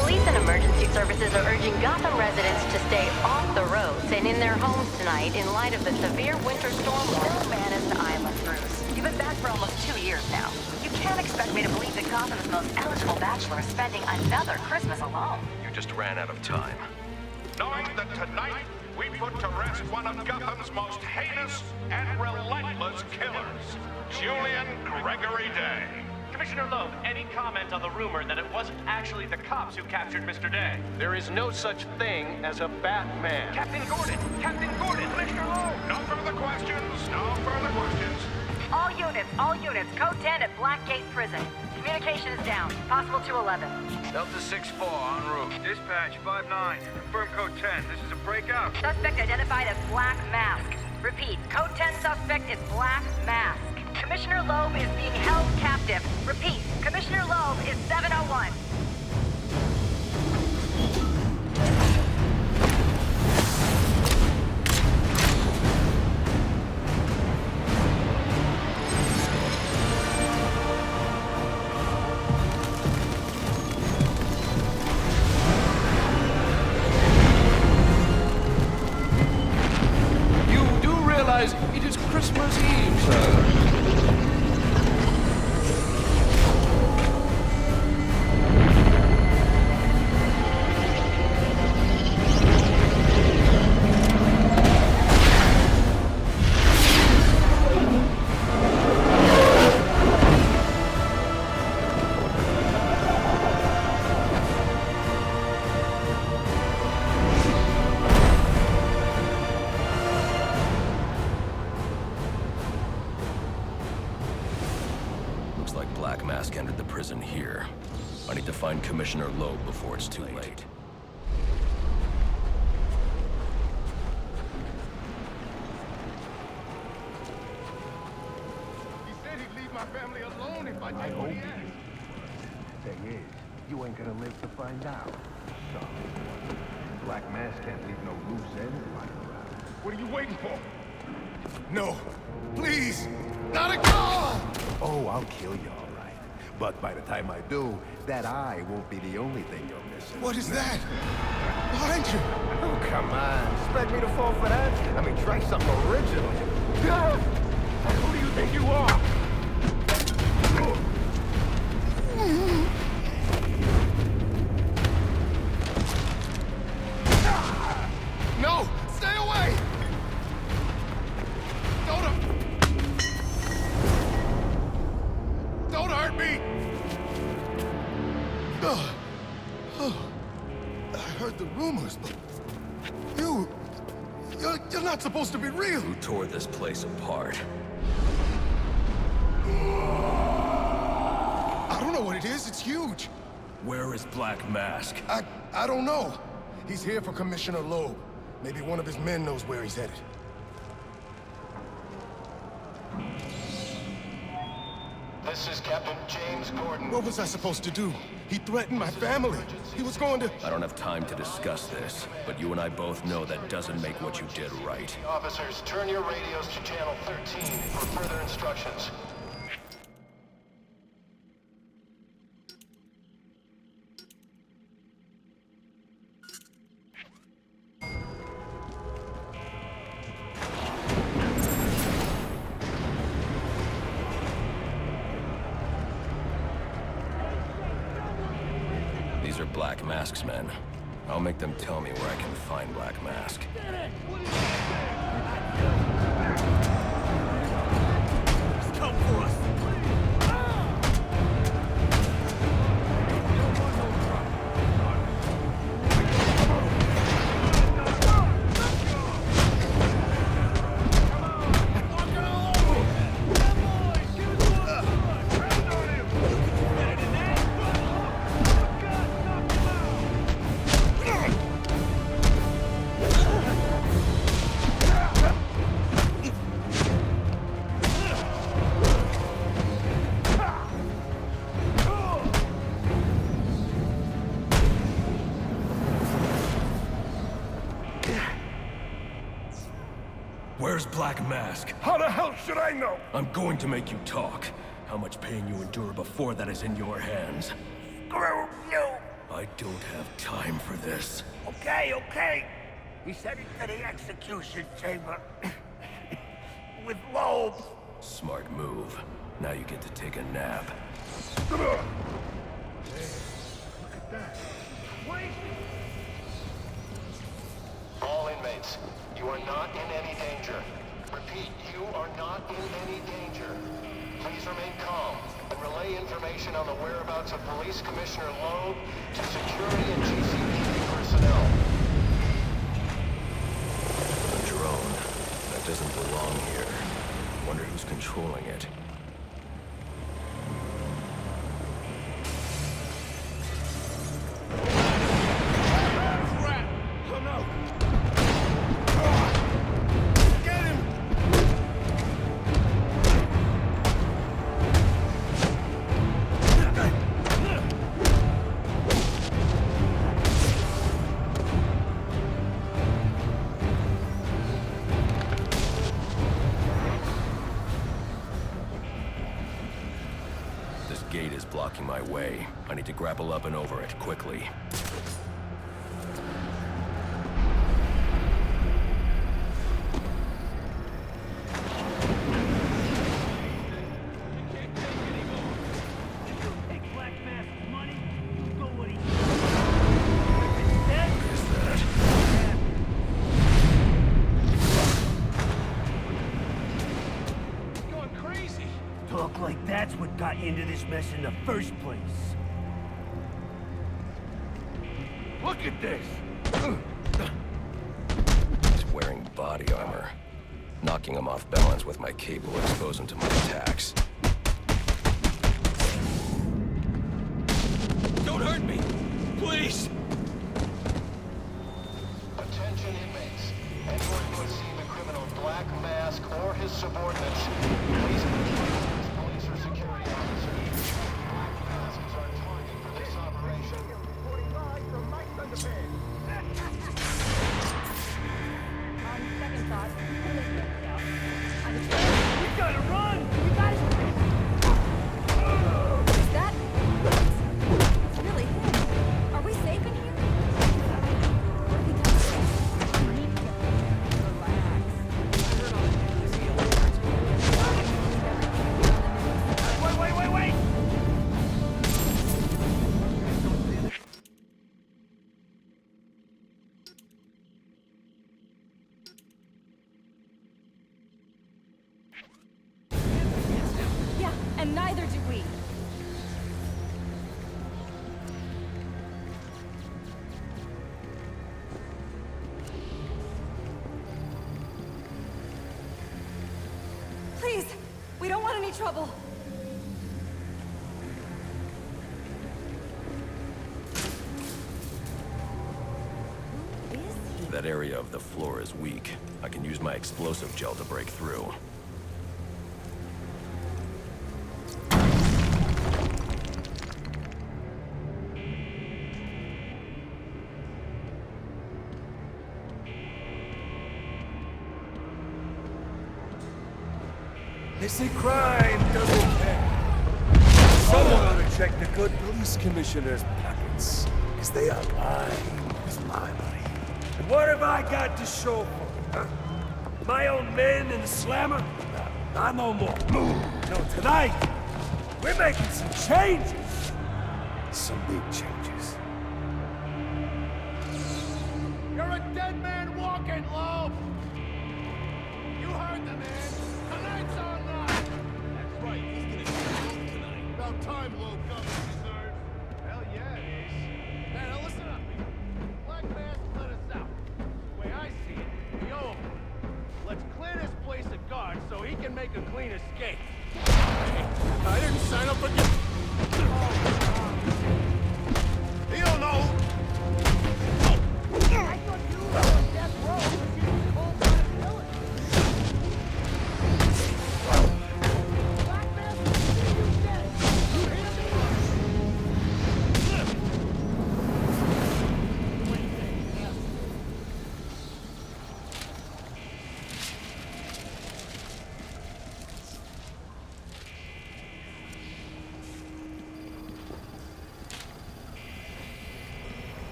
Police and emergency services are urging Gotham residents to stay off the roads and in their homes tonight in light of the severe winter storm warning. No man is an island, Bruce. You've been back for almost 2 years now. You can't expect me to believe that Gotham's most eligible bachelor is spending another Christmas alone. You just ran out of time. Knowing that tonight we put to rest one of Gotham's most heinous and relentless killers, Julian Gregory Day. Commissioner Loeb, any comment on the rumor that it wasn't actually the cops who captured Mr. Day? There is no such thing as a Batman. Captain Gordon! Captain Gordon! Commissioner Loeb, no further questions, no further questions. All units, code 10 at Blackgate Prison. Communication is down, possible to 11. Delta 6-4 en route. Dispatch 5-9. Confirm code 10. This is a breakout. Suspect identified as Black Mask. Repeat, code 10 suspect is Black Mask. Commissioner Loeb is being held captive. Repeat, Commissioner Loeb is 701. You do realize it is Christmas Eve, sir. Looks like Black Mask entered the prison here. I need to find Commissioner Loeb before it's too late. He said he'd leave my family alone if I did. I hope he is. Thing is, you ain't gonna live to find out. So, Black Mask can't leave no loose ends lying around. What are you waiting for? No, please, not again! Oh, I'll kill you all right. But by the time I do, that eye won't be the only thing you're missing. What is that? Behind you! Oh, come on. Expect me to fall for that? I mean, try something original. Who do you think you are? No! Stay away! Don't hurt me! I heard the rumors, but you're not supposed to be real. Who tore this place apart? I don't know what it is. It's huge. Where is Black Mask? I don't know. He's here for Commissioner Loeb. Maybe one of his men knows where he's headed. This is Captain James Gordon. What was I supposed to do? He threatened my family. He was going to... I don't have time to discuss this, but you and I both know that doesn't make what you did right. Officers, turn your radios to channel 13 for further instructions. These are Black Mask's men. I'll make them tell me where I can find Black Mask. Come for us! Where's Black Mask? How the hell should I know? I'm going to make you talk. How much pain you endure before that is in your hands. Screw you! I I don't have time for this. Okay, okay. He's heading to the execution chamber. With Loeb. Smart move. Now you get to take a nap. Hey, look at that. Wait! All inmates, you are not in any danger. Repeat, you are not in any danger. Please remain calm and relay information on the whereabouts of Police Commissioner Loeb to security and GCPD personnel. A drone. That doesn't belong here. Wonder who's controlling it. Gate is blocking my way. I need to grapple up and over it, quickly. Look like that's what got you into this mess in the first place. Look at this! He's wearing body armor. Knocking him off balance with my cable will expose him to my attacks. Don't hurt me! Please! Attention inmates. Anyone who has seen the criminal Black Mask or his subordinates, please police or security officers. Black Mask is our target for this operation. On second thought, We gotta run! you guys... Is that... It's really him. Are we safe in here? What have we done? We need to get... Relax. Wait! Yeah, and neither do we. Please, we don't want any trouble. Who is he? That area of the floor is weak. I can use my explosive gel to break through. They say crime doesn't care. Someone ought to check the good police commissioner's pockets, because they are lying with my money. And what have I got to show for it, huh? My own men in the slammer? Not no more. No, tonight, we're making some changes. Some big changes. You're a dead man walking, Loeb! You heard the man. Tonight's our night! That's right, he's gonna get home tonight. About time Loeb got what he deserves. Hell yeah, it is. Man, now listen up, people. Black Mask let us out. The way I see it, we owe him. Let's clear this place of guards so he can make a clean escape. Hey, I didn't sign up for this. You don't know. I thought you were on death row because you were cold blooded villain. Black Mask, you dead. You hear me? What do you think? Yeah.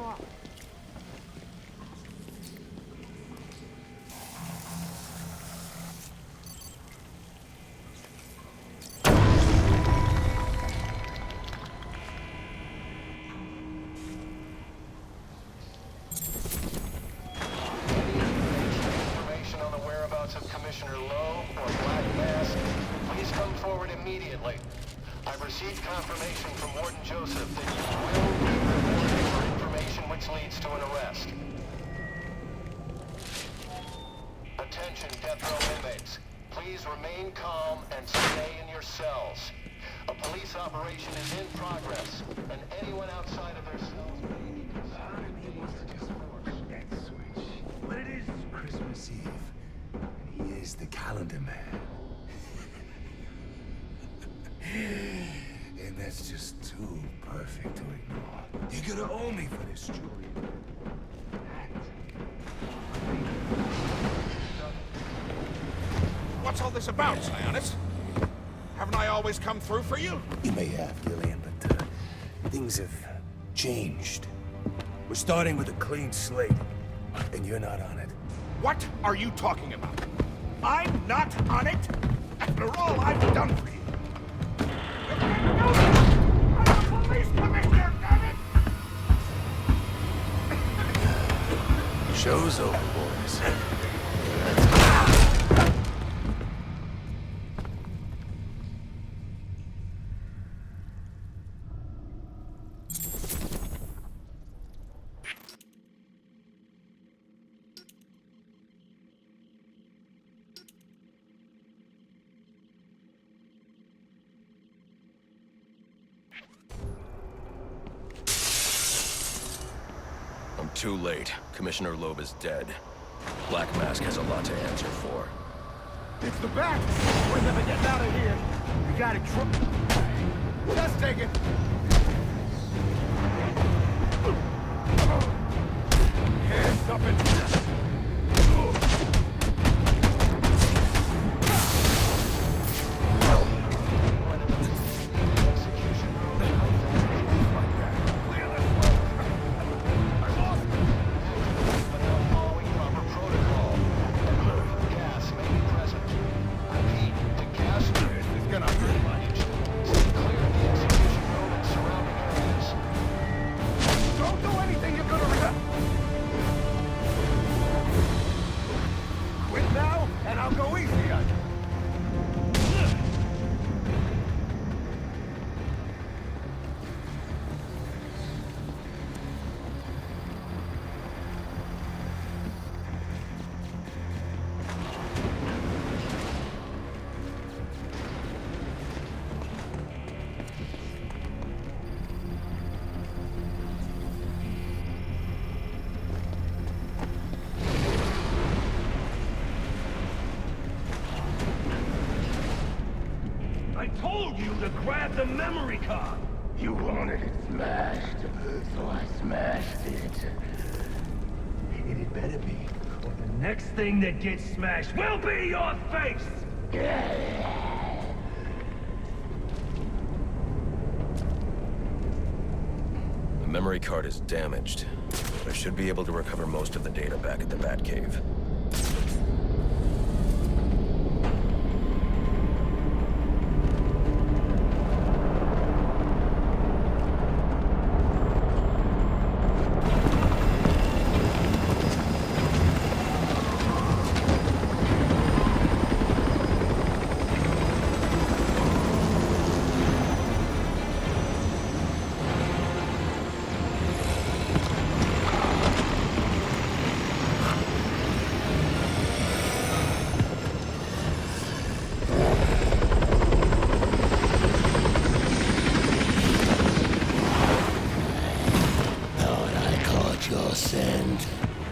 Information on the whereabouts of Commissioner Lowe or Black Mask, please come forward immediately. I've received confirmation from Warden Joseph that you will be rewarded for information which leads to an arrest. Attention, death row inmates. Please remain calm and stay in your cells. A police operation is in progress, and anyone outside of their cells may be considered a dangerous force. That switch. But it is Christmas Eve, and he is the calendar man. And that's just too perfect to ignore. You're gonna owe me for this, Julie. What's all this about, Sionis? Haven't I always come through for you? You may have, Gillian, but things have changed. We're starting with a clean slate, and you're not on it. What are you talking about? I'm not on it? After all I've done for you. You can't do this! I'm a police commissioner, damn it! Show's over, boys. I'm too late. Commissioner Loeb is dead. Black Mask has a lot to answer for. It's the bat! We're never getting out of here! We got it, Just take it! Hands up and... Grab the memory card! You wanted it smashed, so I smashed it. And it better be, or the next thing that gets smashed will be your face! The memory card is damaged. I should be able to recover most of the data back at the Batcave.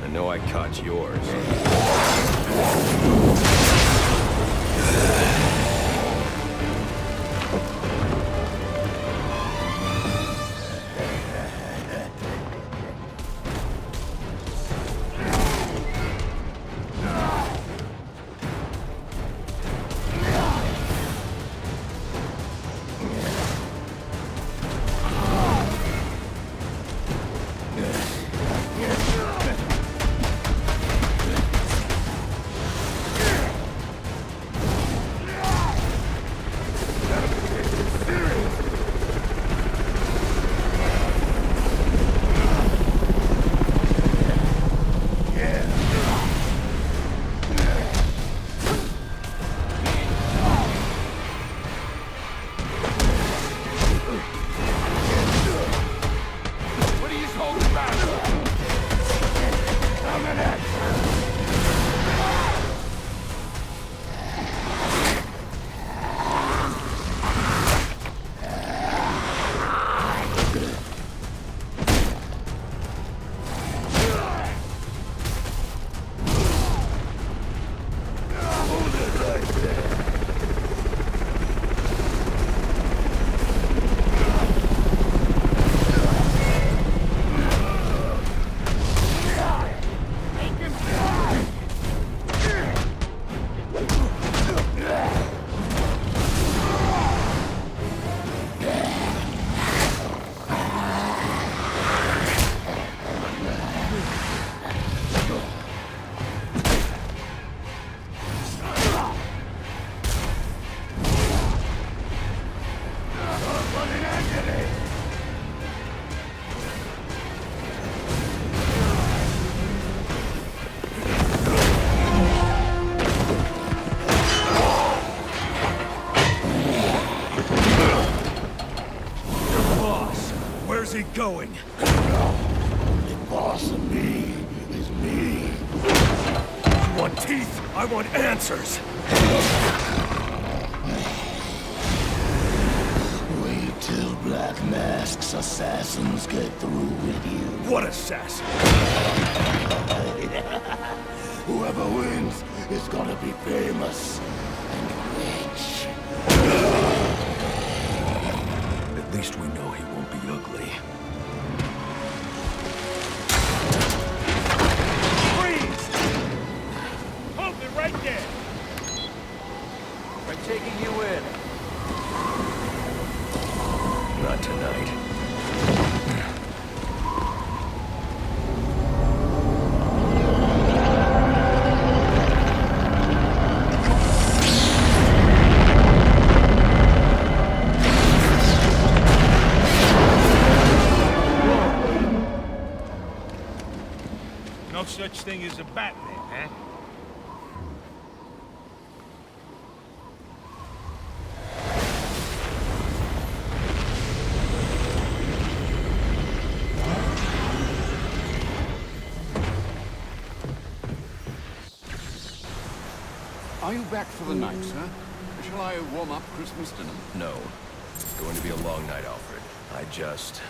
I know I caught yours. going. The boss of me is me. You want teeth? I want answers. Wait till Black Mask's assassins get through with you. What assassin? Whoever wins is gonna be famous and rich. At least we know he won't be ugly. Freeze! Hold it right there! I'm taking you in. Not tonight. No such thing as a Batman, huh? Are you back for the night, sir? Shall I warm up Christmas dinner? No. It's going to be a long night, Alfred. I just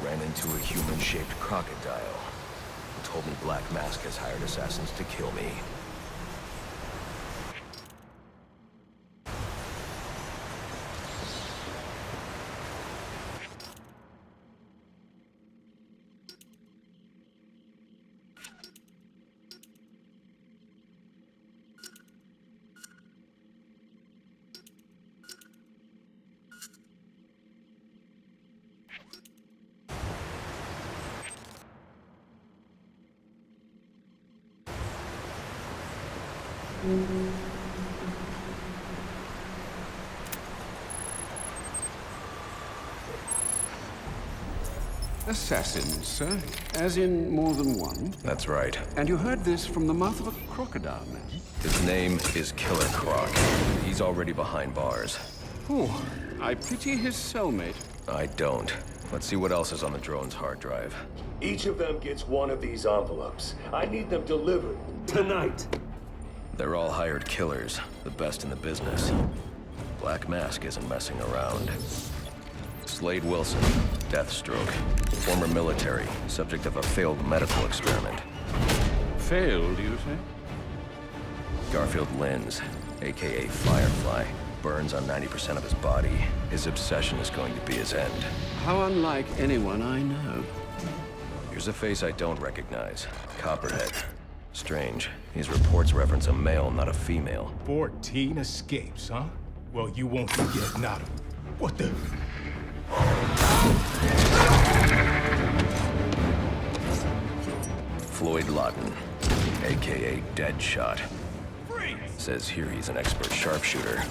ran into a human-shaped crocodile. He told me Black Mask has hired assassins to kill me. Assassins, sir? As in more than one? That's right. And you heard this from the mouth of a crocodile, man? His name is Killer Croc. He's already behind bars. Oh, I pity his cellmate. I don't. Let's see what else is on the drone's hard drive. Each of them gets one of these envelopes. I need them delivered tonight. They're all hired killers, the best in the business. Black Mask isn't messing around. Slade Wilson, Deathstroke, former military, subject of a failed medical experiment. Failed, you say? Garfield Linz, aka Firefly, burns on 90% of his body. His obsession is going to be his end. How unlike anyone I know. Here's a face I don't recognize. Copperhead. Strange. These reports reference a male, not a female. 14 escapes, huh? Well, you won't forget not a... What the... Floyd Lawton, aka Deadshot. Says here he's an expert sharpshooter.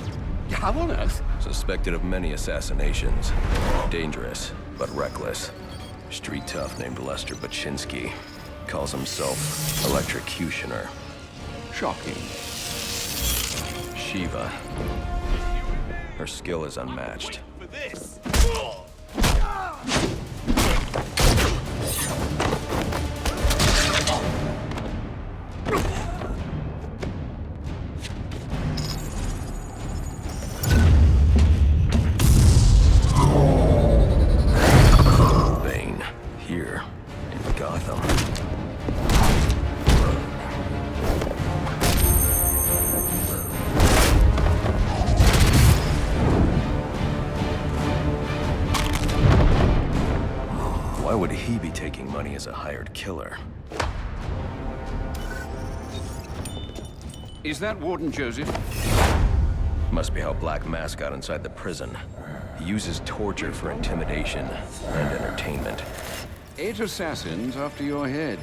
How on earth? Suspected of many assassinations. Dangerous, but reckless. Street tough named Lester Baczynski. Calls himself Electrocutioner. Shocking. Shiva. Her skill is unmatched. For this! Bane, here in Gotham. Why would he be taking money as a hired killer? Is that Warden Joseph? Must be how Black Mask got inside the prison. He uses torture for intimidation and entertainment. 8 assassins after your head.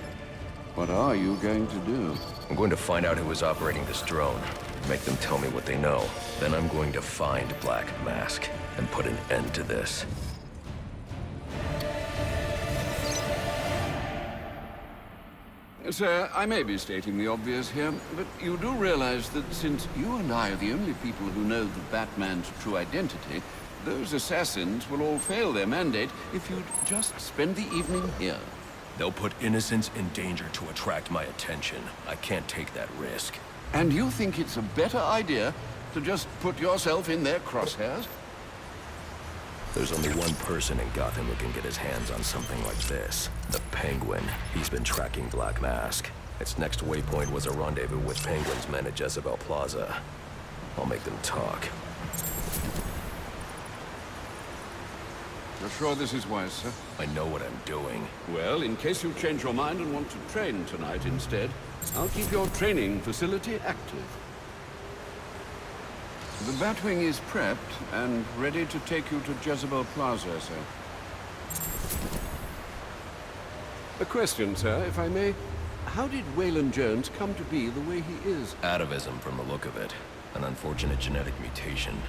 What are you going to do? I'm going to find out who was operating this drone. Make them tell me what they know. Then I'm going to find Black Mask and put an end to this. Sir, I may be stating the obvious here, but you do realize that since you and I are the only people who know the Batman's true identity, Those assassins will all fail their mandate if you'd just spend the evening here. They'll put innocents in danger to attract my attention. I can't take that risk. And you think it's a better idea to just put yourself in their crosshairs? There's only one person in Gotham who can get his hands on something like this. The Penguin. He's been tracking Black Mask. Its next waypoint was a rendezvous with Penguin's men at Jezebel Plaza. I'll make them talk. You're sure this is wise, sir? I know what I'm doing. Well, in case you change your mind and want to train tonight instead, I'll keep your training facility active. The Batwing is prepped and ready to take you to Jezebel Plaza, sir. A question, sir, if I may. How did Waylon Jones come to be the way he is? Atavism from the look of it. An unfortunate genetic mutation.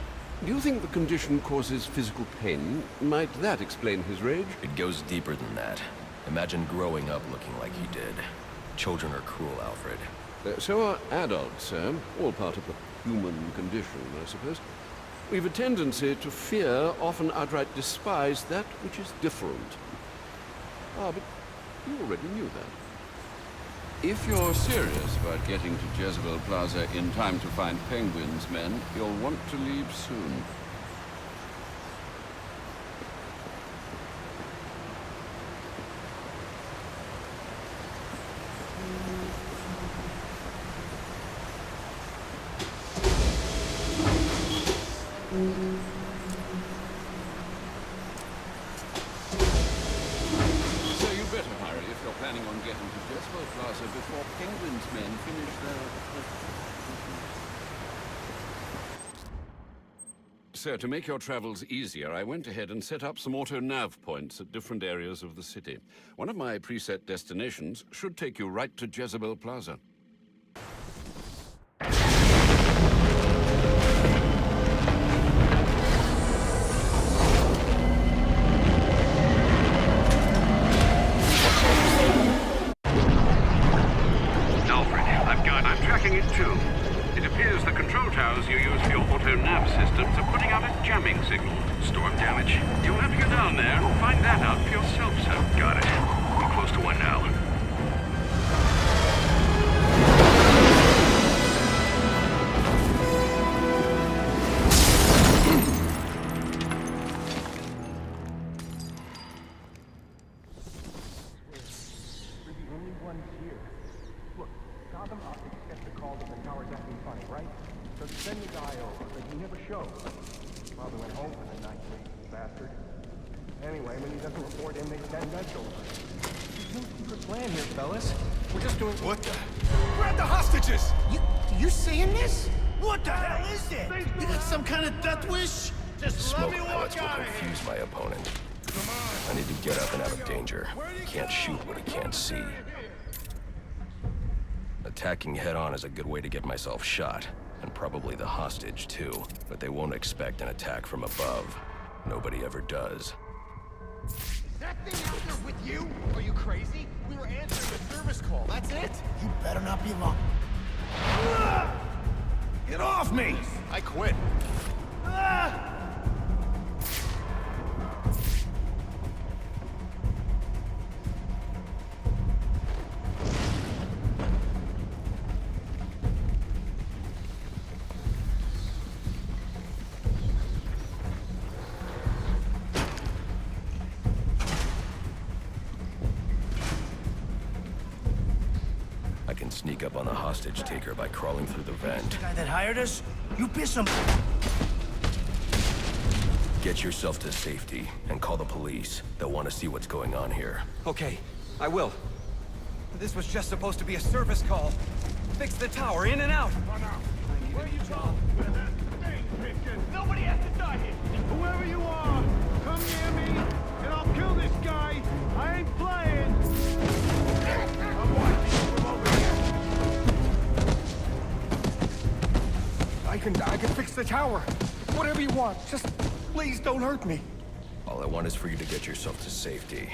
Do you think the condition causes physical pain? Might that explain his rage? It goes deeper than that. Imagine growing up looking like he did. Children are cruel, Alfred. So are adults, sir. All part of the human condition, I suppose. We've a tendency to fear, often outright despise, that which is different. Ah, but you already knew that. If you're serious about getting to Jezebel Plaza in time to find Penguin's men, you'll want to leave soon. Sir, to make your travels easier, I went ahead and set up some auto-nav points at different areas of the city. One of my preset destinations should take you right to Jezebel Plaza. Alfred, I'm tracking it too. It appears the control towers you use for your auto-nav systems are putting out a jamming signal. Storm damage. You'll have to get down there and find that out for yourself, sir. Got it. We're close to one now. We're the only ones here. Look, Gotham Optics gets the call that the tower's acting funny, right? So they send the guy over, but he never shows. Probably went home for the night, lazy bastard. Anyway, when he doesn't report in, they send Dutch over. There's no secret plan here, fellas. We're just doing... What the? Grab the hostages! You seeing this? What the hell is that? You got some kind of death wish? Smoke pellets will confuse my opponent. I need to get up and out of danger. He can't shoot what he can't see. Attacking head-on is a good way to get myself shot. And probably the hostage, too. But they won't expect an attack from above. Nobody ever does. Is that thing out there with you? Are you crazy? We were answering a service call, that's it? You better not be long. Get off me! I quit. I can sneak up on the hostage taker by crawling through the vent. The guy that hired us? You piss him. Get yourself to safety and call the police. They'll want to see what's going on here. Okay, I will. This was just supposed to be a service call. Fix the tower, in and out. Where you going? Nobody has to die here. Whoever you are, come near me, and I'll kill this guy. I ain't playing. I'm watching from over here. I can fix the tower. Whatever you want. Just please don't hurt me. All I want is for you to get yourself to safety.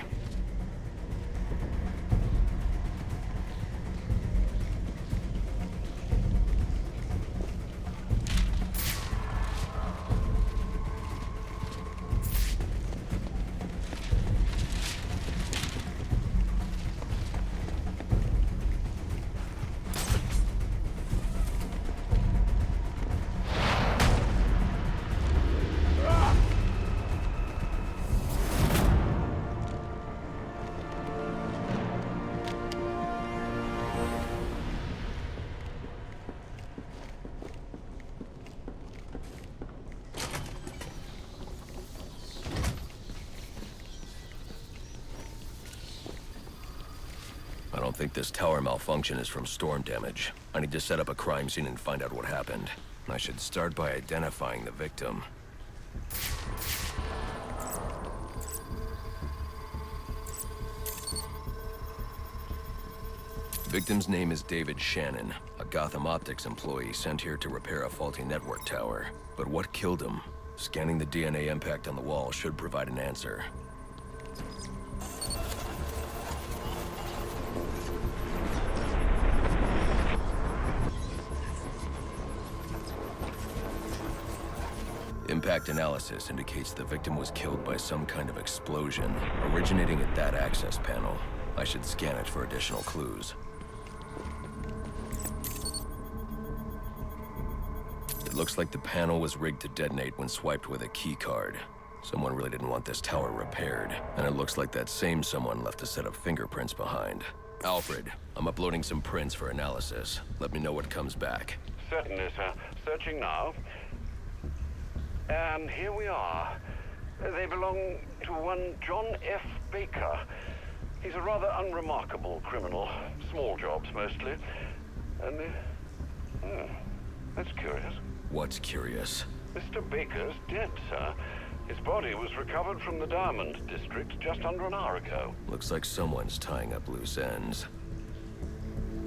think this tower malfunction is from storm damage. I need to set up a crime scene and find out what happened. I should start by identifying the victim. Victim's name is David Shannon, a Gotham Optics employee sent here to repair a faulty network tower. But what killed him? Scanning the DNA impact on the wall should provide an answer. Impact analysis indicates the victim was killed by some kind of explosion, originating at that access panel. I should scan it for additional clues. It looks like the panel was rigged to detonate when swiped with a key card. Someone really didn't want this tower repaired, and it looks like that same someone left a set of fingerprints behind. Alfred, I'm uploading some prints for analysis. Let me know what comes back. Certainly, sir. Searching now. And here we are. They belong to one John F. Baker. He's a rather unremarkable criminal. Small jobs, mostly. And, that's curious. What's curious? Mr. Baker's dead, sir. His body was recovered from the Diamond District just under an hour ago. Looks like someone's tying up loose ends.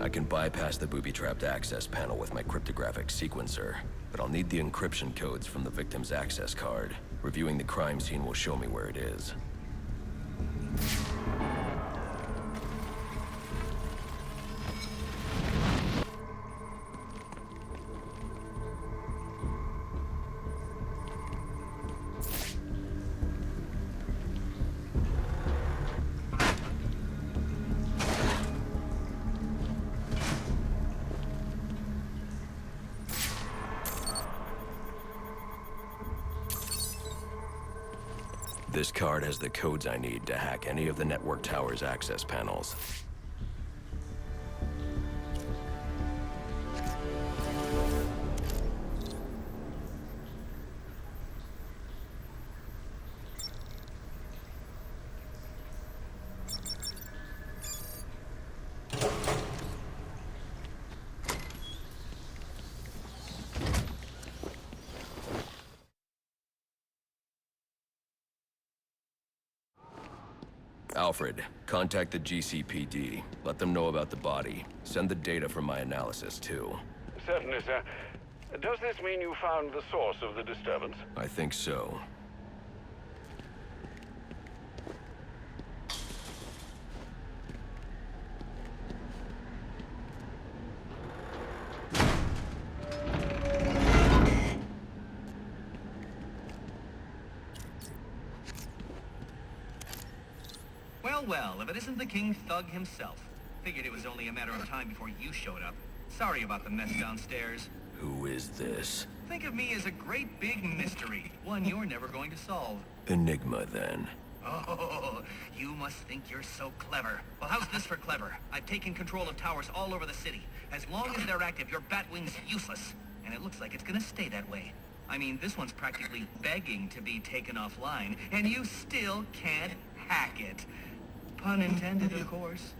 I can bypass the booby-trapped access panel with my cryptographic sequencer, but I'll need the encryption codes from the victim's access card. Reviewing the crime scene will show me where it is. This card has the codes I need to hack any of the network tower's access panels. Alfred, contact the GCPD. Let them know about the body. Send the data from my analysis, too. Certainly, sir. Does this mean you found the source of the disturbance? I think so. Well, if it isn't the King Thug himself. Figured it was only a matter of time before you showed up. Sorry about the mess downstairs. Who is this? Think of me as a great big mystery, one you're never going to solve. Enigma, then. Oh, you must think you're so clever. Well, how's this for clever? I've taken control of towers all over the city. As long as they're active, your Batwing's useless. And it looks like it's gonna stay that way. I mean, this one's practically begging to be taken offline, and you still can't hack it. Pun intended, of course.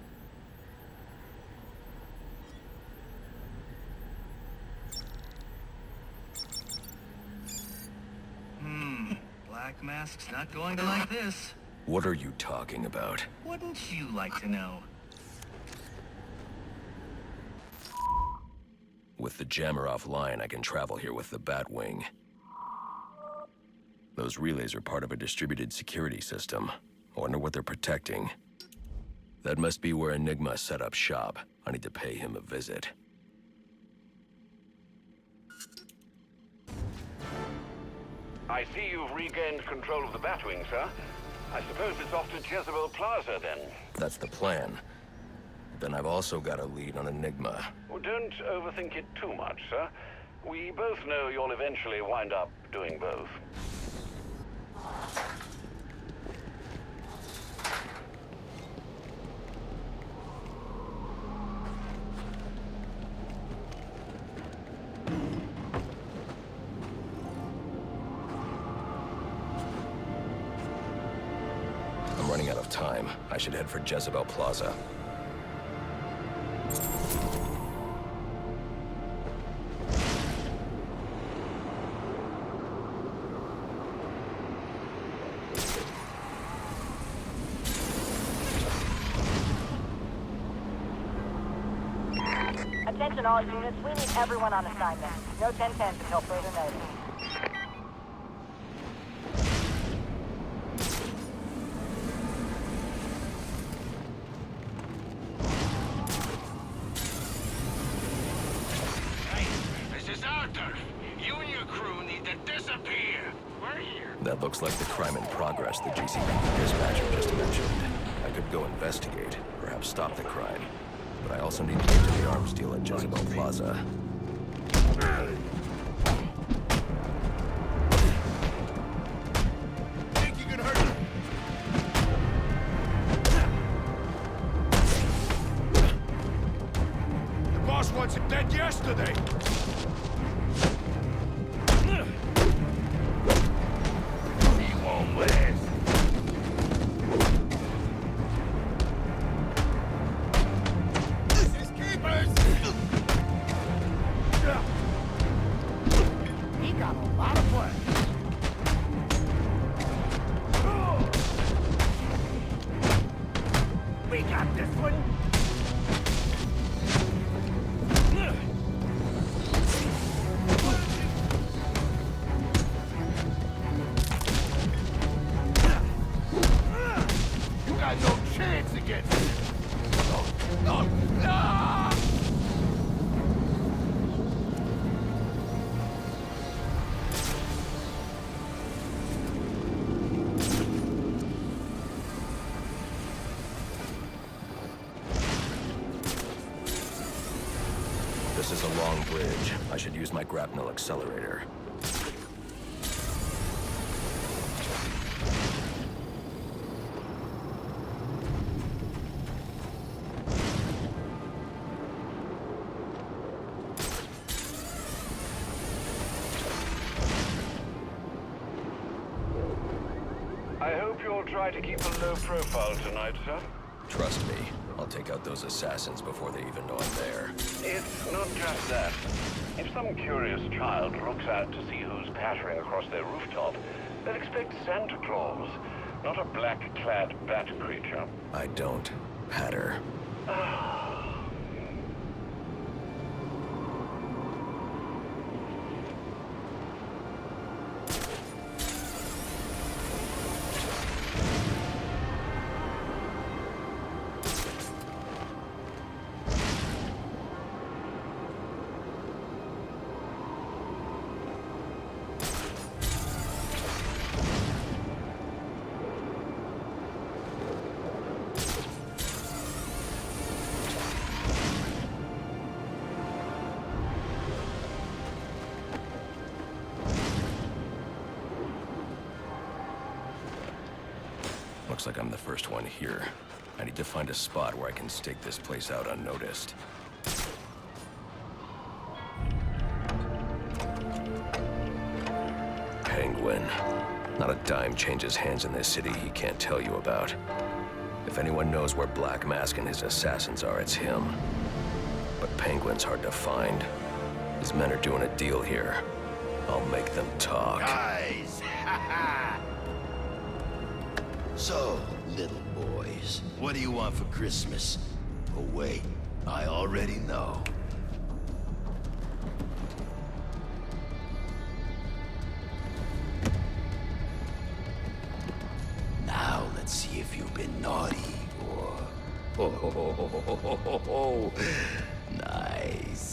Black Mask's not going to like this. What are you talking about? Wouldn't you like to know? With the jammer offline, I can travel here with the Batwing. Those relays are part of a distributed security system. I wonder what they're protecting. That must be where Enigma set up shop. I need to pay him a visit. I see you've regained control of the Batwing, sir. I suppose it's off to Jezebel Plaza, then. That's the plan. Then I've also got a lead on Enigma. Well, don't overthink it too much, sir. We both know you'll eventually wind up doing both. I'm running out of time. I should head for Jezebel Plaza. Attention all units, we need everyone on assignment. No 10-10s until further notice. That looks like the crime in progress the GCPD dispatcher just mentioned. I could go investigate, perhaps stop the crime. But I also need to get to the arms deal at Jezebel Plaza. Think you can hurt me? The boss wants him dead yesterday. This is a long bridge. I should use my grapnel accelerator. I hope you'll try to keep a low profile tonight, sir. Trust me, I'll take out those assassins before they even know I'm there. It's not just that. If some curious child looks out to see who's pattering across their rooftop, they'll expect Santa Claus, not a black-clad bat creature. I don't patter. Looks like I'm the first one here. I need to find a spot where I can stake this place out unnoticed. Penguin. Not a dime changes hands in this city he can't tell you about. If anyone knows where Black Mask and his assassins are, it's him. But Penguin's hard to find. His men are doing a deal here. I'll make them talk. Guys! So, little boys, what do you want for Christmas? Oh wait, I already know. Now let's see if you've been naughty or... Oh, nice.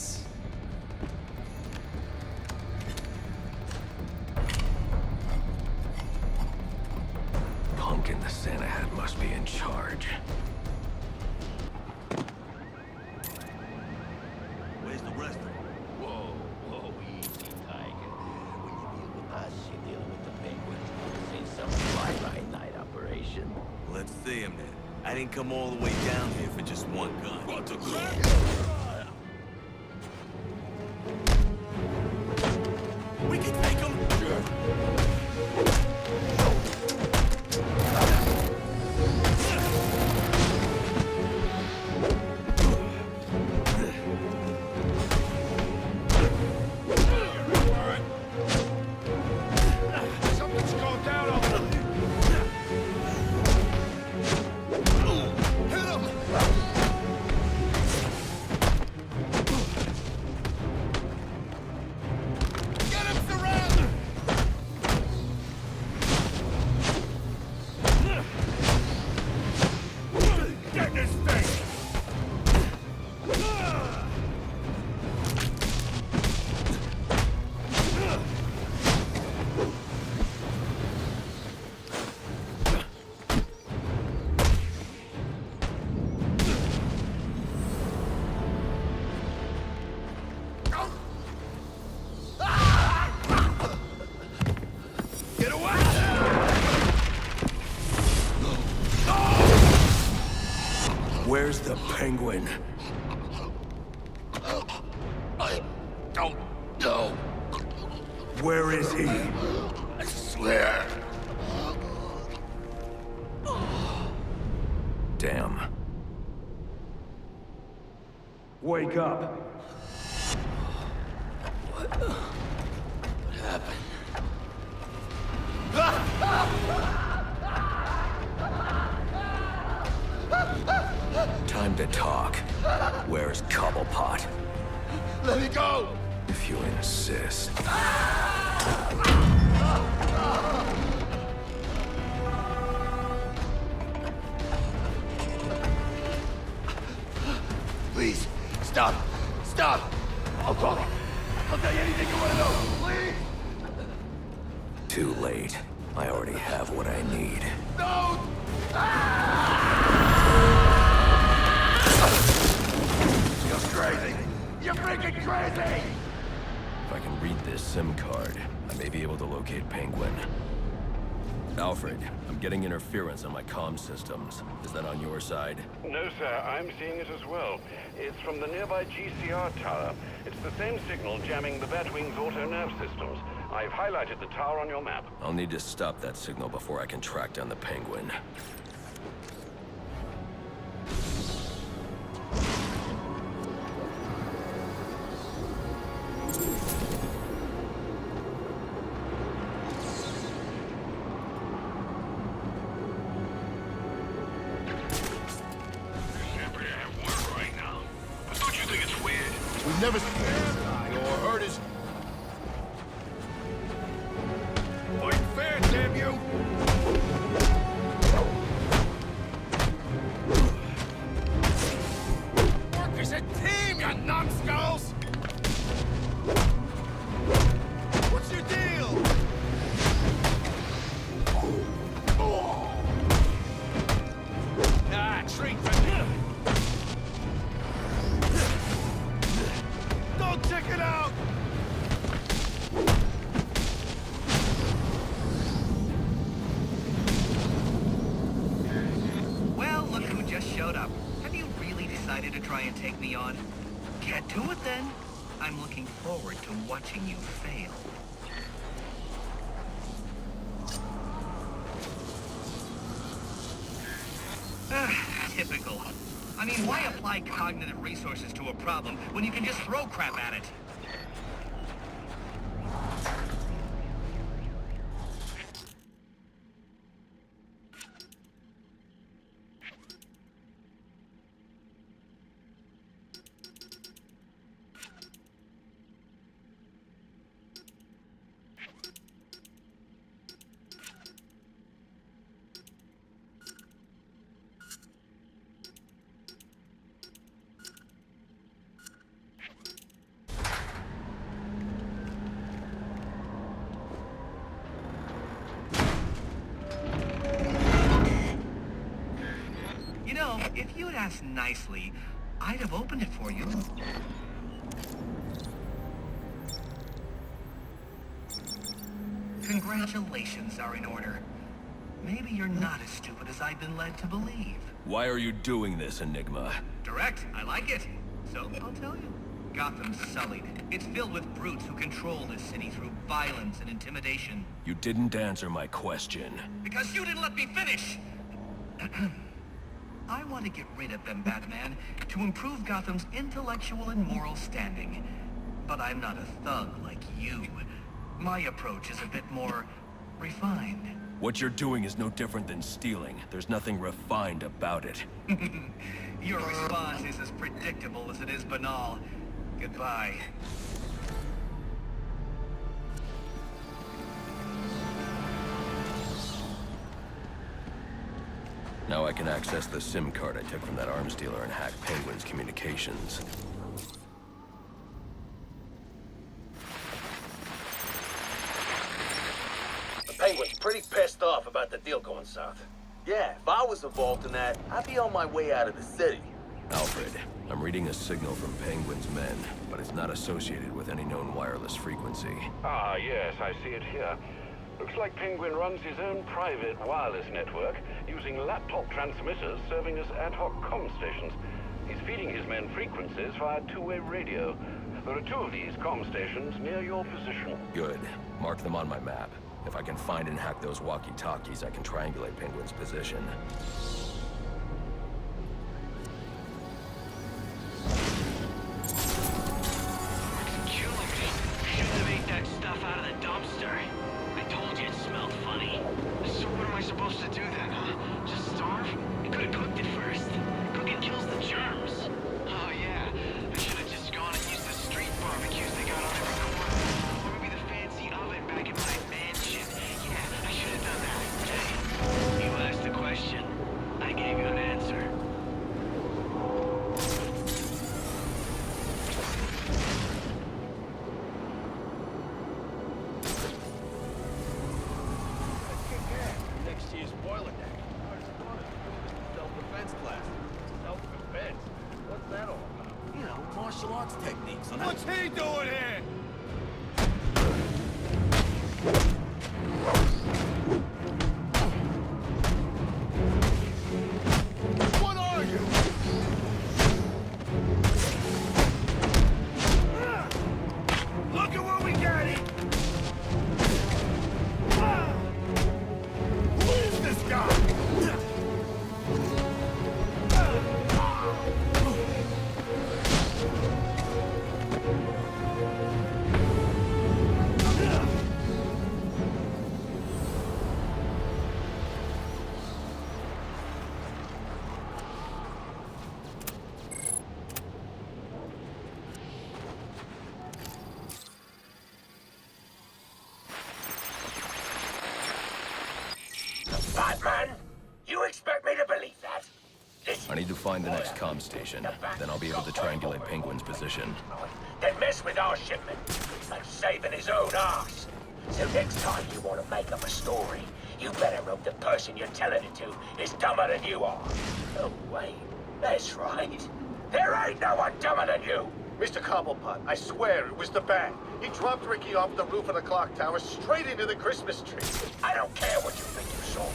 Pumpkin the Santa hat must be in charge. Where's the rest of them? Whoa, easy, Tiger. When you deal with us, you're dealing with the Penguins. This ain't some fly-by-night operation. Let's see him then. I didn't come all the way down here for just one gun. We can take him! Where's the Penguin? I don't know. Where is he? I swear. Damn. Wake up. What happened? Time to talk. Where's Cobblepot? Let me go! If you insist. Please, stop! Stop! I'll talk. I'll tell you anything you want to know, please! Too late. I already have what I need. No! You're crazy! You're freaking crazy! If I can read this SIM card, I may be able to locate Penguin. Alfred, I'm getting interference on my comm systems. Is that on your side? No, sir. I'm seeing it as well. It's from the nearby GCR tower. It's the same signal jamming the Batwing's auto-nav systems. I've highlighted the tower on your map. I'll need to stop that signal before I can track down the Penguin. We've never seen this guy or heard his... Fight fair, damn you! Work as a team, you numbskulls! What's your deal? Ah, treat for me! Check it out! Well, look who just showed up. Have you really decided to try and take me on? Get to it then. I'm looking forward to watching you fail. Typical. I mean, why apply cognitive resources to a problem when you can just throw crap at it? If you'd asked nicely, I'd have opened it for you. Congratulations are in order. Maybe you're not as stupid as I've been led to believe. Why are you doing this, Enigma? Direct, I like it. So, I'll tell you. Gotham's sullied. It's filled with brutes who control this city through violence and intimidation. You didn't answer my question. Because you didn't let me finish! I want to get rid of them, Batman, to improve Gotham's intellectual and moral standing. But I'm not a thug like you. My approach is a bit more refined. What you're doing is no different than stealing. There's nothing refined about it. Your response is as predictable as it is banal. Goodbye. Now I can access the SIM card I took from that arms dealer and hack Penguin's communications. The Penguin's pretty pissed off about the deal going south. Yeah, if I was involved in that, I'd be on my way out of the city. Alfred, I'm reading a signal from Penguin's men, but it's not associated with any known wireless frequency. Ah, yes, I see it here. Looks like Penguin runs his own private wireless network, using laptop transmitters serving as ad hoc comm stations. He's feeding his men frequencies via two-way radio. There are 2 of these comm stations near your position. Good. Mark them on my map. If I can find and hack those walkie-talkies, I can triangulate Penguin's position. It's killing me. Shouldn't have ate that stuff out of the dumpster. I told you it smelled funny. So what am I supposed to do then, huh? Just starve? You could have cooked it first. Cooking kills the germs. Oh yeah, I should have just gone and used the street barbecues they got on every corner. Or maybe the fancy oven back in my mansion. Yeah, I should have done that. Hey, you asked a question. I gave you an answer. Next year's boiler deck. Self-defense class. Self-defense? What's that all about? You know, martial arts techniques. What's he doing here? What are you? Look at what we got here! Who is this guy? Batman? You expect me to believe that? Listen, I need to find the next comm station. Then I'll be able to triangulate Penguin's position. then mess with our shipment. Like saving his own ass. So next time you want to make up a story, you better hope the person you're telling it to is dumber than you are. Oh, wait. That's right. There ain't no one dumber than you. Mr. Cobblepot, I swear it was the bat. He dropped Ricky off the roof of the clock tower straight into the Christmas tree. I don't care what you think you saw.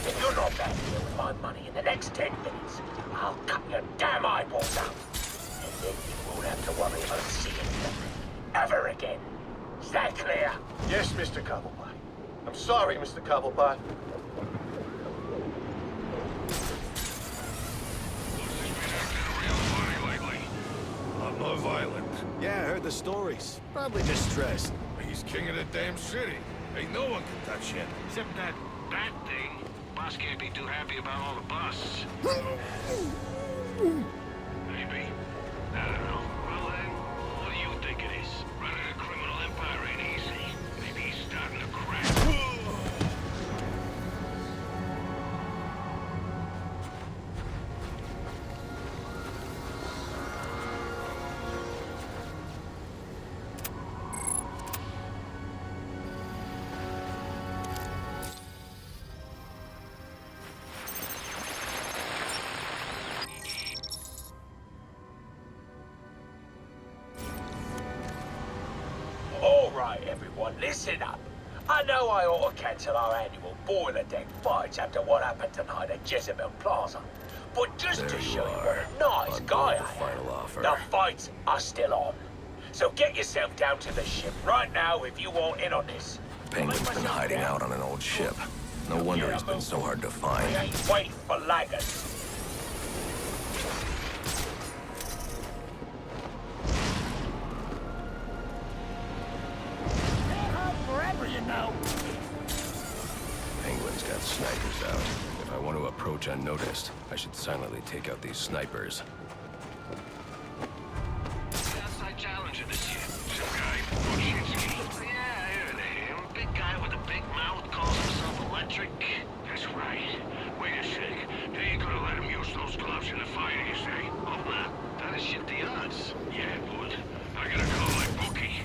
If you're not back here with my money in the next 10 minutes, I'll cut your damn eyeballs out. And then you won't have to worry about seeing them ever again. Is that clear? Yes, Mr. Cobblepot. I'm sorry, Mr. Cobblepot. I'm not violent. Yeah, I heard the stories. Probably just stressed. He's king of the damn city. Ain't no one can touch him. Except that bat thing. Boss can't be too happy about all the busts. Maybe. I don't know. Well then, what do you think it is? Running a criminal empire ain't easy. Maybe he's starting to crack. Alright, everyone, listen up. I know I ought to cancel our annual boiler deck fights after what happened tonight at Jezebel Plaza. But just There to you show you are, what a nice on guy board the I final am, offer. the fights are still on. So get yourself down to the ship right now if you want in on this. Penguin's been hiding out on an old ship. No wonder he's been so hard to find. We ain't waiting for laggards. Forever, you know. Penguin's got snipers out. If I want to approach unnoticed, I should silently take out these snipers. Outside challenger this year. Some guy, Buczynski. Yeah, I heard of him. Big guy with a big mouth, calls himself electric. That's right. Wait a sec. They ain't gonna let him use those gloves in the fight, you say? Oh, nah. That'll shift the odds. Yeah, it would. I gotta call my bookie.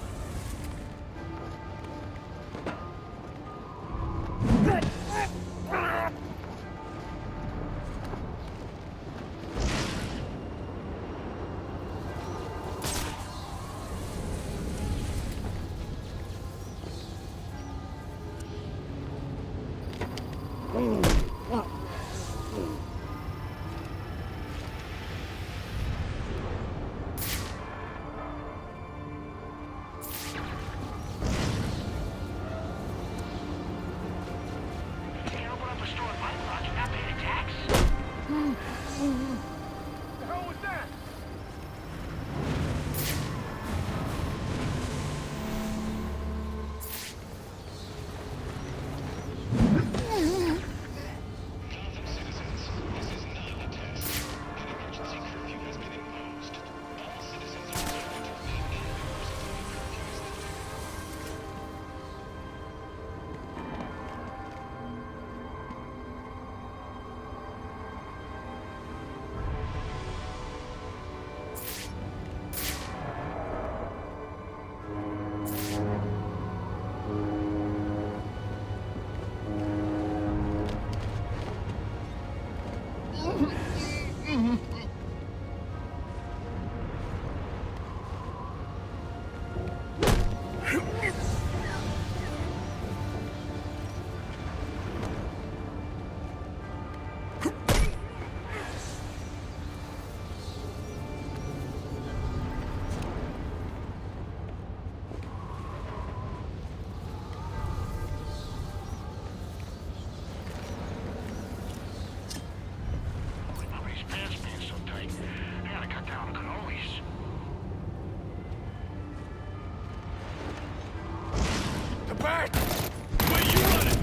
bat! Where you running?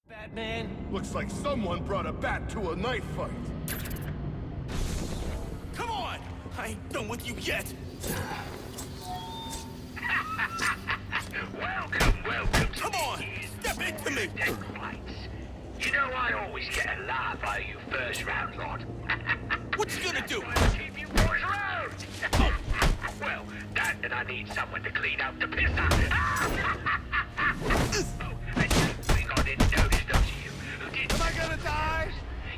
Batman? Looks like someone brought a bat to a knife fight. Come on! I ain't done with you yet! Welcome. Come on! Step into me! Fights. You know I always get a laugh out of you first round lot. What you gonna do? Keep you boys around! Well, that and I need someone to clean out the piss out. And you think I didn't notice those of you who didn't. Am I gonna die?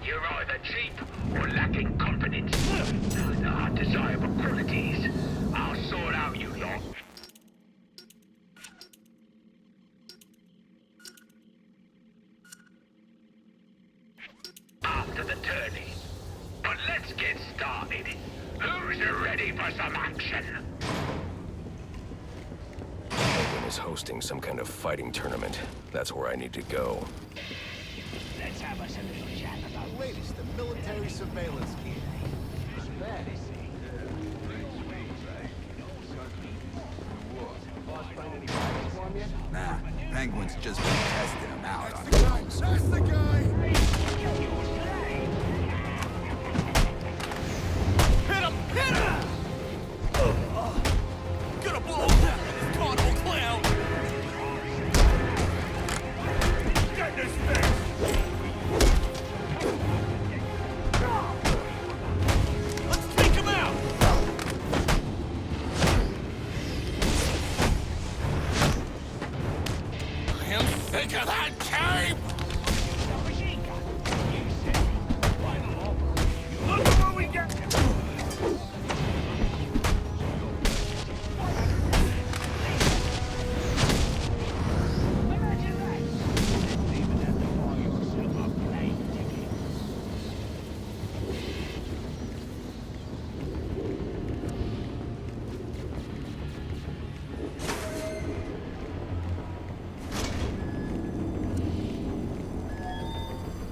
You're either cheap or lacking confidence. Neither are desirable qualities. I'll sort out you lot. After the tourney. But let's get started. Who's ready for some action? Gotham is hosting some kind of fighting tournament. That's where I need to go. Let's have us a little chat about The latest in military surveillance gear. Bad. Nah, Penguin's just been testing him out on That's the guy! Hit him! Hit him! Gonna blow up this carnival clown! Get in his face! Let's take him out! I am sick of that cape! Look at what we got!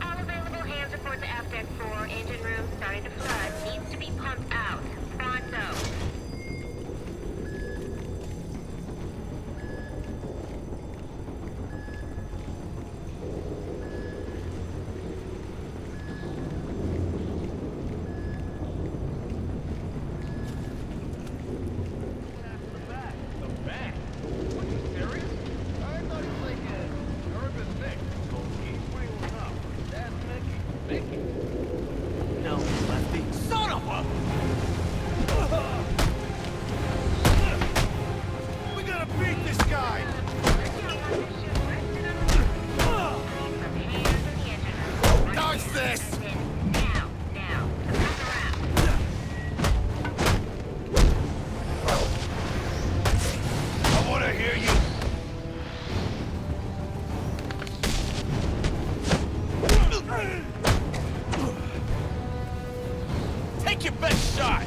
All available hands report to Aft 4. Engine room starting to flood. Needs to be pumped out. Pronto. The bat? What, you serious? I thought he was like a urban Nick. He's wheeling up. That's Mickey. Mickey? No, Lefty. Son of a... We gotta beat this guy! Dodge this! Now. I wanna hear you. Take your best shot!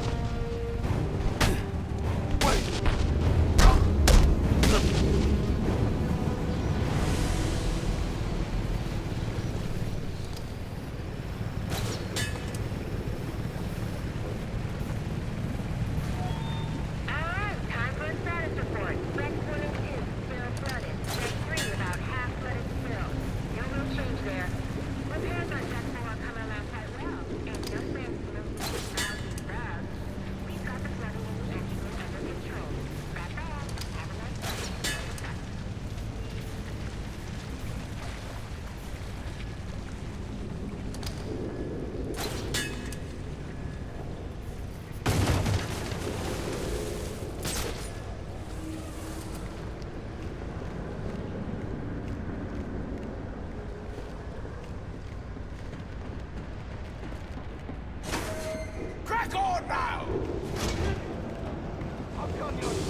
Time for a status report. Wrecks 1 and 2 still flooded. Wreck 3 about half flooded still. No real change there. Repairs on Deck 4 are coming along quite well. And no plans to move these routes. We've got the flooding in the engine room under control. That's all. Have a nice day. Crack on now!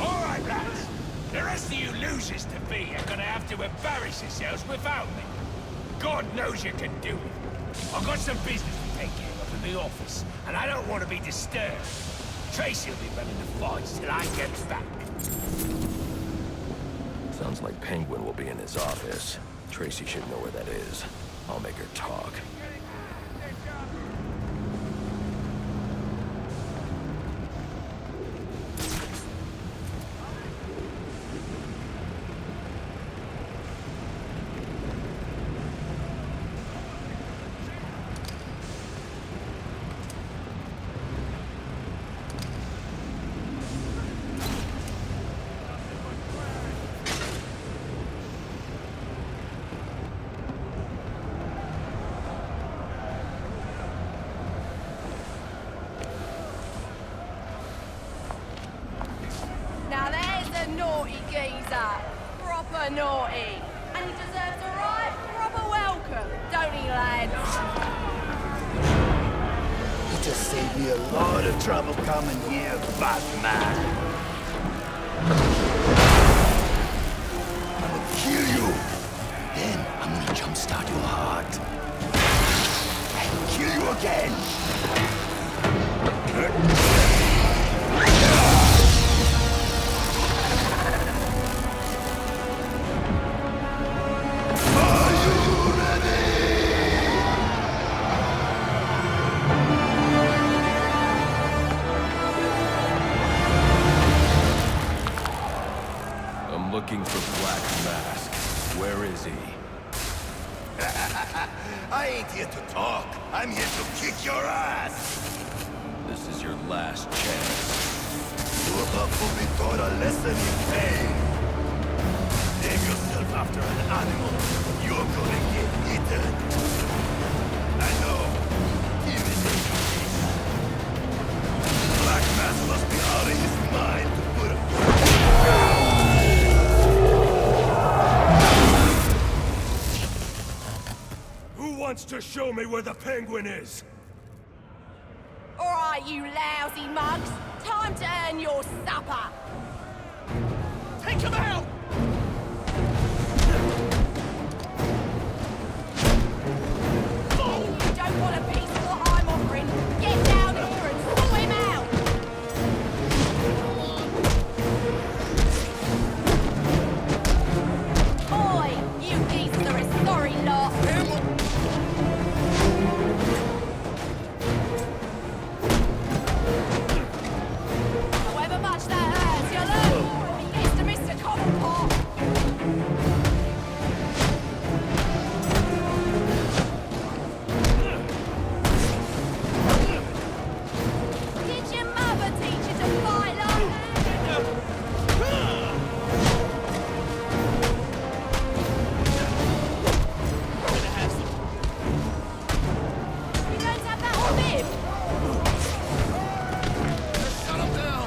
All right, lads. The rest of you losers to be are gonna have to embarrass yourselves without me. God knows you can do it. I've got some business to take care of, and my office, and I don't want to be disturbed. Tracy will be running the fights till I get back. Sounds like Penguin will be in his office. Tracy should know where that is. I'll make her talk. Now there's a naughty geezer. Proper naughty. And he deserves a right proper welcome, don't he, lads? You just saved me a lot of trouble coming here, Batman. I'm gonna kill you. Then I'm gonna jumpstart your heart. And kill you again. I'm looking for Black Mask. Where is he? I ain't here to talk. I'm here to kick your ass. This is your last chance. You're about to be taught a lesson in pain. Name yourself after an animal. You're gonna get eaten. I know. Even if you Black Mask must be out of his mind to put a... Who wants to show me where the Penguin is? Alright, you lousy mugs. Time to earn your supper. Take him out! You don't want a piece of what I'm offering. Get down here and sort him out. Oi, you geese are a sorry lot. However much that hurts, you learn. He used to Mr. Cobblepot. Did your mother teach you to fight like You don't have that on him? Shut him down!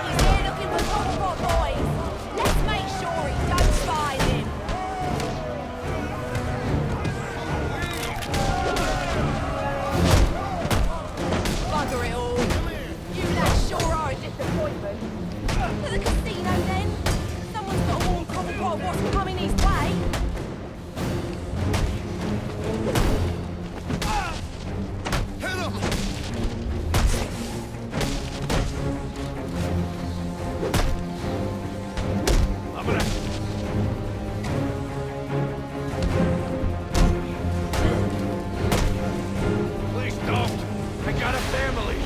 He's here looking for Cobblepot, boys. Let's make sure he don't find him. Bugger it all. You lads sure are a disappointment. To the casino then. Someone's got to warn Cobblepot of what's coming his way. Hit him! I'm gonna... Please don't! I got a family!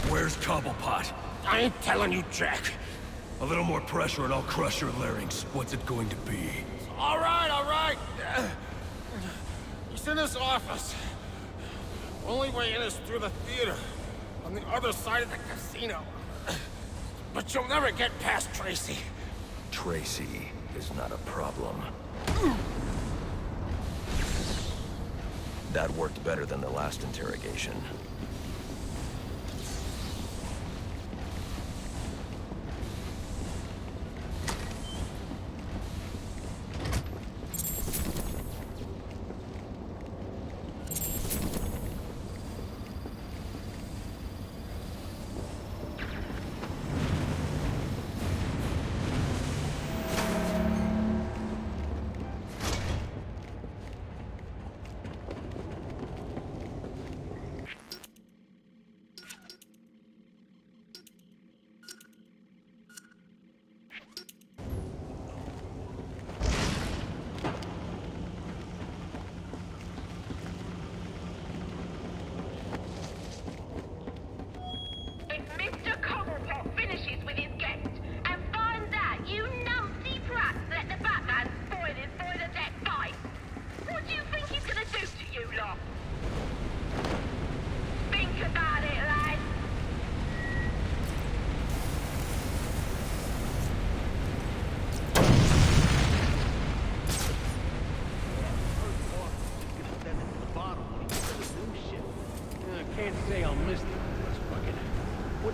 Where's Cobblepot? I ain't telling you, Jack. A little more pressure and I'll crush your larynx. What's it going to be? All right, all right. He's in his office. Only way in is through the theater, on the other side of the casino. But you'll never get past Tracy. Tracy is not a problem. That worked better than the last interrogation.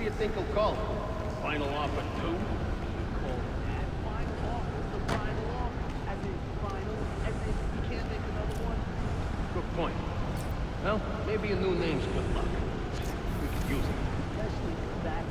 you think he'll call it? Final offer 2? Good point. Well, maybe a new name's good luck. We could use it. Especially that.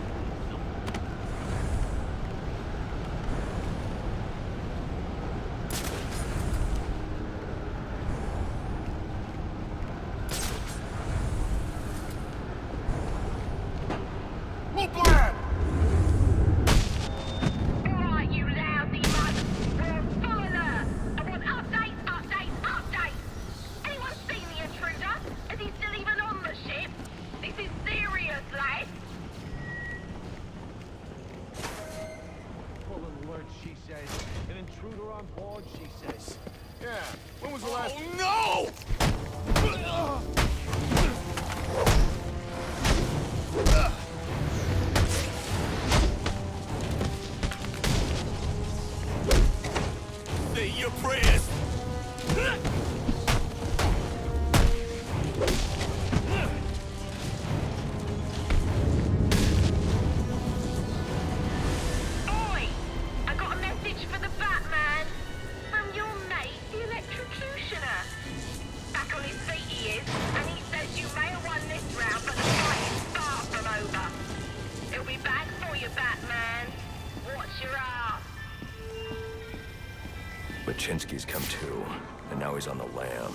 Baczynski's come to, and now he's on the lam.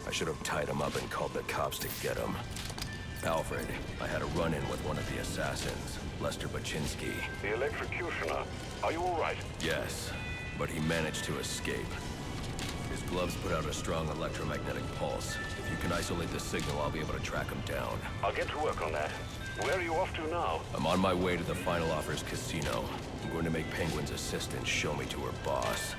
I should have tied him up and called the cops to get him. Alfred, I had a run-in with one of the assassins, Lester Baczynski. The electrocutioner. Are you all right? Yes, but he managed to escape. His gloves put out a strong electromagnetic pulse. If you can isolate the signal, I'll be able to track him down. I'll get to work on that. Where are you off to now? I'm on my way to the Final Offers casino. I'm going to make Penguin's assistant show me to her boss.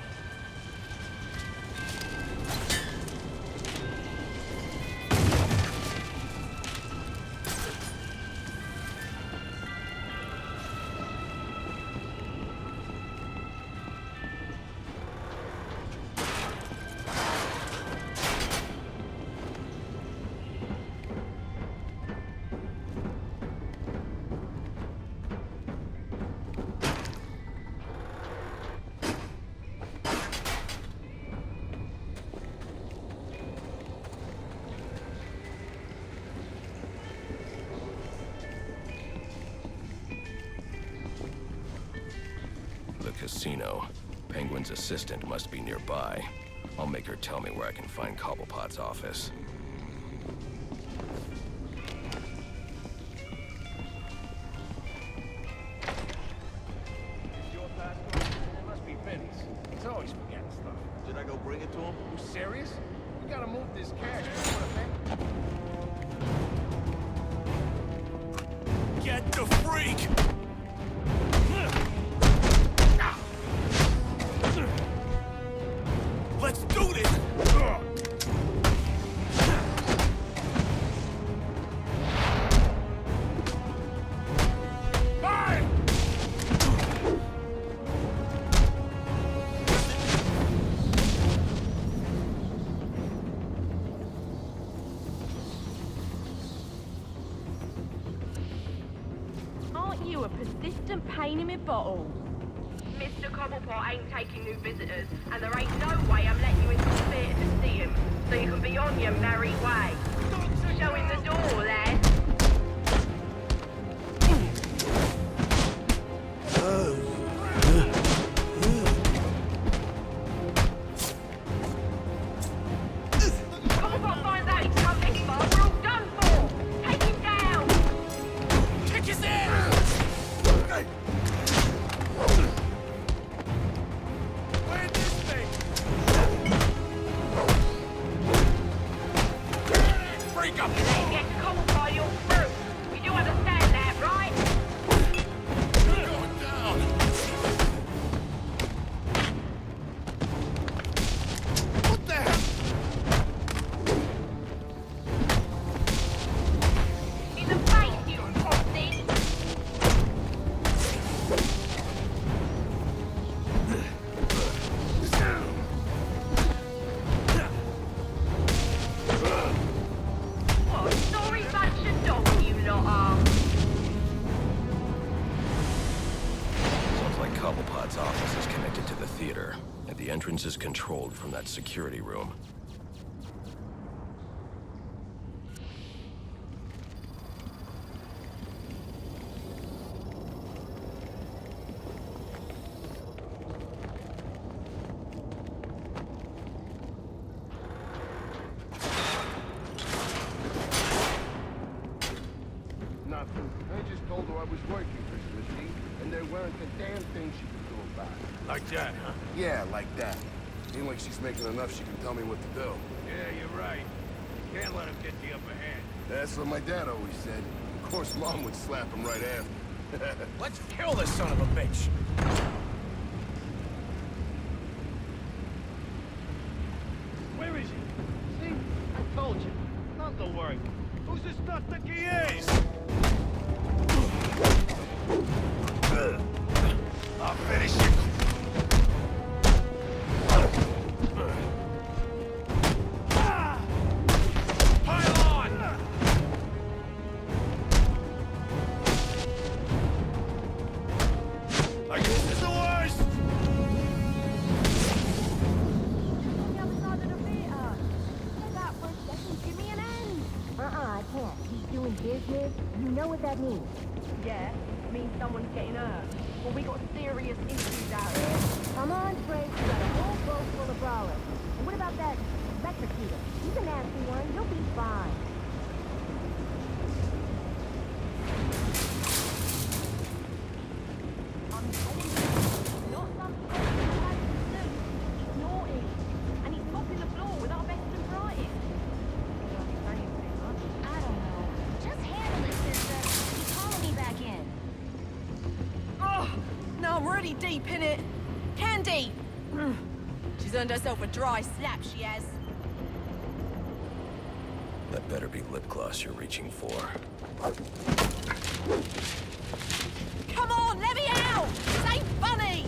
Casino. Penguin's assistant must be nearby. I'll make her tell me where I can find Cobblepot's office. Your passport? It must be Vinny's. He's always forgetting stuff. Should I go bring it to him? You serious? We gotta move this cash. Get the freak! Let's do this! Fine! Aren't you a persistent pain in my bottle? Mr. Cobblepot ain't taking new visitors, and there ain't no way I'm letting you into the theatre to see him, so you can be on your merry way. Show him the door, lad. Cobblepot finds out he's come this far, we're all done for! Take him down! Kick his ass! Break up! Get Cobblepot, you'll Cobblepot's office is connected to the theater, and the entrance is controlled from that security room. Nothing. I just told her I was working Christmas Eve, and there weren't a damn thing she could do about it. Like that, huh? Yeah, like that. Ain't like she's making enough she can tell me what to do. Yeah, you're right. Can't let him get the upper hand. That's what my dad always said. Of course, Mom would slap him right after. Let's kill this son of a bitch! Where is he? See? I told you. Not to worry. Who's this nut think he is? I'll finish you. Pile on! I guess this is the worst. On the other side of the theater. Step out for a second, give me an hand. I can't. He's doing business. You know what that means. Yeah, it means someone's getting hurt. Well, we got serious issues out here. Come on, Trace. We got a whole boat full of brawlers. And what about that electrocutor? He's a nasty one. You'll be fine. I'm telling you, not something you like to do. He's naughty. And he's mopping the floor with our best and brightest. I don't know. Just handle it, sister. He's calling me back in. Oh, now I'm really deep in it. Candy! She's earned herself a dry slap, she has. That better be lip gloss you're reaching for. Come on, let me out! This ain't funny!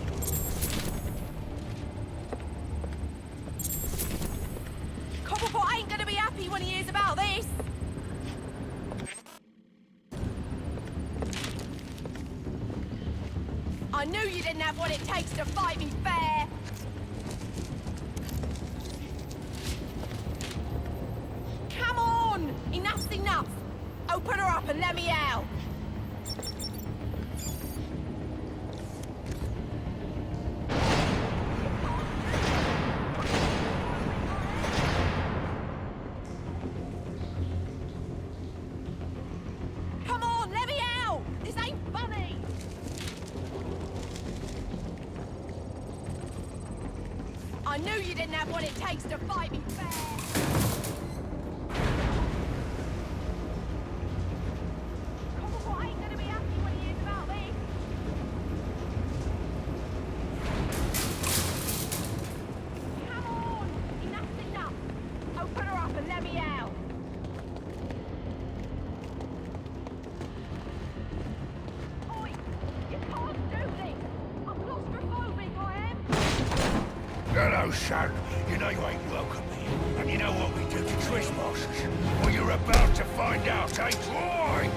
Cobblepot ain't gonna be happy when he hears about this! I knew you didn't have what it takes to fight me fair! Come on! Enough's enough! Open her up and let me out! Come on, let me out! This ain't funny! I knew you didn't have what it takes to fight me fair! Cobblepot ain't gonna be happy when he hears about this! Come on! Enough's enough! Open her up and let me out! Oi! You can't do this! I'm claustrophobic, I am! Hello, son. You know you ain't welcome here. And you know what we do to trespassers? Well, you're about to find out, eh, Troy?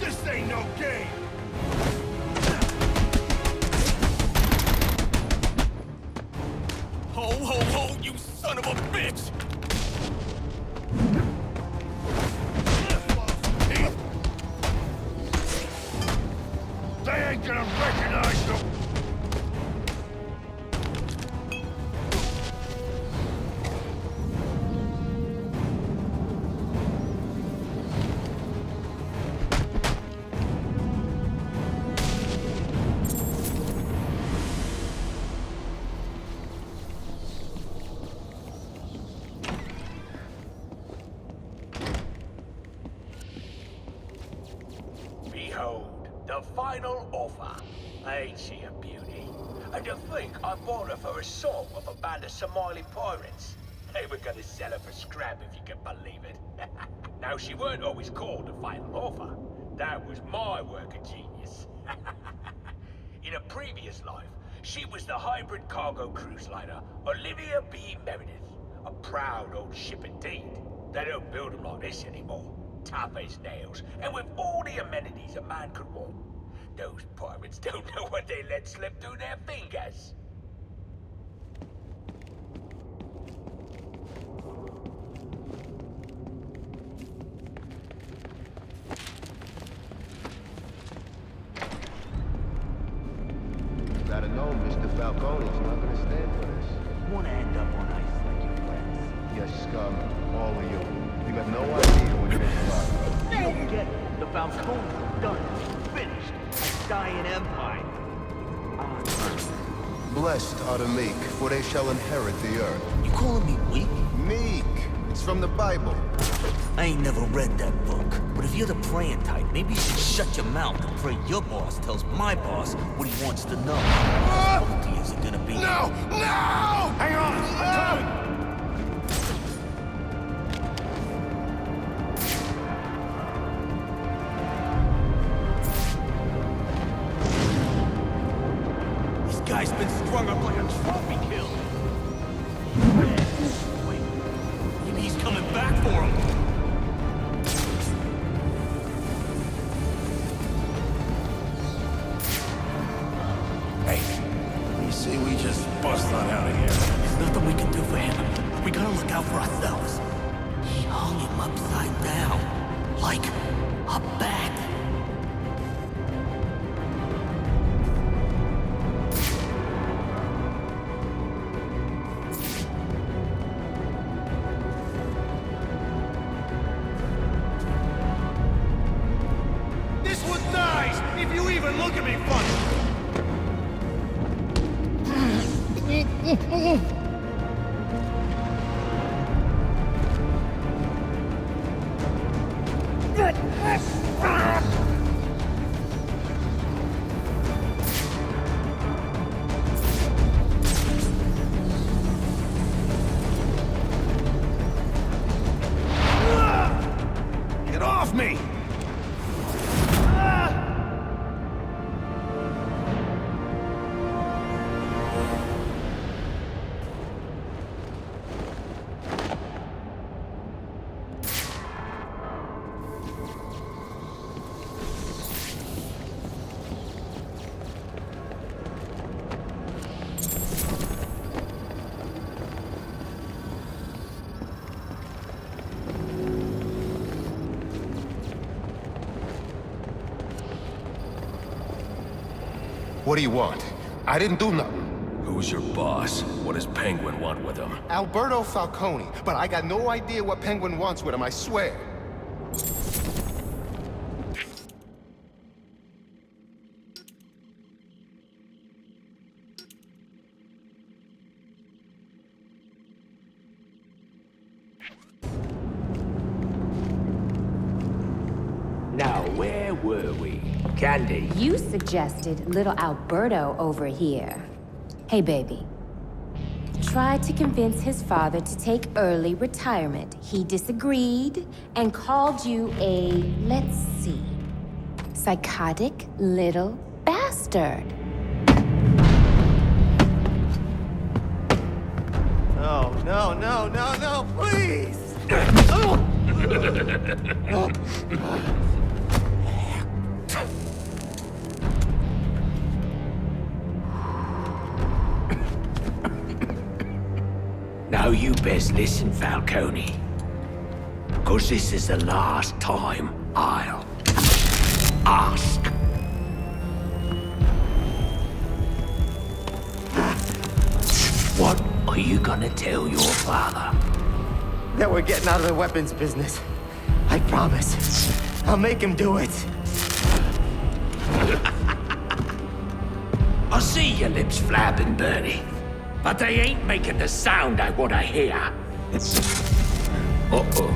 This ain't no game. Ho, ho, ho, you son of a bitch! They ain't gonna recognize them. Behold, the final offer. Ain't she a beauty? And to think I bought her for a song of a band of Somali pirates. They were gonna sell her for scrap if you can believe it. Now, she weren't always called the final offer. That was my work of genius. In a previous life, she was the hybrid cargo cruise liner Olivia B. Meredith. A proud old ship indeed. They don't build them like this anymore. Tough as nails, and with all the amenities a man could want. Those pirates don't know what they let slip through their fingers. Gotta know Mr. Falcone's not gonna stand for this. Wanna end up on ice like your friends. You scum, all of you. You got no idea what you're about. You don't get it. The Falcones are done. Finished. A dying empire. Blessed are the meek, for they shall inherit the earth. You calling me weak? Meek. It's from the Bible. I ain't never read that book. But if you're the praying type, maybe you should shut your mouth and pray your boss tells my boss what he wants to know. How funky is it gonna be? No! No! Hang on! I'm coming! This guy's been strung up like a trophy kill. Wait, maybe he's coming back for him. See, we just bust on out of here. There's nothing we can do for him. We gotta look out for ourselves. He hung him upside down. Like a bat. This one dies if you even look at me funny! Get off me! What do you want? I didn't do nothing. Who's your boss? What does Penguin want with him? Alberto Falcone, but I got no idea what Penguin wants with him, I swear. Now, where were we? Candy. You suggested little Alberto over here. Hey, baby. Tried to convince his father to take early retirement. He disagreed and called you a, let's see, psychotic little bastard. No, no, no, no, no, please! Now you best listen, Falcone. 'Cause this is the last time I'll ask. What are you gonna tell your father? That we're getting out of the weapons business. I promise. I'll make him do it. I see your lips flapping, Bernie. But they ain't making the sound I want to hear. Uh-oh.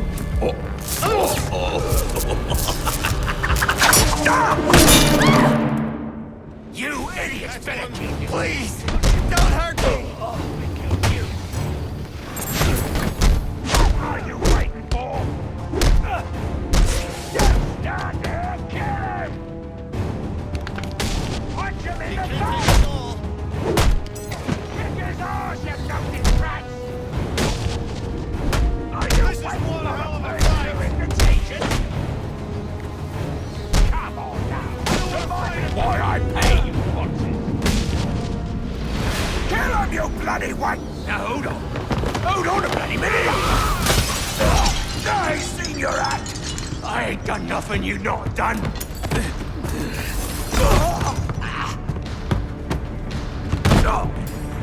You idiots better keep it. Please! Don't hurt me! What are you waiting for? Just stand there and kill him! Punch him in the face! Kick his arse, you dirty rats! Are you waiting for a invitation? Come on now! Survive, boy! Damn you bloody white! Now hold on. Hold on a bloody minute! I seen your act! I ain't done nothing you not done!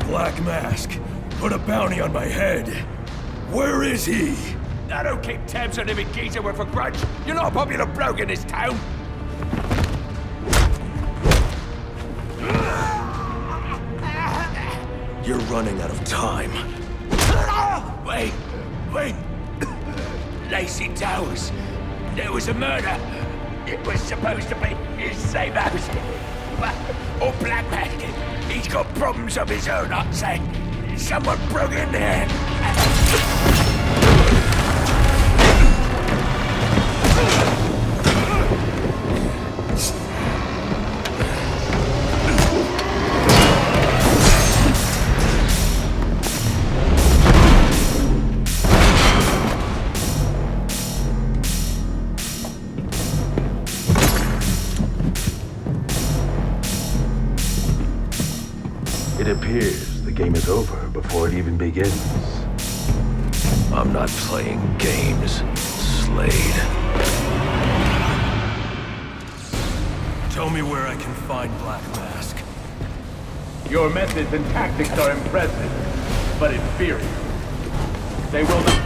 Black Mask, put a bounty on my head. Where is he? I don't keep tabs on every geezer with a grudge. You're not a popular bloke in this town. You're running out of time. Wait. Lacey Towers. There was a murder. It was supposed to be his same house. Or Black Mask. He's got problems of his own, I'd say. Someone broke in there. It appears the game is over before it even begins. I'm not playing games, Slade. Tell me where I can find Black Mask. Your methods and tactics are impressive, but inferior. They will not...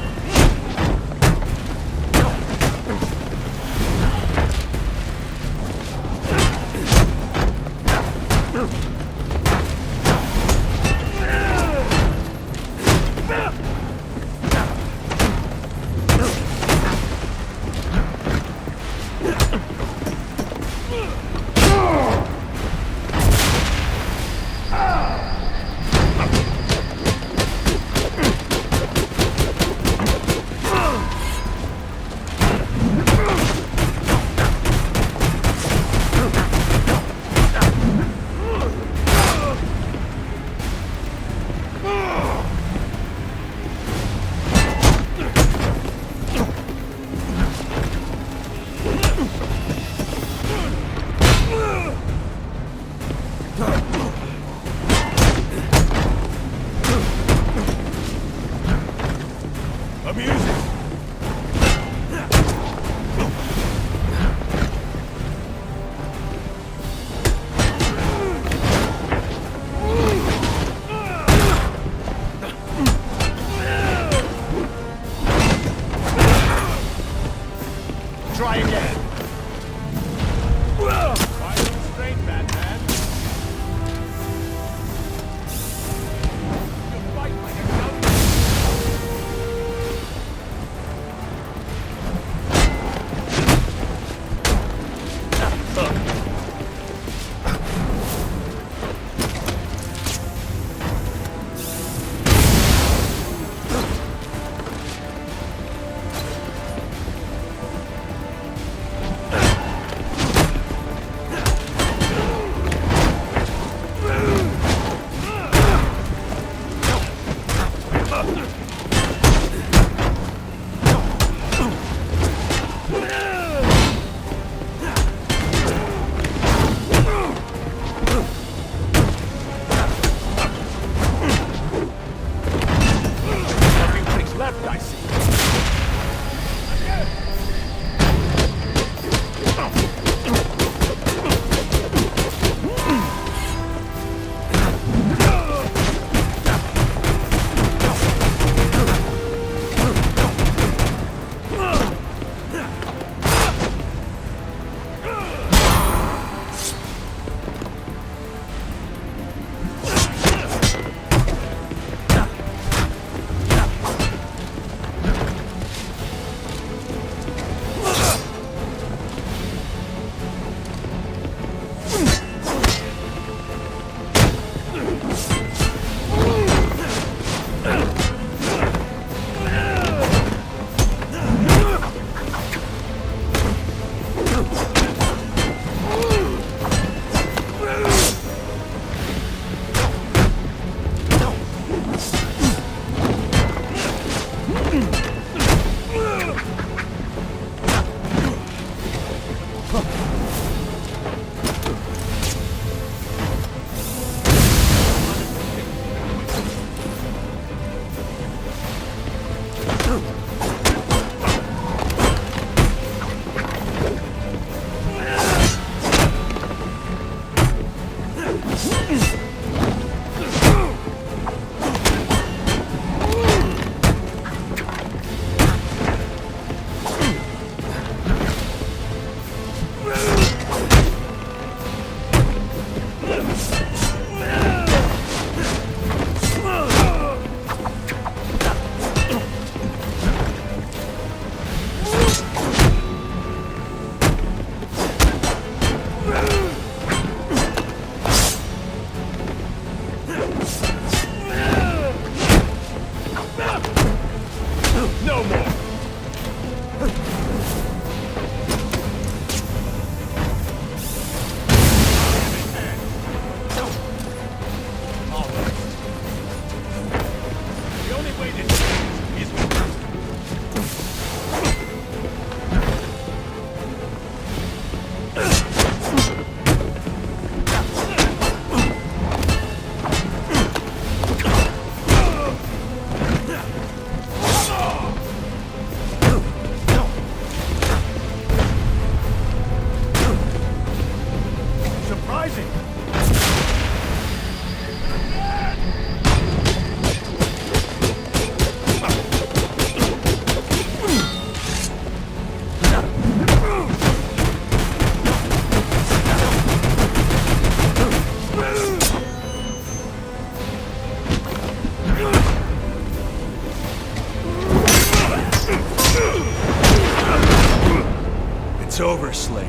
It's over, Slade.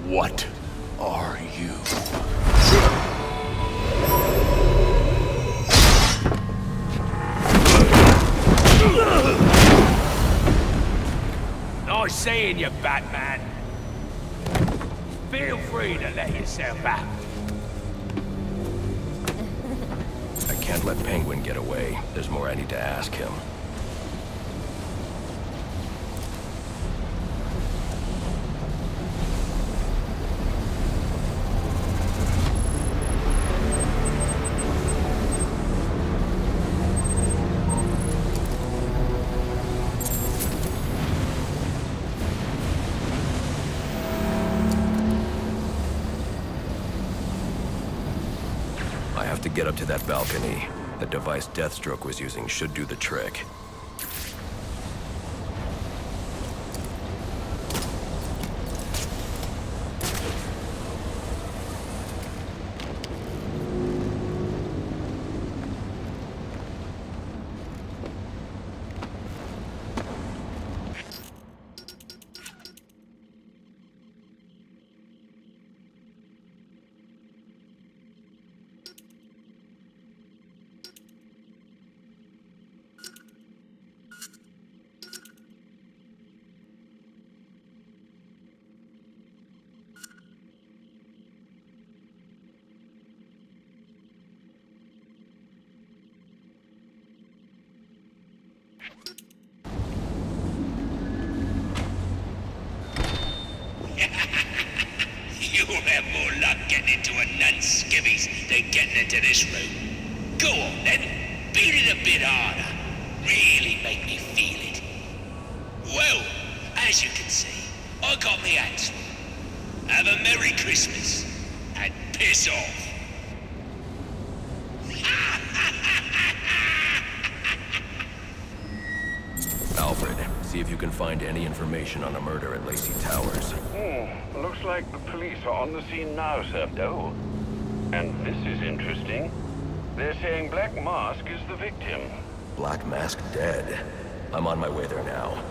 What are you? Nice seeing you, Batman. Feel free to let yourself out. I can't let Penguin get away. There's more I need to ask him. I have to get up to that balcony. The device Deathstroke was using should do the trick. You'll have more luck getting into a nun's skivvies than getting into this room. Go on then, beat it a bit harder. Really make me feel it. Well, as you can see, I got me hands full. Have a Merry Christmas, and piss off. Alfred, see if you can find any information on a murder at Lacey Towers. Looks like the police are on the scene now, sir. Oh, and this is interesting. They're saying Black Mask is the victim. Black Mask dead. I'm on my way there now.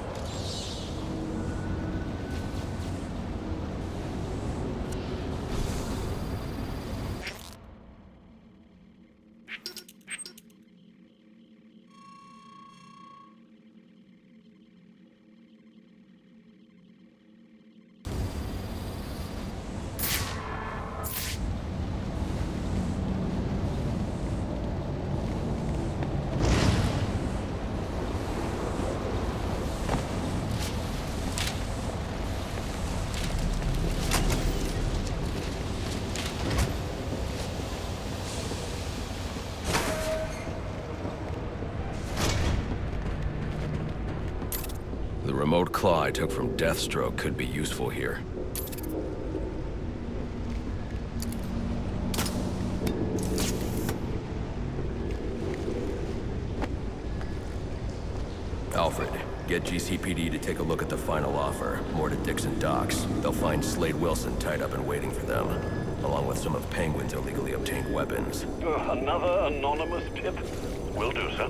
The remote claw I took from Deathstroke could be useful here. Alfred, get GCPD to take a look at the final offer, more to Dixon Docks. They'll find Slade Wilson tied up and waiting for them, along with some of Penguin's illegally obtained weapons. Another anonymous tip? Will do, sir.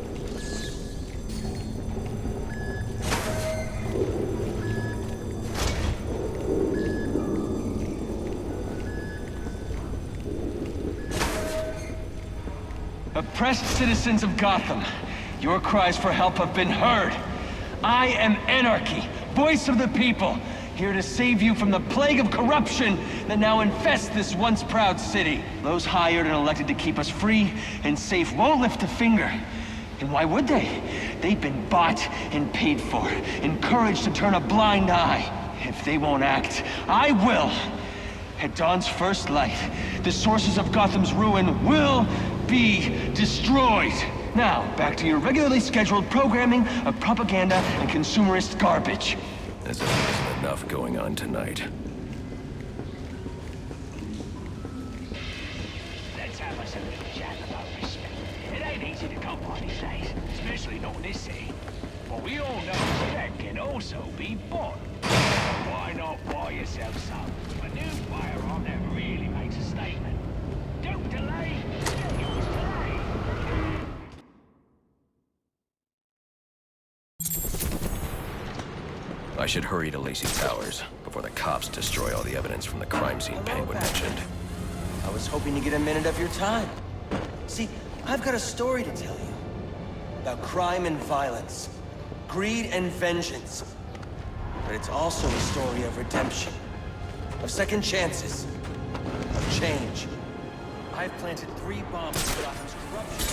Oppressed citizens of Gotham, your cries for help have been heard. I am Anarchy, voice of the people, here to save you from the plague of corruption that now infests this once proud city. Those hired and elected to keep us free and safe won't lift a finger. And why would they? They've been bought and paid for, encouraged to turn a blind eye. If they won't act, I will. At dawn's first light, the sources of Gotham's ruin will be destroyed. Now, back to your regularly scheduled programming of propaganda and consumerist garbage. As if there isn't enough going on tonight. Let's have us a little chat about respect. It ain't easy to come by these days, especially not in this city. But we all know respect can also be bought. Why not buy yourself some? A new firearm that really makes a statement. Don't delay, get yours today. I should hurry to Lacey Towers before the cops destroy all the evidence from the crime scene Penguin mentioned. I was hoping to get a minute of your time. See, I've got a story to tell you. About crime and violence. Greed and vengeance. But it's also a story of redemption. Of second chances. Of change. I've planted 3 bombs in Gotham's corruption.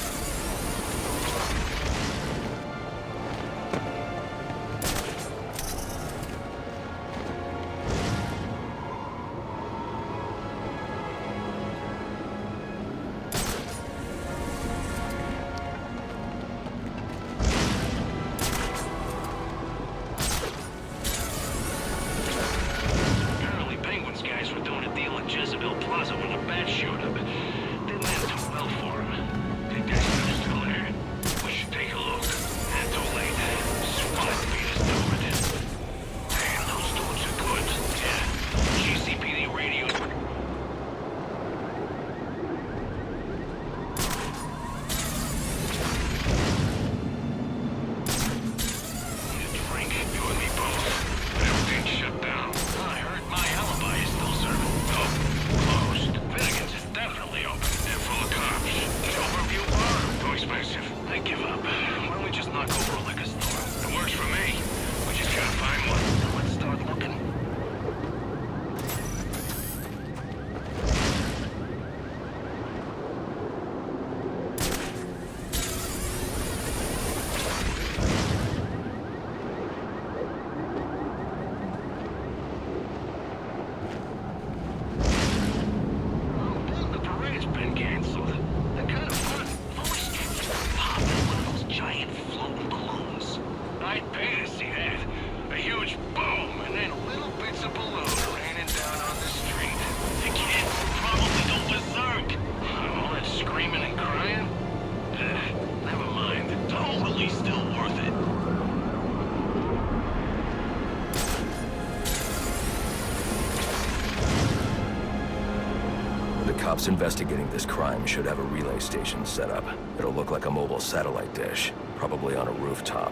Cops investigating this crime should have a relay station set up. It'll look like a mobile satellite dish, probably on a rooftop.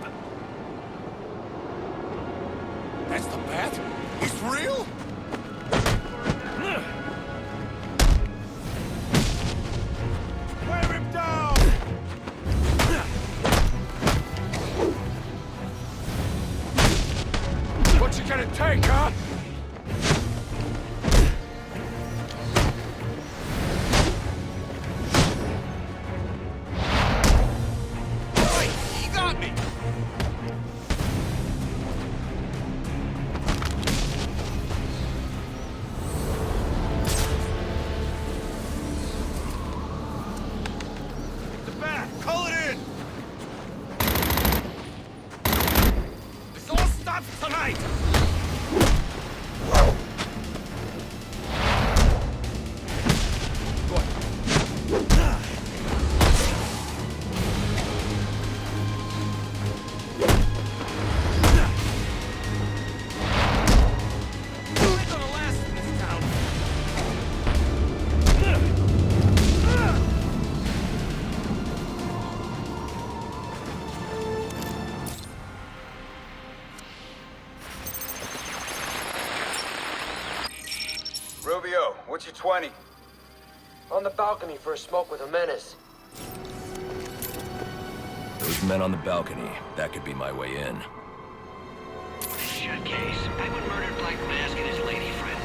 That's the bat? He's real? Wear him down! What's it gonna take, huh? you 20. On the balcony for a smoke with a menace. Those men on the balcony, that could be my way in. Shut case. Penguin murdered Black Mask and his lady friend.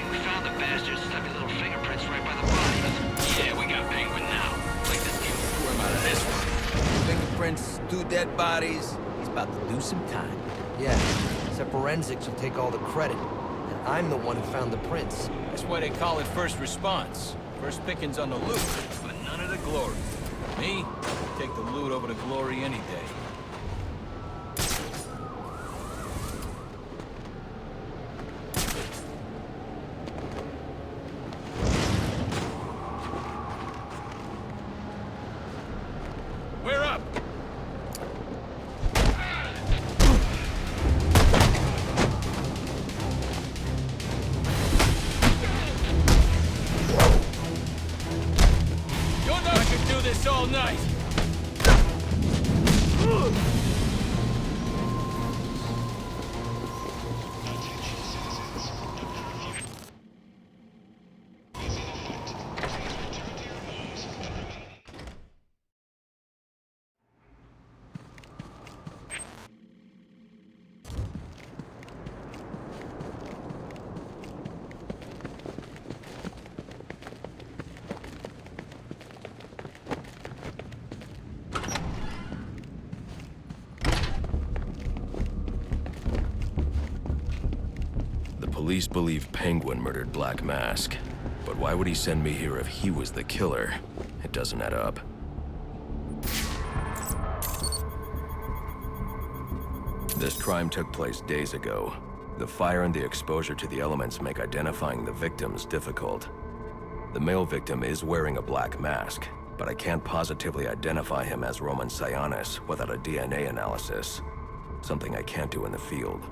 We found the bastards stuck his little fingerprints right by the bodies. Yeah, we got Penguin now. Like this game will worm out of this one. Fingerprints, 2 dead bodies. He's about to do some time. Yeah, except forensics will take all the credit. And I'm the one who found the prints. That's why they call it first response. First pickings on the loot, but none of the glory. Me, take the loot over the glory any day. We're up! I could do this all night! Police believe Penguin murdered Black Mask, but why would he send me here if he was the killer? It doesn't add up. This crime took place days ago. The fire and the exposure to the elements make identifying the victims difficult. The male victim is wearing a black mask, but I can't positively identify him as Roman Sionis without a DNA analysis. Something I can't do in the field.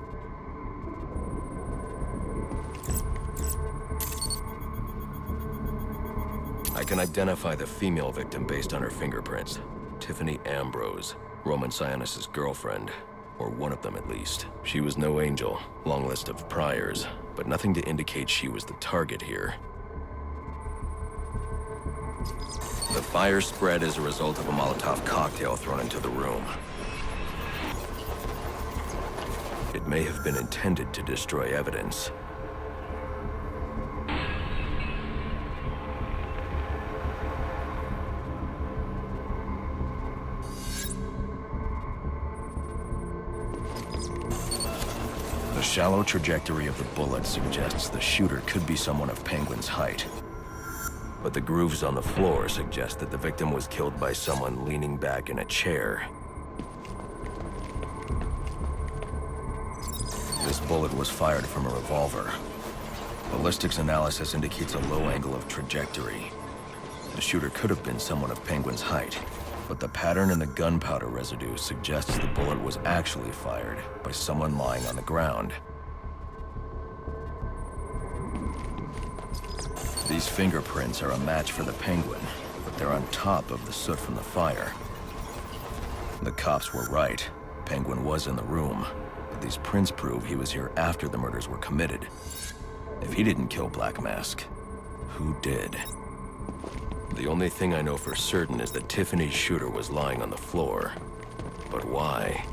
I can identify the female victim based on her fingerprints. Tiffany Ambrose, Roman Sionis' girlfriend. Or one of them at least. She was no angel, long list of priors, but nothing to indicate she was the target here. The fire spread as a result of a Molotov cocktail thrown into the room. It may have been intended to destroy evidence. The shallow trajectory of the bullet suggests the shooter could be someone of Penguin's height. But the grooves on the floor suggest that the victim was killed by someone leaning back in a chair. This bullet was fired from a revolver. Ballistics analysis indicates a low angle of trajectory. The shooter could have been someone of Penguin's height, but the pattern in the gunpowder residue suggests the bullet was actually fired by someone lying on the ground. These fingerprints are a match for the Penguin, but they're on top of the soot from the fire. The cops were right. Penguin was in the room, but these prints prove he was here after the murders were committed. If he didn't kill Black Mask, who did? The only thing I know for certain is that Tiffany's shooter was lying on the floor. But why?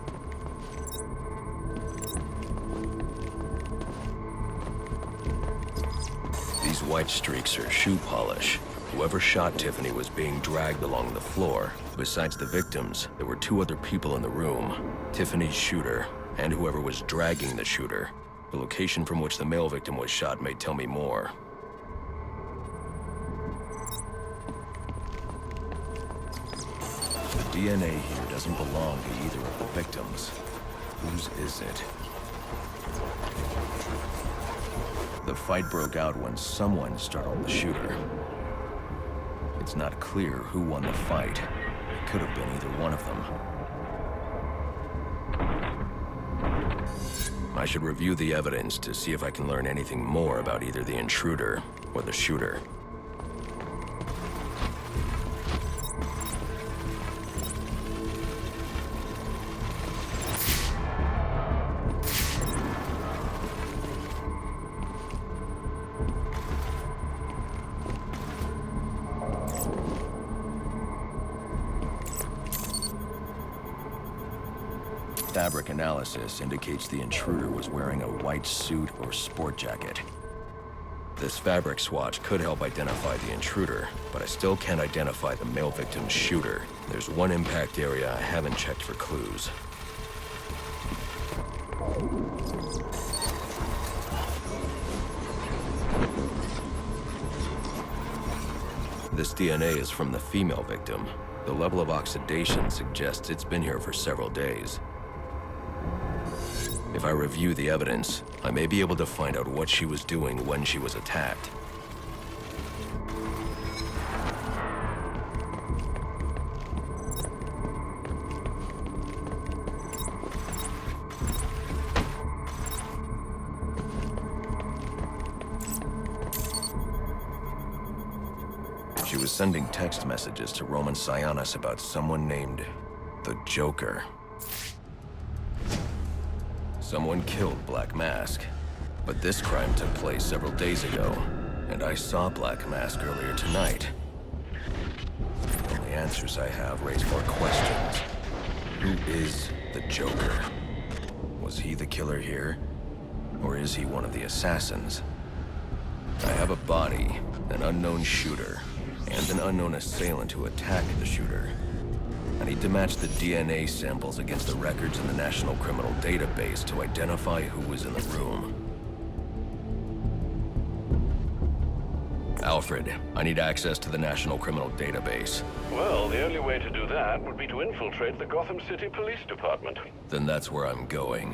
These white streaks are shoe polish. Whoever shot Tiffany was being dragged along the floor. Besides the victims, there were 2 other people in the room. Tiffany's shooter, and whoever was dragging the shooter. The location from which the male victim was shot may tell me more. The DNA here doesn't belong to either of the victims. Whose is it? The fight broke out when someone startled the shooter. It's not clear who won the fight. It could have been either one of them. I should review the evidence to see if I can learn anything more about either the intruder or the shooter. fabric analysis indicates the intruder was wearing a white suit or sport jacket. This fabric swatch could help identify the intruder, but I still can't identify the male victim's shooter. There's one impact area I haven't checked for clues. This DNA is from the female victim. The level of oxidation suggests it's been here for several days. If I review the evidence, I may be able to find out what she was doing when she was attacked. She was sending text messages to Roman Sionis about someone named the Joker. Someone killed Black Mask, but this crime took place several days ago, and I saw Black Mask earlier tonight. The only answers I have raise more questions. Who is the Joker? Was he the killer here? Or is he one of the assassins? I have a body, an unknown shooter, and an unknown assailant who attacked the shooter. I need to match the DNA samples against the records in the National Criminal Database to identify who was in the room. Alfred, I need access to the National Criminal Database. Well, the only way to do that would be to infiltrate the Gotham City Police Department. Then that's where I'm going.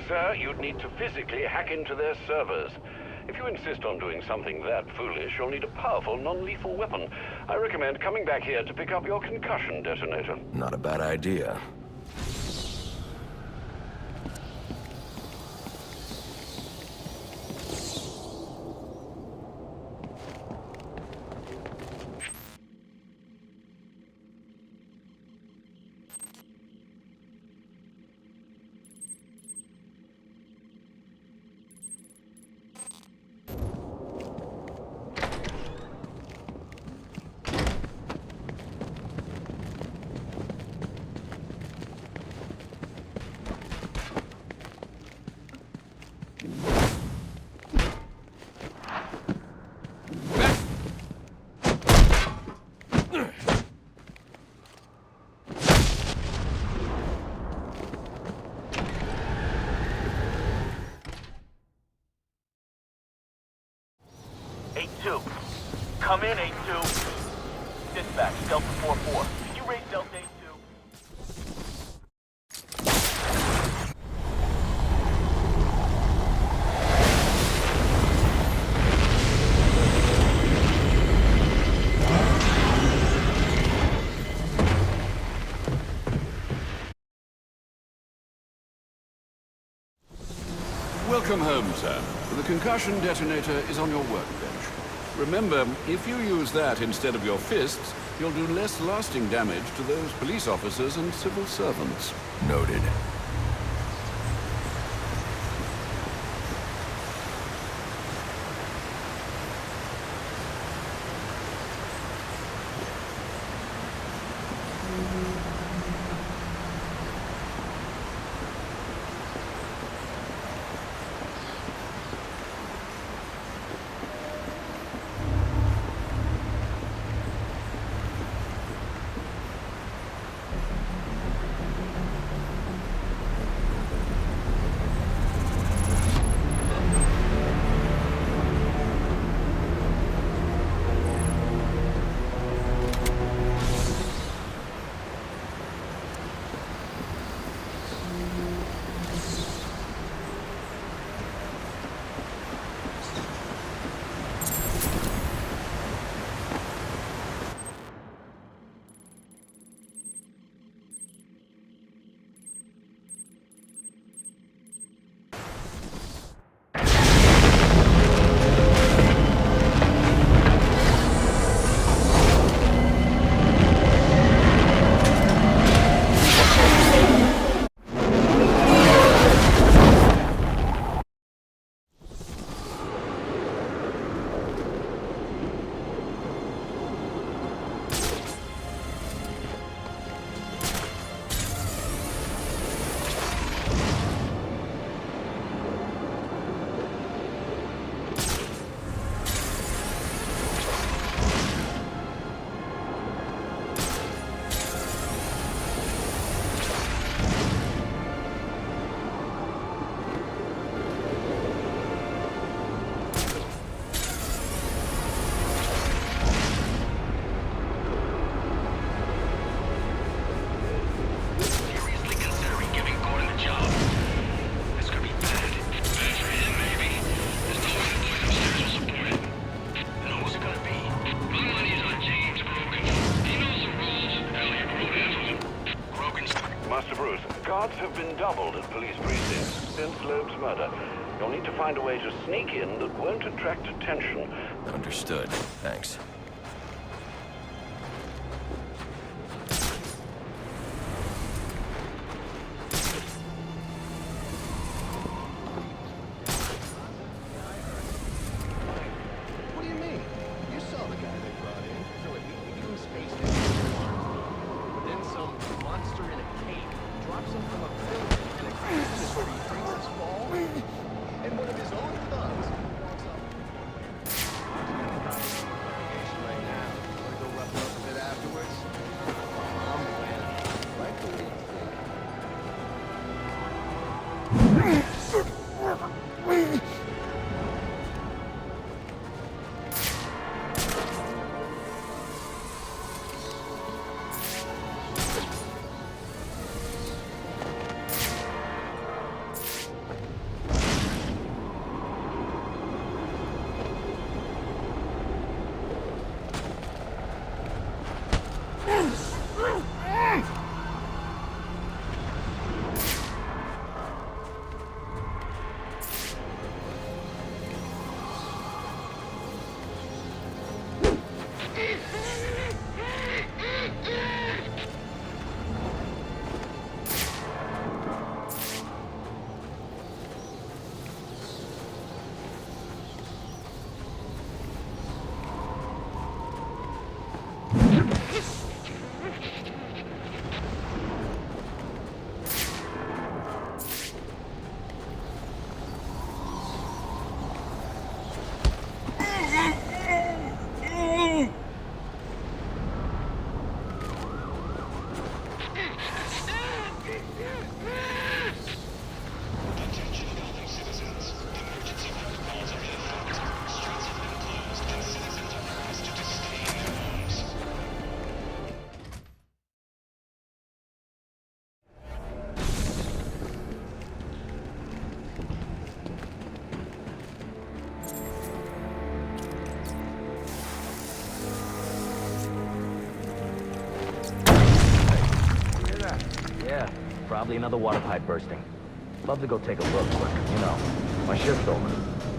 Sir, you'd need to physically hack into their servers. If you insist on doing something that foolish, you'll need a powerful, non-lethal weapon. I recommend coming back here to pick up your concussion detonator. Not a bad idea. Come in, 8-2. Dispatch, Delta 4-4. Can you raise Delta 8-2? Welcome home, sir. The concussion detonator is on your workbench. Remember, if you use that instead of your fists, you'll do less lasting damage to those police officers and civil servants. Noted. Guards have been doubled at police precincts since Loeb's murder. You'll need to find a way to sneak in that won't attract attention. Understood. Thanks. What do you mean? You saw the guy they brought in. So if he was spaced in, then some monster in a cape drops him from a building and it crashes where he drinks his fall, and one of his own thugs walks up. Right now, wanna go rough up a bit afterwards? I'm planning. Like the way you think. Yeah, probably another water pipe bursting. Love to go take a look, but, you know, my shift's over.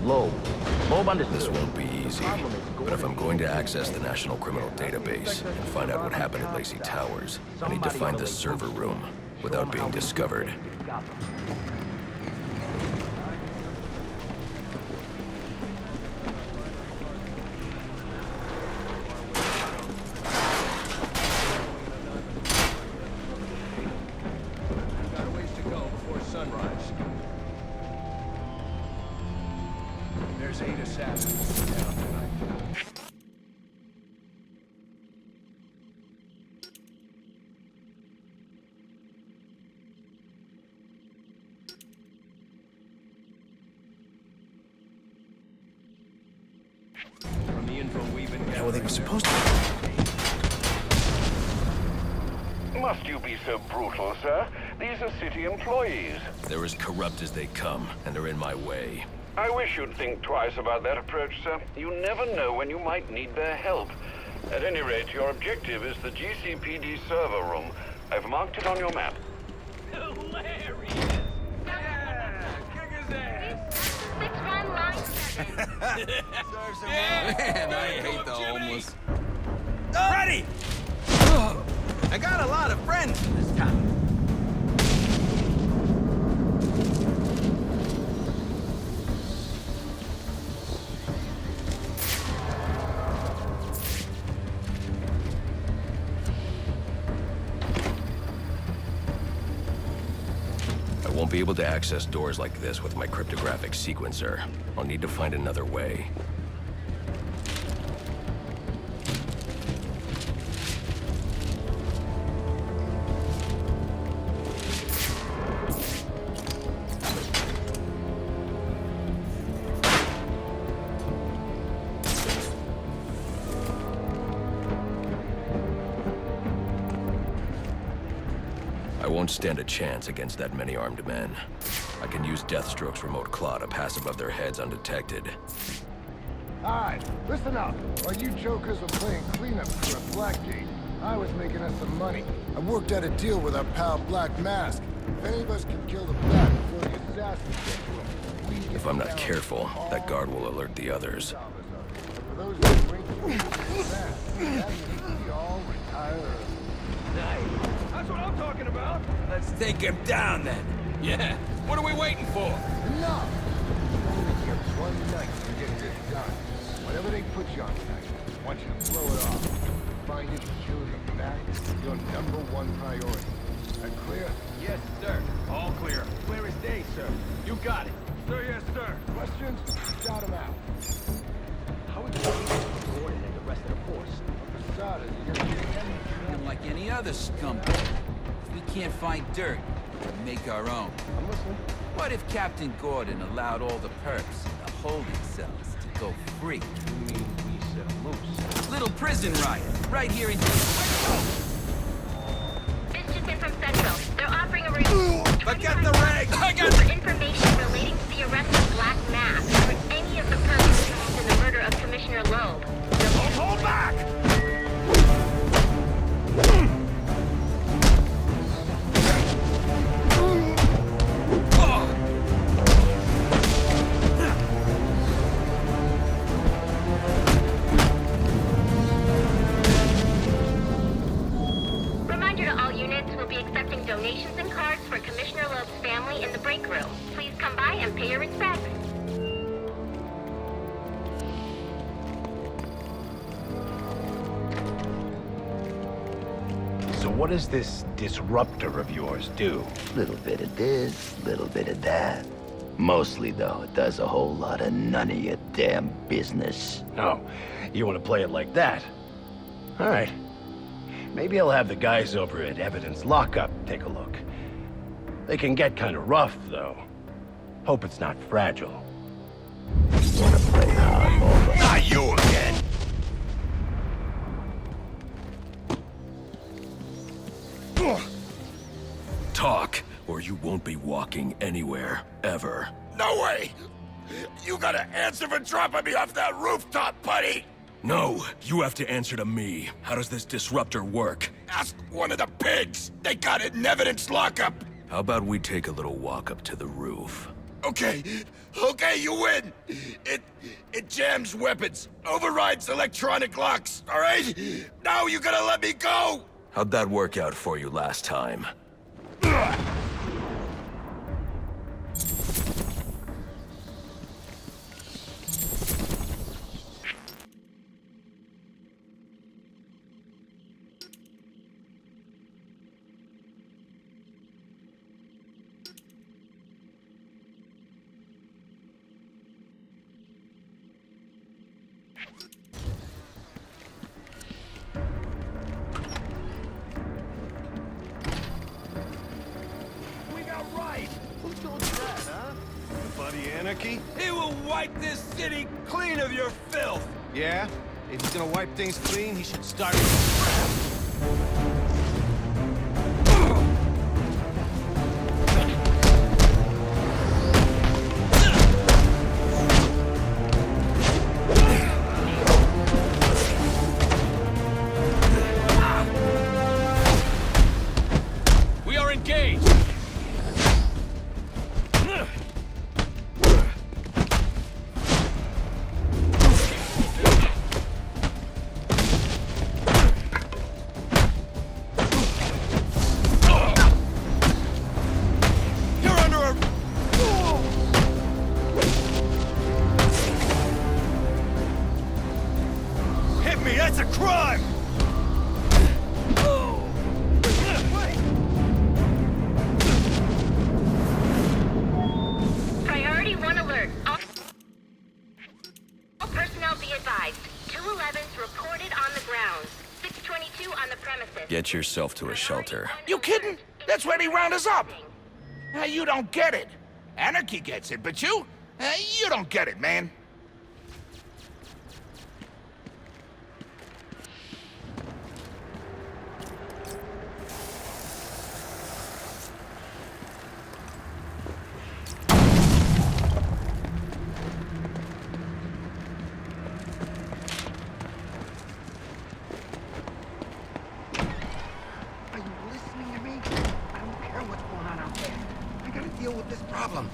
Loeb understood. This won't be easy, but if I'm going to access the National Criminal Database and find out what happened at Lacey Towers, I need to find the server room without being discovered. There's 8 assassins down tonight. From the info we've been gathering, Well, they were supposed to. Must you be so brutal, sir? These are city employees. They're as corrupt as they come, and they're in my way. I wish you'd think twice about that approach, sir. You never know when you might need their help. At any rate, your objective is the GCPD server room. I've marked it on your map. Hilarious! Yeah, kick his ass! 619. Man, I hate the homeless. Ready! I got a lot of friends in this town. I won't be able to access doors like this with my cryptographic sequencer. I'll need to find another way. I won't stand a chance against that many armed men. I can use Deathstroke's remote claw to pass above their heads undetected. Alright, listen up. While you jokers were playing cleanup for a Blackgate, I was making us some money. I worked out a deal with our pal Black Mask. If any of us can kill the bat before the assassins get to him, we get If I'm not down careful, that guard will alert the others. for those who break the bat, that means we all retire early. Nice. That's what I'm talking about. Let's take him down then. Yeah, what are we waiting for? Enough! You only get one night to get this done. Whatever they put you on tonight, I want you to blow it off. Find it and kill the bat is your #1 priority. That clear? Yes, sir. All clear. Clear as day, sir. You got it. Sir, yes, sir. Questions? Shout them out. How are you going to coordinate the rest of the force? Posada, you gonna get any Treat him like any other scumbag. If we can't find dirt, we make our own. I'm listening. What if Captain Gordon allowed all the perps in the holding cells to go free? You mean we set them loose? Little prison riot, right here in... This just in from Central. They're offering a reward. Forget the rag! I got For information relating to the arrest of Black Mask or any of the persons involved in the murder of Commissioner Loeb. Hold back! Reminder to all units, we'll be accepting donations and cards for Commissioner Loeb's family in the break room. Please come by and pay your respects. So what does this disruptor of yours do? Little bit of this, little bit of that. Mostly, though, it does a whole lot of none of your damn business. Oh, you want to play it like that? All right. Maybe I'll have the guys over at Evidence Lockup take a look. They can get kind of rough, though. Hope it's not fragile. Wanna play hardball? Not you again! Talk, or you won't be walking anywhere, ever. No way! You gotta answer for dropping me off that rooftop, buddy! No, you have to answer to me. How does this disruptor work? Ask one of the pigs! They got it in Evidence Lockup! How about we take a little walk up to the roof? Okay, you win! It jams weapons, overrides electronic locks, alright? Now you gotta let me go! How'd that work out for you last time? Who told you that, huh? Buddy Anarchy? He will wipe this city clean of your filth! Yeah? If he's gonna wipe things clean, he should start with We are engaged! That's a crime! Priority 1 alert. All personnel be advised. 211's reported on the ground. 622 on the premises. Get yourself to a shelter. You kidding? That's when he round us up! You don't get it. Anarchy gets it, but you don't get it, man. Are you listening to me? I don't care what's going on outside. problem?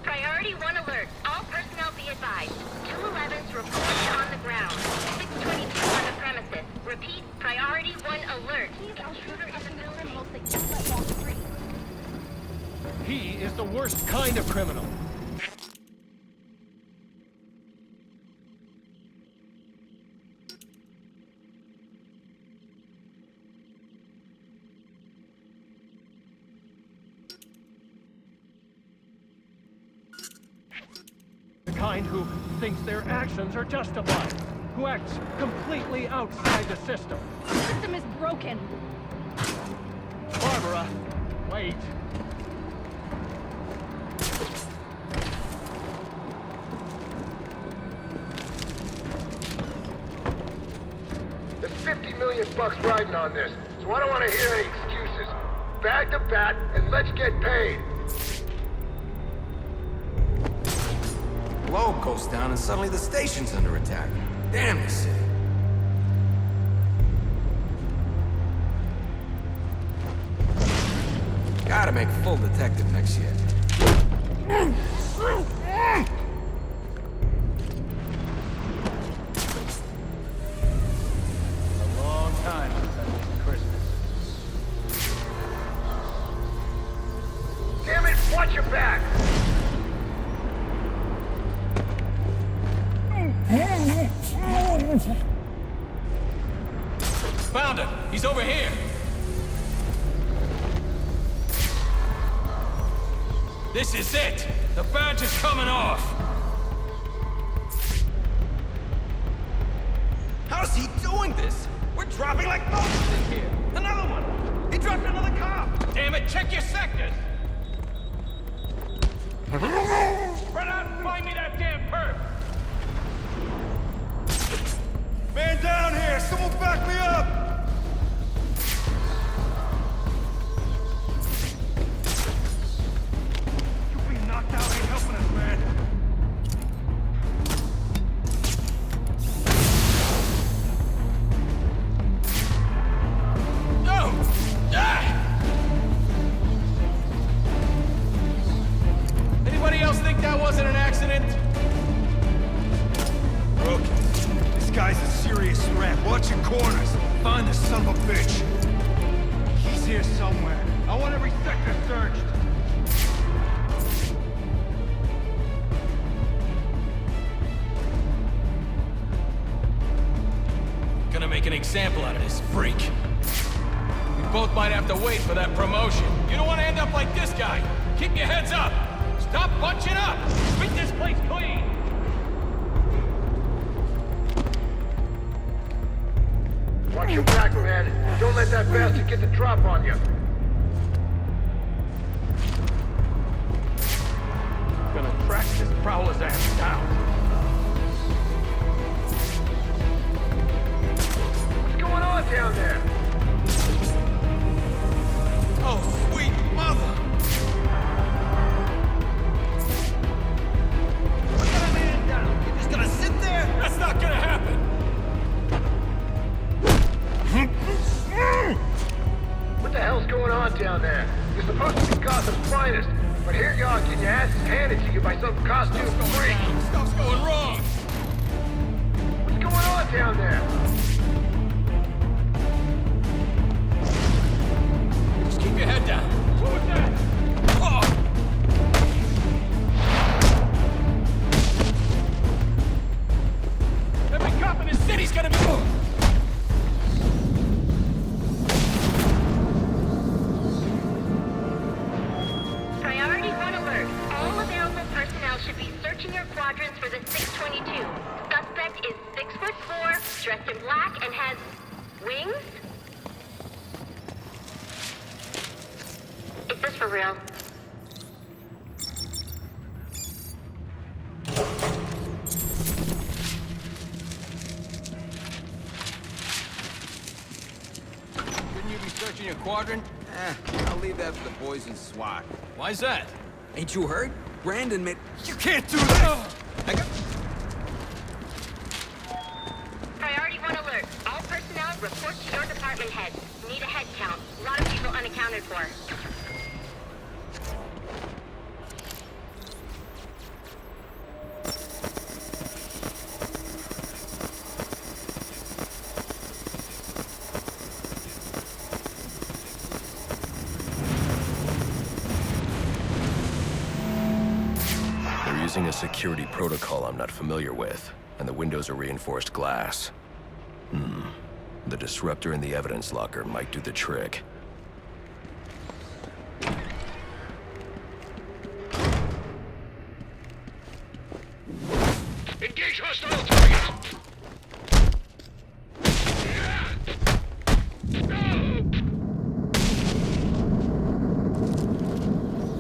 Priority 1 alert. All personnel be advised. 211's reported on the ground. 622 on the premises. Repeat, priority 1 alert. Intruder in the building looks like just let walk free. He is the worst kind of criminal. The kind who thinks their actions are justified, who acts completely outside the system. The system is broken. Barbara, wait. There's 50 million bucks riding on this, so I don't want to hear any excuses. Bag the bat and let's get paid. Globe goes down and suddenly the station's under attack. Damn this city. Gotta make full detective next year. A long time since I missed Christmas. Damn it, watch your back! Found him! He's over here! This is it! The badge is coming off! How's he doing this? We're dropping like Moses in here! Another one! He dropped another cop! Damn it, check your sectors! Run out and find me that damn perp! Man down here! Someone back me up! You being knocked out ain't helping us, man. No! Ah! Anybody else think that wasn't an accident? Rook, this guy's a serious threat. Watch your corners. Find this son of a bitch. He's here somewhere. I want every sector searched. Gonna make an example out of this freak. We both might have to wait for that promotion. You don't want to end up like this guy. Keep your heads up. Stop bunching up. Keep this place clean. Watch your back, man. Don't let that bastard get the drop on you. Gonna track this prowler's ass down. What's going on down there? Oh, sweet mother! Put that man down! You're just gonna sit there? That's not gonna happen. What the hell's going on down there? You're supposed to be Gotham's finest, but here you are getting your asses handed to you by some costume freak. Stuff's going wrong. What's going on down there? Just keep your head down. What was that? Oh! Every cop in the city's gonna be... Priority 1 alert. All available personnel should be searching your quadrants for the 622. Suspect is 6'4", dressed in black, and has wings? Is this for real? Shouldn't you be searching your quadrant? I'll leave that for the boys in SWAT. Why's that? Ain't you heard? Brandon made... You can't do this! I got... Priority 1 alert. Report to your department head. Need a head count. A lot of people unaccounted for. They're using a security protocol I'm not familiar with, and the windows are reinforced glass. The disruptor in the evidence locker might do the trick. Engage hostile targets!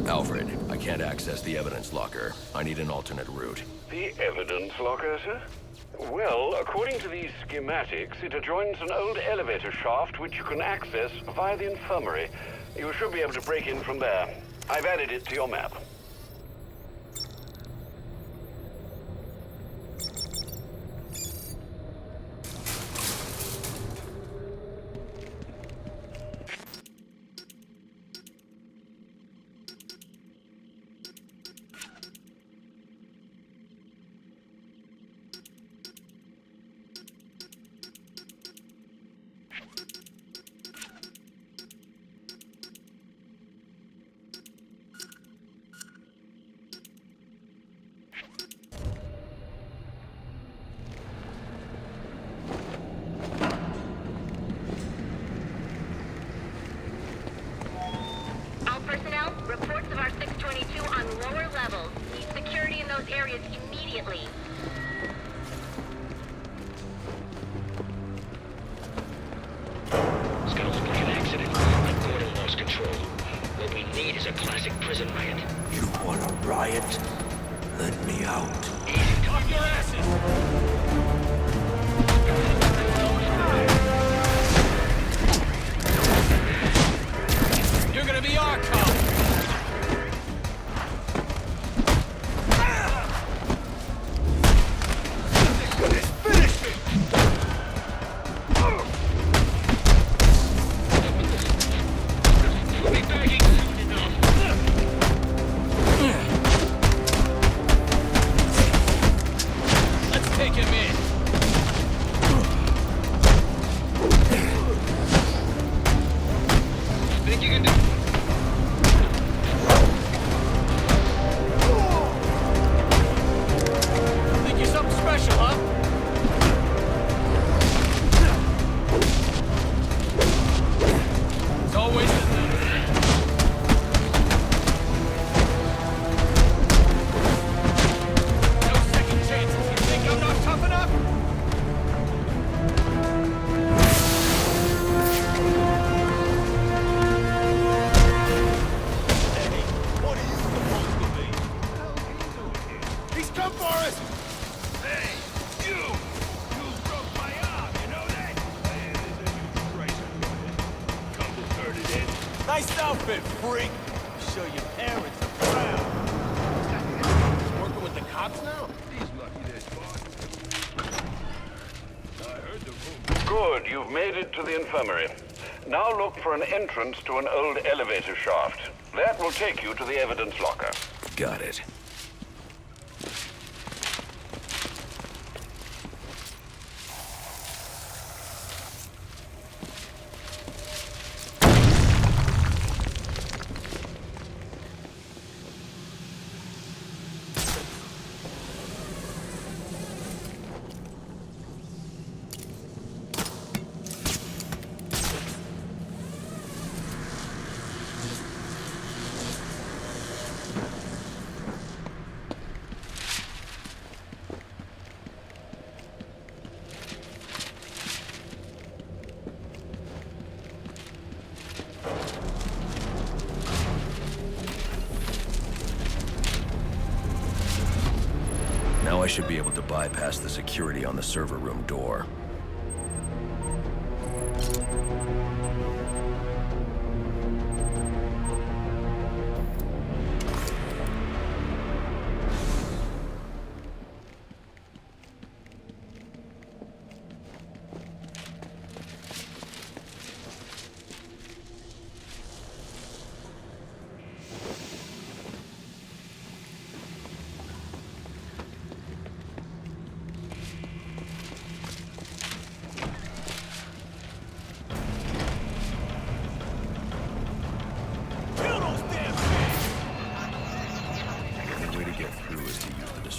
Alfred, I can't access the evidence locker. I need an alternate route. The evidence locker, sir? Well, according to these schematics, it adjoins an old elevator shaft which you can access via the infirmary. You should be able to break in from there. I've added it to your map. Personnel, reports of our 622 on lower levels. Need security in those areas immediately. Scouts book an accident and Gordon lost control. What we need is a classic prison riot. You want a riot? Let me out. Easy, talk your asses! You're gonna be our cop! Let's take him in! Think you can do... Think you're something special, huh? It's always no second chances. You think I'm not tough enough? What are you supposed to be? He's come for us! Hey, you! You broke my arm, you know that? Man, there's a new tracer running. Come to turn it in. Nice outfit, freak. Show your parents are proud. Working with the cops now? He's lucky this boss. I heard the room. Good, you've made it to the infirmary. Now look for an entrance to an old elevator shaft. That will take you to the evidence locker. Got it. Now I should be able to bypass the security on the server room door.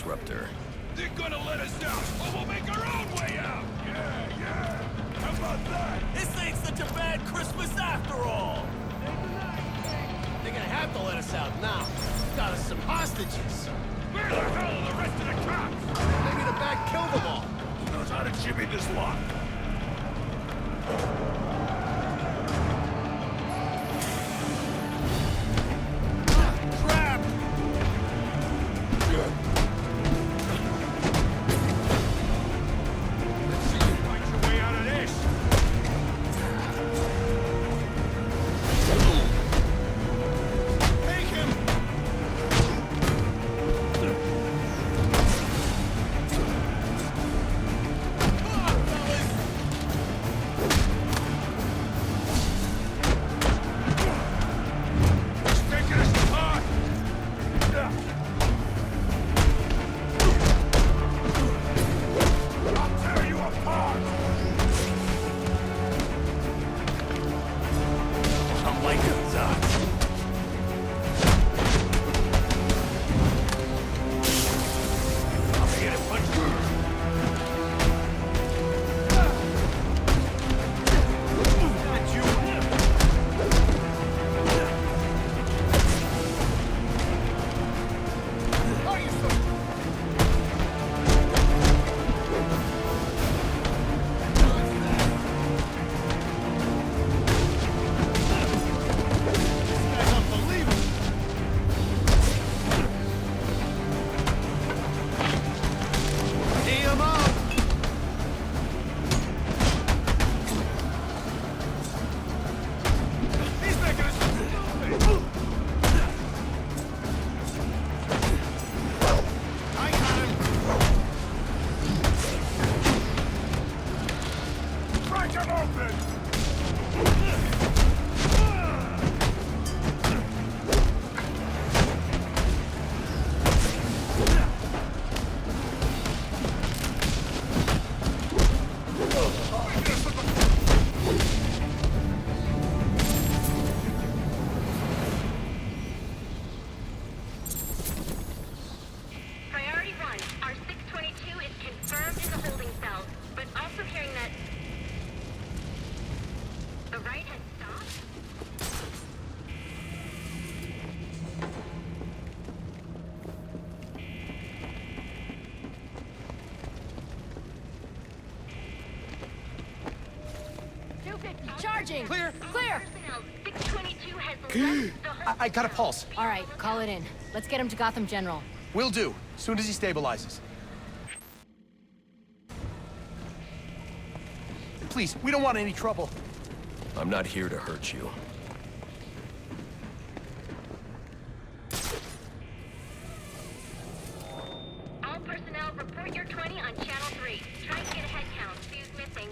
disruptor. They're gonna let us out, or we'll make our own way out! Yeah! How about that? This ain't such a bad Christmas after all! They're gonna have to let us out now. Got us some hostages. Where the hell are the rest of the cops? Maybe the back killed them all. Who knows how to jimmy this lock? Charging! Clear! Clear! 622 has left the whole... I got a pulse. All right, call it in. Let's get him to Gotham General. Will do, as soon as he stabilizes. Please, we don't want any trouble. I'm not here to hurt you. All personnel, report your 20 on Channel 3. Try to get a head count. See who's missing.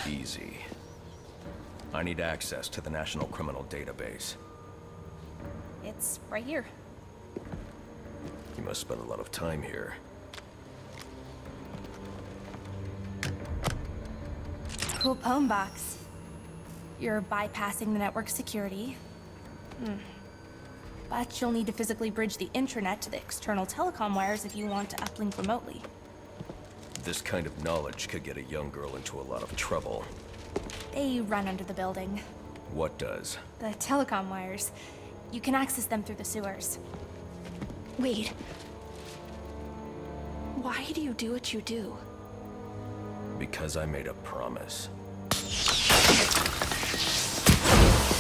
Easy. I need access to the National Criminal Database. It's right here. You must spend a lot of time here. Cool poem box. You're bypassing the network security. But you'll need to physically bridge the intranet to the external telecom wires if you want to uplink remotely. This kind of knowledge could get a young girl into a lot of trouble. They run under the building. What does? The telecom wires. You can access them through the sewers. Wait. Why do you do what you do? Because I made a promise.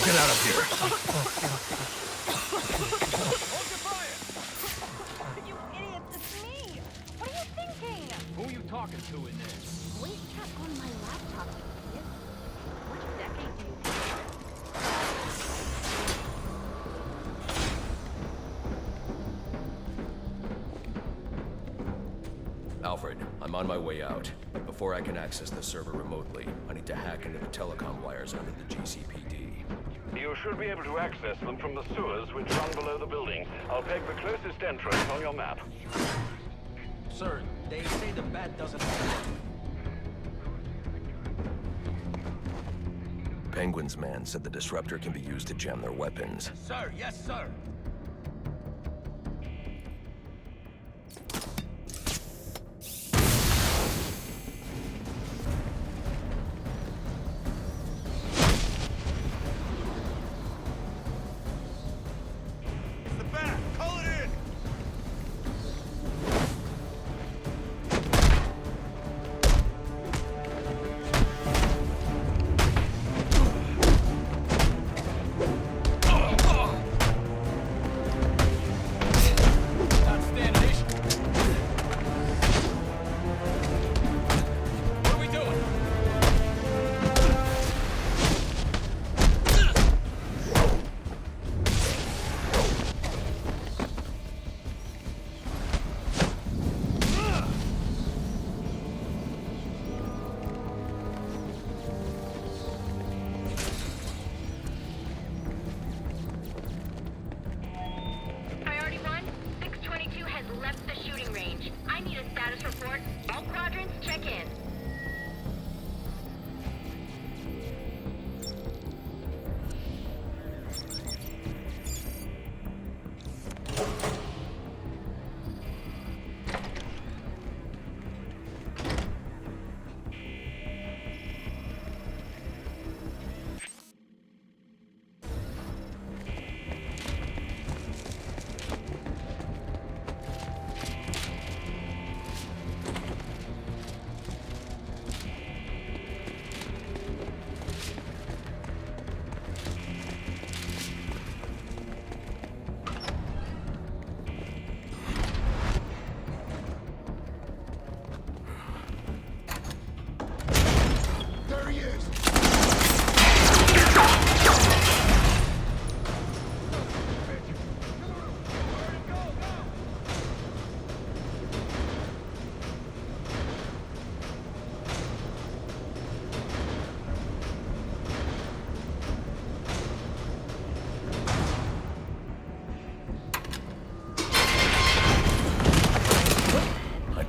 Get out of here. Hold your fire! You idiot, it's me! What are you thinking? Who are you talking to in there? Wait, check on my laptop, you idiot. Which decade do you think? Alfred, I'm on my way out. Before I can access the server remotely, I need to hack into the telecom wires under the GCPD. You should be able to access them from the sewers which run below the building. I'll peg the closest entrance on your map. Sir, they say the bat doesn't Penguin's man said the disruptor can be used to jam their weapons. Sir, yes, sir.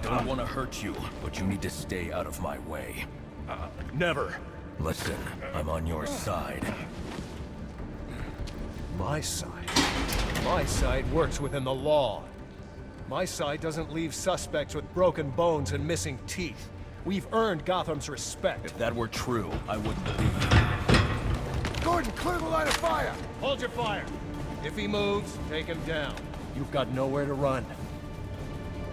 I want to hurt you, but you need to stay out of my way. Never. Listen, I'm on your side. My side? My side works within the law. My side doesn't leave suspects with broken bones and missing teeth. We've earned Gotham's respect. If that were true, I wouldn't leave. Gordon, clear the line of fire! Hold your fire. If he moves, take him down. You've got nowhere to run.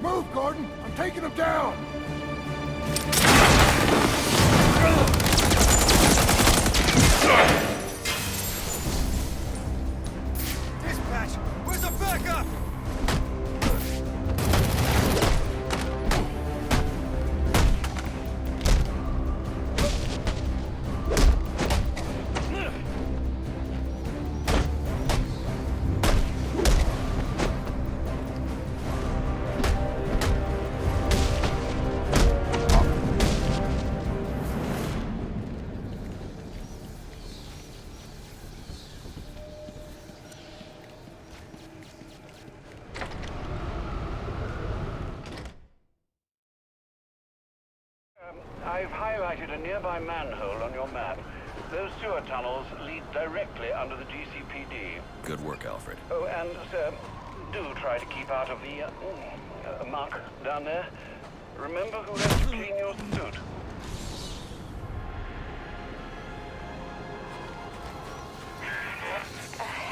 Move, Gordon! I'm taking him down! Dispatch! Where's the backup? I've highlighted a nearby manhole on your map. Those sewer tunnels lead directly under the GCPD. Good work, Alfred. Oh, and, sir, do try to keep out of the, muck down there. Remember who has to clean your suit.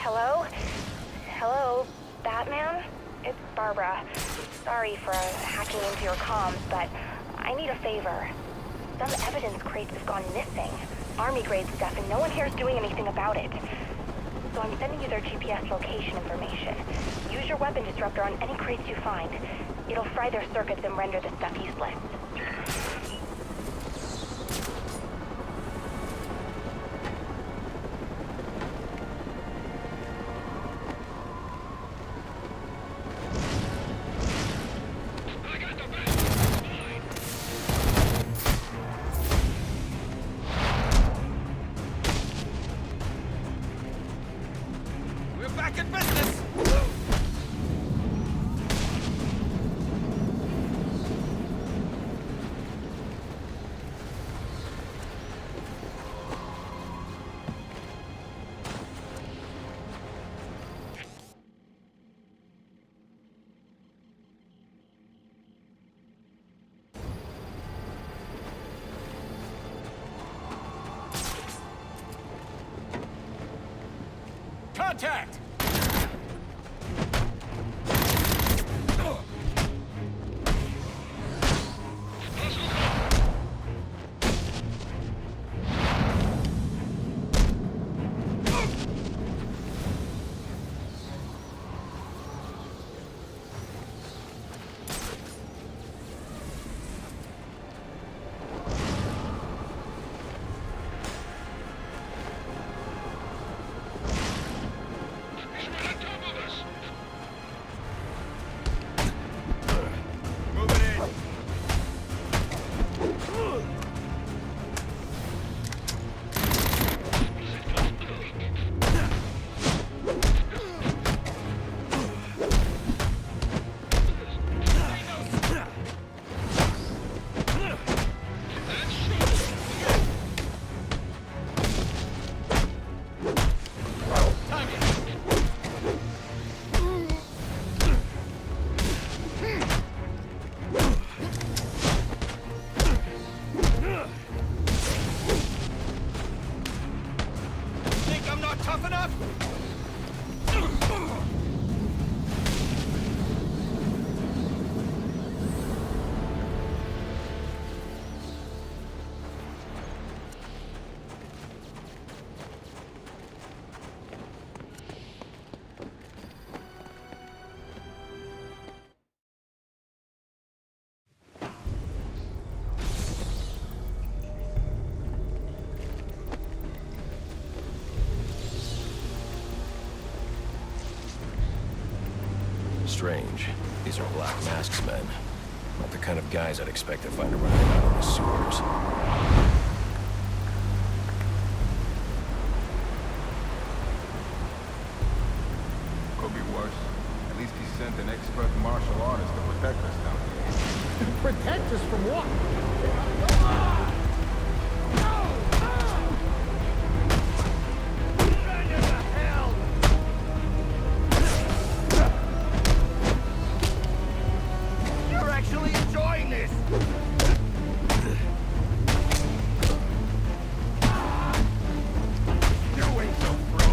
Hello? Hello, Batman? It's Barbara. Sorry for hacking into your comms, but I need a favor. Some evidence crates have gone missing. Army-grade stuff, and no one here is doing anything about it. So I'm sending you their GPS location information. Use your weapon disruptor on any crates you find. It'll fry their circuits and render the stuff useless. Contact! Strange. These are Black Mask's men. Not the kind of guys I'd expect to find around out in the sewers. Could be worse. At least he sent an expert martial artist to protect us down here. Protect us from what? You're actually enjoying this! You ain't so pro!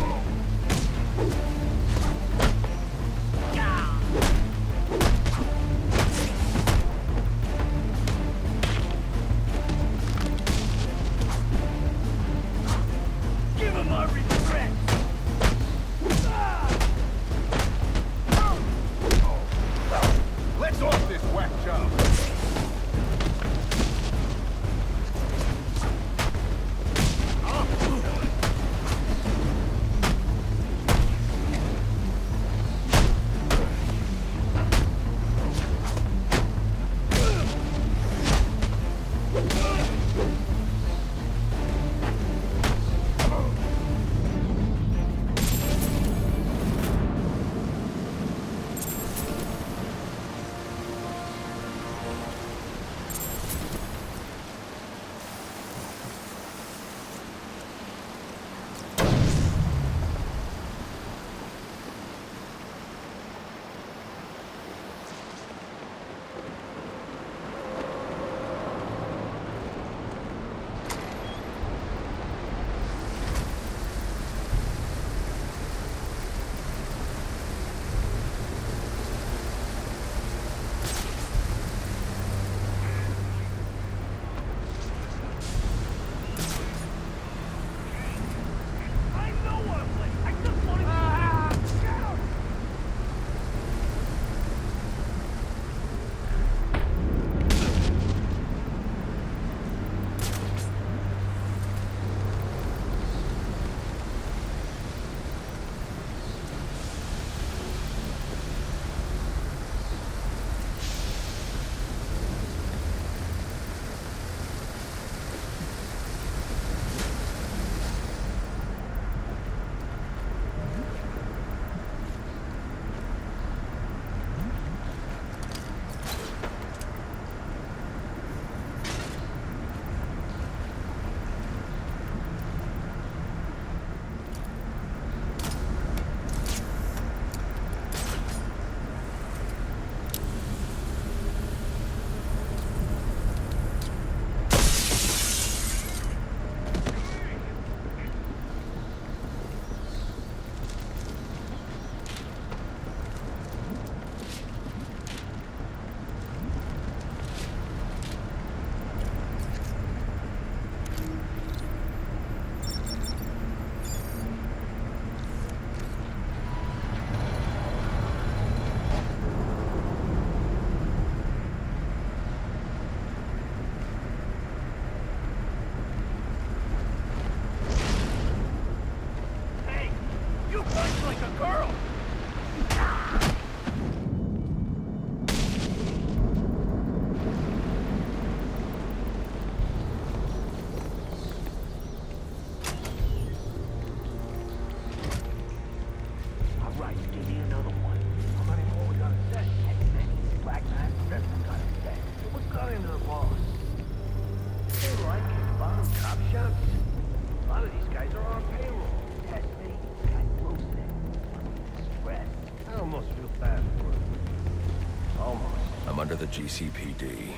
under the GCPD.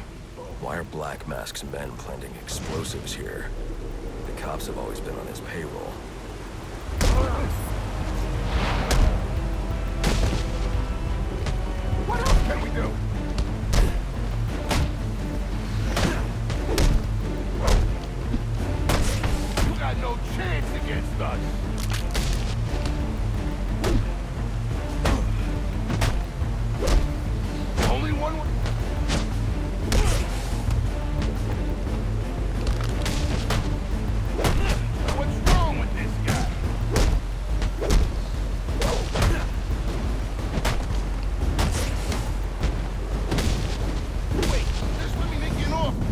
Why are Black Mask's men planting explosives here? The cops have always been on his payroll. What else can we do? You got no chance against us. Only one. What's wrong with this guy? Wait, just let me make you an offer.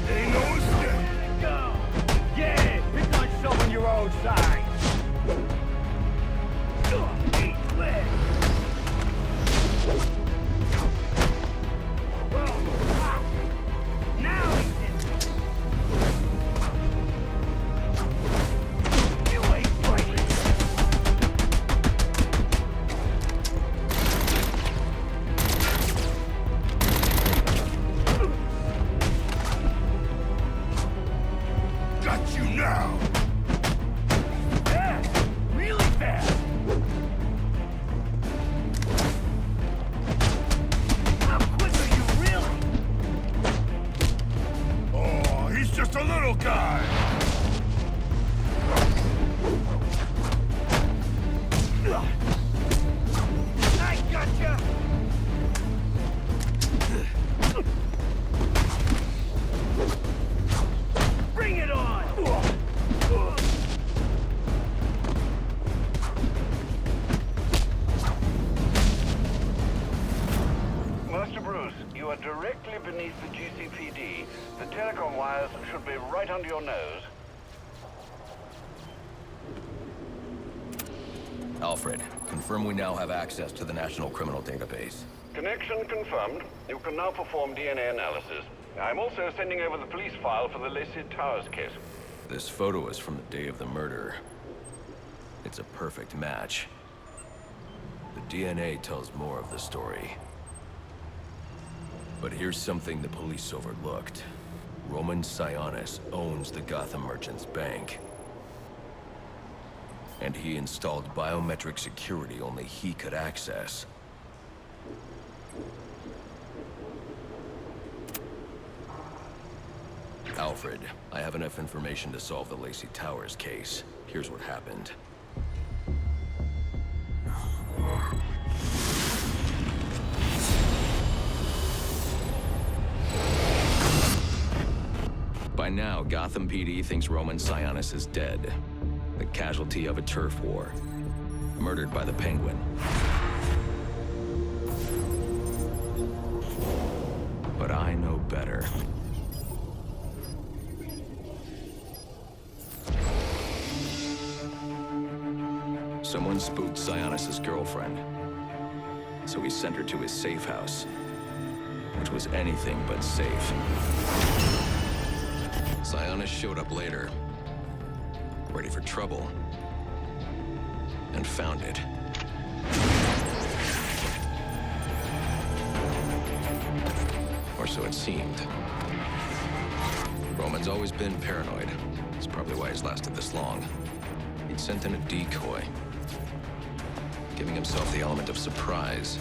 Ain't no escape. Go. Yeah, pick on showing your own side. Eat leg. Now he's in. You ain't fighting. Got you now. Fast, really fast. How quick are you, really? Oh, he's just a little guy. I gotcha. Bring it on. Master Bruce, you are directly beneath the GCPD. The telecom wires should be right under your nose. Alfred, confirm we now have access to the National Criminal Database. Connection confirmed. You can now perform DNA analysis. I'm also sending over the police file for the Lacey Towers case. This photo is from the day of the murder. It's a perfect match. The DNA tells more of the story. But here's something the police overlooked. Roman Sionis owns the Gotham Merchants Bank. And he installed biometric security only he could access. Alfred, I have enough information to solve the Lacey Towers case. Here's what happened. By now, Gotham PD thinks Roman Sionis is dead. The casualty of a turf war. Murdered by the Penguin. But I know better. Someone spooked Sionis' girlfriend. So he sent her to his safe house. Which was anything but safe. Sionis showed up later. Ready for trouble. And found it. Or so it seemed. Roman's always been paranoid. That's probably why he's lasted this long. He'd sent in a decoy. Giving himself the element of surprise.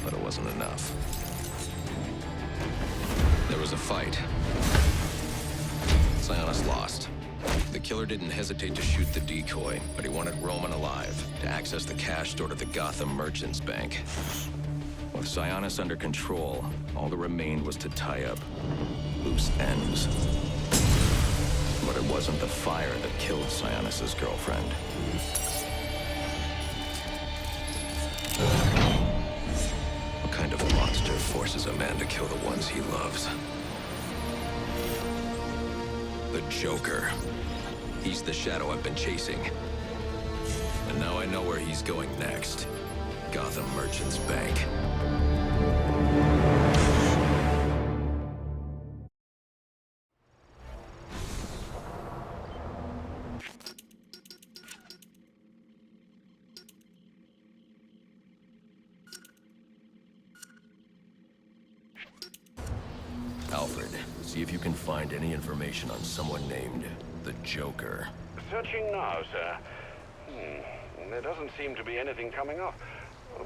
But it wasn't enough. There was a fight. Sionis lost. The killer didn't hesitate to shoot the decoy, but he wanted Roman alive to access the cash stored at the Gotham Merchants Bank. With Sionis under control, all that remained was to tie up loose ends. But it wasn't the fire that killed Sionis' girlfriend. to kill the ones he loves. The Joker. He's the shadow I've been chasing. And now I know where he's going next. Gotham Merchants Bank. Alfred, see if you can find any information on someone named the Joker. Searching now, sir. There doesn't seem to be anything coming up.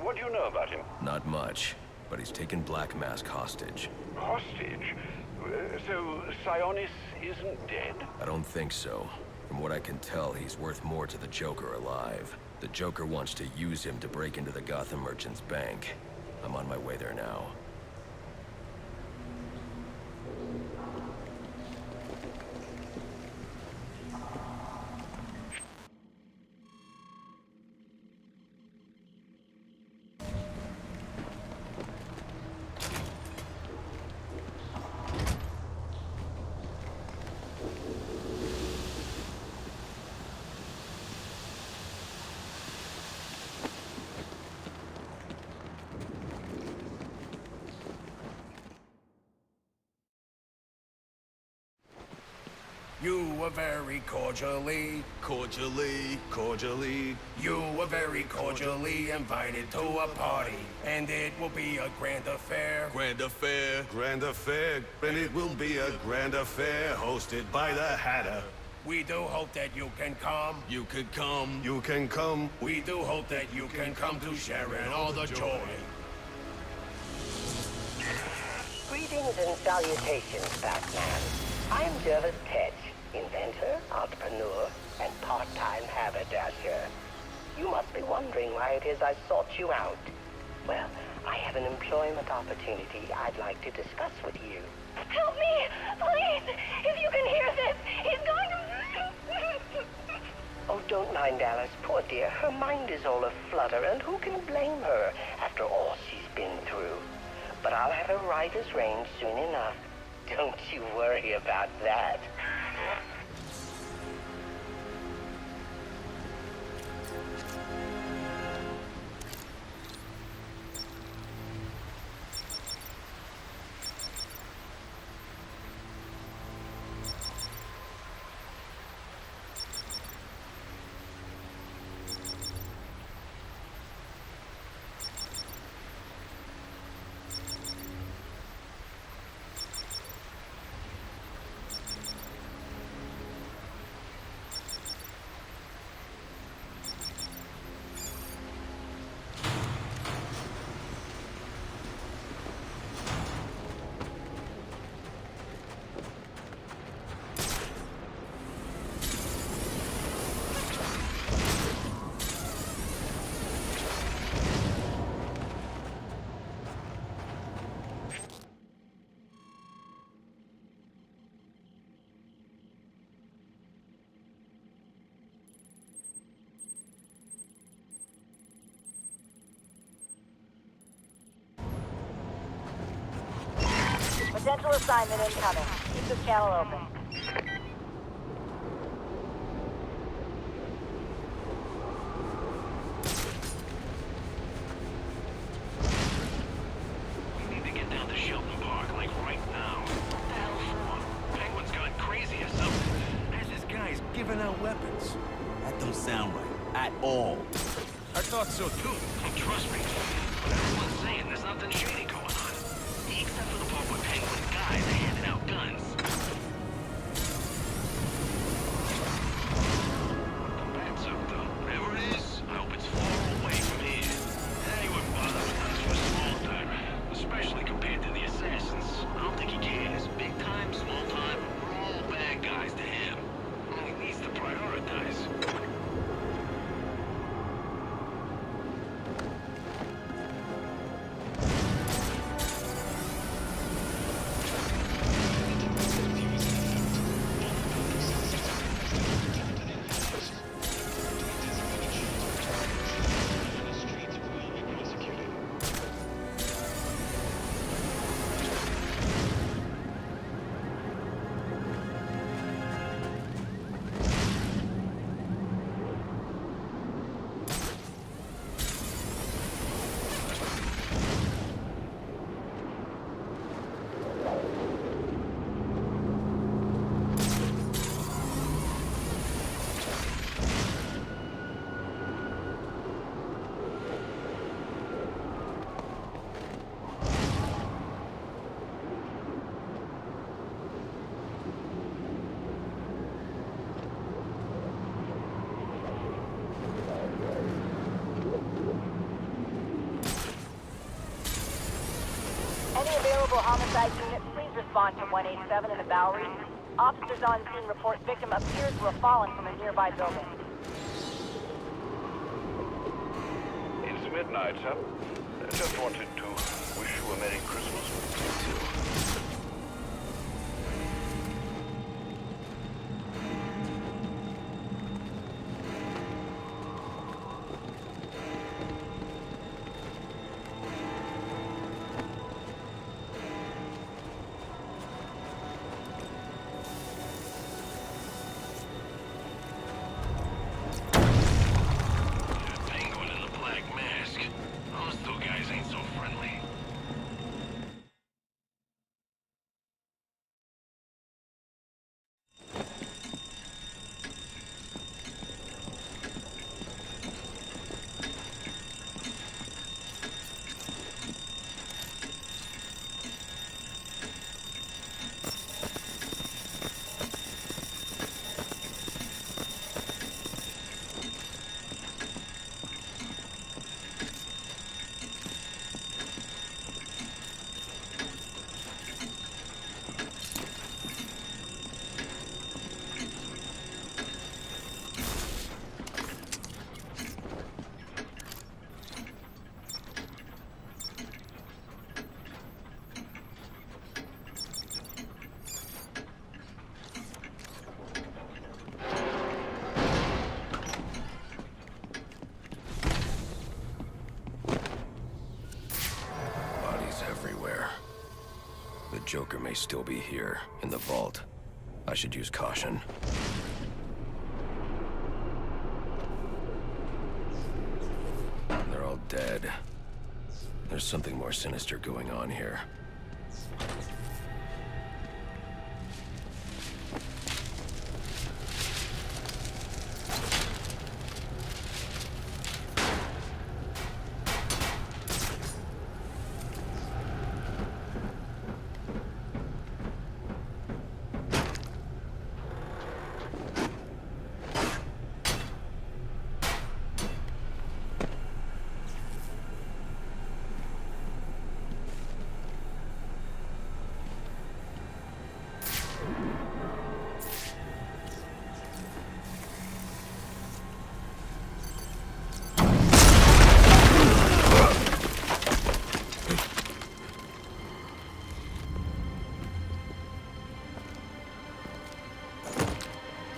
What do you know about him? Not much, but he's taken Black Mask hostage. Hostage? So Sionis isn't dead? I don't think so. From what I can tell, he's worth more to the Joker alive. The Joker wants to use him to break into the Gotham Merchants Bank. I'm on my way there now. You were very cordially, you were very cordially invited to a party. And it will be a grand affair. Grand affair, and it will be a grand affair hosted by the Hatter. We do hope that you can come. You can come. We do hope that you can come to share in all the joy. Greetings and salutations, Batman. I'm Jervis Tetch, inventor, entrepreneur, and part-time haberdasher. You must be wondering why it is I sought you out. Well, I have an employment opportunity I'd like to discuss with you. Help me! Please! If you can hear this, he's going to... Oh, don't mind Alice, poor dear. Her mind is all aflutter, and who can blame her after all she's been through? But I'll have her right as rain soon enough. Don't you worry about that. Potential assignment incoming. Keep this channel open. We need to get down to Shelton Park, like right now. What the hell for? Penguin's gone crazy or something. As this guy's giving out weapons. That don't sound right. At all. I thought so too. Trust me. But everyone's saying there's nothing shady going on. Except for the part where Penguin's guys are handing out guns. The bad suck, though. Whatever it is, I hope it's far away from here. Anyone bother with us for a small time, especially compared to the assassins. I don't think he cares. Big time, small time, we're all bad guys to him. He needs to prioritize. mobile homicide unit, please respond to 187 in the Bowery. Officers on scene report victim appears to have fallen from a nearby building. It's midnight, sir. Just wanted to wish you a Merry Christmas. You too. Joker may still be here, in the vault. I should use caution. They're all dead. There's something more sinister going on here.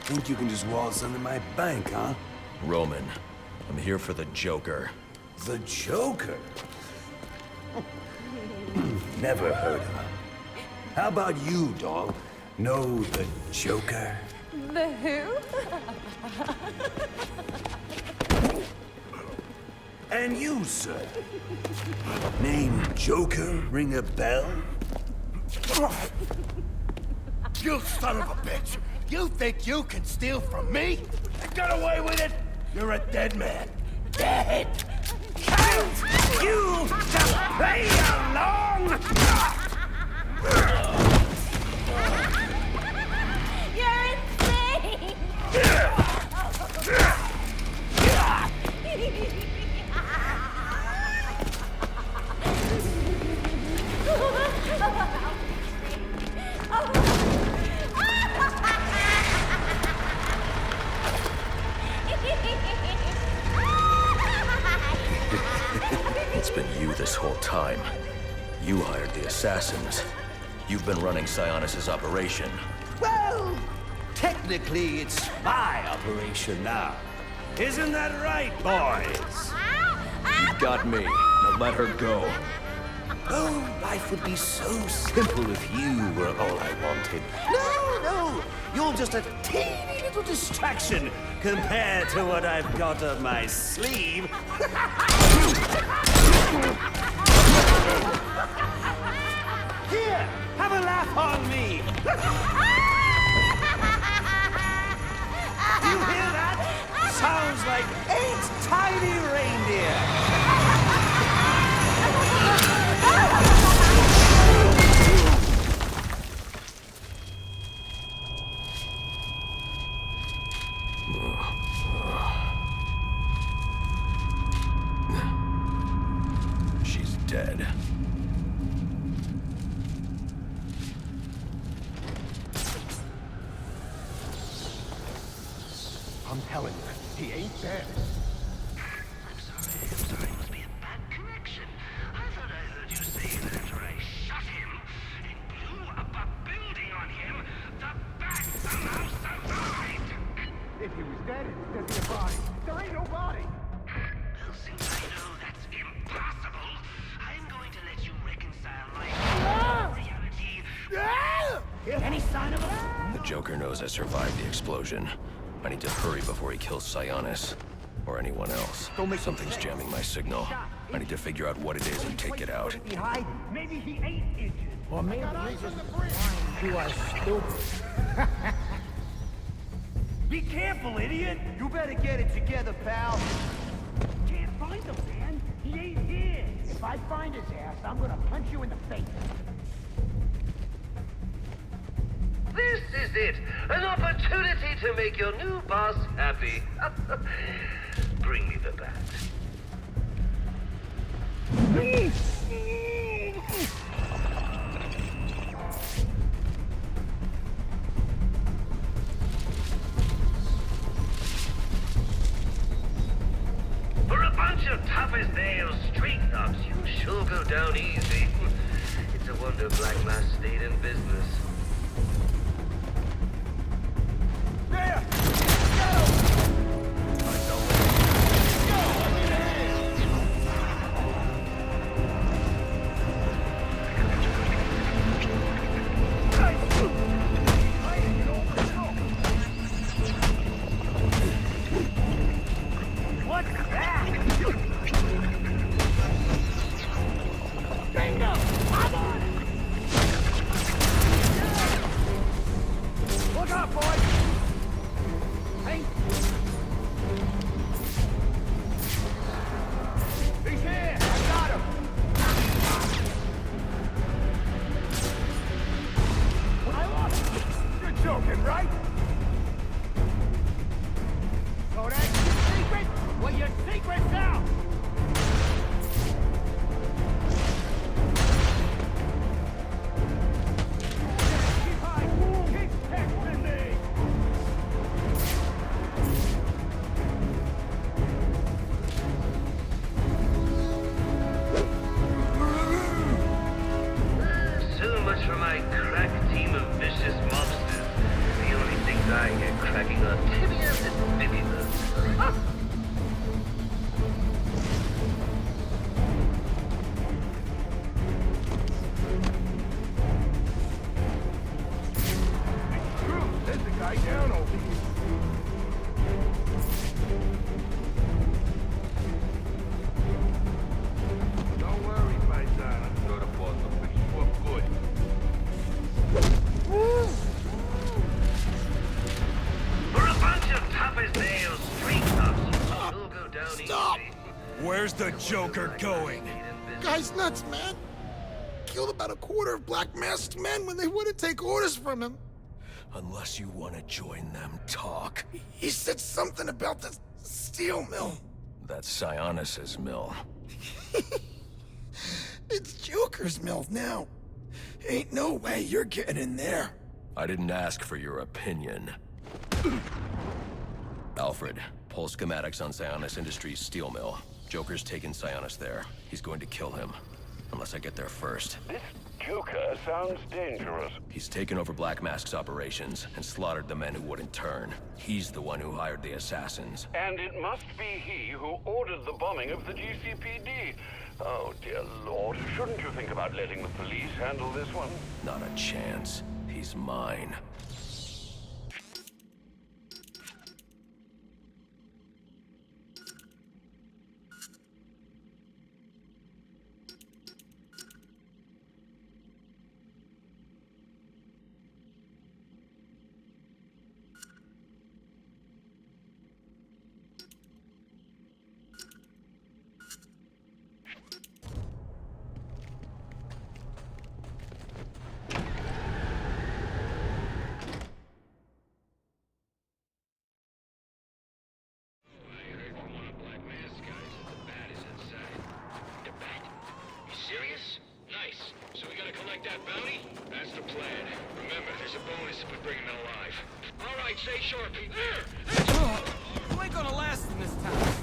Think you can just waltz under my bank, huh? Roman, I'm here for the Joker. The Joker? Never heard of him. How about you, dog? Know the Joker? The who? And you, sir? Name Joker ring a bell? You son of a bitch! You think you can steal from me? You got away with it? You're a dead man. Dead! Can't you just play along? You're insane! It's been you this whole time. You hired the assassins. You've been running Sionis' operation. Well, technically it's my operation now. Isn't that right, boys? You got me. Now let her go. Oh, life would be so simple if you were all I wanted. No, you're just a teeny little distraction compared to what I've got up my sleeve. Here, have a laugh on me. Do you hear that? Sounds like 8 tiny reindeer. She's dead. Damn. I'm sorry. It must be a bad connection. I thought I heard you say that after I shot him and blew up a building on him, the bat somehow survived. If he was dead, there'd be a body. There ain't no body. Well, since I know that's impossible, I'm going to let you reconcile my reality. Any sign of him? The Joker knows I survived the explosion. I need to hurry before he kills Sionis. Or anyone else. Something's jamming my signal. I need to figure out what it is and take it out. Maybe he ate injured. Or maybe he's just lying to us stupid. Be careful, idiot! You better get it together, pal. Can't find him, man. He ain't here. If I find his ass, I'm gonna punch you in the face. This is it! An opportunity to make your new boss happy. Bring me the bat. For a bunch of tough-as-nails street thugs, you sure go down easy. It's a wonder Black Mass stayed in business. There! What's that? Bingo! I'm on it! Look out, boys! Hey! He's here! I got him! I lost him! You're joking, right? So that's your secret? Well, your secret's out! Keep high! Keep texting me! So much for my crack team of vicious mobsters. The only things I get cracking are tibias and fibulas. There's a guy down over here. Don't worry, Paisan. I'm sure the boss will fix you up good. For a bunch of tough-as-nails street thugs, you sure go down Stop! easy. Where's the Joker going? Guy's nuts, man. Killed about a quarter of Black Masked men when they wouldn't take orders from him. Unless you want to join them, talk. He said something about the steel mill. That's Sionis' mill. It's Joker's mill now. Ain't no way you're getting in there. I didn't ask for your opinion. Alfred, pull schematics on Sionis Industries' steel mill. Joker's taken Sionis there. He's going to kill him. Unless I get there first. This Joker sounds dangerous. He's taken over Black Mask's operations and slaughtered the men who wouldn't turn. He's the one who hired the assassins. And it must be he who ordered the bombing of the GCPD. Oh, dear Lord. Shouldn't you think about letting the police handle this one? Not a chance. He's mine. Serious? Nice. So we gotta collect that bounty? That's the plan. Remember, there's a bonus if we bring him in alive. All right, stay sharp. There! ain't gonna last in this town.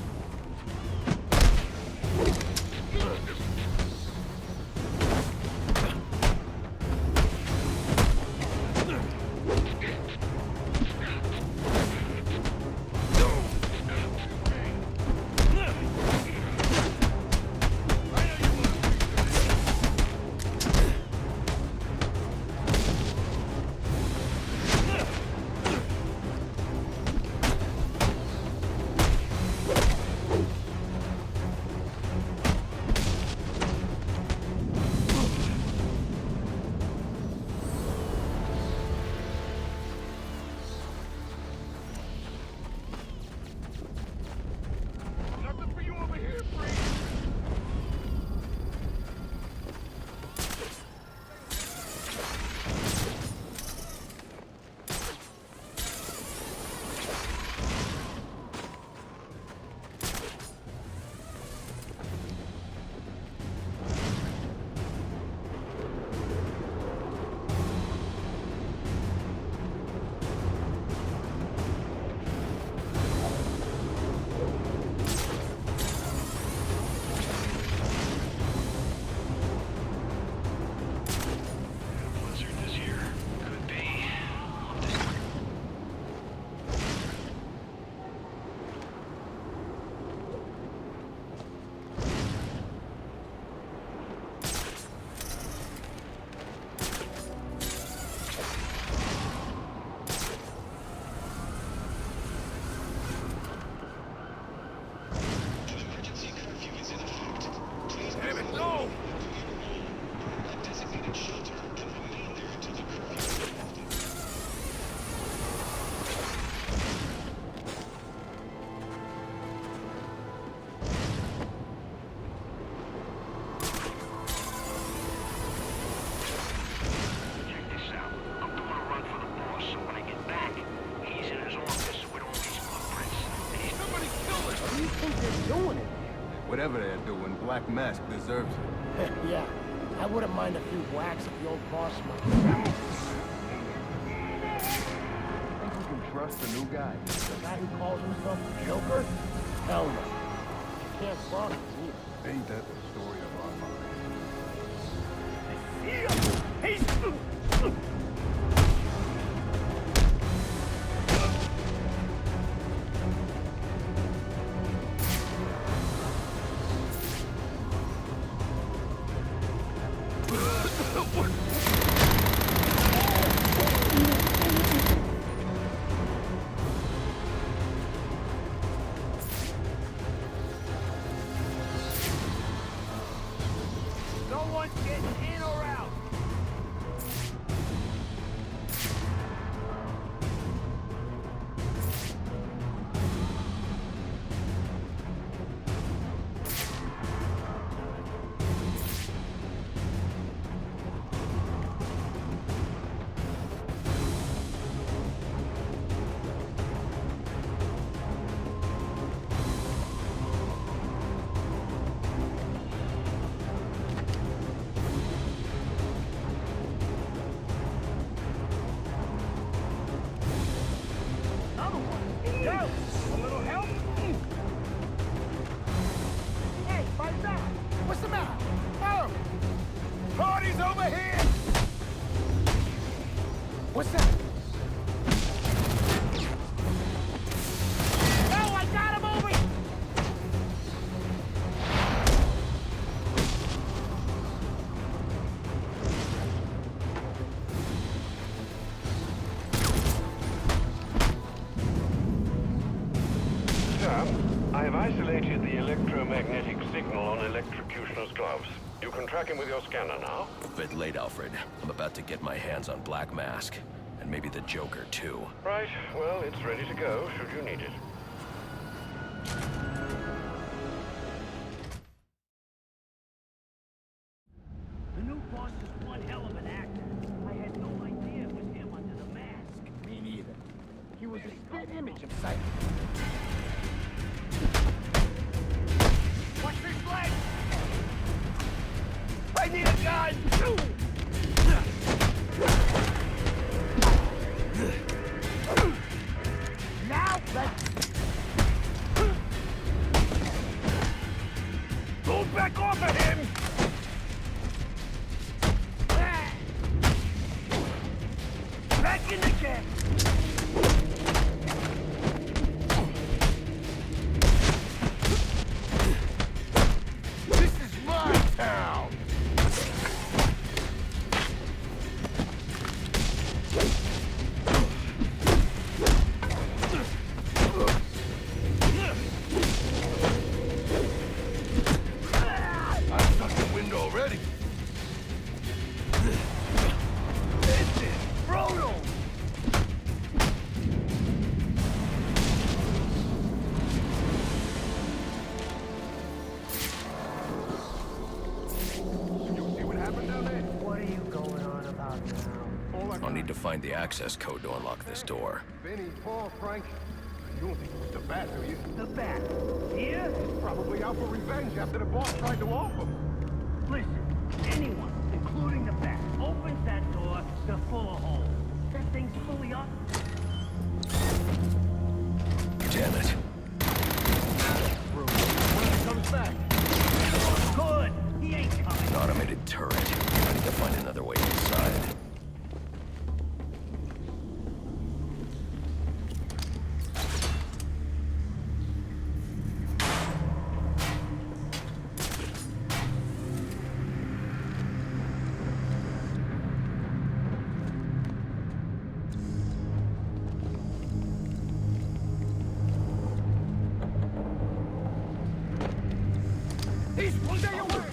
Whatever they're doing, Black Mask deserves it. Yeah, I wouldn't mind a few whacks if the old boss might. Think we can trust the new guy? The guy who calls himself the Joker? Hell no. You can't cross his either. Ain't that the story of our I have isolated the electromagnetic signal on Electrocutioner's gloves. You can track him with your scanner now. A bit late, Alfred. I'm about to get my hands on Black Mask. And maybe the Joker, too. Right. Well, it's ready to go, should you need it. The new boss is one hell of an actor. I had no idea it was him under the mask. Me neither. He was a spit image of Psycho. Watch this leg! I need a gun! Now let's... Back off of him! Back in the game! This is my town! I've stuck the window already. This is brutal! What are you going on about now? I'll need to find the access code to unlock this door. Benny, Paul, Frank. You don't think it was the Bat, do you? The Bat. Here? He's probably out for revenge after the boss tried to off him. Listen, anyone, including the Bat, opens that door, they're full of holes. That thing's fully up. Damn it. When he comes back. Good. He ain't coming. An automated turret. I need to find another way inside. He's one day away!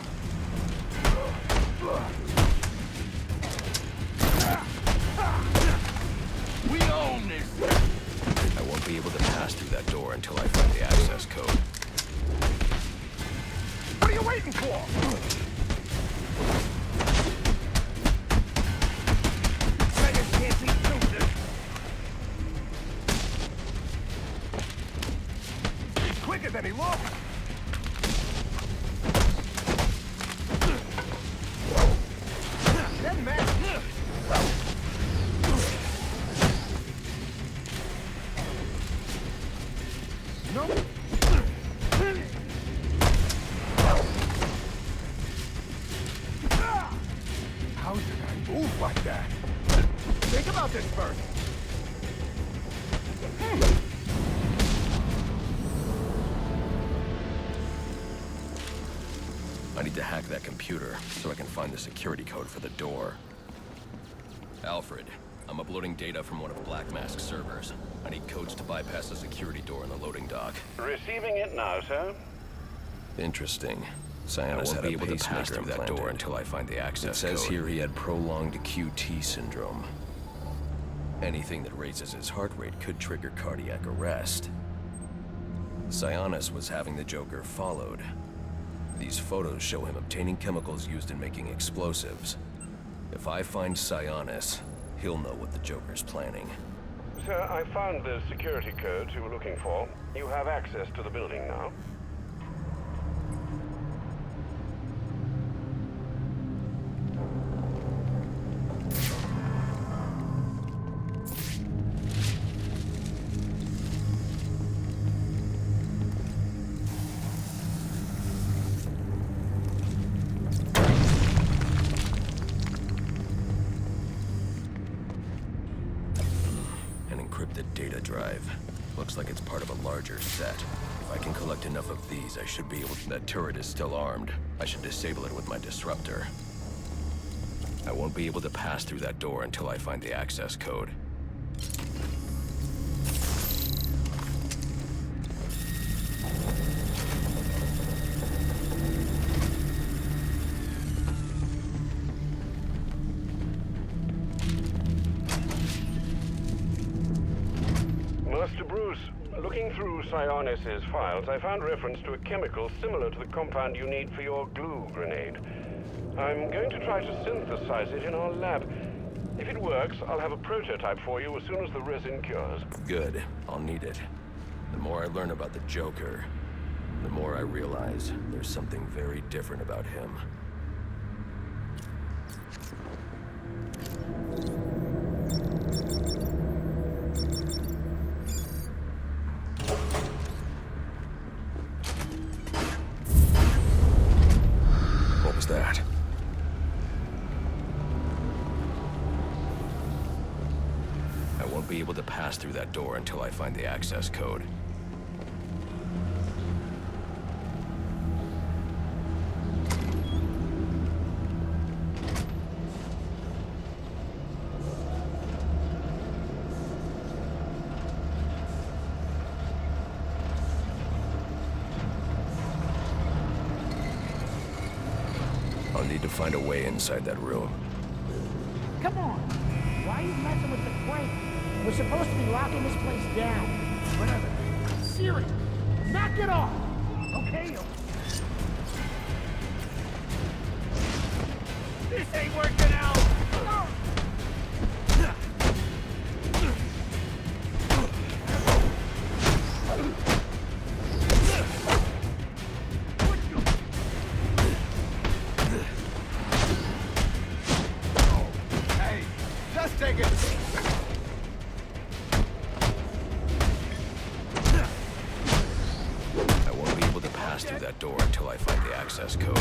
We own this! I won't be able to pass through that door until I find the access code. What are you waiting for? Beggars can't be choosers! He's quicker than he looks! That man! No. How did I move like that? Think about this first. I need to hack that computer so I can find the security code for the door. Alfred, I'm uploading data from one of Black Mask's servers. I need codes to bypass the security door in the loading dock. Receiving it now, sir. Interesting. Sionis had a pacemaker through that door until I find the access code. It says here he had prolonged QT syndrome. Anything that raises his heart rate could trigger cardiac arrest. Sionis was having the Joker followed. These photos show him obtaining chemicals used in making explosives. If I find Sionis, he'll know what the Joker's planning. Sir, I found the security codes you were looking for. You have access to the building now. The data drive. Looks like it's part of a larger set. If I can collect enough of these, I should be able to... That turret is still armed. I should disable it with my disruptor. I won't be able to pass through that door until I find the access code. Master Bruce, looking through Sionis' files, I found reference to a chemical similar to the compound you need for your glue grenade. I'm going to try to synthesize it in our lab. If it works, I'll have a prototype for you as soon as the resin cures. Good. I'll need it. The more I learn about the Joker, the more I realize there's something very different about him. that? I won't be able to pass through that door until I find the access code. I'll need to find a way inside that room. Come on! Why are you messing with the crate? We're supposed to be locking this place down. Whatever. Siri, knock it off! Okay, this ain't working out! Hey, just take it! I won't be able to pass through that door until I find the access code.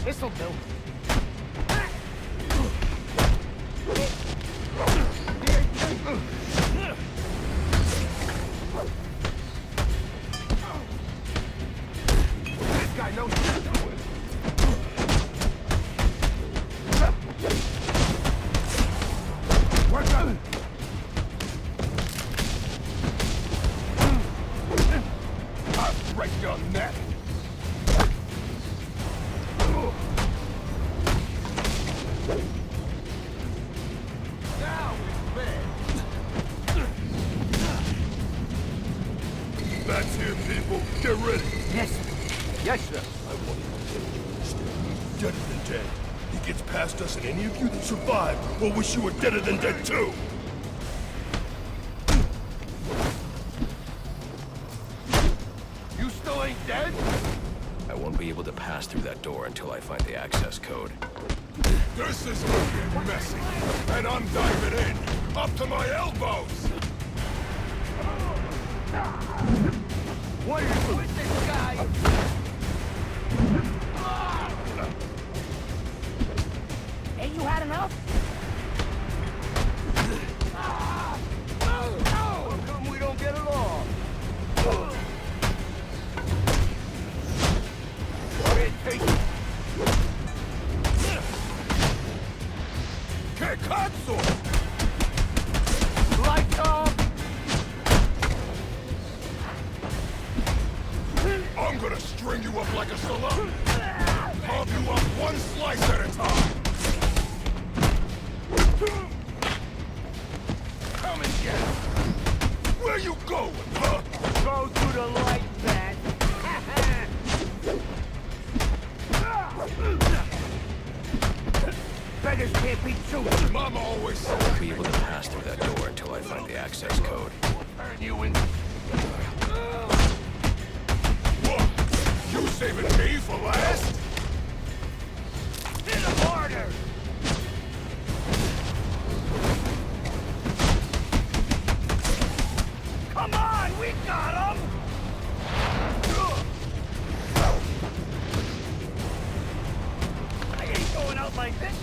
This'll do. This guy knows what he's doing. What's up? I'll break your neck. Now it's bad. That's here, people. Get ready. Yes, sir. Yes, sir. I want you deader than dead. He gets past us, and any of you that survive will wish you were deader than dead too. You still ain't dead? I won't be able to pass through that door until I find the access code. This is gonna get messy, and I'm diving in, up to my elbows. What are you with this guy? Ain't you had enough? How come we don't get along? Take it. Kekatsu! Lights off! I'm gonna string you up like a salami. Carve you up one slice at a time. Come and get it. Where you going, huh? Go through the light, man. Beggars can't be choosers. Mama always said I won't be able to pass through that door until I find the access code. turn you in. What? You saving me for last? Hit him harder! Come on, we got him! I ain't going out like this.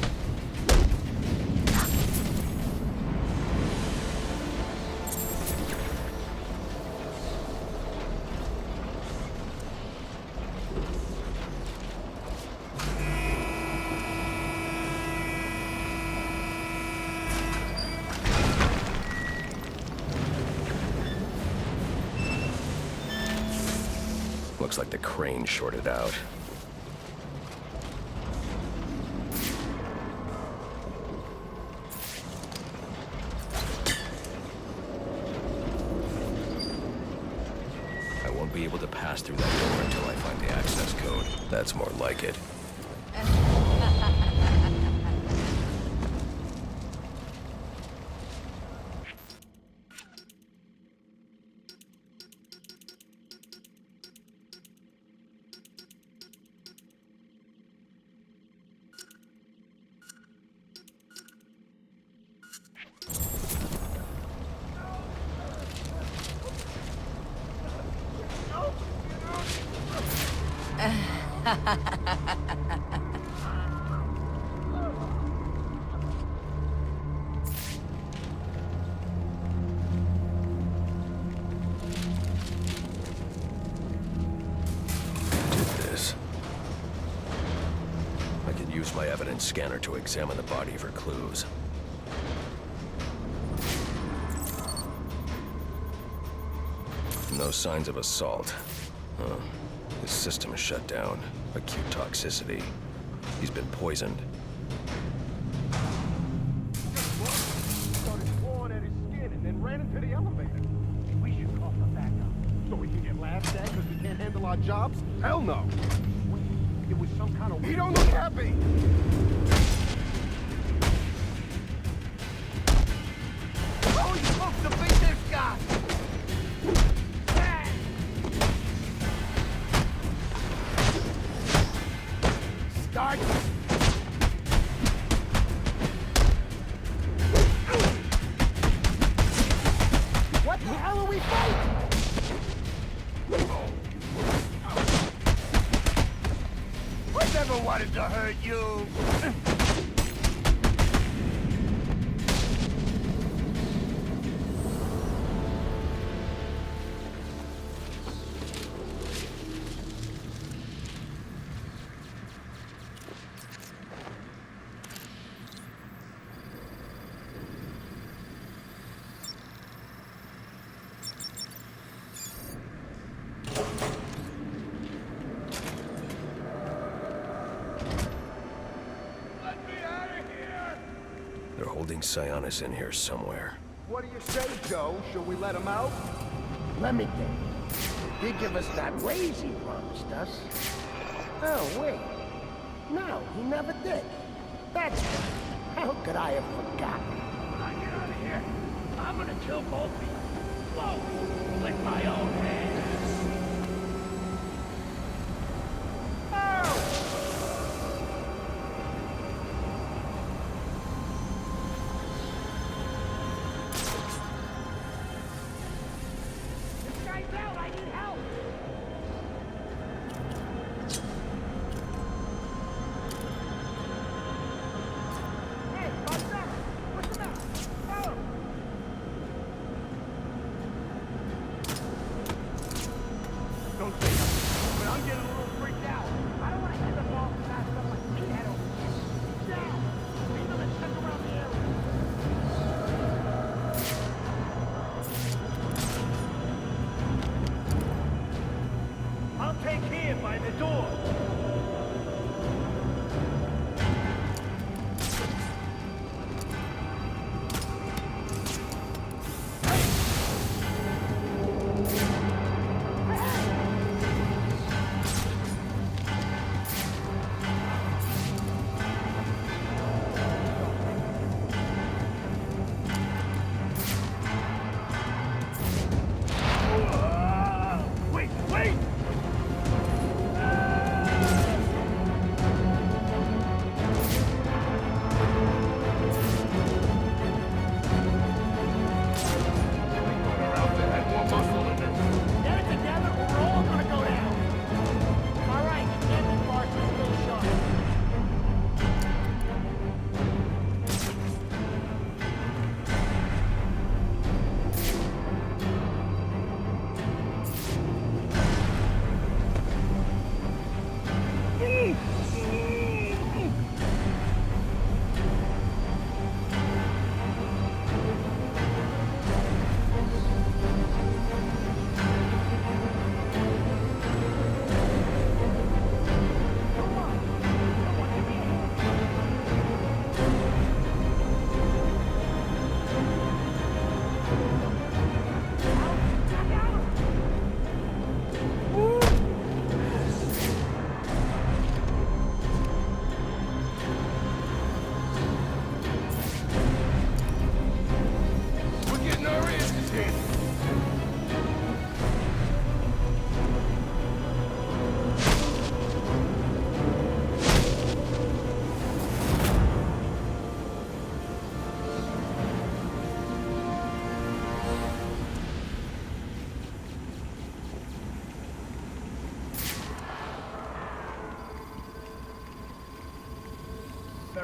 Looks like the crane shorted out. I won't be able to pass through that door until I find the access code. That's more like it. Use my evidence scanner to examine the body for clues. No signs of assault. Huh. His system is shut down. Acute toxicity. He's been poisoned. Started clawing at his skin and then ran into the elevator. We should call for backup. So we can get laughed at because we can't handle our jobs? Hell no. It was some kind of... He don't look happy! Oh, you supposed to beat this guy! Start! What the hell are we fighting? I never wanted to hurt you. They're holding Sionis in here somewhere. What do you say, Joe? Should we let him out? Let me think. He give us that raise he promised us. Oh, wait. No, he never did. That's right. How could I have forgotten? When I get out of here, I'm gonna kill both of you. Whoa! With my own hands.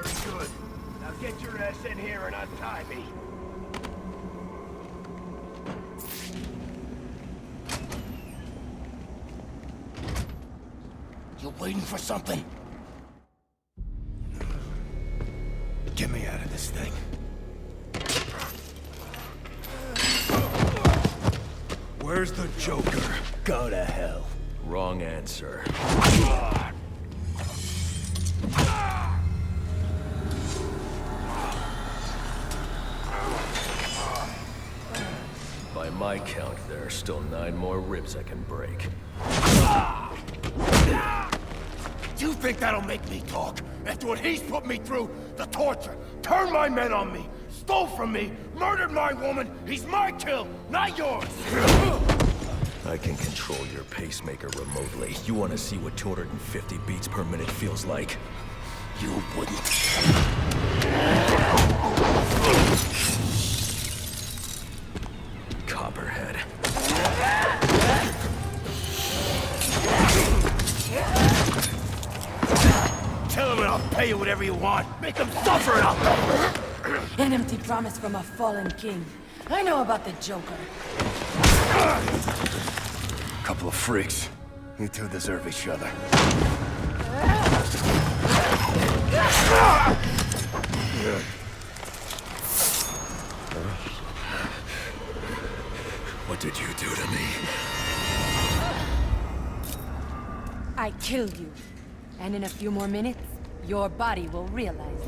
Very good. Now get your ass in here and untie me. You waiting for something? Get me out of this thing. Where's the Joker? Go to hell. Wrong answer. By my count, there are still 9 more ribs I can break. You think that'll make me talk? After what he's put me through, the torture, turned my men on me, stole from me, murdered my woman, he's my kill, not yours! I can control your pacemaker remotely. You want to see what 250 beats per minute feels like? You wouldn't. Copperhead. Tell him and I'll pay you whatever you want. Make him suffer and I'll... An empty promise from a fallen king. I know about the Joker. Couple of freaks. You two deserve each other. What did you do to me? I killed you. And in a few more minutes, your body will realize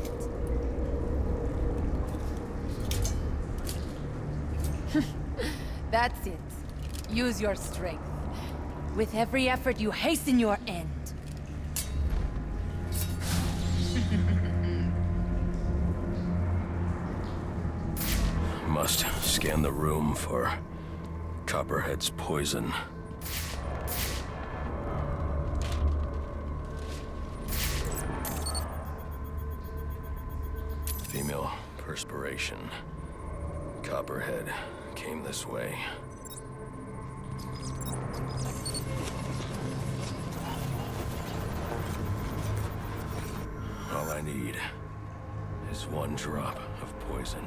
it. That's it. Use your strength. With every effort, you hasten your end. Must scan the room for Copperhead's poison. Female perspiration. Copperhead came this way. All I need is 1 drop of poison.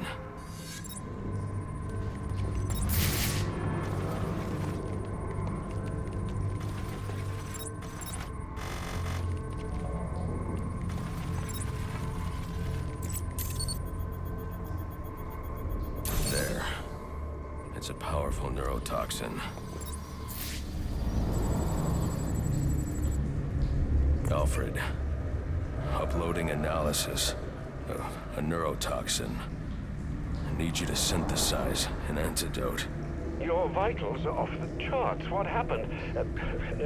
There. It's a powerful neurotoxin. Alfred. Uploading analysis of a neurotoxin. I need you to synthesize an antidote. Your vitals are off the charts. What happened?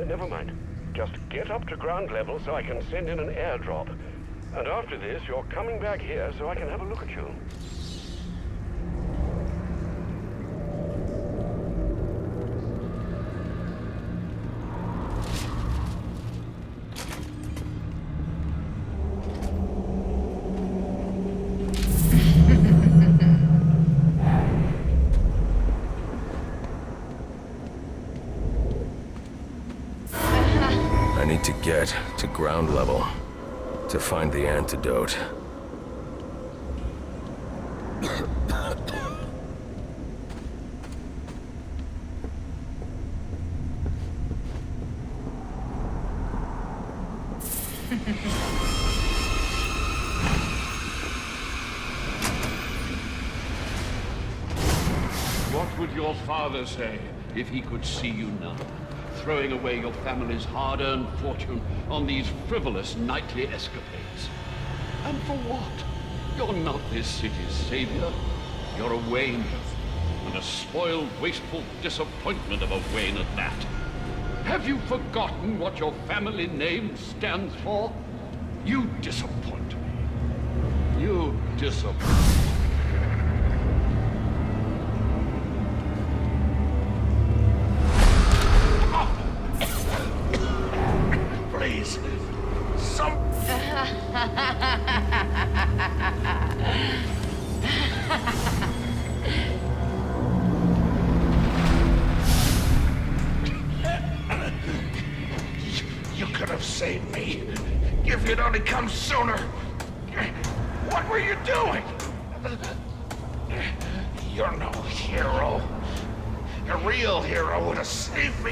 Never mind. Just get up to ground level so I can send in an airdrop. And after this, you're coming back here so I can have a look at you. I need to get to ground level to find the antidote. What would your father say if he could see you now? Throwing away your family's hard-earned fortune on these frivolous nightly escapades. And for what? You're not this city's savior. You're a Wayne. And a spoiled, wasteful disappointment of a Wayne at that. Have you forgotten what your family name stands for? You disappoint me. You disappoint. Please. Some... You could have saved me. If you'd only come sooner. What were you doing? You're no hero. A real hero would have saved me.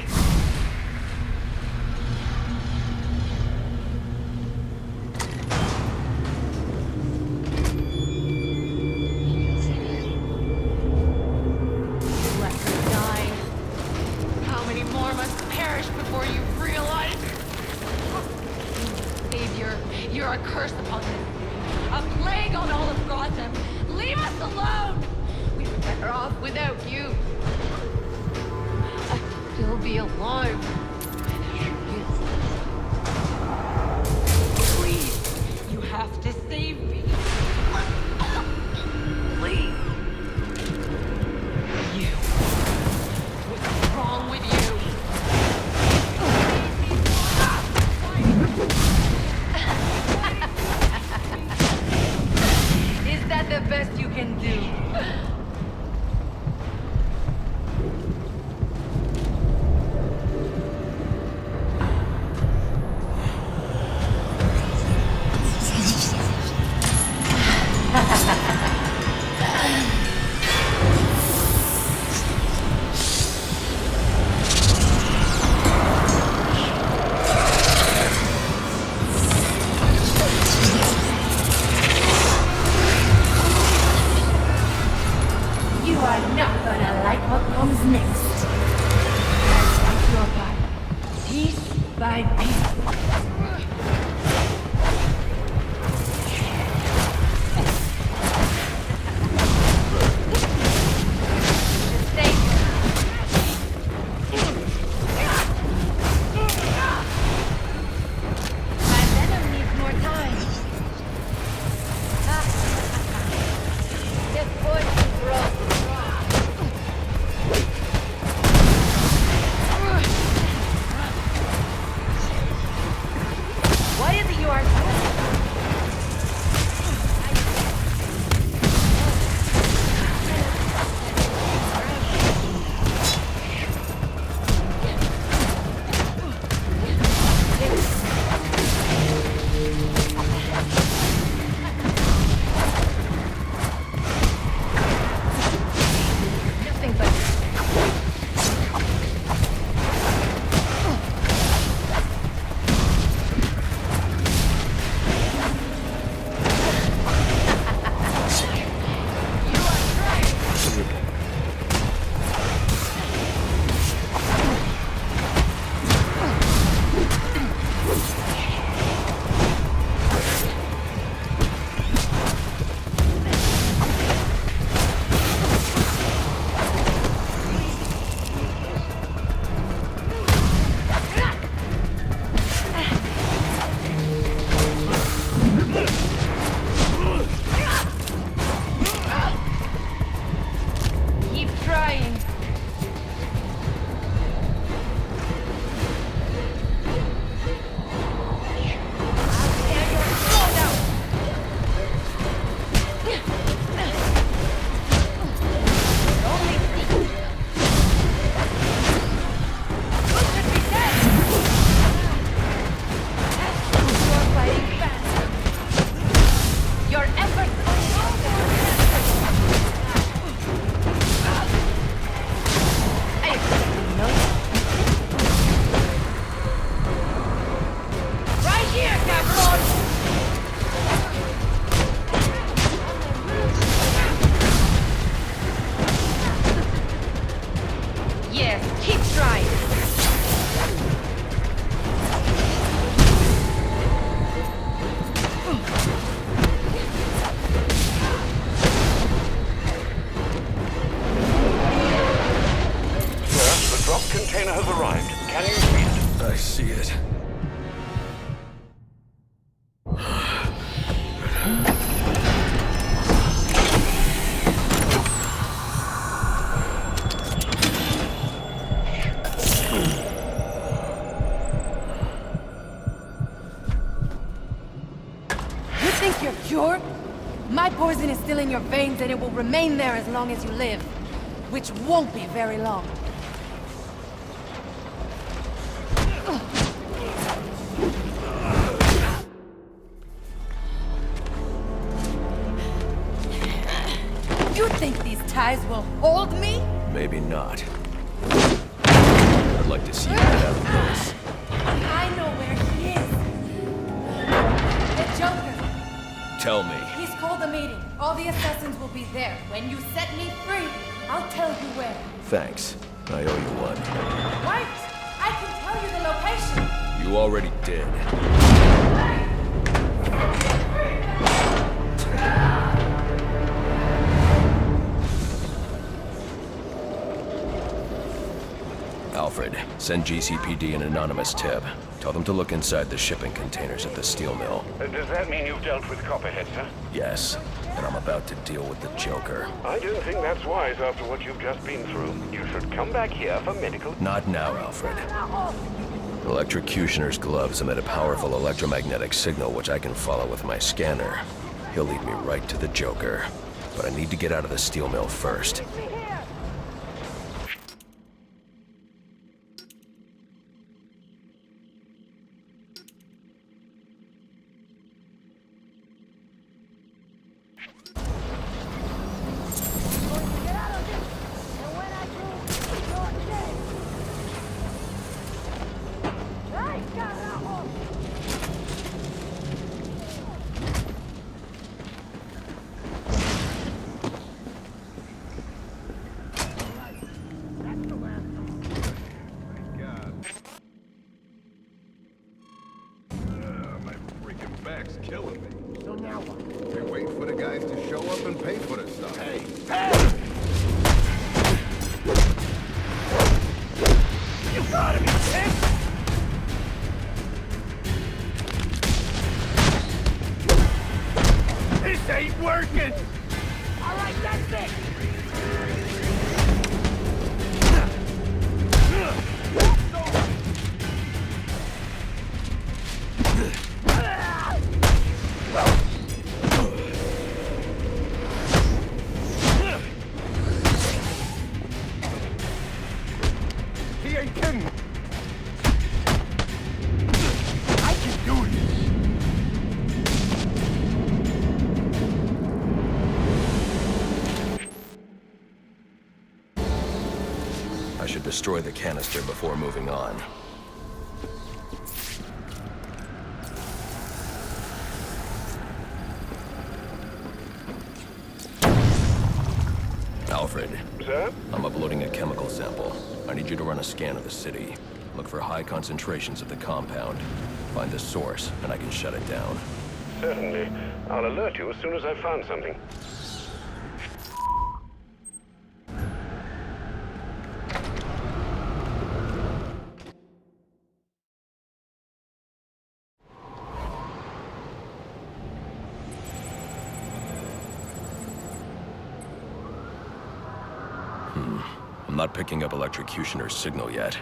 Let her die. How many more must perish before you realize? Savior, you're a curse upon this. A plague on all of Gotham. Leave us alone! We were better off without you. I'd still be alive without you. Please, you have to save me. Please. You. What's wrong with you? Is that the best you can do? You are not gonna like what comes next. Your body, piece by piece. My venom needs more time. This voice is wrong. What is it you are doing? Nothing but keep trying. Your efforts right here, cabrón! Yes, keep trying. Sir, the drop container has arrived. Can you see it? I see it. You think you're cured? My poison is still in your veins and it will remain there as long as you live. Which won't be very long. guys will hold me? Maybe not. I'd like to see you get out of this. I know where he is. The Joker. Tell me. He's called a meeting. All the assassins will be there. When you set me free, I'll tell you where. Thanks. I owe you one. Wait! I can tell you the location. You already did. Alfred, send GCPD an anonymous tip. Tell them to look inside the shipping containers at the steel mill. Does that mean you've dealt with Copperhead, sir? Yes, and I'm about to deal with the Joker. I don't think that's wise after what you've just been through. You should come back here for medical... Not now, Alfred. Electrocutioner's gloves emit a powerful electromagnetic signal which I can follow with my scanner. He'll lead me right to the Joker. But I need to get out of the steel mill first. Back's killing me. So now what? We wait for the guys to show up and pay for this stuff. Hey! You gotta be pissed! This ain't working! Alright, that's it! He ain't kidding! I can do this! I should destroy the canister before moving on. Alfred. Sir? I'm uploading a chemical sample. I need you to run a scan of the city. Look for high concentrations of the compound. Find the source, and I can shut it down. Certainly. I'll alert you as soon as I've found something. I'm not picking up Electrocutioner's signal yet.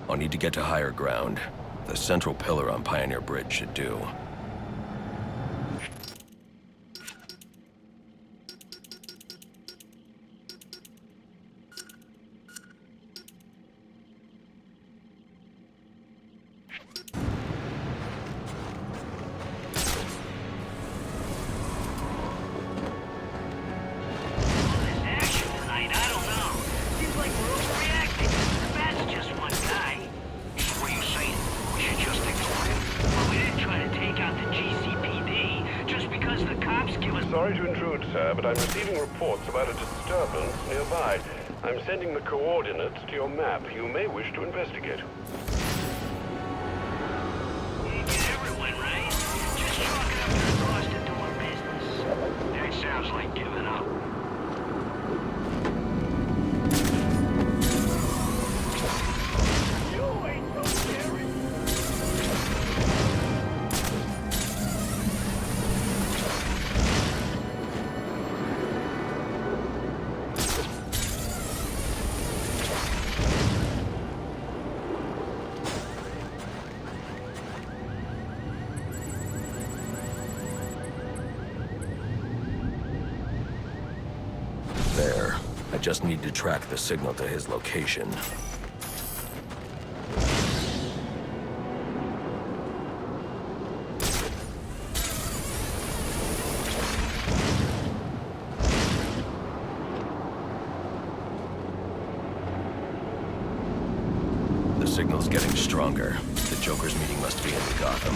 I'll need to get to higher ground. The central pillar on Pioneer Bridge should do. Sorry to intrude, sir, but I'm receiving reports about a disturbance nearby. I'm sending the coordinates to your map. You may wish to investigate. You get everyone, right? Just chalk it up to the cost of doing business. That sounds like giving up. You ain't so scary! There. I just need to track the signal to his location. getting stronger. The Joker's meeting must be in Gotham.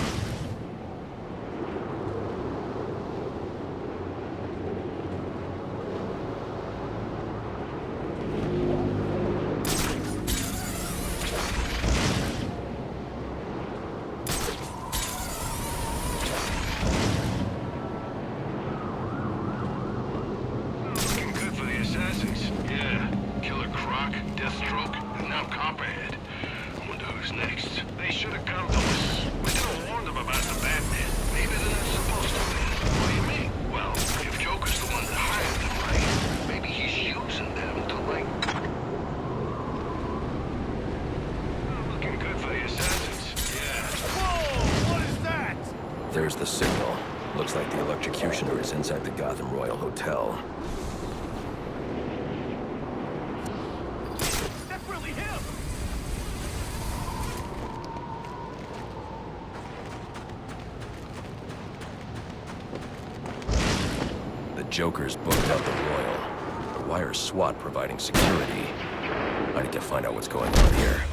There's the signal. Looks like the electrocutioner is inside the Gotham Royal Hotel. That's really him! The Joker's booked out the Royal. But why are SWAT providing security? I need to find out what's going on here.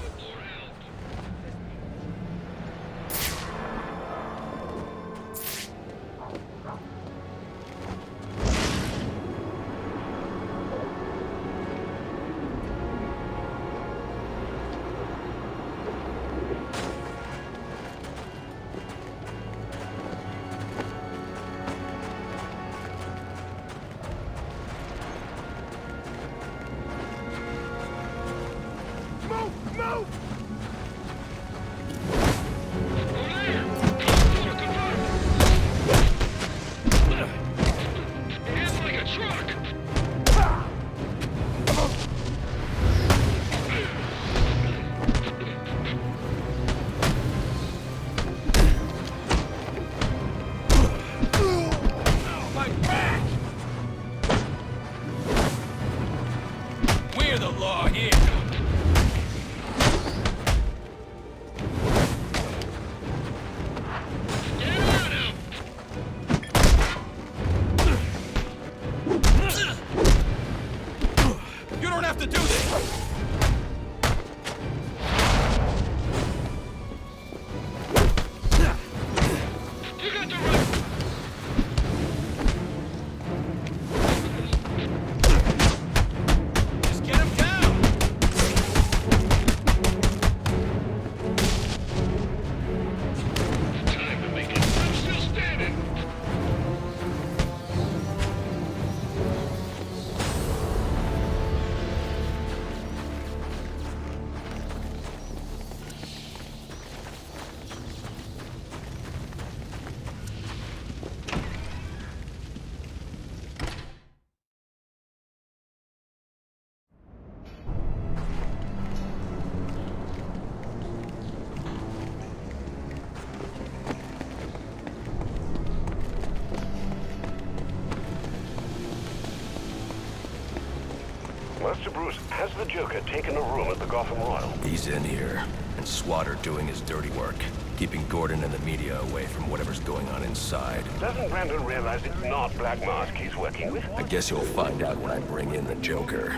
Master Bruce, has the Joker taken a room at the Gotham Royal? He's in here, and SWAT are doing his dirty work, keeping Gordon and the media away from whatever's going on inside. Doesn't Brandon realize it's not Black Mask he's working with? I guess you'll find out when I bring in the Joker.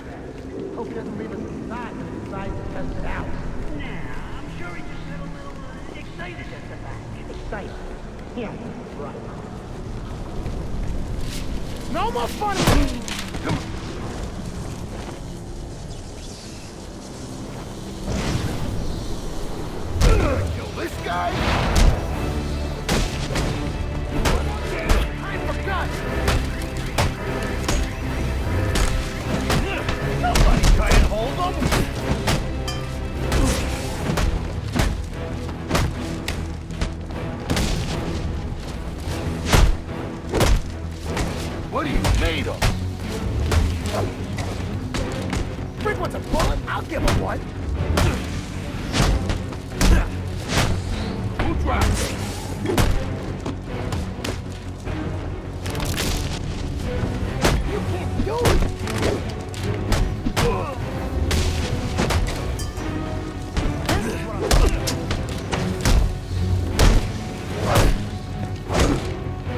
Hope he doesn't leave us inside and decide to test it out. Nah, I'm sure he just got a little excited at the back. Excited? Yeah, right. No more fun! Come on. This guy? I forgot! Somebody try and hold him! What are you made of? Rick wants a bullet, I'll give him one! Drop. You can't do it!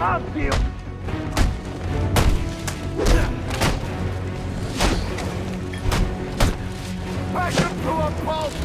I'll deal. Passion to a pulse.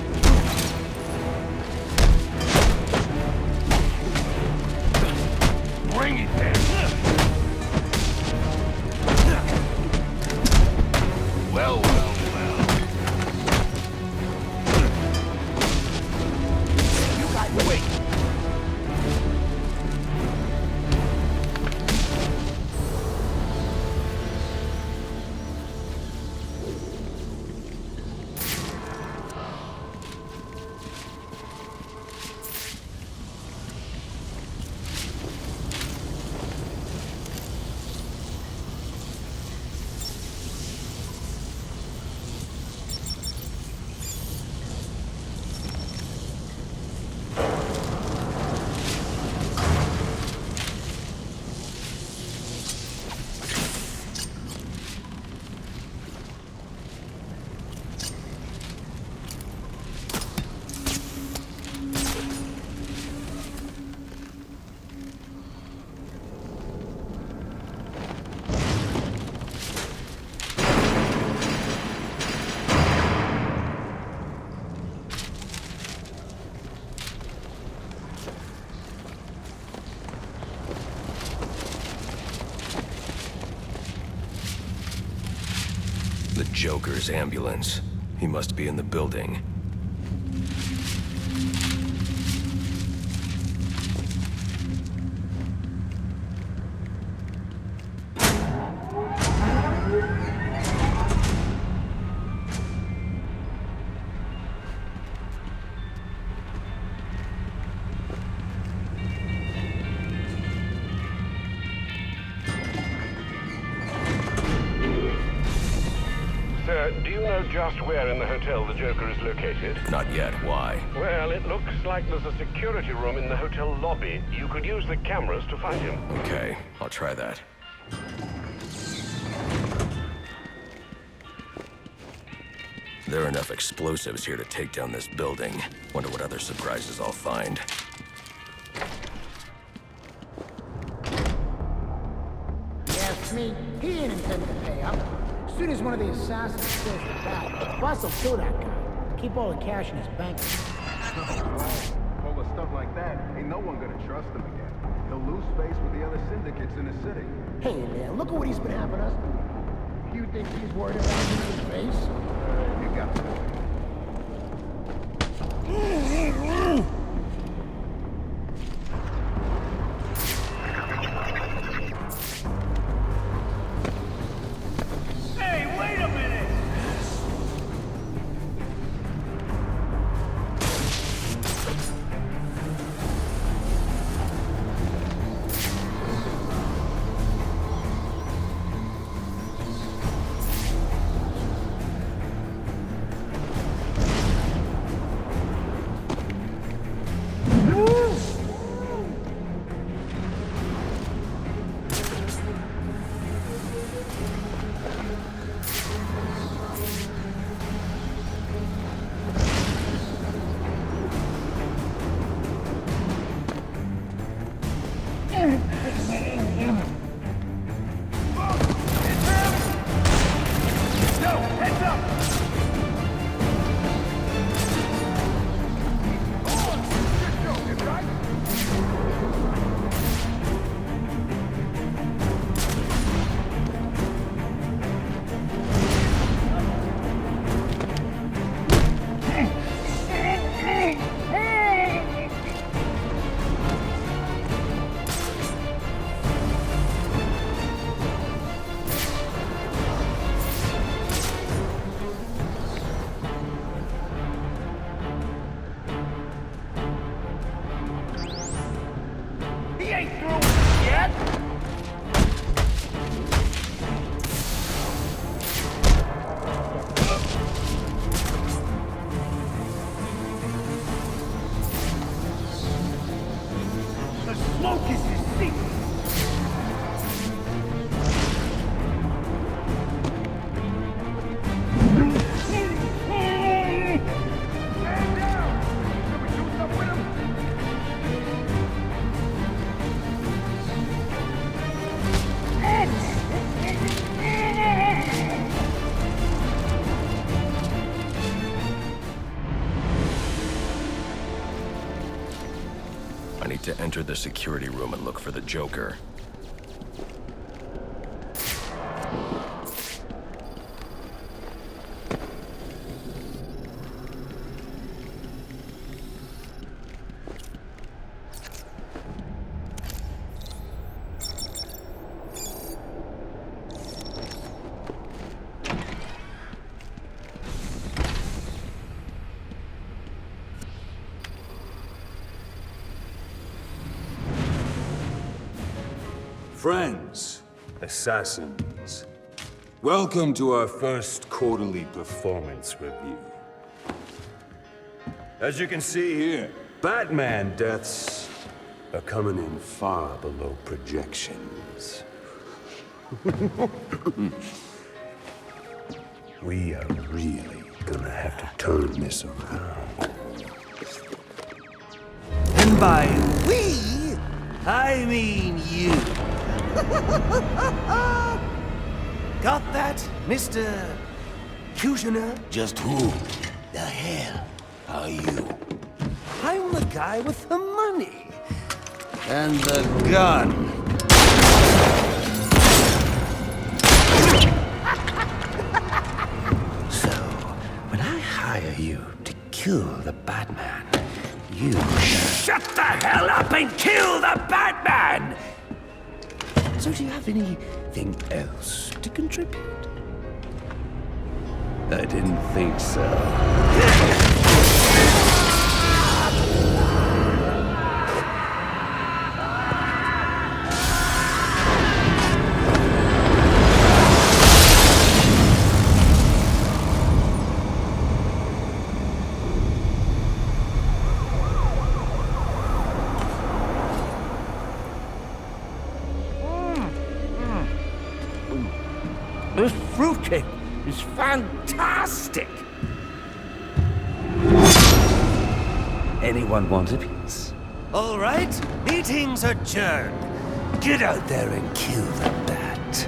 Joker's ambulance. He must be in the building. Do you know just where in the hotel the Joker is located? Not yet. Why? Well, it looks like there's a security room in the hotel lobby. You could use the cameras to find him. Okay, I'll try that. There are enough explosives here to take down this building. Wonder what other surprises I'll find. Yes, me. He didn't intend to pay up. As soon as one of the assassins steals the bag, boss will kill that guy. Keep all the cash in his bank. All the stuff like that, ain't no one gonna trust him again. He'll lose face with the other syndicates in the city. Hey, man, look at what he's been having us do. You think he's worried about losing face? You got to. Hey, wait a minute! I need to enter the security room and look for the Joker. Friends, assassins, welcome to our first quarterly performance review. As you can see here, Batman deaths are coming in far below projections. We are really gonna have to turn this around. And by we, I mean you. Got that, Mr. Cusioner? Just who the hell are you? I'm the guy with the money. And the gun. kill the Batman, you shut the hell up and kill the Batman! So do you have anything else to contribute? I didn't think so. This fruitcake is fantastic! Anyone want a piece? All right, meeting's adjourned. Get out there and kill the bat.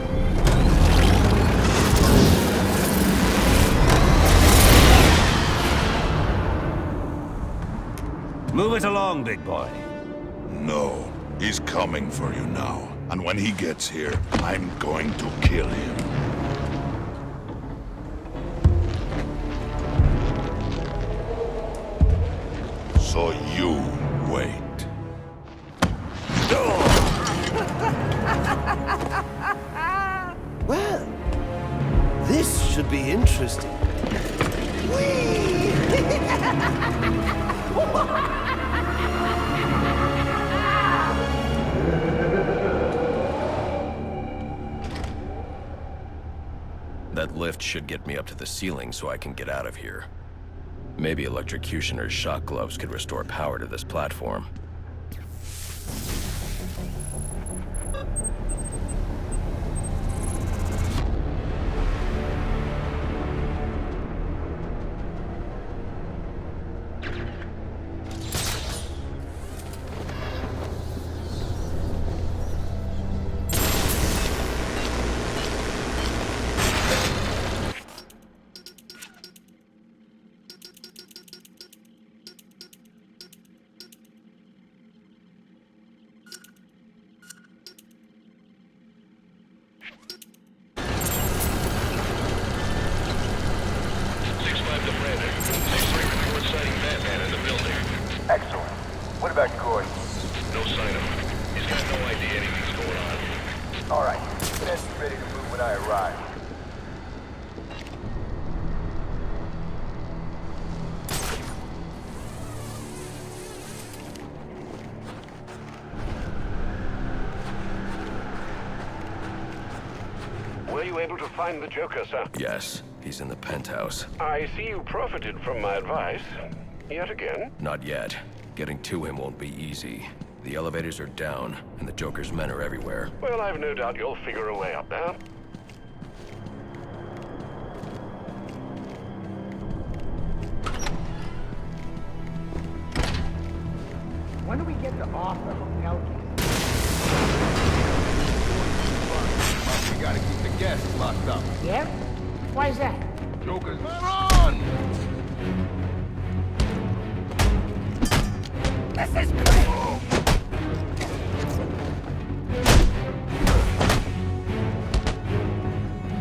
Move it along, big boy. No, he's coming for you now. And when he gets here, I'm going to kill him. So you wait. Well, this should be interesting. That lift should get me up to the ceiling so I can get out of here. Maybe electrocutioner's shock gloves could restore power to this platform. Excellent. What about Gordon? No sign of him. He's got no idea anything's going on. All right. Let's be ready to move when I arrive. Were you able to find the Joker, sir? Yes, he's in the penthouse. I see you profited from my advice. Yet again? Not yet. Getting to him won't be easy. The elevators are down, and the Joker's men are everywhere. Well, I've no doubt you'll figure a way up there. When do we get to off the hotel key? We gotta keep the guests locked up. Yeah? Why is that? Joker's on! This is great!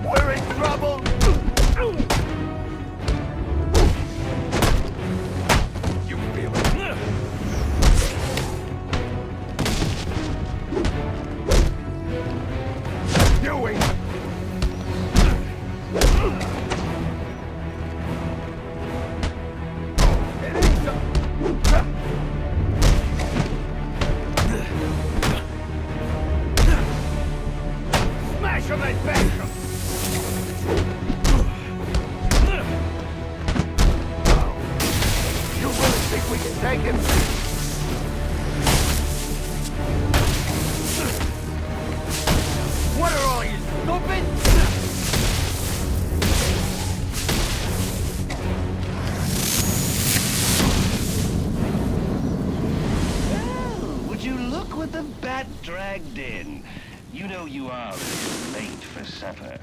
We're in trouble! You feel it. Doing! Smash him and bash him! You really think we can take him? What are all you, stupid? Would you look what the bat dragged in? You know you are late for supper.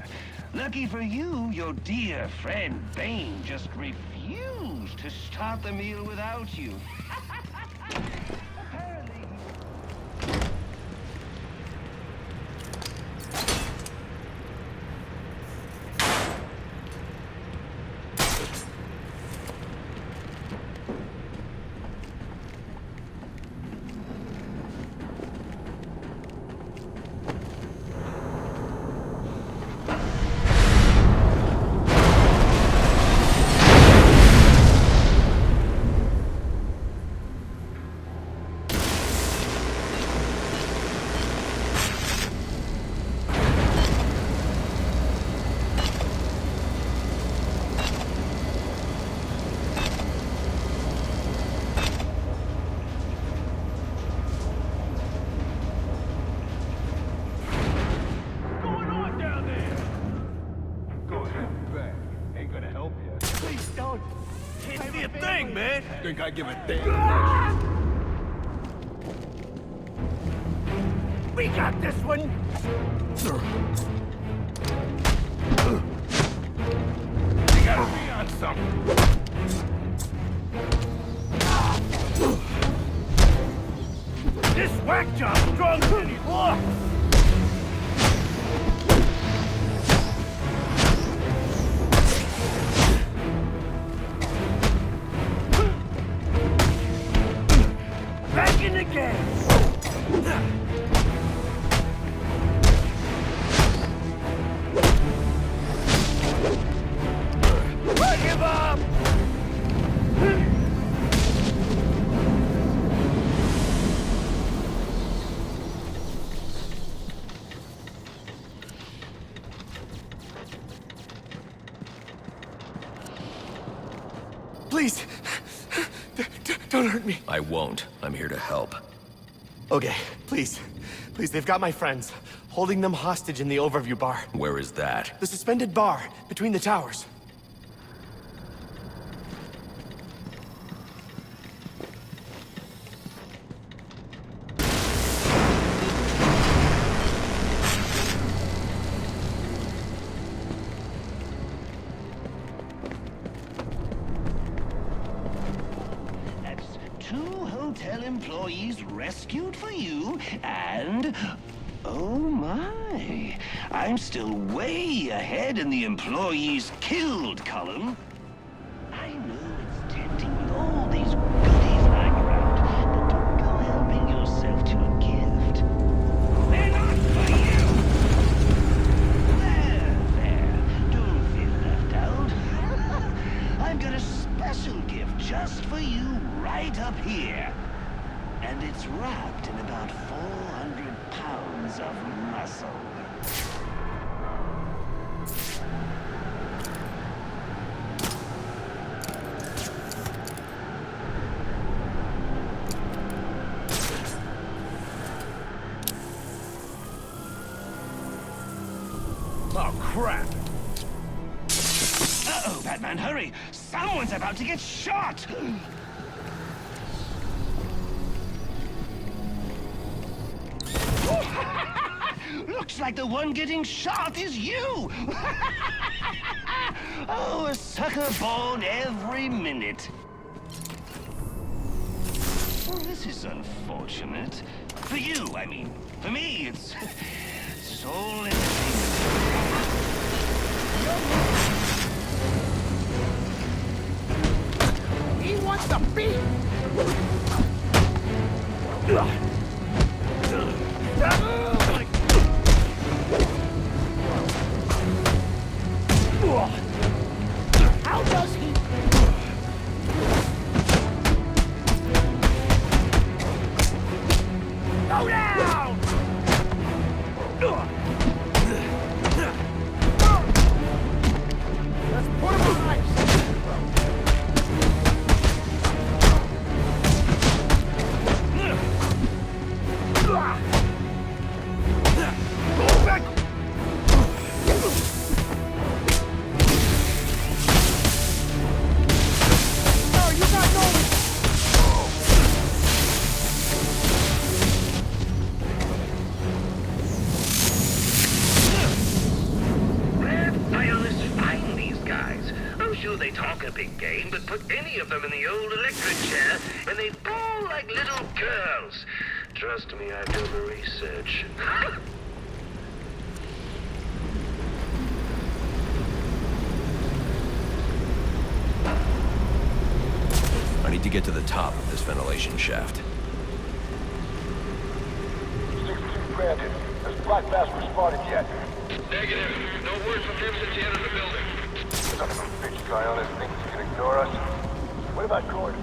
Lucky for you, your dear friend Bane just refused to start the meal without you. think I give a damn? We got this one! You gotta be on something. This whack job's stronger than he looks! Back in the game! I give up! Please! Don't hurt me. I won't. I'm here to help. Okay, please. Please, they've got my friends. Holding them hostage in the overview bar. Where is that? The suspended bar, between the towers. Employees rescued for you, and... oh my, I'm still way ahead in the employees killed column. I know it's tempting with all these goodies lying around, but don't go helping yourself to a gift. They're not for you! There, don't feel left out. I've got a special gift just for you right up here. And it's wrapped in about 400 pounds of muscle. Oh, crap! Uh-oh, Batman, hurry! Someone's about to get shot! Looks like the one getting shot is you! Oh, a sucker born every minute. Well, this is unfortunate. For you, I mean. For me, it's all entertainment. He wants to beat! How does he... Go down! Let's put him on ice! Go back! They talk a big game, but put any of them in the old electric chair, and they bawl like little girls. Trust me, I've done the research. I need to get to the top of this ventilation shaft. 16 granted. Has Black Mass responded yet? Negative. No word from him since he entered the building. Son of a bitch guy on this thinks he can ignore us. What about Gordon?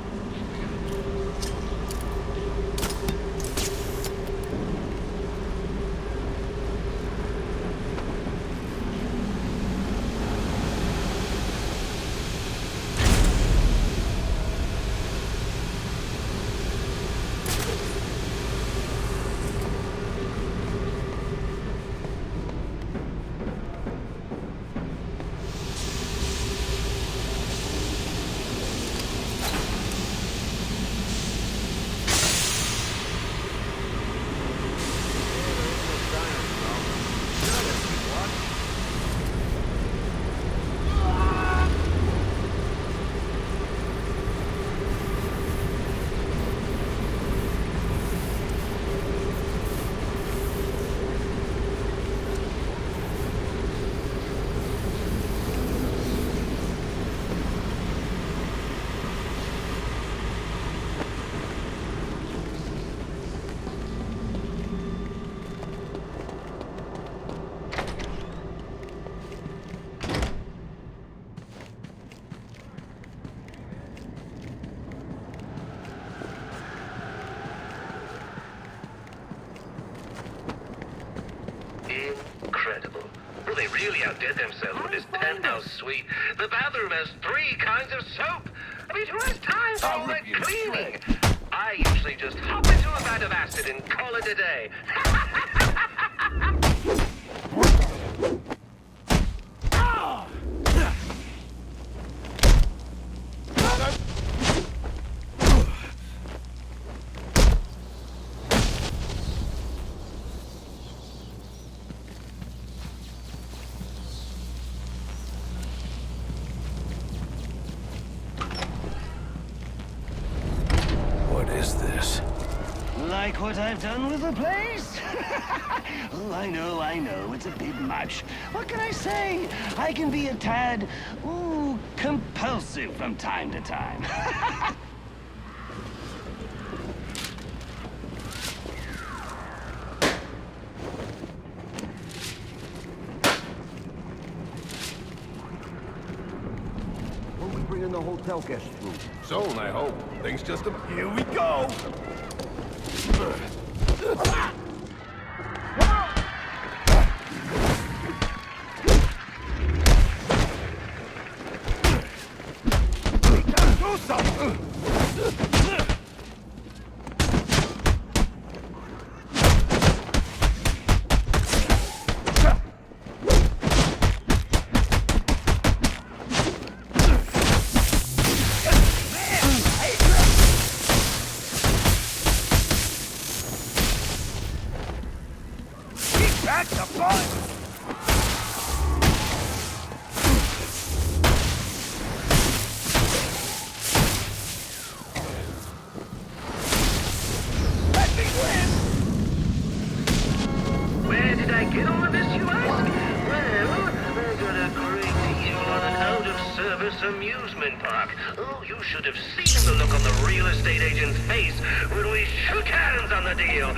incredible. Well, they really outdid themselves with this penthouse suite. The bathroom has 3 kinds of soap. I mean, who has time for all that cleaning? I usually just hop into a vat of acid and call it a day. What is this? Like what I've done with the place? Oh, I know, it's a bit much. What can I say? I can be a tad, compulsive from time to time. When we bringing the hotel guests through? Soon, I hope. Things just a... Here we go! Do something! Back the bus! Where did I get all of this, you ask? Well, I got a great deal on an out-of-service amusement park. Oh, you should have seen the look on the real estate agent's face when we shook hands on the deal.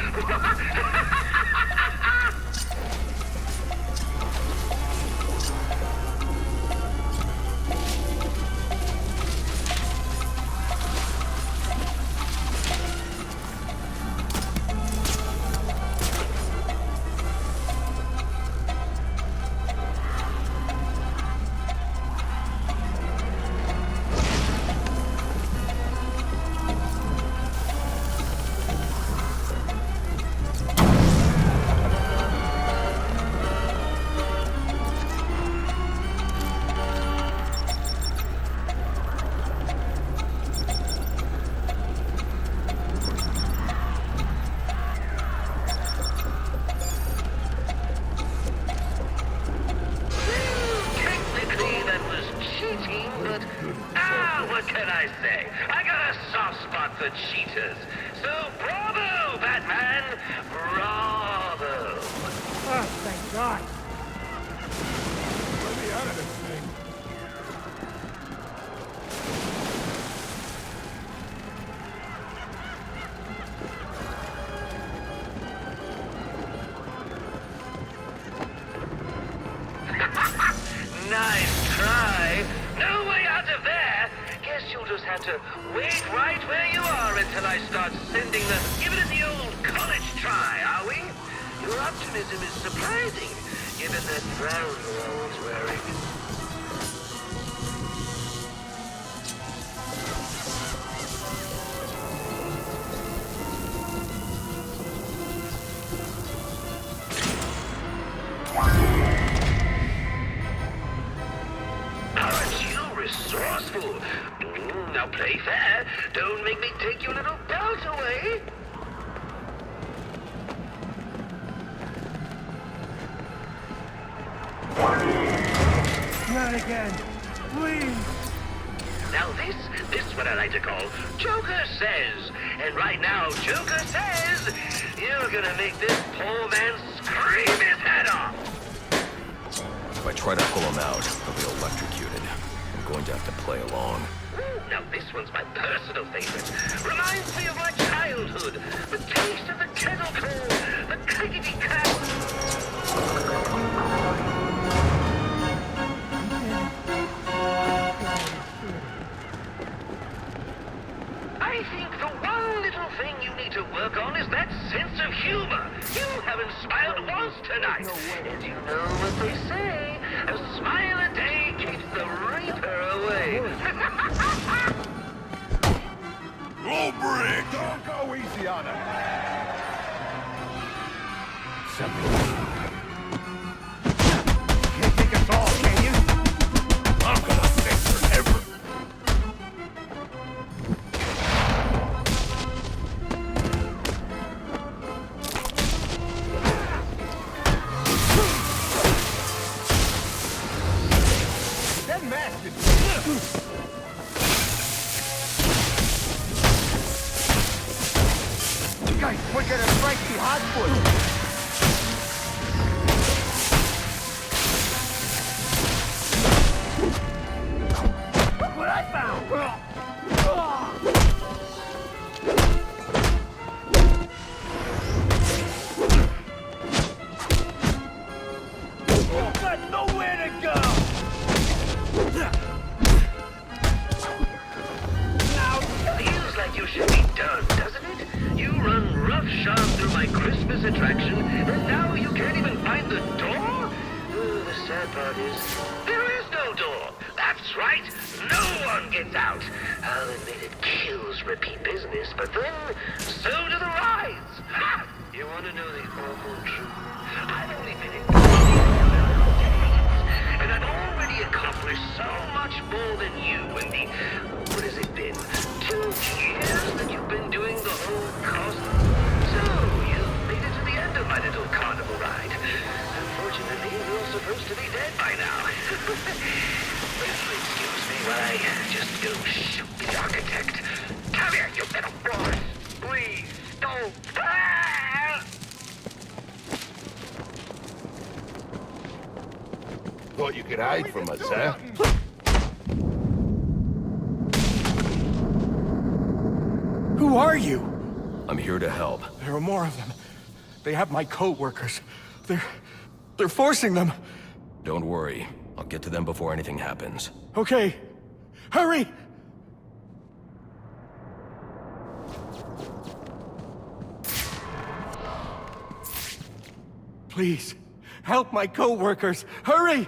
What can I say? I got a soft spot for cheaters. So bravo, Batman! Bravo! Oh, thank God. Let me out of this thing. Nice try. No way out of there. Guess you'll just have to wait right where you are until I start sending the... Give it the old college try, are we? Your optimism is surprising, given that brown wall's wearing. Resourceful. Now play fair. Don't make me take your little belt away. Not again. Please. Now this what I like to call Joker Says. And right now, Joker Says, you're gonna make this poor man scream his head off. If I try to pull him out, he'll be electrocuted. I'm going to have to play along. Now this one's my personal favorite. Reminds me of my childhood. The taste of the kettle corn, the clickety clack. I think the one little thing you need to work on is that sense of humor. You haven't smiled once kills tonight. And you know what they say, a smile a day keeps the reaper away. Low brick! Don't go easy on him! Can't take us all, can you? I'm gonna stay forever! That mask is... Guys, we're gonna strike the hot foot! Look what I found! You've got nowhere to go! Now, feels like you should be done, doesn't it? You run roughshod through my Christmas attraction, and now you can't even find the door? Oh, the sad part is, there is no door. That's right, no one gets out. I'll admit it kills repeat business, but then, so do the rides. Ha! You want to know the awful truth? I've only been in days, and I've already accomplished so much more than you in the, what has it been, 2 years that you've been doing the whole cost? So, you've made it to the end of my little carnival ride. Unfortunately, you're supposed to be dead by now. Excuse me while I just go shoot the architect. Come here, you little boy! Please, don't! Ah! Thought you could hide from us, huh? Who are you? I'm here to help. There are more of them. They have my co-workers. They're forcing them. Don't worry. I'll get to them before anything happens. Okay. Hurry! Please, help my co-workers. Hurry!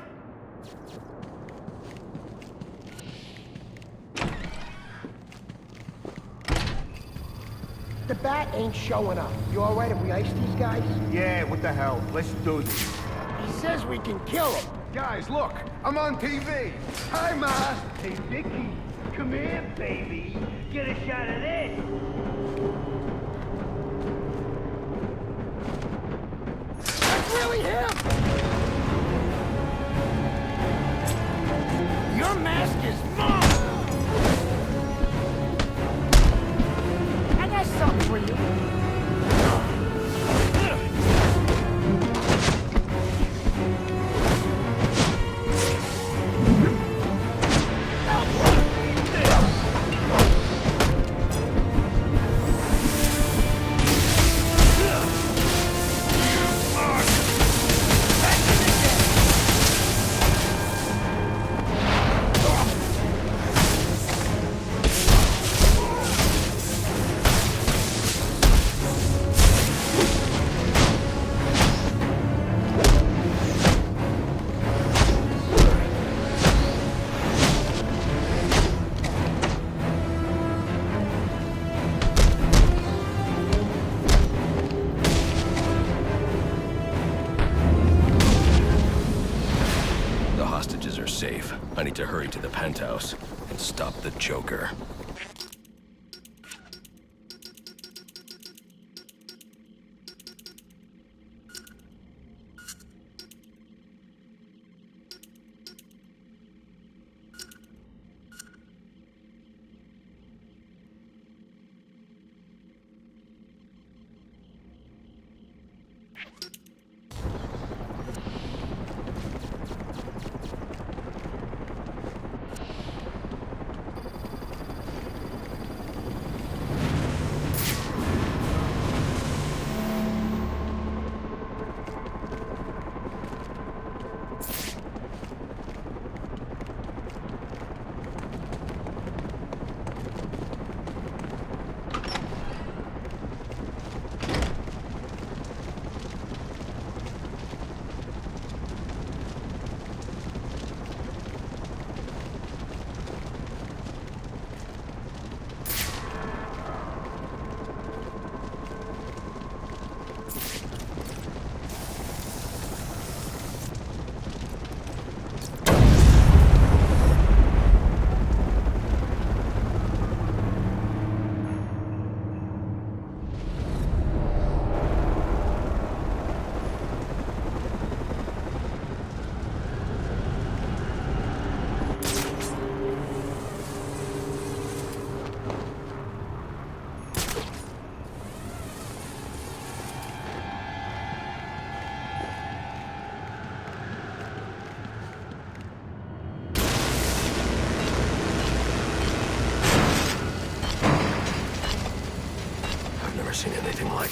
The bat ain't showing up. You all right if we ice these guys? Yeah, what the hell? Let's do this. He says we can kill him. Guys, look! I'm on TV! Hi, Ma! Hey, Vicky, come here, baby. Get a shot of this. That's really him! Your mask is mine! I got something for you. Safe. I need to hurry to the penthouse and stop the Joker.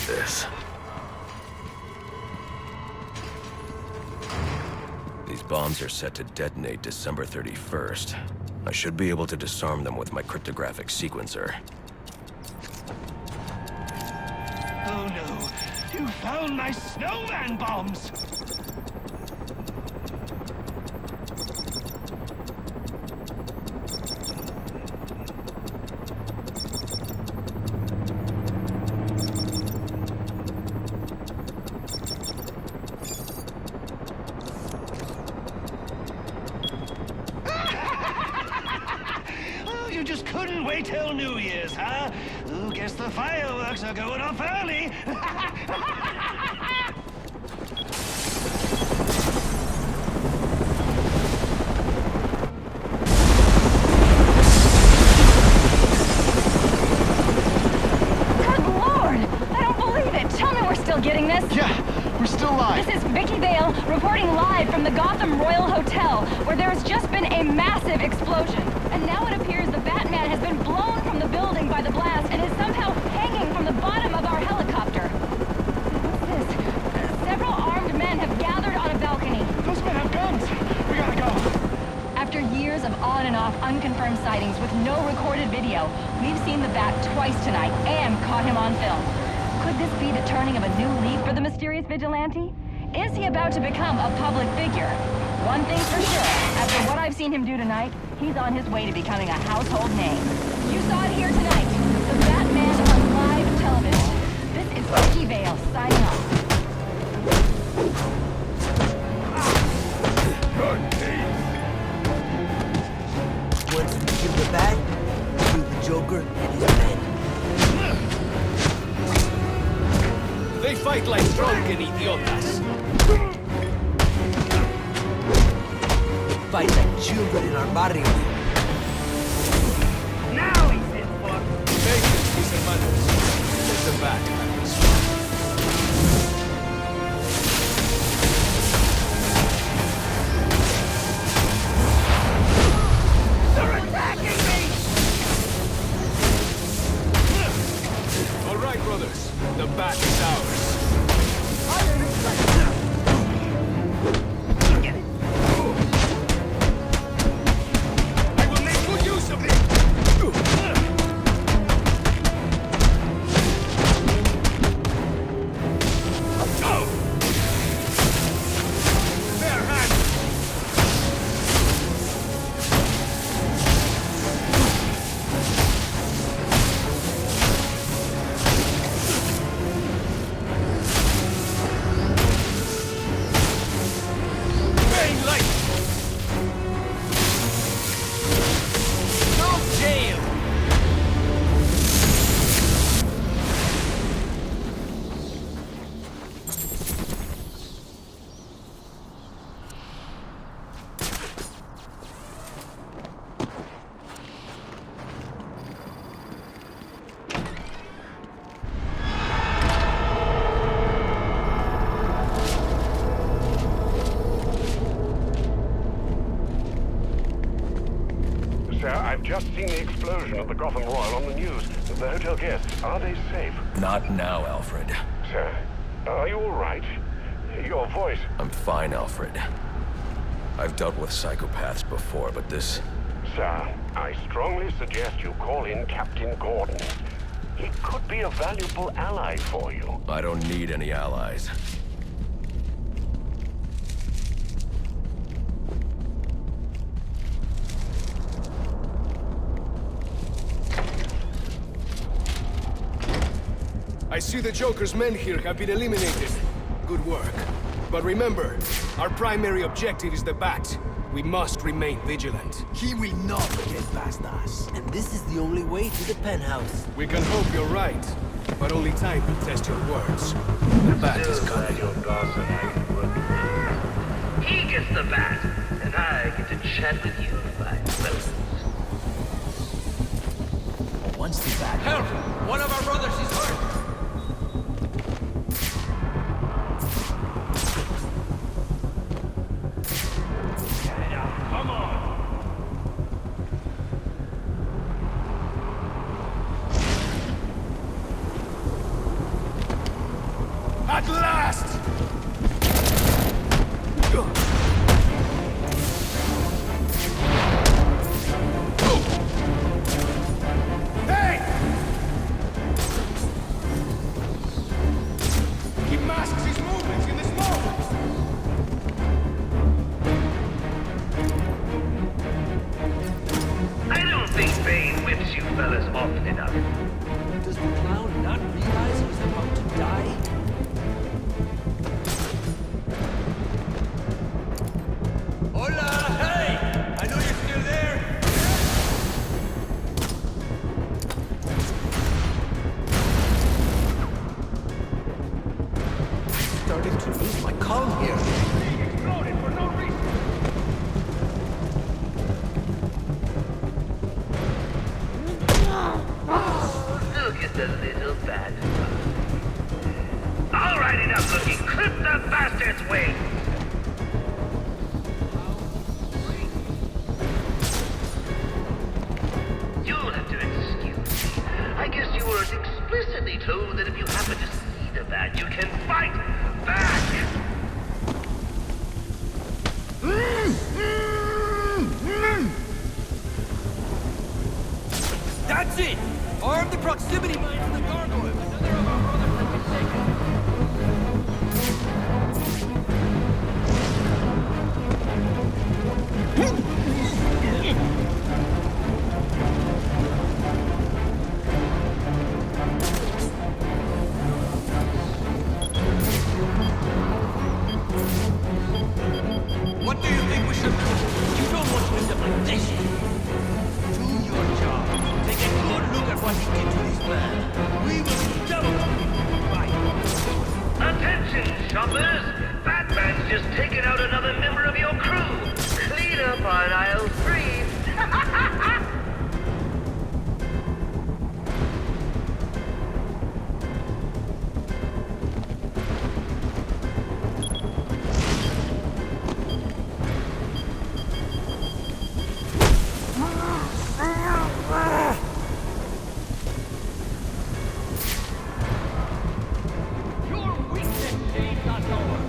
this. These bombs are set to detonate December 31st. I should be able to disarm them with my cryptographic sequencer. Oh no! You found my snowman bombs! You just couldn't wait till New Year's, huh? Oh, guess the fireworks are going off early. Good Lord! I don't believe it! Tell me we're still getting this! Yeah, we're still live. This is Vicky Vale reporting live from the Gotham Royal Hotel, where there has just been a massive explosion. And now it appears the Batman has been blown from the building by the blast and is somehow hanging from the bottom of our helicopter. What's this? Several armed men have gathered on a balcony. Those men have guns. We gotta go. After years of on and off unconfirmed sightings with no recorded video, we've seen the Bat twice tonight and caught him on film. Could this be the turning of a new leaf for the mysterious vigilante? Is he about to become a public figure? One thing's for sure, after what I've seen him do tonight, he's on his way to becoming a household name. You saw it here tonight, the Batman on live television. This is Vicky Vale signing off. Once we kill the Bat, kill the Joker and his men. They fight like drunken idiotas. Fight like children in our barrio. Now he's in for patience, mis hermanos. Take them back. They're attacking me! All right, brothers. The Bat is ours. I've just seen the explosion at the Gotham Royal on the news. The hotel guests, are they safe? Not now, Alfred. Sir, are you all right? Your voice... I'm fine, Alfred. I've dealt with psychopaths before, but this... Sir, I strongly suggest you call in Captain Gordon. He could be a valuable ally for you. I don't need any allies. I see the Joker's men here have been eliminated. Good work. But remember, our primary objective is the Bat. We must remain vigilant. He will not get past us. And this is the only way to the penthouse. We can hope you're right, but only time will test your words. The Bat is coming. He gets the Bat, and I get to chat with you, fine fellas. Once the Bat... Help! One of our brothers is hurt! Come on! At last! Hey! He masks his movements in this moment! I don't think Bane whips you fellas often enough. Does the clown not realize he's about to die? Hola! Hey! I know you're still there! Starting to lose my calm here. Exploded for no reason! Look at the little bad. All right, enough looking. Clip the bastard's wings! You'll have to excuse me. I guess you weren't explicitly told that if you happen to see the bat, you can fight back! That's it! Arm the proximity mine to the gargoyle. Another of our brothers has been taken. What do you think we should do? You don't want to end up like this. Do your job. Take a good look at what he did to this man. We will double right. Attention, shoppers! Batman's just taken out another member of your crew. Clean up on aisle 3. Your weakness ain't got lower.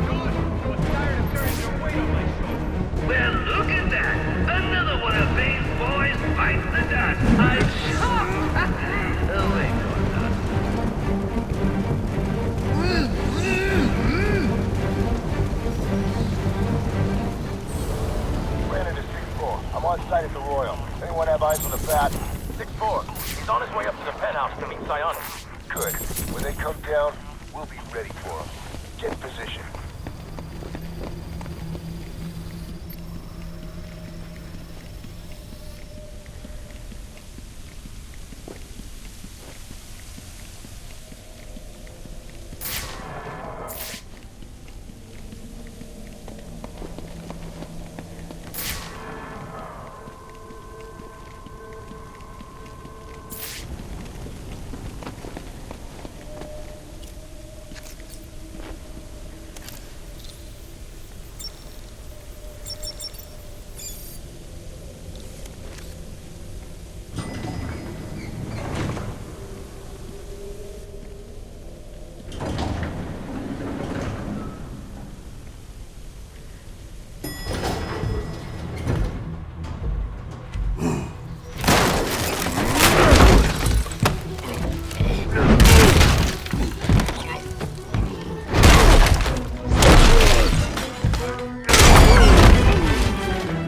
Good. I was tired of carrying your weight on my shoulders. Well, look at that! Another one of Bane's boys bites the dust. I'm shocked! Oh, wait, no, I'm not. Ran into 6-4. I'm on site at the Royal. Anyone have eyes on the bat? 6-4. He's on his way up to the penthouse to meet Psionic. Good. When they come down, we'll be ready for him. Get in position.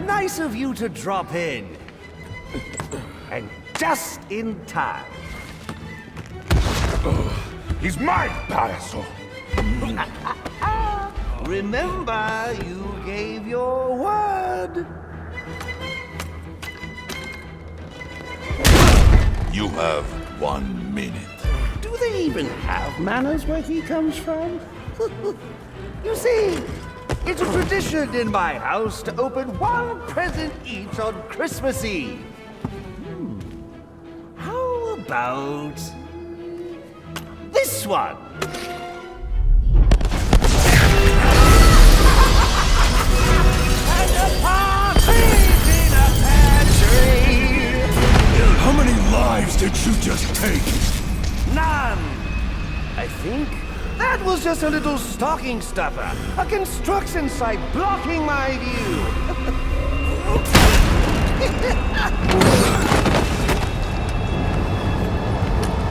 Nice of you to drop in. And just in time. He's mine, Paraso. Remember, you gave your word. You have 1 minute. Do they even have manners where he comes from? You see, it's a tradition in my house to open one present each on Christmas Eve. How about this one? And a party in a pantry. How many lives did you just take? None! I think that was just a little stocking stuffer. A construction site blocking my view.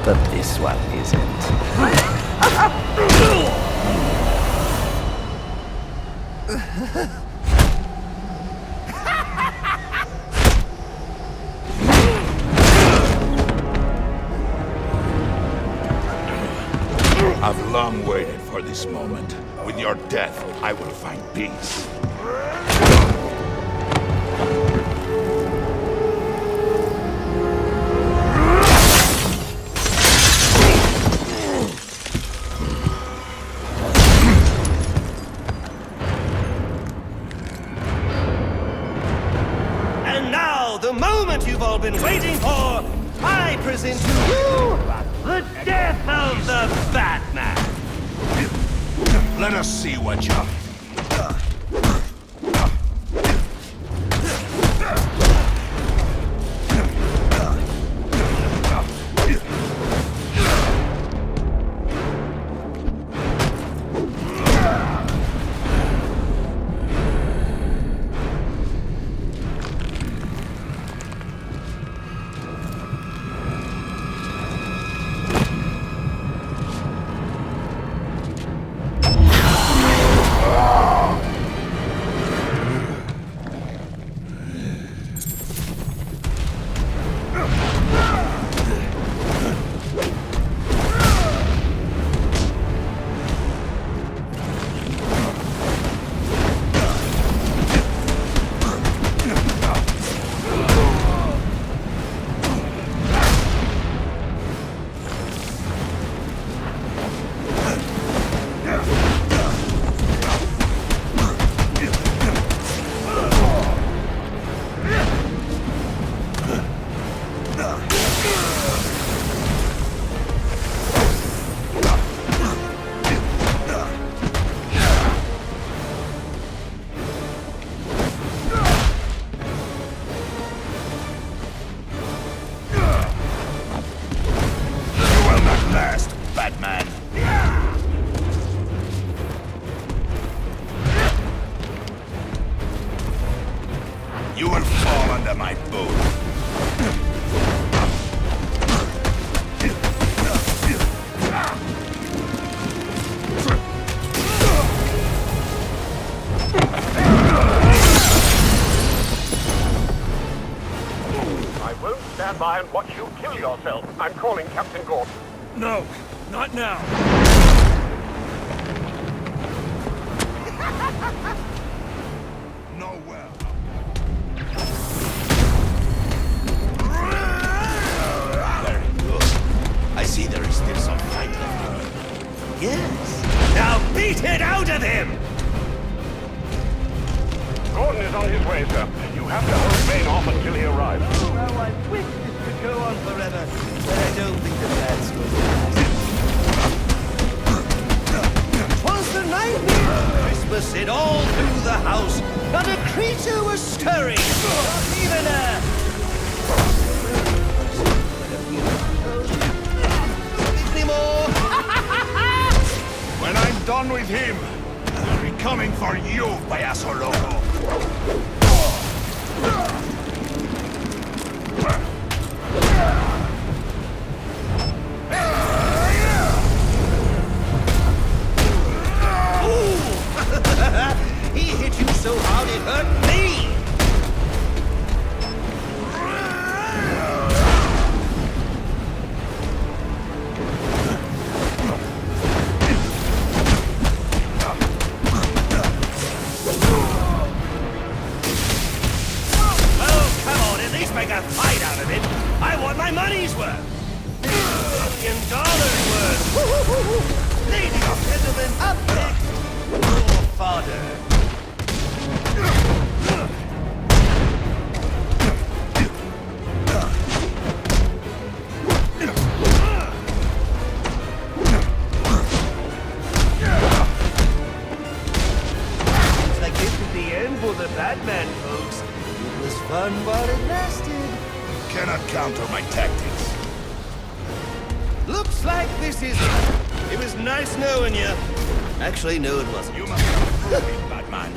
But this one isn't. I've long waited for this moment. With your death, I will find peace. And now, the moment you've all been waiting for, I present to you the death of the Batman! Let us see what you... You will fall under my boot. I won't stand by and watch you kill yourself. I'm calling Captain Gordon. No, not now. No, well. Very good. I see there is still some fight left. Yes. Now beat it out of him! Gordon is on his way, sir. You have to hold Bane off until he arrives. Oh, how I wish this could go on forever, but I don't think that's going to last. 'Twas the nightmare of Christmas in all through the house. Not a creature was stirring. Not even anymore. When I'm done with him, I'll be coming for you, payaso loco. He hit you so hard it hurt me! Oh, come on, at least make a fight out of it! I want my money's worth! $1 million worth! Ladies and gentlemen, up next, your father. Looks like this is the end for the Batman, folks. It was fun while it lasted. Cannot count counter my tactics. Looks like this is it. It was nice knowing you. Actually, no, it wasn't. You must come with me, Batman.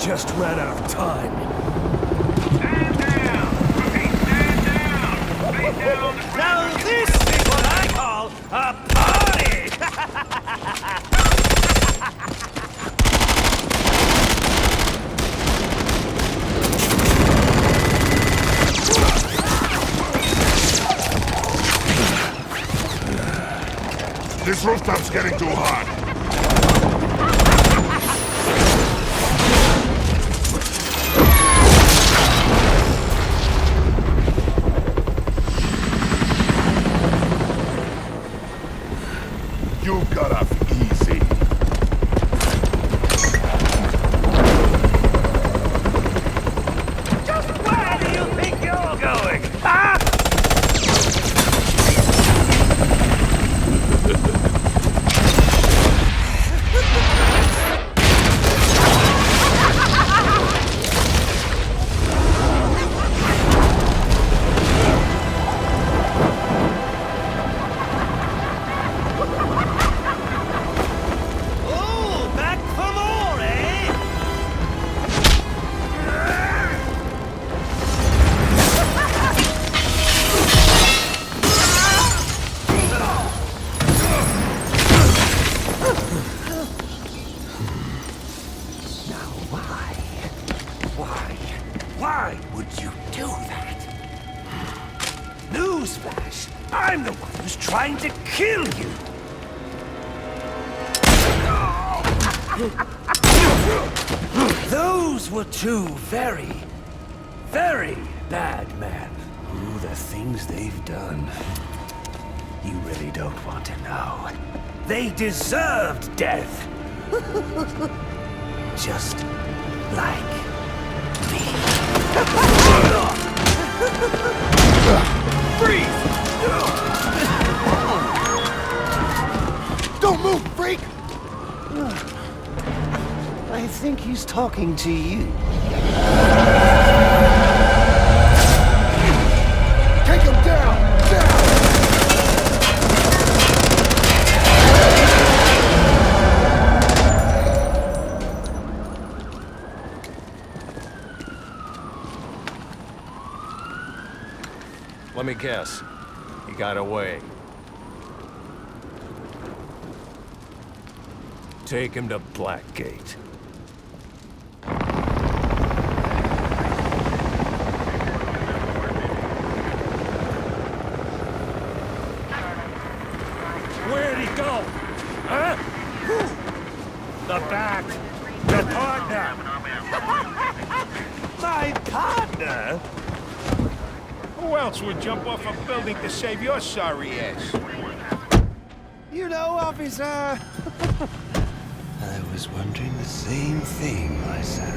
Just ran out of time. Stand down! Repeat, stand down! Face down! Now this is what I call a party! This rooftop's getting too hot. You got off easy. Just where do you think you're going, huh? Why would you do that? Newsflash! I'm the one who's trying to kill you! Those were two very, very bad men. Ooh, the things they've done. You really don't want to know. They deserved death! Just like me. Freeze! Don't move, freak! I think he's talking to you. Take him down! Down! Let me guess. He got away. Take him to Blackgate. Where'd he go? Huh? The Bat. The partner. My partner? Who else would jump off a building to save your sorry ass? You know, officer. I was wondering the same thing myself.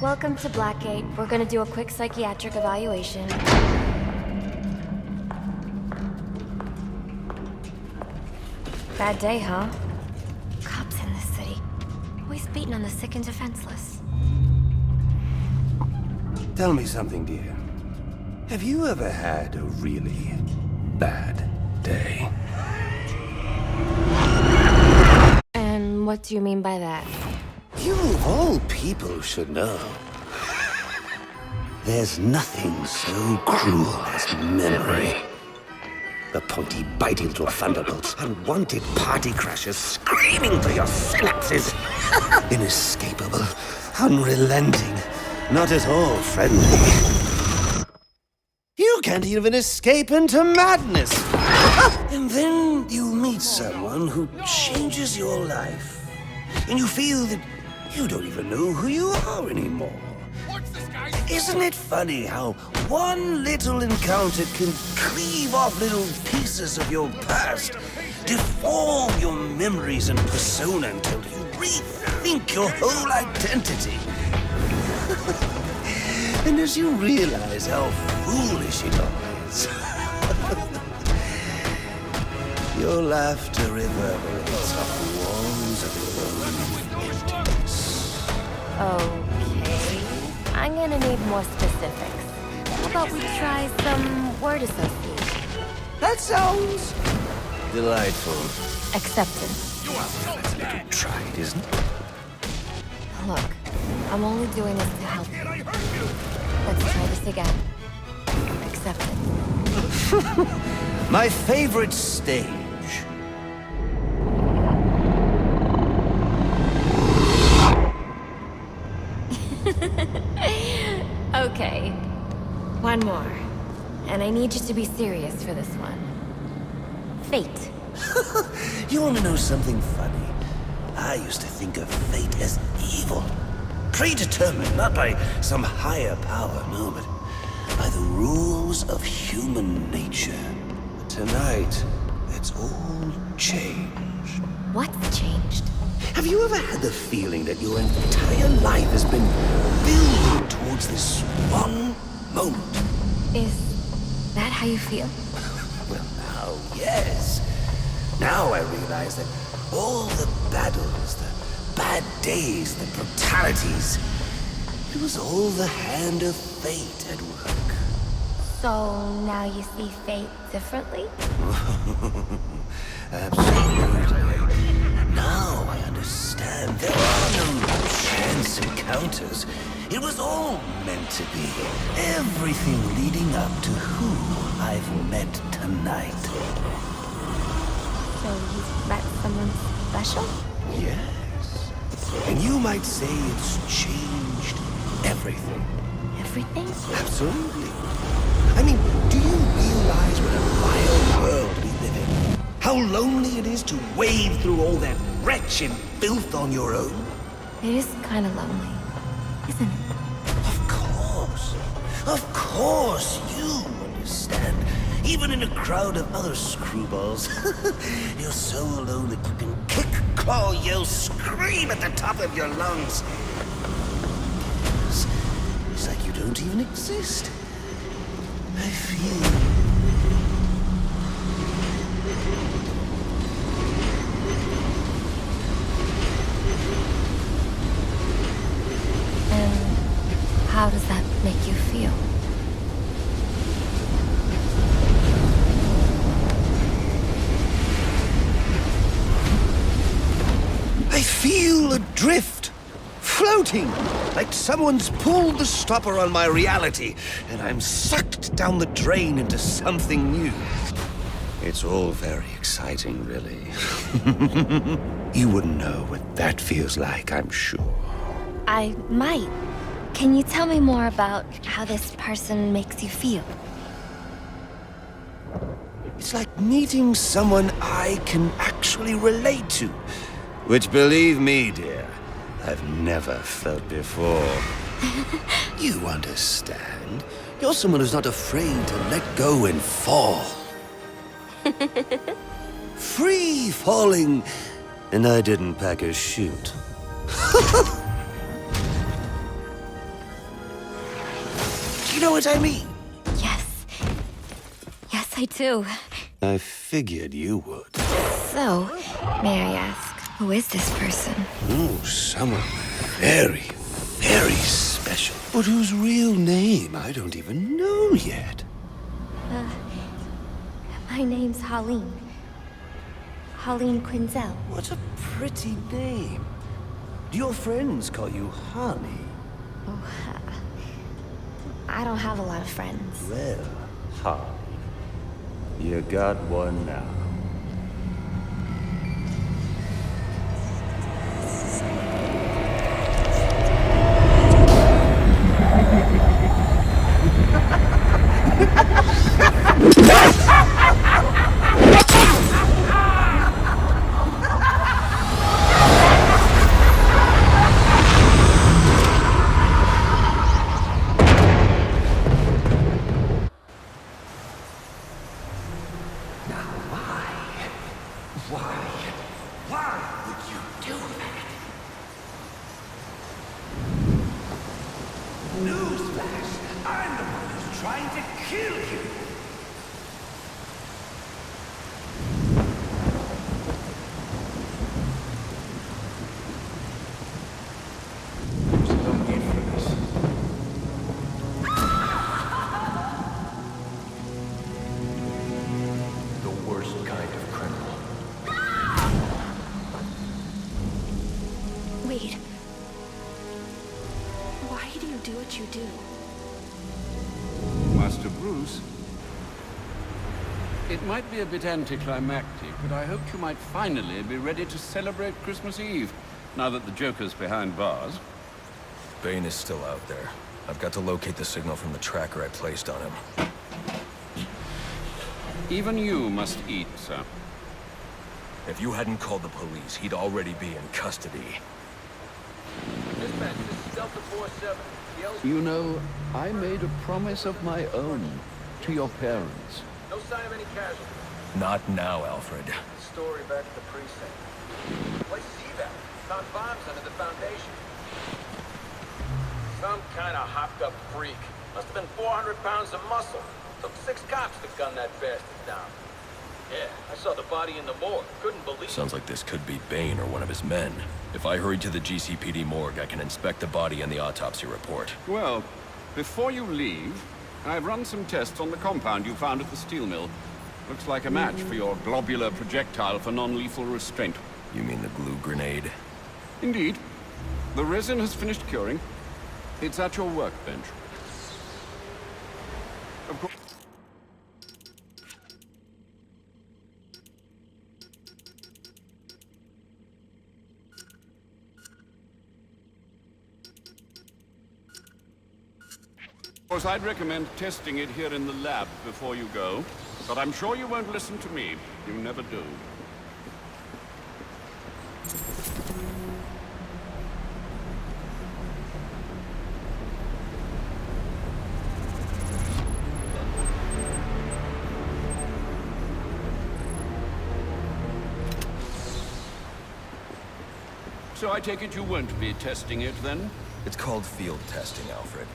Welcome to Blackgate. We're gonna do a quick psychiatric evaluation. Bad day, huh? Cops in this city. Always beating on the sick and defenseless. Tell me something, dear. Have you ever had a really bad day? And what do you mean by that? You of all people should know. There's nothing so cruel as memory. The pointy, biting little thunderbolts, unwanted party crashers screaming through your synapses. Inescapable, unrelenting, not at all friendly. You can't even escape into madness. And then you meet someone who changes your life. And you feel that you don't even know who you are anymore. Isn't it funny how one little encounter can cleave off little pieces of your past, deform your memories and persona until you rethink your whole identity? And as you realize how foolish it all is, your laughter reverberates off the walls of your own emptiness. Okay. I'm gonna need more specifics. How about we try some word association? That sounds delightful. Accepted. That's a little tried, isn't it? Look, I'm only doing this to help you. Let's try this again. Accepted. My favorite stage. Okay. One more. And I need you to be serious for this one. Fate. You want to know something funny? I used to think of fate as evil. Predetermined, not by some higher power, no, but by the rules of human nature. Tonight, it's all changed. What's changed? Have you ever had the feeling that your entire life has been building towards this one moment? Is that how you feel? Well, now, yes. Now I realize that all the battles, the bad days, the brutalities, it was all the hand of fate at work. So now you see fate differently? Absolutely. Now I understand. There are no chance encounters. It was all meant to be. Everything leading up to who I've met tonight. So you've met someone special? Yes. And you might say it's changed everything. Everything? Absolutely. I mean, do you realize what a vile world we live in? How lonely it is to wade through all that wretched filth on your own? It is kind of lonely, isn't it? Of course. Of course, you understand. Even in a crowd of other screwballs, you're so alone that you can kick, claw, yell, scream at the top of your lungs. It's like you don't even exist. I feel... How does that make you feel? I feel adrift, floating, like someone's pulled the stopper on my reality, and I'm sucked down the drain into something new. It's all very exciting, really. You wouldn't know what that feels like, I'm sure. I might. Can you tell me more about how this person makes you feel? It's like meeting someone I can actually relate to. Which, believe me, dear, I've never felt before. You understand. You're someone who's not afraid to let go and fall. Free falling, and I didn't pack a chute. know what I mean? Yes. Yes, I do. I figured you would. So, may I ask, who is this person? Oh, someone very, very special. But whose real name I don't even know yet. My name's Holleen. Holleen Quinzel. What a pretty name. Do your friends call you Honey? Oh, I don't have a lot of friends. Well, Honey, you got one now. It might be a bit anticlimactic, but I hoped you might finally be ready to celebrate Christmas Eve, now that the Joker's behind bars. Bane is still out there. I've got to locate the signal from the tracker I placed on him. Even you must eat, sir. If you hadn't called the police, he'd already be in custody. Dispatch, this is Delta 47. You know, I made a promise of my own to your parents. No sign of any casualties. Not now, Alfred. Story back to the precinct. Place is evac. Found bombs under the foundation. Some kind of hopped-up freak. Must have been 400 pounds of muscle. Took 6 cops to gun that bastard down. Yeah, I saw the body in the morgue. Couldn't believe it. Sounds like this could be Bane or one of his men. If I hurry to the GCPD morgue, I can inspect the body and the autopsy report. Well, before you leave, I've run some tests on the compound you found at the steel mill. Looks like a match for your globular projectile for non-lethal restraint. You mean the glue grenade? Indeed. The resin has finished curing. It's at your workbench. Of course. Of course, I'd recommend testing it here in the lab before you go, but I'm sure you won't listen to me. You never do. So I take it you won't be testing it, then? It's called field testing, Alfred.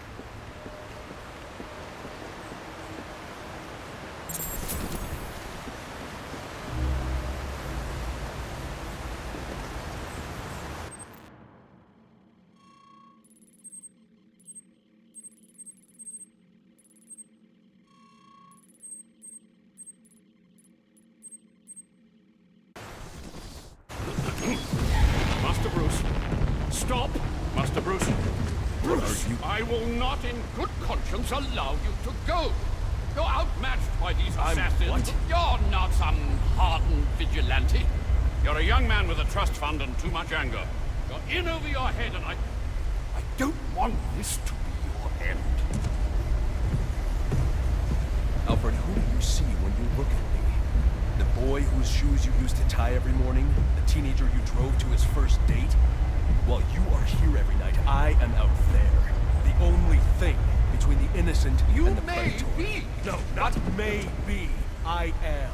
Master Bruce. Stop! Master Bruce. Bruce, I will not in good conscience allow you to go. You're outmatched by these assassins. What? You're not some hardened vigilante. You're a young man with a trust fund and too much anger. You're in over your head, and I don't want this to be your end. Alfred, who do you see when you look at me? The boy whose shoes you used to tie every morning? The teenager you drove to his first date? While you are here every night, I am out there. The only thing between the innocent and the predator. Be. No, not may be. I am.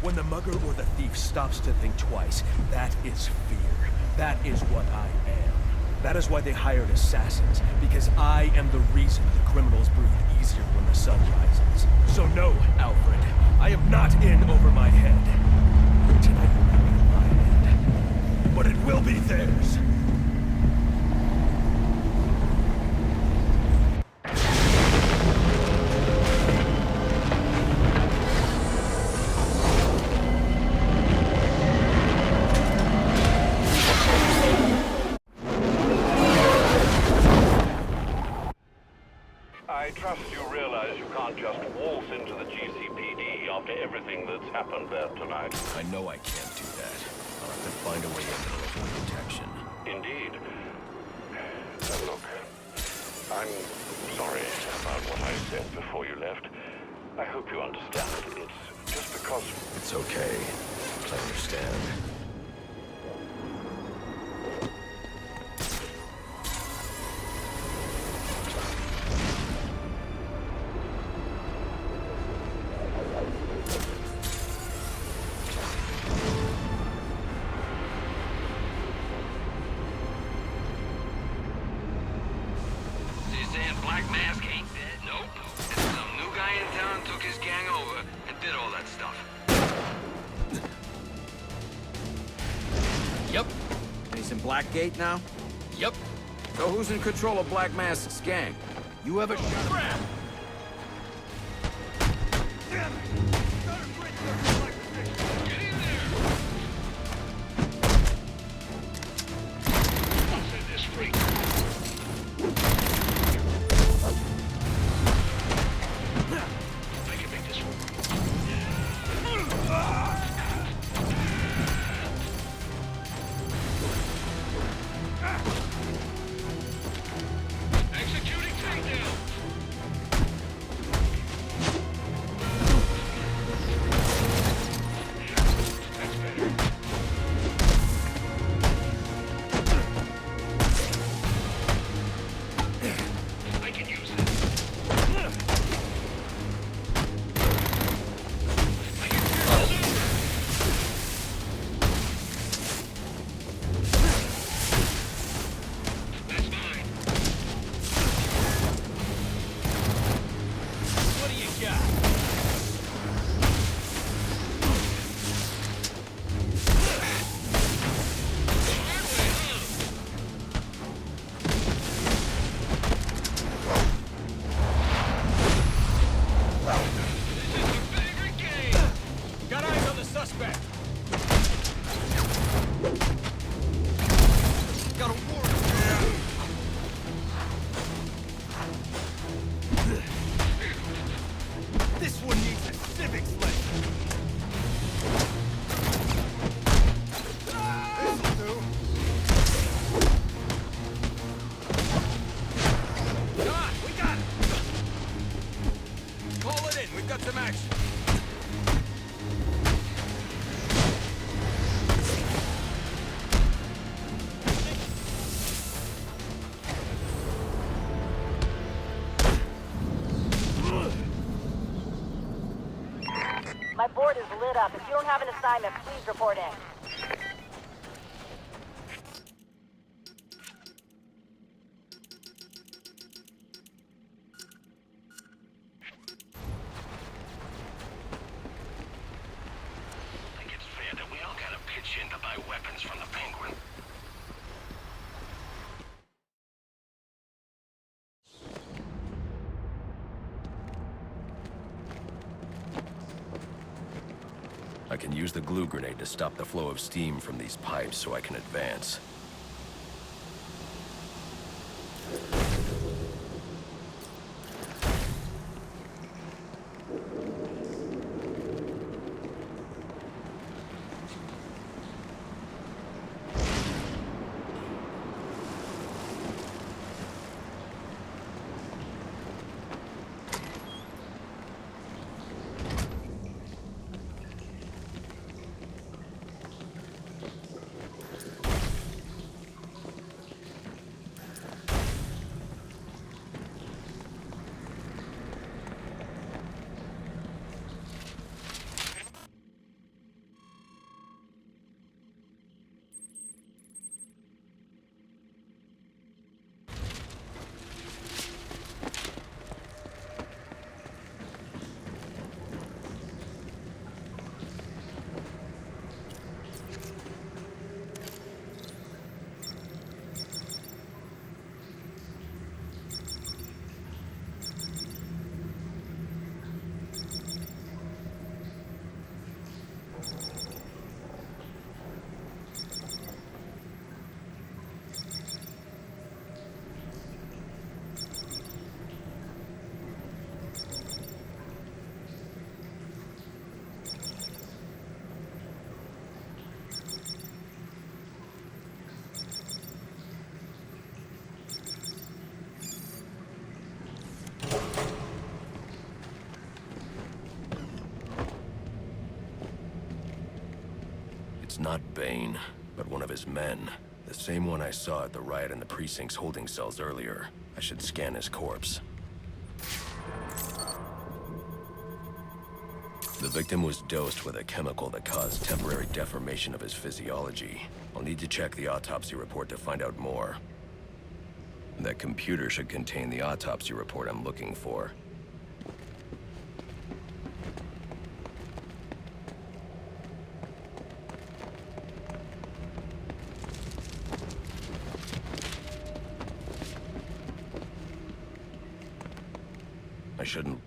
When the mugger or the thief stops to think twice, that is fear. That is what I am. That is why they hired assassins, because I am the reason the criminals breathe easier when the sun rises. So no, Alfred, I am not in over my head. Tonight will not be my end, but it will be theirs. I trust you realize you can't just waltz into the GCPD after everything that's happened there tonight. I know I can't do that. I'll have to find a way in to avoid detection. Indeed. Look, I'm sorry about what I said before you left. I hope you understand. It's just because... It's okay. I understand. Black Mask ain't dead? Nope. Some new guy in town took his gang over and did all that stuff. Yep. And he's in Blackgate now? Yep. So who's in control of Black Mask's gang? You ever shot him? Damn it! Gotta break their like this. Get in there! I'll set this free. My board is lit up. If you don't have an assignment, please report in. I think it's fair that we all gotta pitch in to buy weapons from the Penguin. I can use the glue grenade to stop the flow of steam from these pipes so I can advance. not Bane, but one of his men. The same one I saw at the riot in the precinct's holding cells earlier. I should scan his corpse. The victim was dosed with a chemical that caused temporary deformation of his physiology. I'll need to check the autopsy report to find out more. That computer should contain the autopsy report I'm looking for. I shouldn't...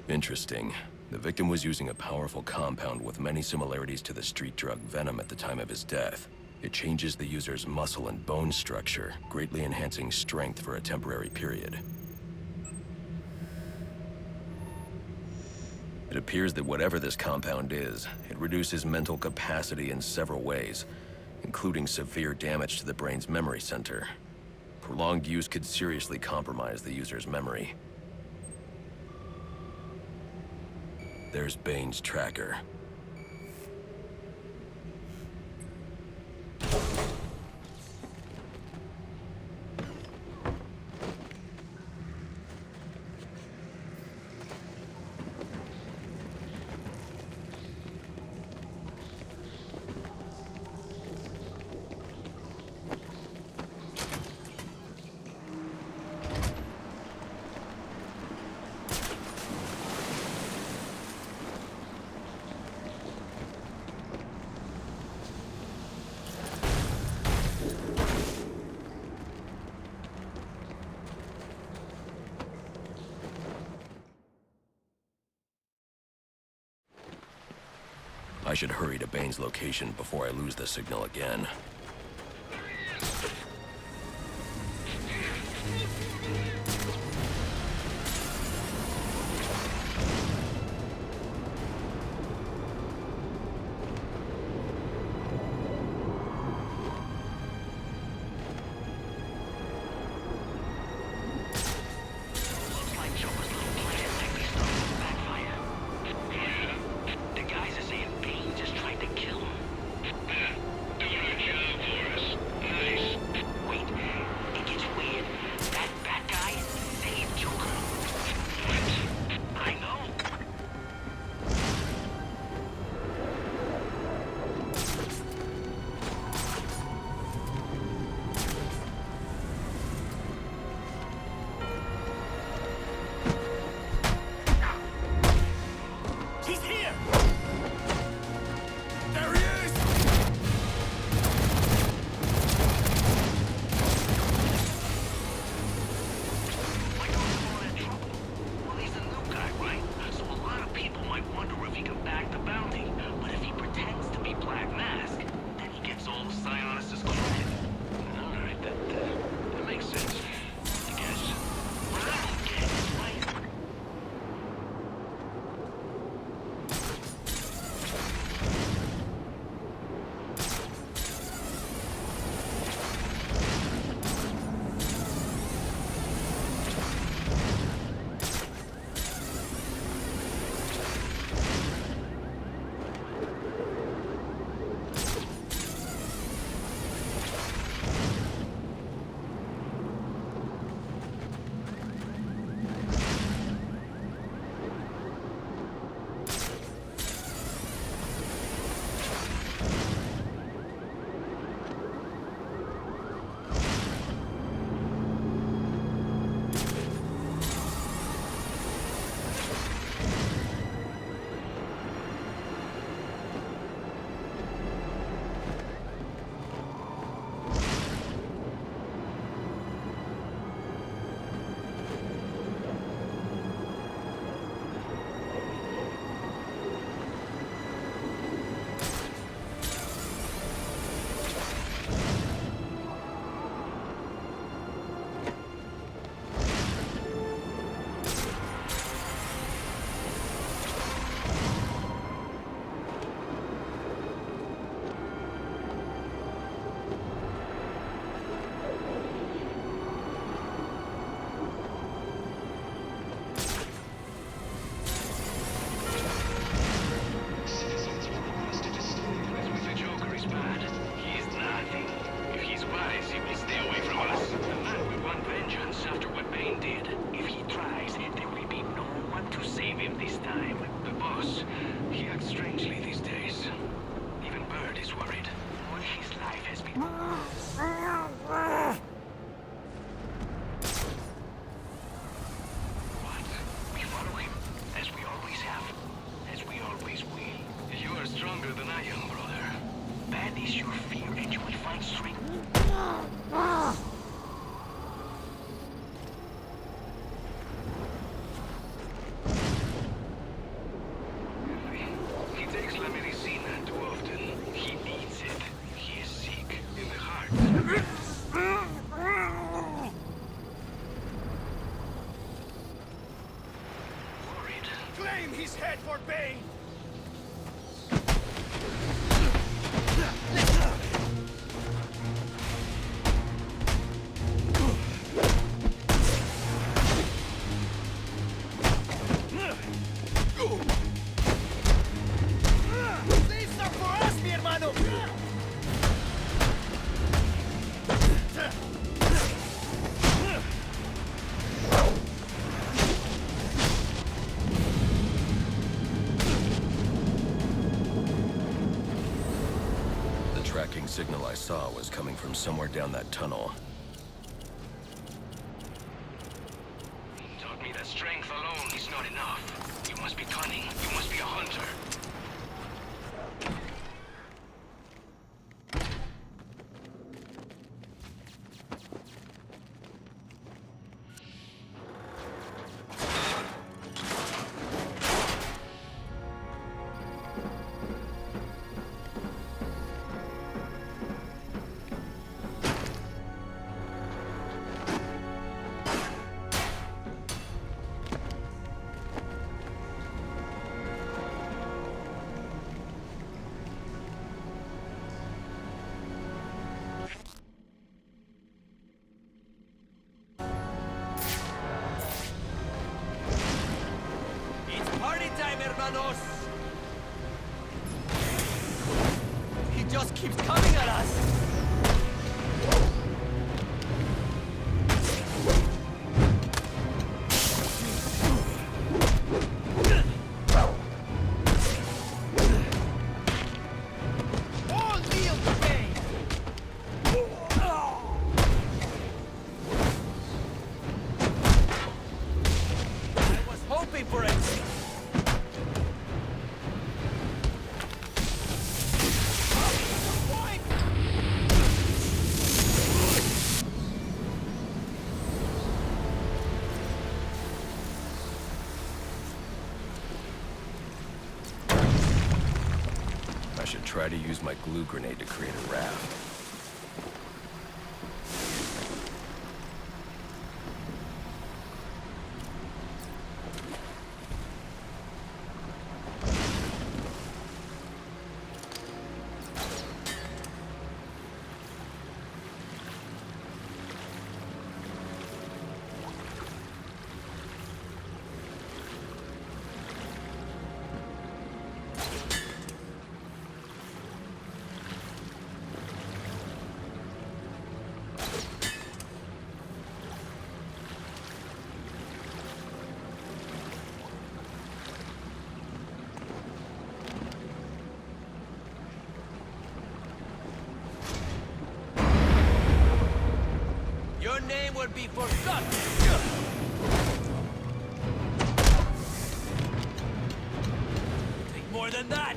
Interesting. The victim was using a powerful compound with many similarities to the street drug Venom at the time of his death. It changes the user's muscle and bone structure, greatly enhancing strength for a temporary period. It appears that whatever this compound is, it reduces mental capacity in several ways, including severe damage to the brain's memory center. Prolonged use could seriously compromise the user's memory. There's Bane's tracker. I should hurry to Bane's location before I lose the signal again. Doing a job for us. Nice. Face your fear and you will find strength. He takes la medicina too often. He needs it. He is sick in the heart. Worried. Claim his head for Bane! The tracking signal I saw was coming from somewhere down that tunnel. Taught me that strength alone is not enough. You must be cunning. You must be a hunter. It's party time, hermanos! He just keeps coming at us! All kneel to Bane! I was hoping for it! I should try to use my glue grenade to create a raft. Your name will be forgotten! Think more than that!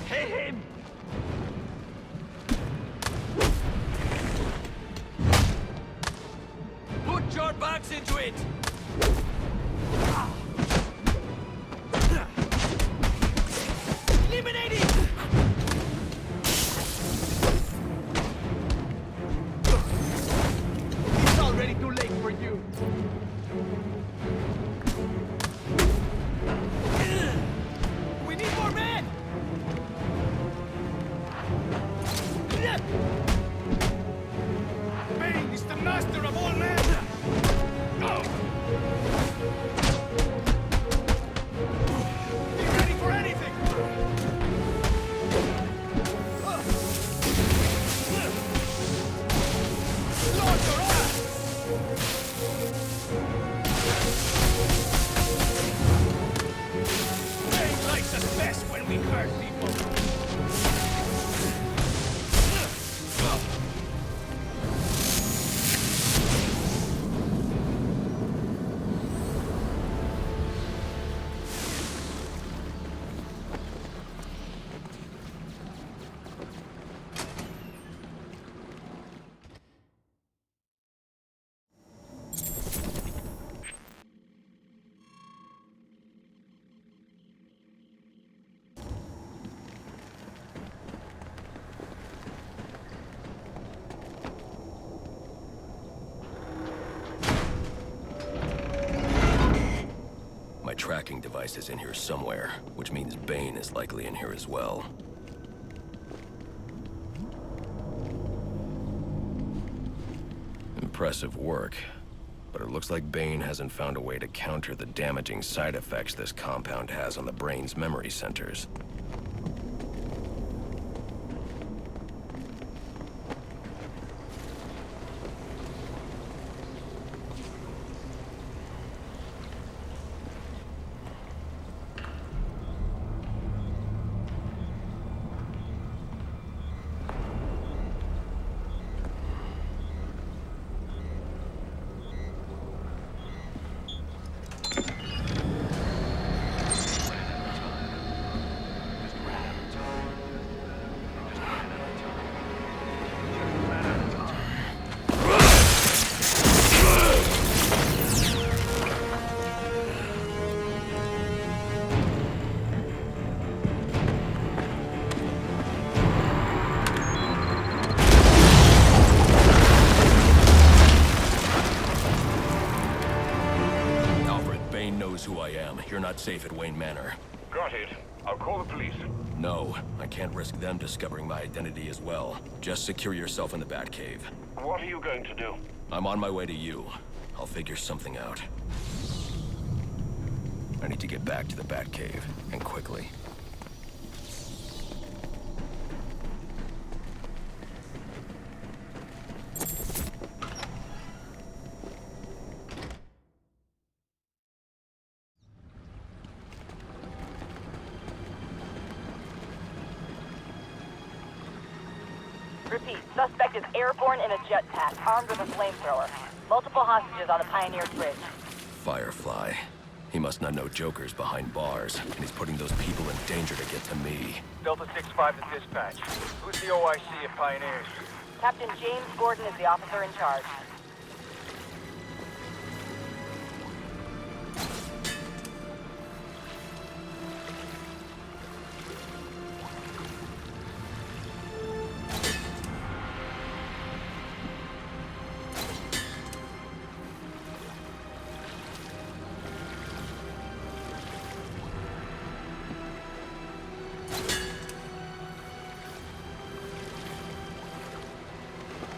Hit him! Put your backs into it! Eliminate it! It's already too late for you! We need more men! Bane is the master of all men! Go! My tracking device is in here somewhere, which means Bane is likely in here as well. Impressive work, but it looks like Bane hasn't found a way to counter the damaging side effects this compound has on the brain's memory centers. Who I am. You're not safe at Wayne Manor. Got it. I'll call the police. No, I can't risk them discovering my identity as well. Just secure yourself in the Batcave. What are you going to do? I'm on my way to you. I'll figure something out. I need to get back to the Batcave, and quickly. Repeat, suspect is airborne in a jetpack, armed with a flamethrower. Multiple hostages on the Pioneers Bridge. Firefly. He must not know Joker's behind bars, and he's putting those people in danger to get to me. Delta 6-5 to dispatch. Who's the OIC at Pioneers? Captain James Gordon is the officer in charge.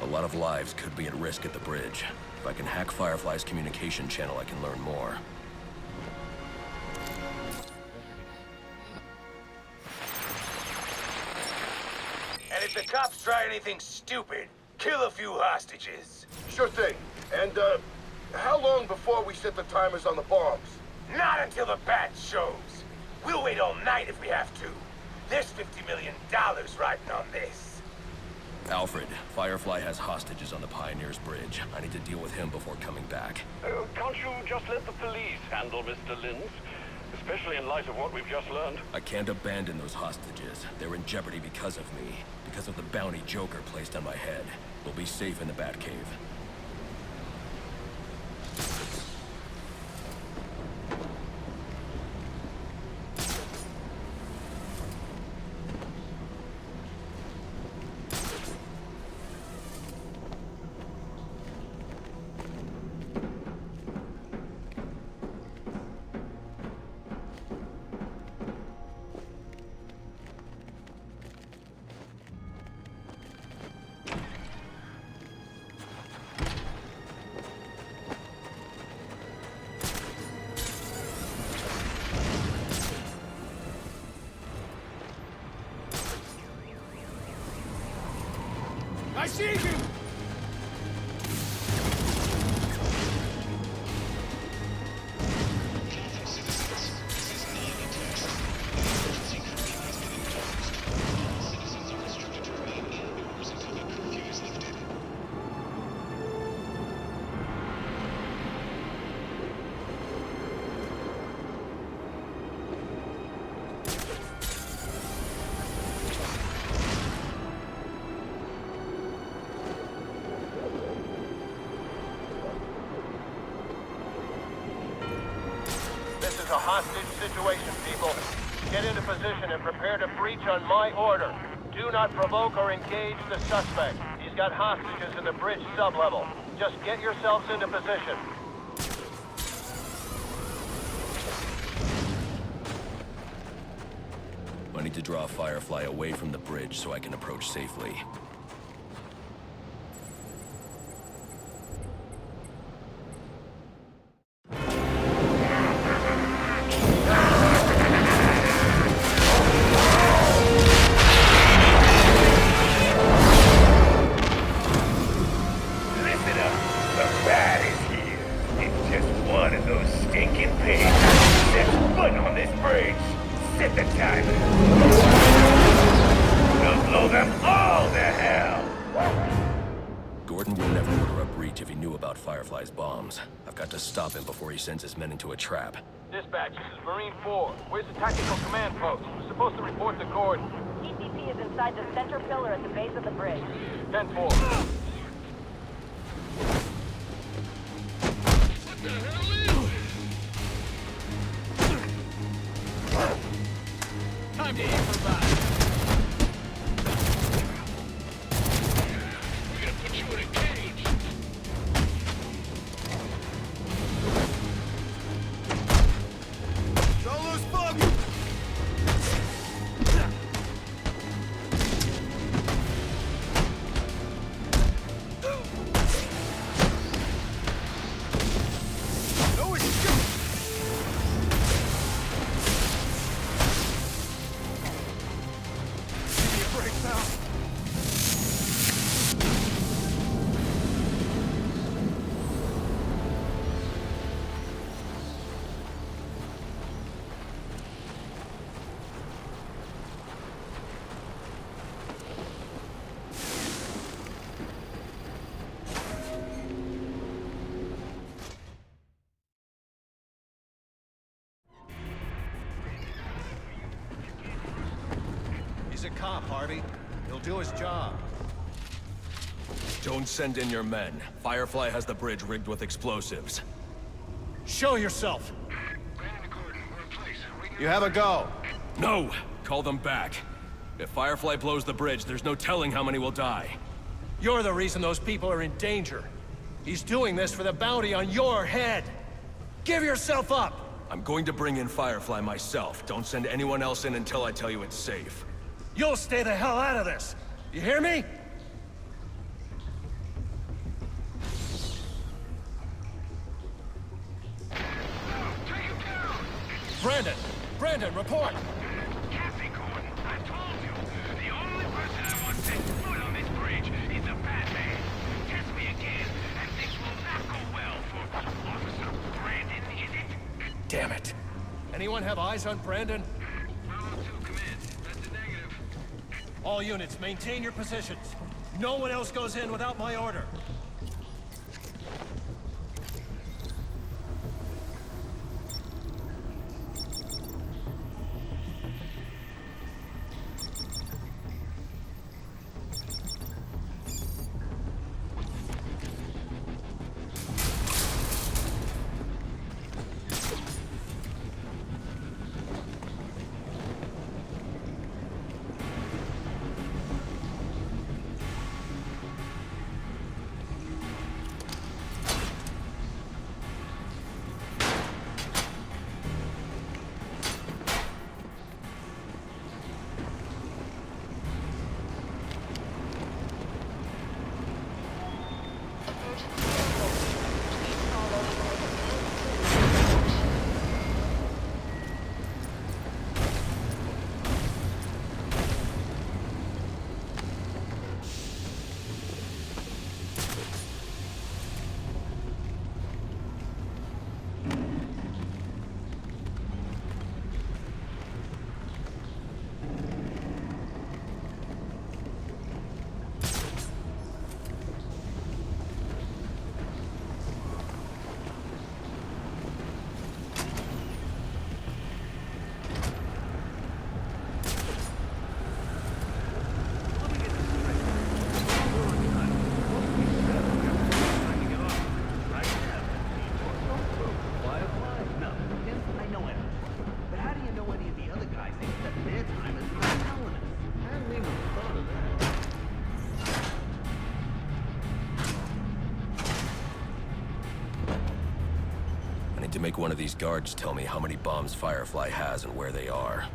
A lot of lives could be at risk at the bridge. If I can hack Firefly's communication channel, I can learn more. And if the cops try anything stupid, kill a few hostages. Sure thing. And, how long before we set the timers on the bombs? Not until the bat shows. We'll wait all night if we have to. There's $50 million riding on this. Alfred, Firefly has hostages on the Pioneers Bridge. I need to deal with him before coming back. Can't you just let the police handle Mr. Linz? Especially in light of what we've just learned. I can't abandon those hostages. They're in jeopardy because of me. Because of the bounty Joker placed on my head. We'll be safe in the Batcave. I see you! This is a hostage situation, people. Get into position and prepare to breach on my order. Do not provoke or engage the suspect. He's got hostages in the bridge sublevel. Just get yourselves into position. need to draw Firefly away from the bridge so I can approach safely. Firefly's bombs. I've got to stop him before he sends his men into a trap. Dispatch, this is Marine 4. Where's the tactical command post? We're supposed to report the coordinates. TCP is inside the center pillar at the base of the bridge. 10-4. What the hell is? Time to improvise. We're gonna put you in a cage. He's a cop, Harvey. He'll do his job. Don't send in your men. Firefly has the bridge rigged with explosives. Show yourself! You have a go. No! Call them back. If Firefly blows the bridge, there's no telling how many will die. You're the reason those people are in danger. He's doing this for the bounty on your head. Give yourself up! I'm going to bring in Firefly myself. Don't send anyone else in until I tell you it's safe. You'll stay the hell out of this! You hear me? Brandon, report! Captain Gordon, I told you. The only person I want set foot on this bridge is the Batman. Test me again, and things will not go well for Officer Brandon, is it? Damn it. Anyone have eyes on Brandon? All units, maintain your positions. No one else goes in without my order. To make one of these guards tell me how many bombs Firefly has and where they are.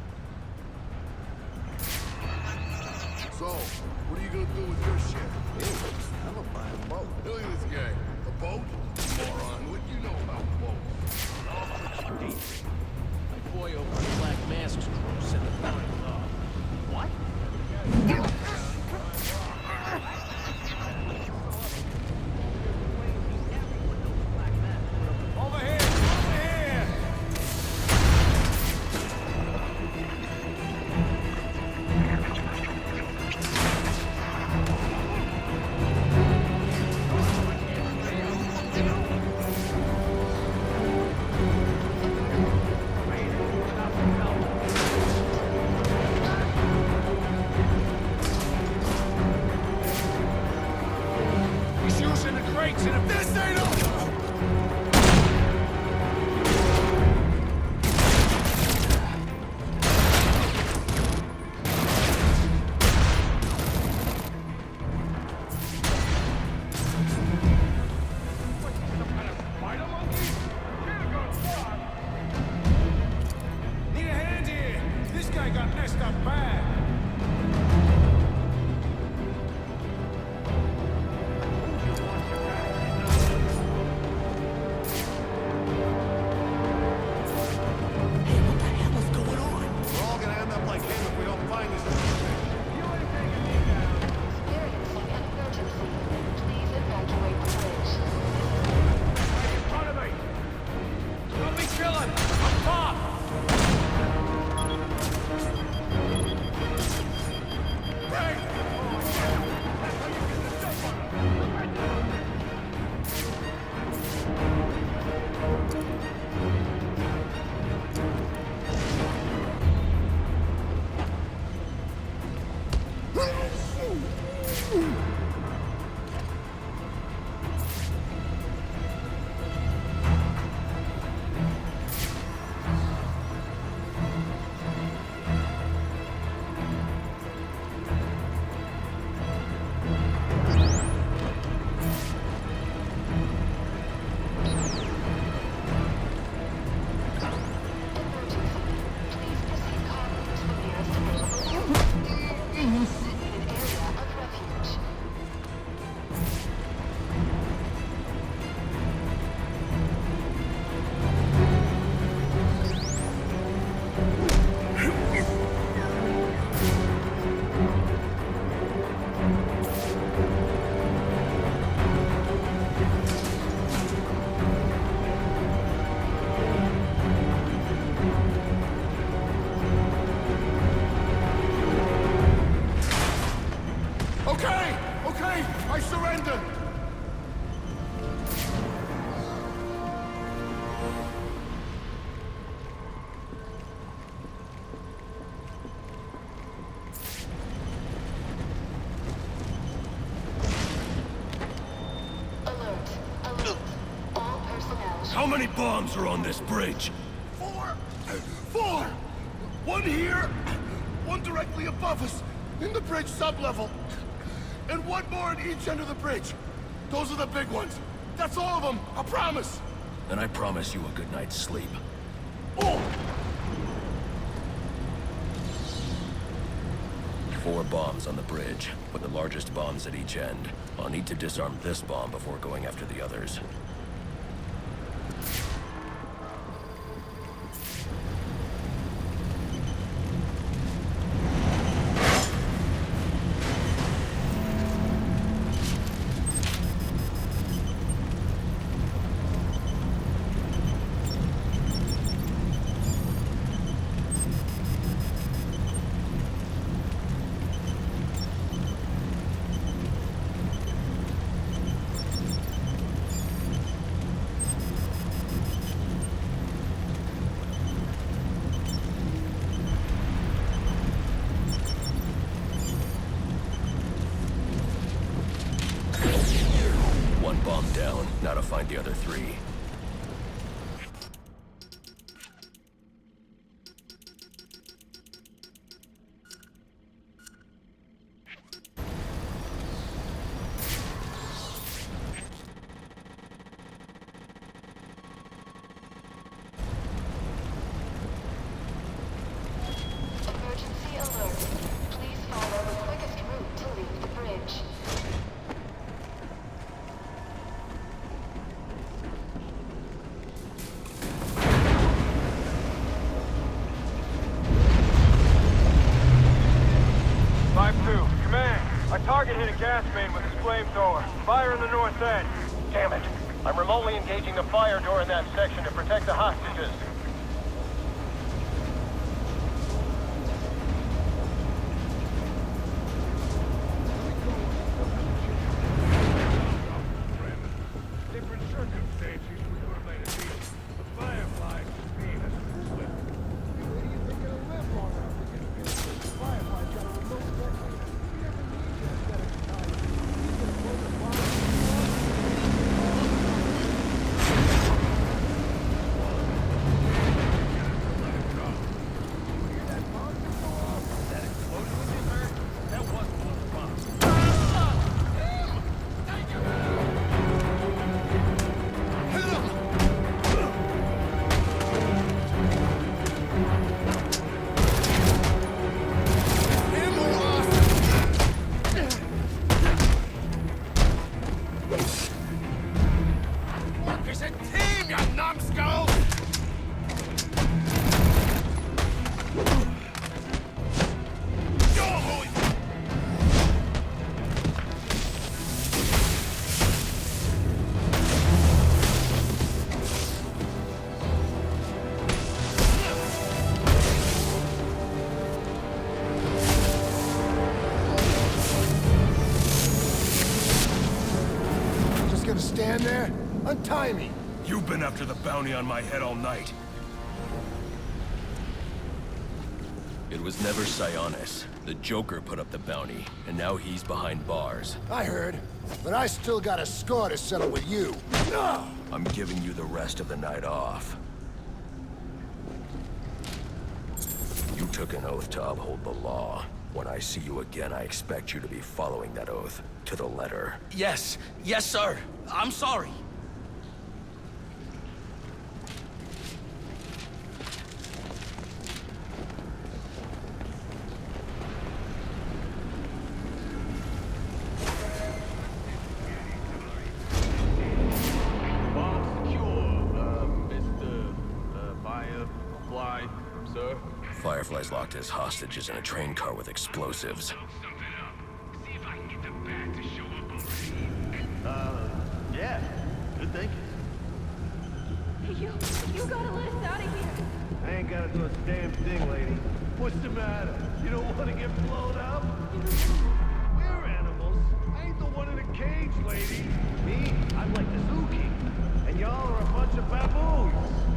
So, what are you gonna do with your shit? I'm gonna buy a boat. Look at this guy. A boat? Moron, what do you know about boats? My boy over at Black Mask's crew said the bounty law. What? Over here! Over here! He's using the crates in a... This ain't over! Need a hand here. This guy got messed up bad. We're all gonna end up like him if we don't find this little thing. Don't be chillin'. Up top. Okay, okay, I surrender. How many bombs are on this bridge? Four! One here, one directly above us, in the bridge sublevel, and one more at each end of the bridge. Those are the big ones. That's all of them, I promise. Then I promise you a good night's sleep. Oh! 4 bombs on the bridge, with the largest bombs at each end. I'll need to disarm this bomb before going after the others. Bomb down. Now to find the other 3. Emergency alert. Please follow the quickest route hit a gas main with his flamethrower. Fire in the north end. Damn it. I'm remotely engaging the fire door in that section to protect the hostages. Different circumstances, we could have made a deal. The Fireflies just being as cool. You idiots ain't gonna live long enough to get this. The Fireflies got a remote detonator. We never need you instead of tonight. He's gonna blow the fire. Stand there? Untie me! You've been after the bounty on my head all night. It was never Sionis. The Joker put up the bounty, and now he's behind bars. I heard, but I still got a score to settle with you. I'm giving you the rest of the night off. You took an oath to uphold the law. When I see you again, I expect you to be following that oath to the letter. Yes. Yes, sir. I'm sorry. Firefly's locked his hostages in a train car with explosives. Yeah. Good thinking. You gotta let us out of here. I ain't gotta do a damn thing, lady. What's the matter? You don't want to get blown up? We're animals. I ain't the one in a cage, lady. Me? I'm like the zookeeper. And y'all are a bunch of baboons.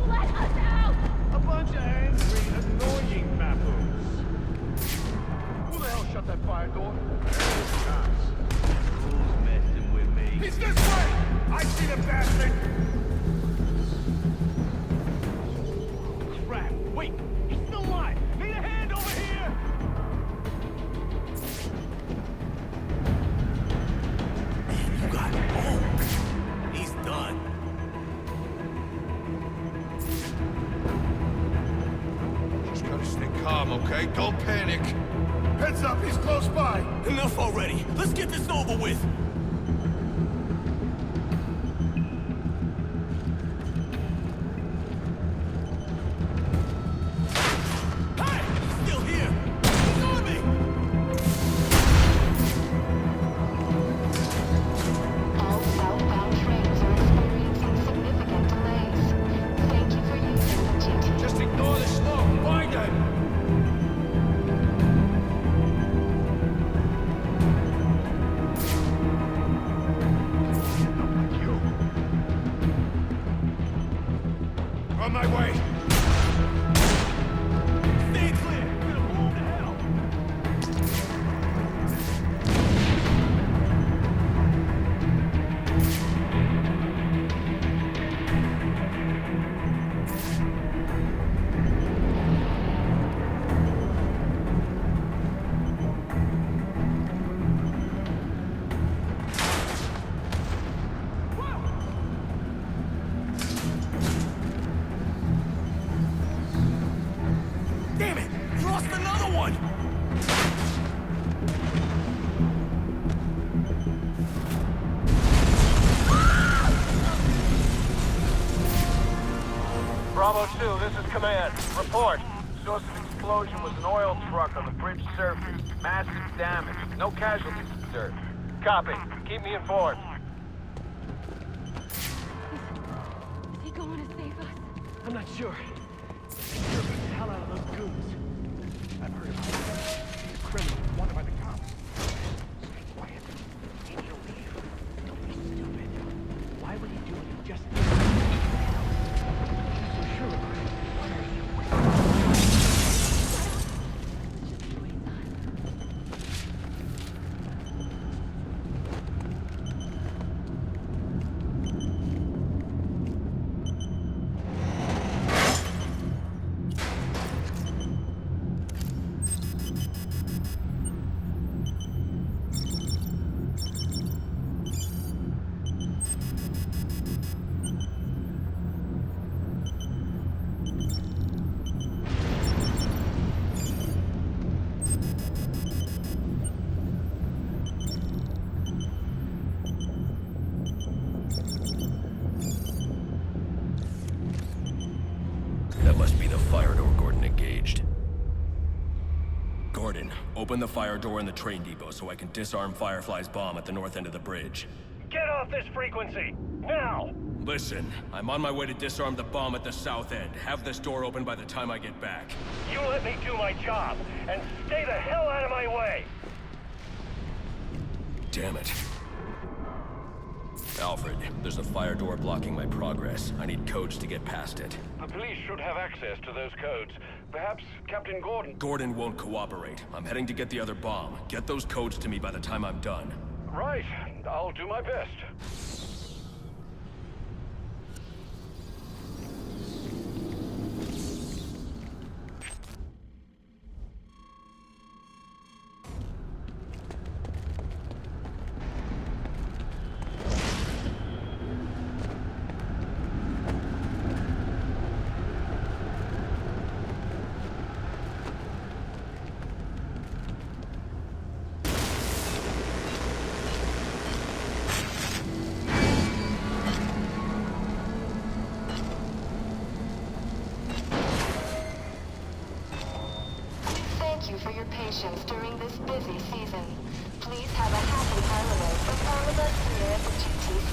Let us out! A bunch of angry, annoying baboons. Who the hell shut that fire door? Who's messing with me? He's this way! I see the bastard! Crap! Wait! He's still alive! Need a hand over here! You got owned. He's done. Just gotta stay calm, okay? Don't panic. Heads up, he's close by. Enough already. Let's get this over with. On my way. Stay clear! We're gonna move to hell! Damn it! You lost another one! Bravo 2, this is Command. Report. Source of explosion was an oil truck on the bridge surface. Massive damage. No casualties observed. Copy. Keep me informed. Is he going to save us? I'm not sure. Sure beat the hell out of those goons. I've heard about it. He's a criminal wanted by the cops. Stay quiet. Maybe he'll leave. Don't be stupid. Why would he do it just so sure of it? Open the fire door in the train depot so I can disarm Firefly's bomb at the north end of the bridge. Get off this frequency! Now! Listen, I'm on my way to disarm the bomb at the south end. Have this door open by the time I get back. You let me do my job, and stay the hell out of my way! Damn it. Alfred, there's a fire door blocking my progress. I need codes to get past it. The police should have access to those codes. Perhaps Captain Gordon... Gordon won't cooperate. I'm heading to get the other bomb. Get those codes to me by the time I'm done. Right. I'll do my best. For your patience during this busy season. Please have a happy holiday from all of us here at the GTC.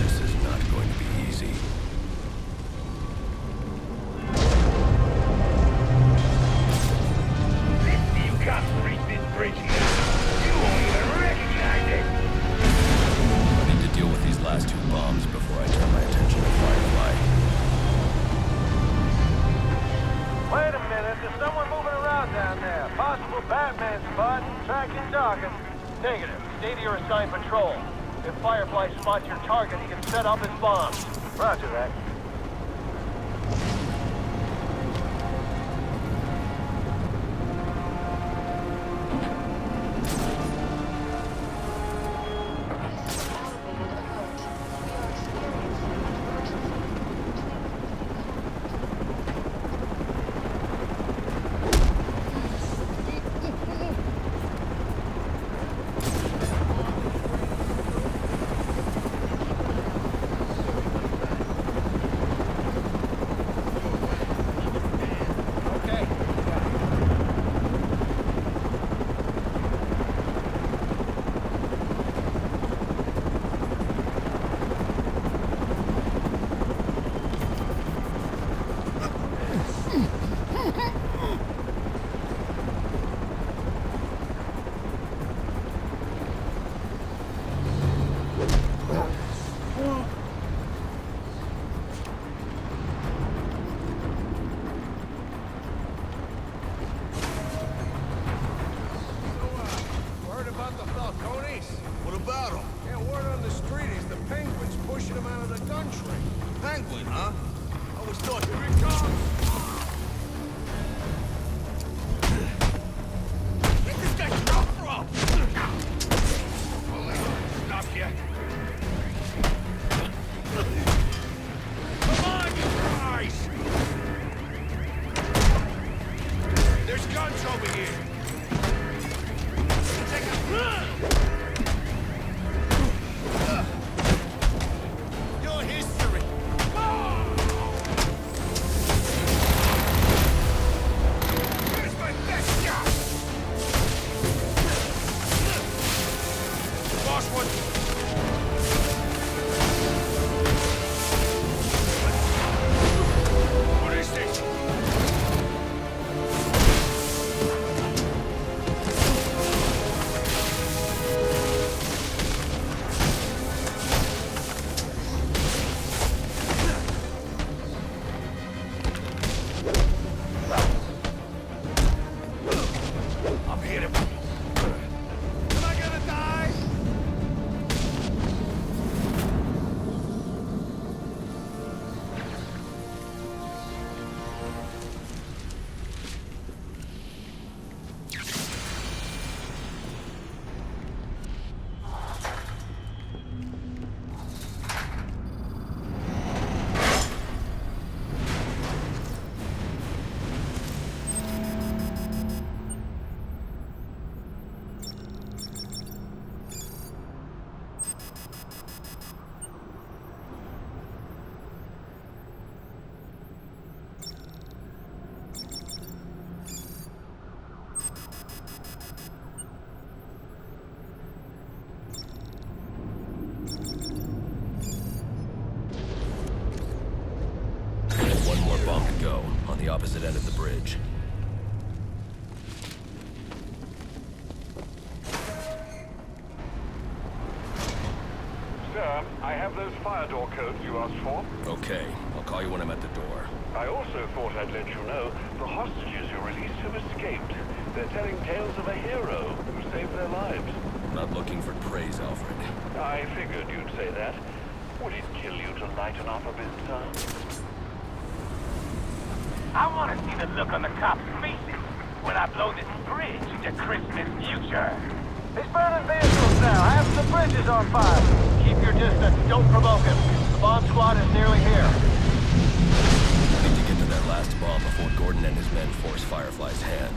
This is not going to be easy. You cops reach this bridge now. You won't even recognize it! I need to deal with these last two bombs before I turn my attention to Firefly. Wait a minute, there's someone moving around down there. Possible Batman spot, tracking target. Negative. Stay to your assigned patrol. If Firefly spots your target, he can set up his bombs. Roger that. Penguin, huh? I always thought, here it comes! Where'd this guy come from? Stop here. Come on, you guys! There's guns over here. Take a run! Your history. on the opposite end of the bridge. Sir, I have those fire door codes you asked for. Okay, I'll call you when I'm at the door. I also thought I'd let you know the hostages you released have escaped. They're telling tales of a hero who saved their lives. I'm not looking for praise, Alfred. I figured you'd say that. Would it kill you to lighten up a bit, sir? I want to see the look on the cops' faces when I blow this bridge into Christmas future. He's burning vehicles now. Half the bridge is on fire. Keep your distance. Don't provoke him. The bomb squad is nearly here. I need to get to that last bomb before Gordon and his men force Firefly's hand.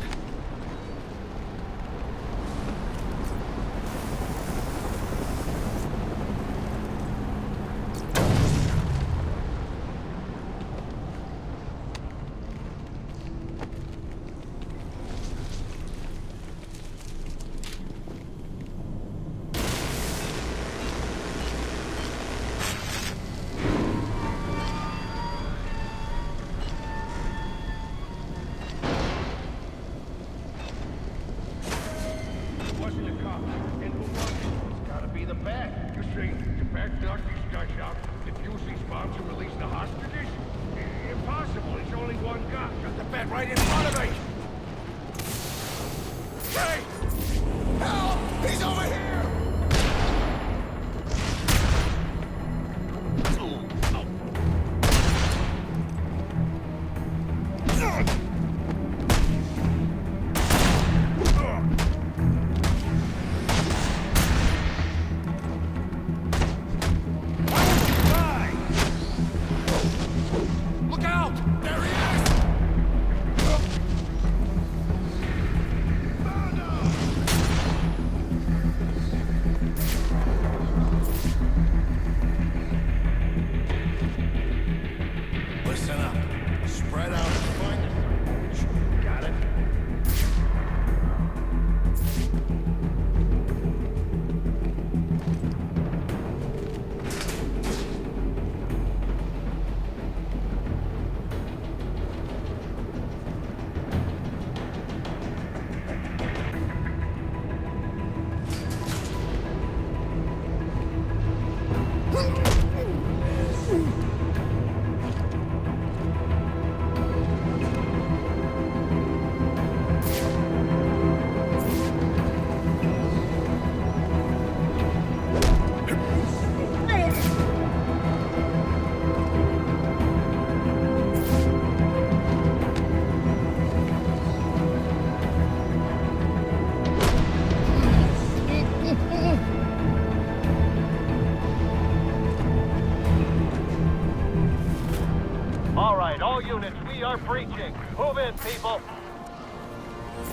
Breaching. Move in, people.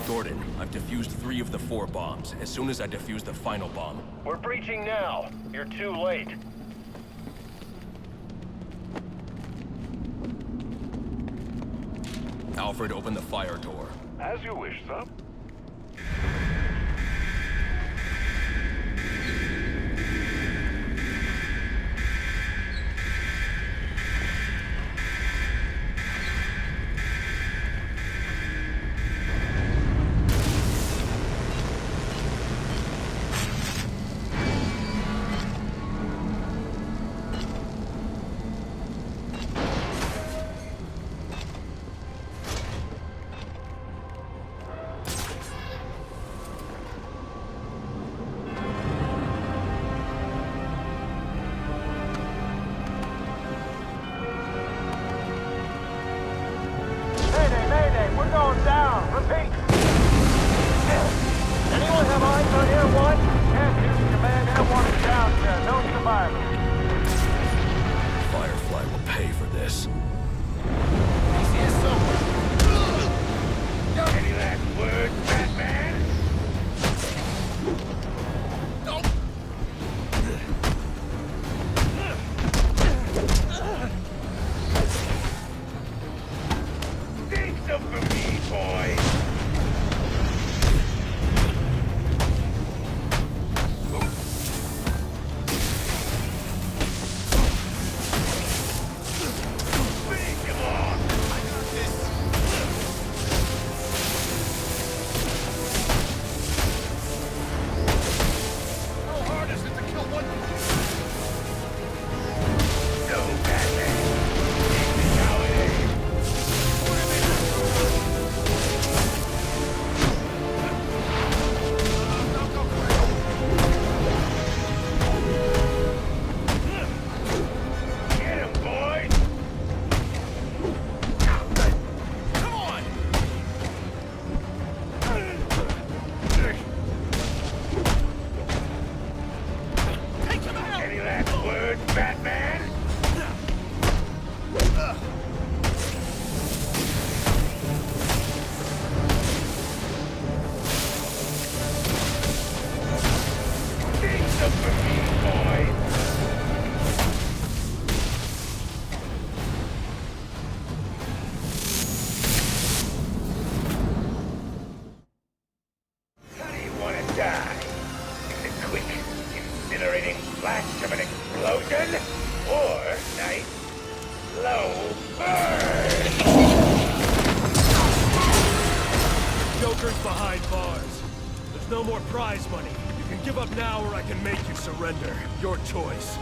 Gordon, I've defused 3 of the 4 bombs. As soon as I defuse the final bomb. We're breaching now. You're too late. Alfred, open the fire door. As you wish, sir. flash of an explosion, or nice, slow burn. Joker's behind bars. There's no more prize money. You can give up now or I can make you surrender. Your choice.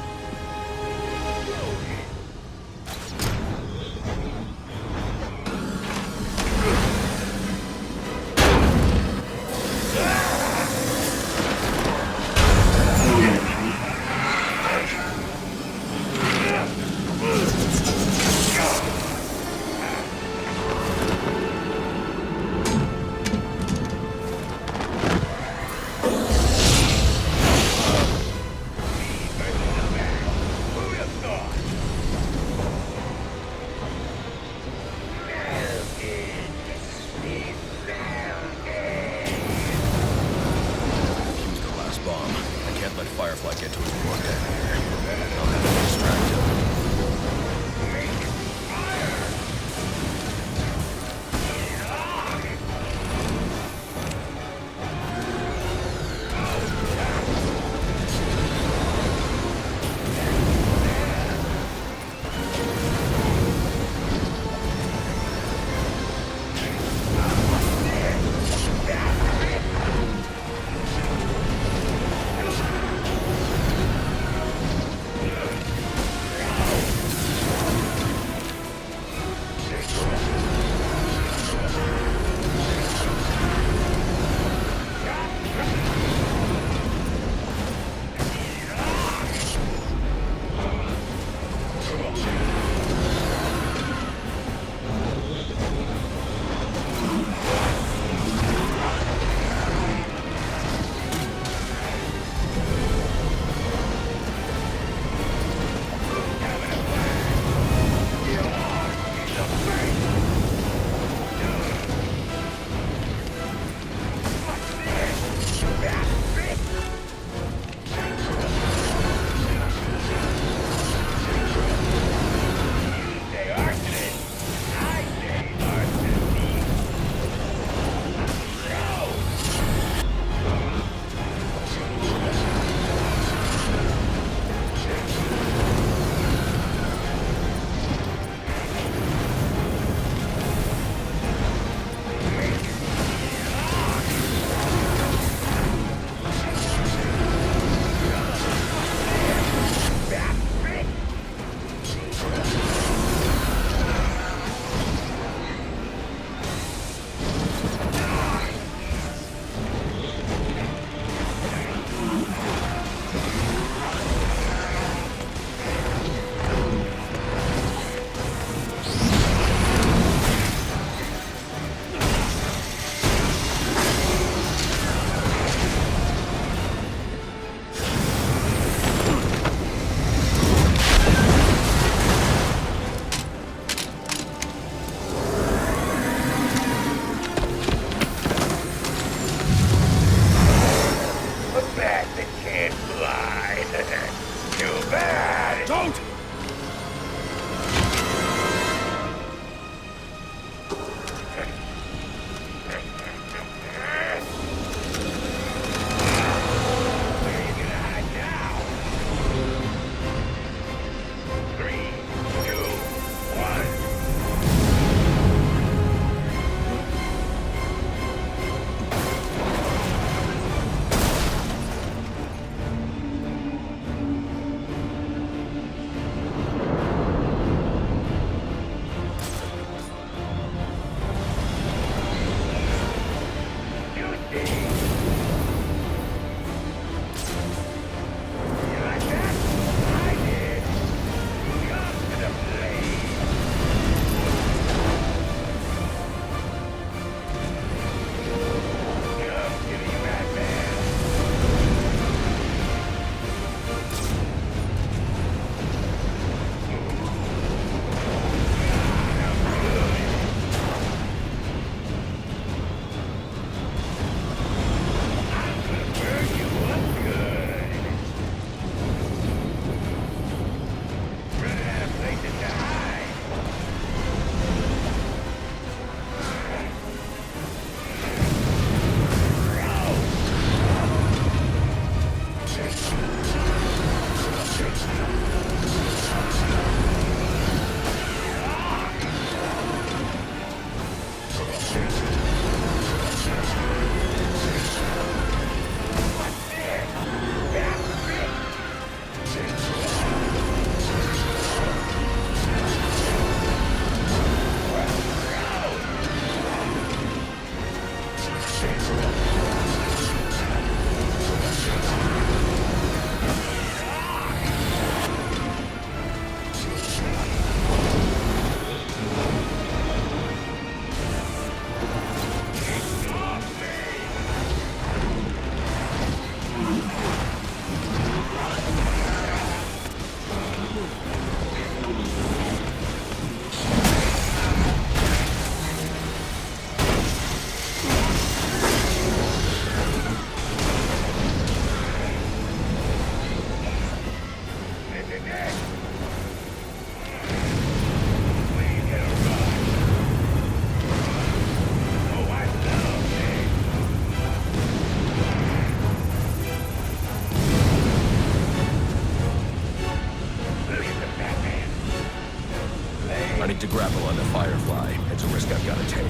to grapple onto Firefly. It's a risk I've got to take.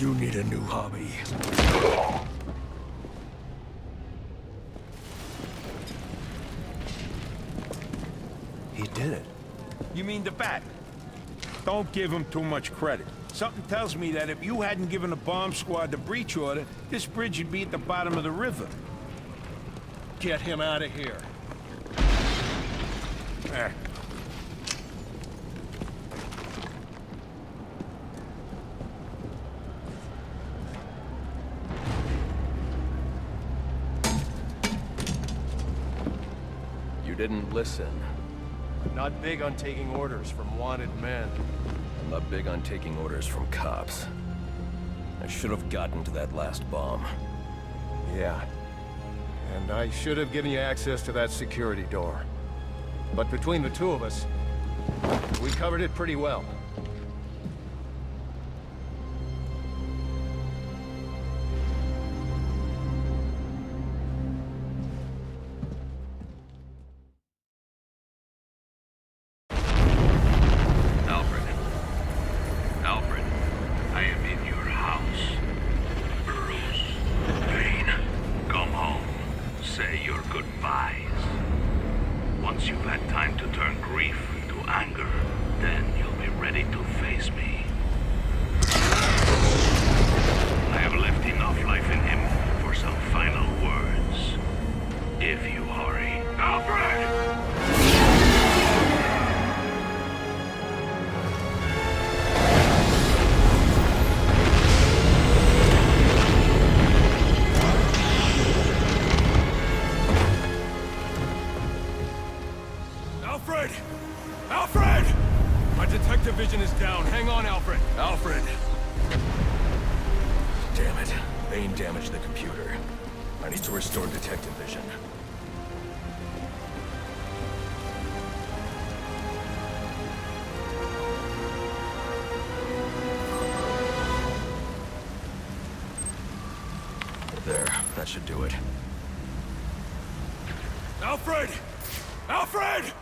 You need a new hobby. He did it. You mean the bat? Don't give him too much credit. Something tells me that if you hadn't given the bomb squad the breach order, this bridge would be at the bottom of the river. Get him out of here. Eh. You didn't listen. I'm not big on taking orders from wanted men. I'm not big on taking orders from cops. I should have gotten to that last bomb. Yeah. And I should have given you access to that security door. But between the two of us, we covered it pretty well. Vision is down. Hang on, Alfred. Alfred! Damn it. Bane damaged the computer. I need to restore detective vision. There. That should do it. Alfred! Alfred!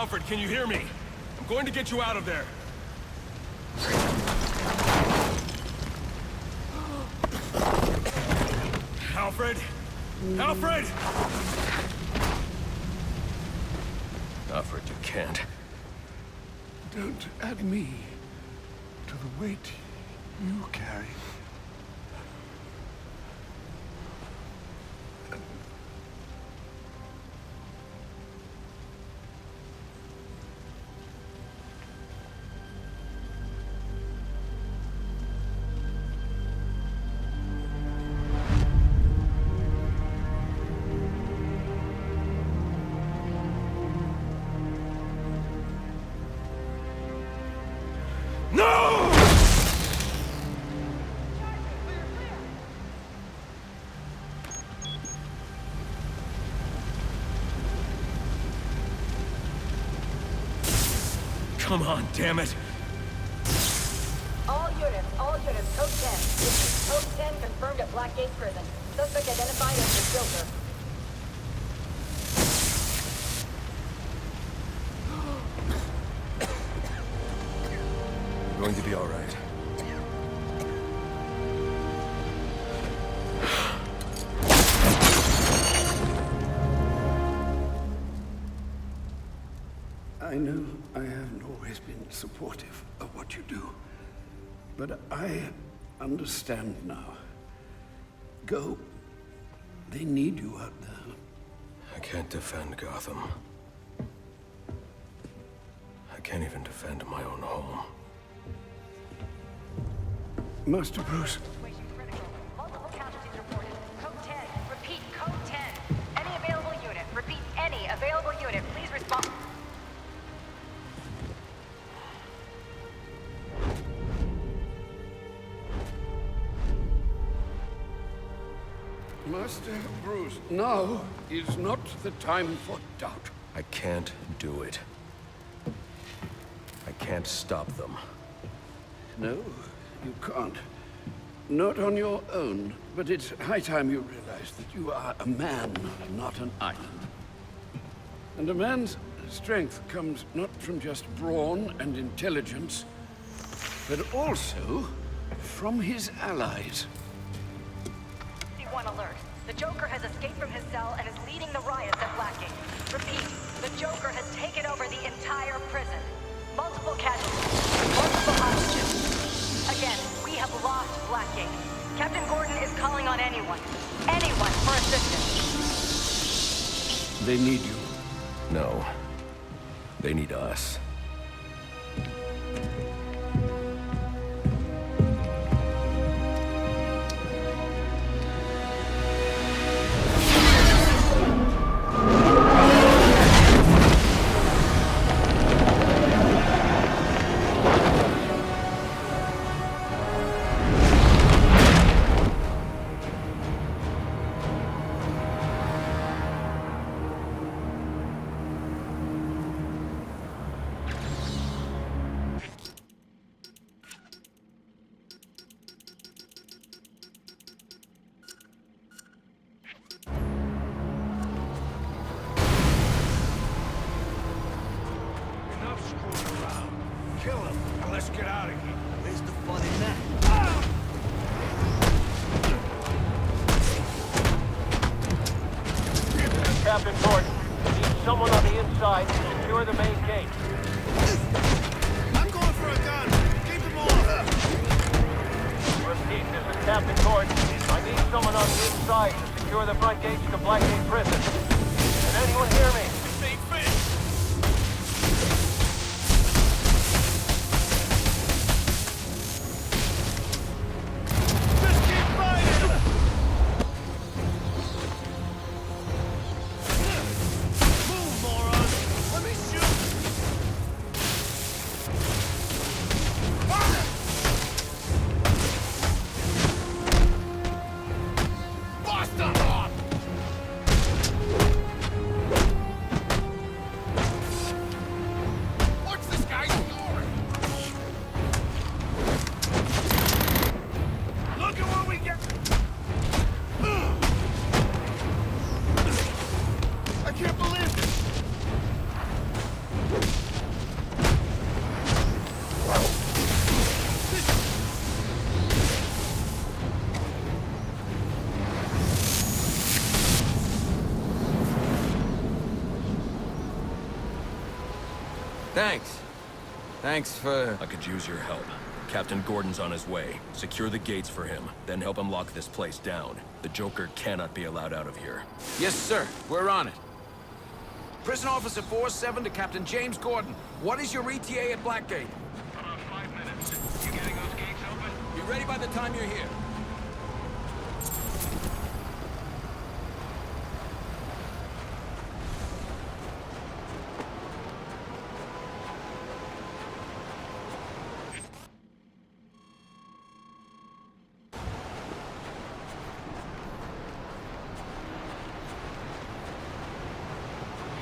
Alfred, can you hear me? I'm going to get you out of there. Alfred? Alfred! Alfred, you can't. Don't add me to the weight you carry. Come on, damn it! All units, code 10. This is code 10 confirmed at Blackgate Prison. Suspect identified as the Joker. You're going to be all right. I know I haven't always been supportive of what you do, but I understand now. Go. They need you out there. I can't defend Gotham. I can't even defend my own home. Master Bruce. Multiple casualties reported. Code 10. Repeat, code 10. Any available unit. Repeat, any available unit. Please respond. Master Bruce, now is not the time for doubt. I can't do it. I can't stop them. No, you can't. Not on your own, but it's high time you realize that you are a man, not an island. And a man's strength comes not from just brawn and intelligence, but also from his allies. C1 alert. The Joker has escaped from his cell and is leading the riots at Blackgate. Repeat, the Joker has taken over the entire prison. Multiple casualties, multiple hostages. Again, we have lost Blackgate. Captain Gordon is calling on anyone for assistance. They need you. No. They need us. Captain Gordon, need someone on the inside to secure the main gate. I'm going for a gun. Keep them all. Repeat, this is Captain Gordon. I need someone on the inside to secure the front gates to Blackgate Prison. Can anyone hear me? Stay fit. Just keep fighting. Move, moron. Let me shoot. Bust them off. What's this guy's story? Look at what we get. I can't believe this. Thanks. Thanks for... I could use your help. Captain Gordon's on his way. Secure the gates for him, then help him lock this place down. The Joker cannot be allowed out of here. Yes, sir. We're on it. Prison Officer 4-7 to Captain James Gordon. What is your ETA at Blackgate? About 5 minutes. You getting those gates open? Be ready by the time you're here.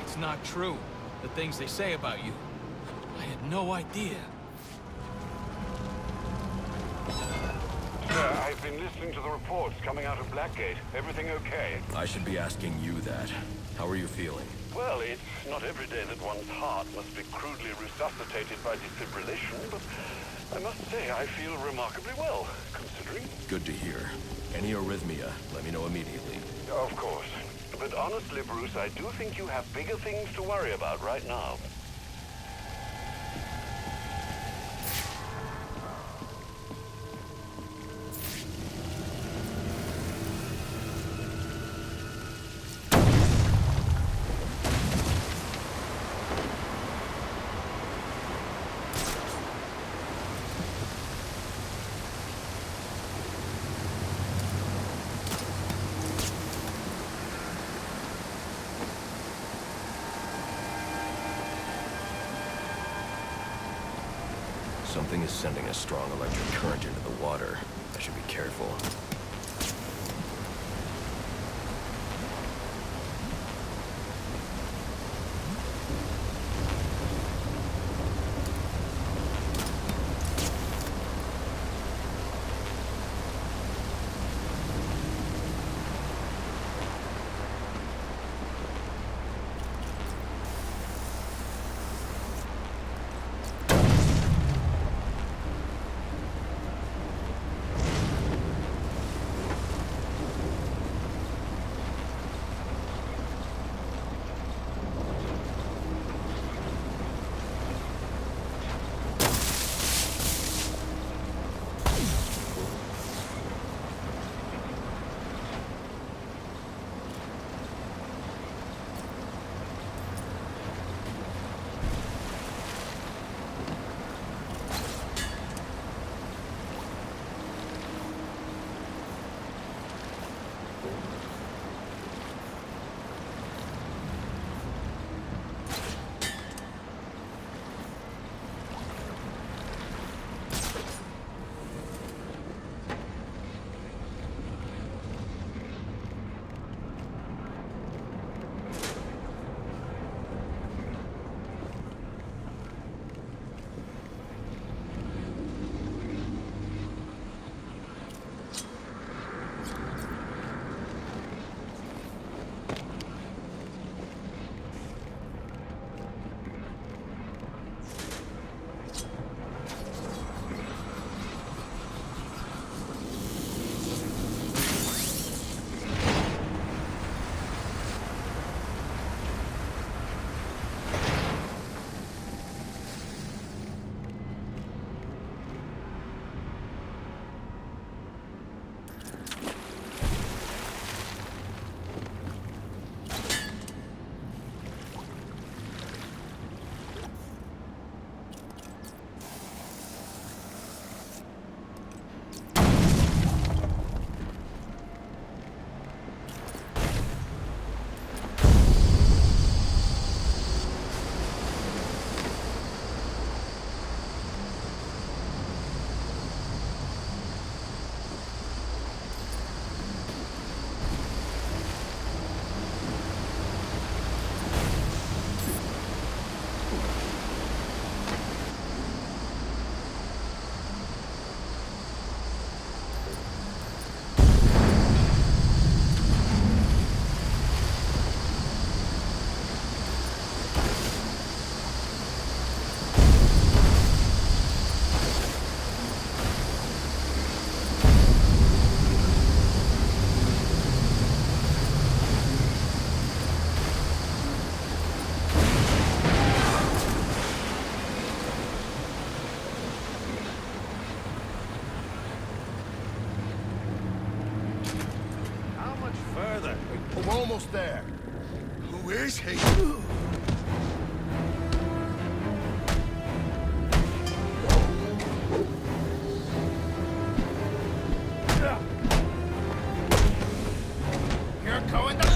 It's not true. The things they say about you. I had no idea. Sir, I've been listening to the reports coming out of Blackgate. Everything okay? I should be asking you that. How are you feeling? Well, it's not every day that one's heart must be crudely resuscitated by defibrillation, but I must say I feel remarkably well, considering. Good to hear. Any arrhythmia, let me know immediately. Of course. But honestly, Bruce, I do think you have bigger things to worry about right now. Something is sending a strong electric current into the water. I should be careful. We're almost there. Who is he? You're going to...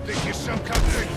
Think you're some company?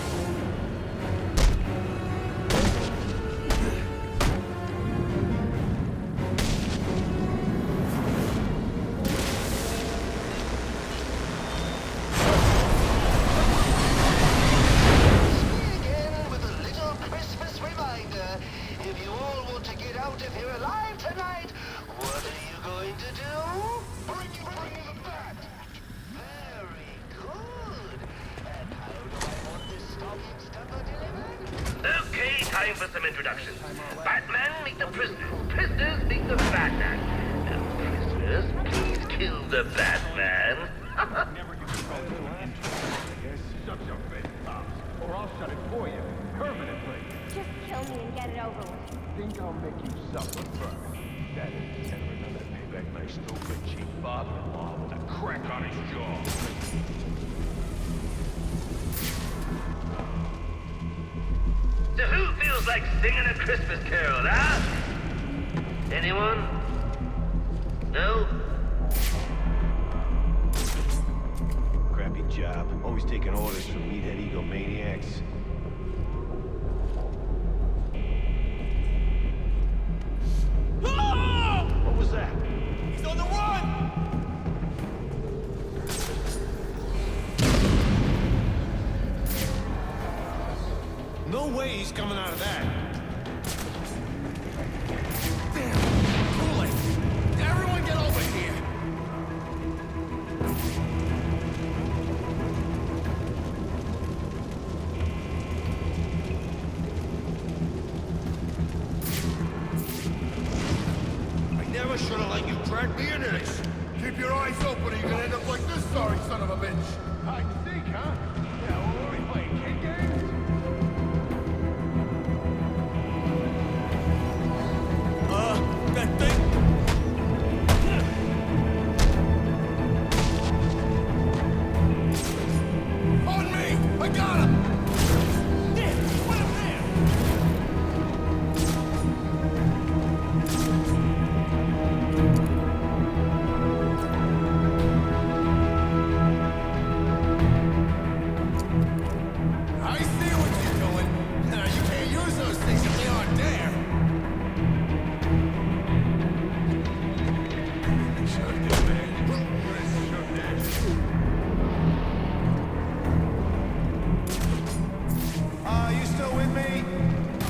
Mr. Batman. Never give you credit to an Shut your face, Pops, or I'll shut it for you, permanently. Just kill me and get it over with. Think I'll make you suffer first. That is, and remember to pay back my stupid cheap father-in-law with a crack on his jaw. So who feels like singing a Christmas carol, huh? Anyone? No? Crappy job. Always taking orders from meathead egomaniacs. What was that? He's on the run! No way he's coming out of that. Damn! Kool-Aid! Everyone get over here! I never should have let you drag me into this. Keep your eyes open or you're gonna end up like this sorry son of a bitch. Hide and seek, huh? Yeah, what are we playing, kid games? That thing? On me! I got him! There! Put him there! I see what you're doing. You can't use those things if they aren't there. You still with me?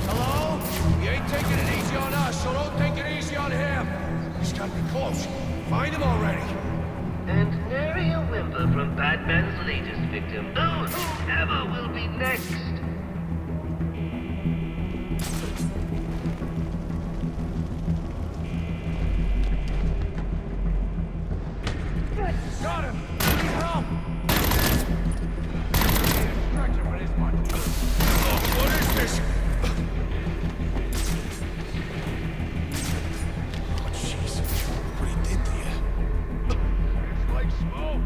Hello? You ain't taking it easy on us, so don't take it easy on him. He's got to be close. Find him already. And nary a whimper from Batman's latest victim. Oh, whoever will be next? Got him! Need help! Stretcher for this one. What is this? Oh, jeez. What he did to you? It's like smoke.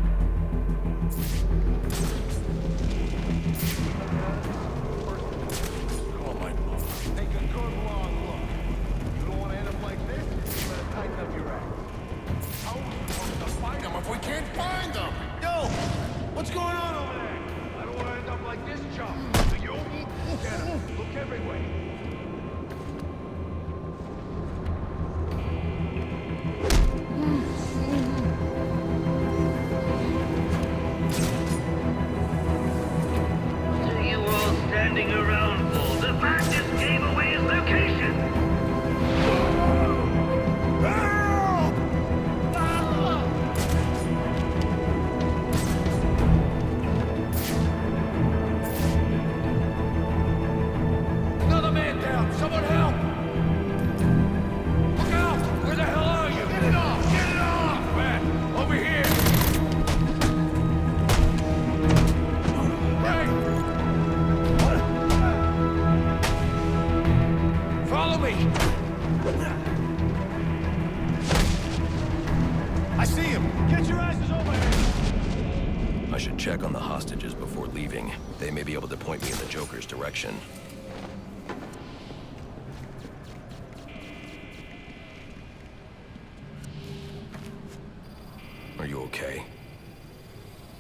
Oh, my God. Take a good long look. You don't want to end up like this? You better tighten up your act. How are we supposed to find them if we can't find them? Yo! What's going on over there? I don't want to end up like this chump. So you get him. Look every way. What are you all standing around for? The man just gave away his location! Another man down! Someone help! Look out! Where the hell are you? Get it off! Get it off! Man, over here! Hey! Follow me! I see him! Get your asses over here! I should check on the hostages before leaving. They may be able to point me in the Joker's direction. Are you okay?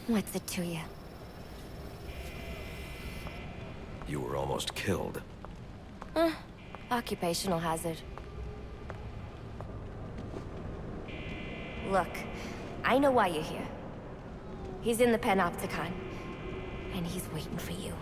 What's it to you? You were almost killed. Occupational hazard. Look, I know why you're here. He's in the Panopticon, and he's waiting for you.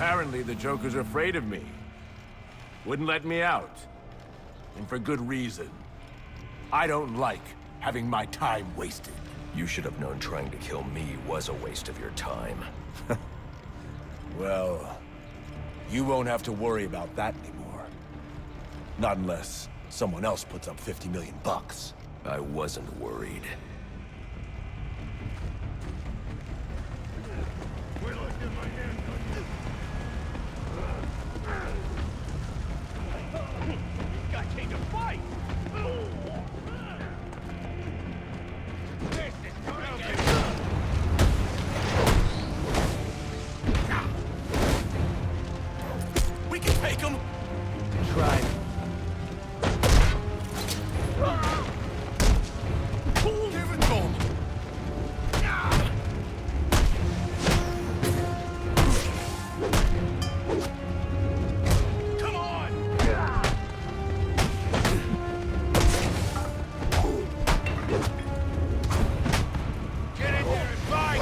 Apparently, the Joker's afraid of me. Wouldn't let me out. And for good reason. I don't like having my time wasted. You should have known trying to kill me was a waste of your time. Well, you won't have to worry about that anymore. Not unless someone else puts up 50 million bucks. I wasn't worried. Guy came to fight! We can take him! Try. Give it to him! Come on! Get in there and fight!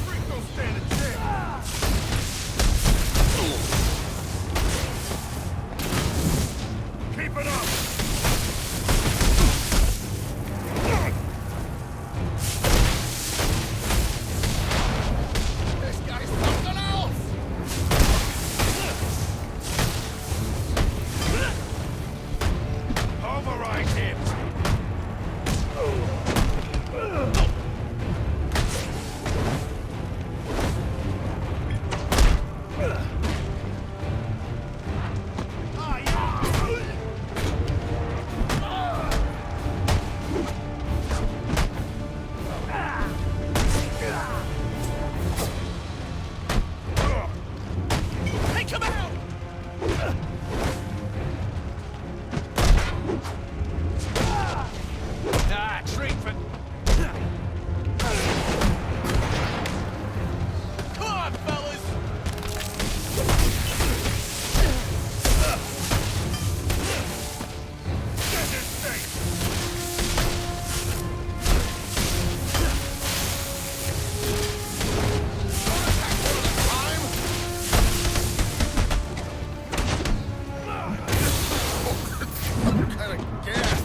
Freak don't stand a chance! Keep it up! This guy's something else! Override him! Take him out! Ah, treatment! Come on, fellas! Get this thing! What kind of gas?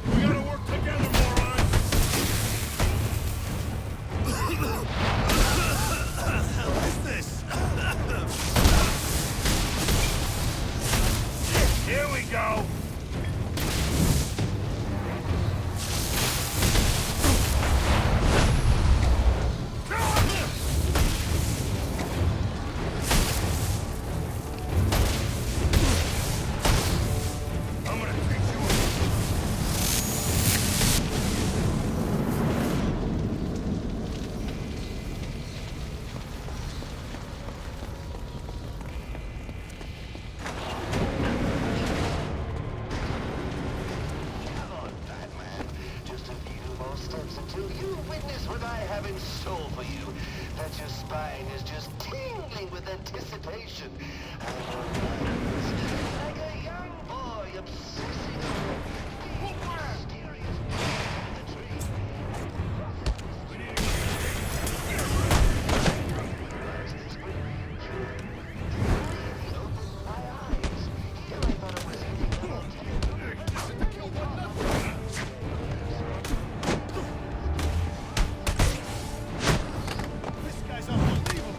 We gotta work together, morons! What the hell is this? Here we go! I'm gonna teach you a Come on, Batman. Just a few more steps until you witness what I have in store for you. That your spine is just tingling with anticipation. Like a young boy obsessing over big, mysterious in the tree. This guy's unbelievable!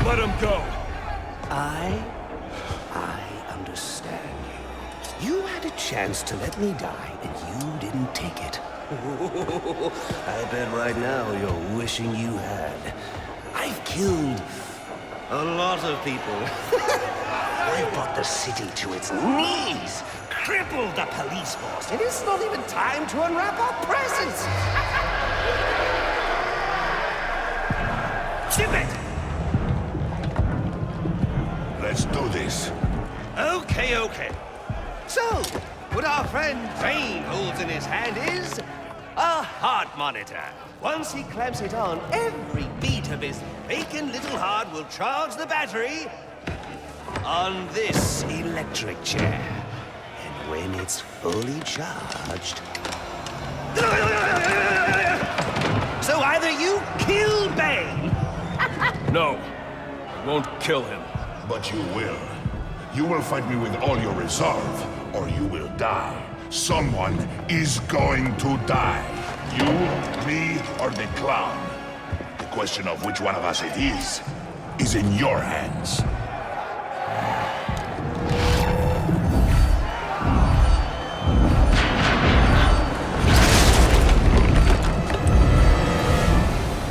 Let him go. I understand you. You had a chance to let me die, and you didn't take it. I bet right now you're wishing you had. I've killed a lot of people. I brought the city to its knees, crippled the police force, and it's not even time to unwrap our presents. Ship it! Let's do this. Okay. So, what our friend Bane holds in his hand is a heart monitor. Once he clamps it on, every beat of his bacon little heart will charge the battery on this electric chair. And when it's fully charged... So either you kill Bane... No, won't kill him. But you will. You will fight me with all your resolve, or you will die. Someone is going to die. You, me, or the clown. The question of which one of us it is in your hands.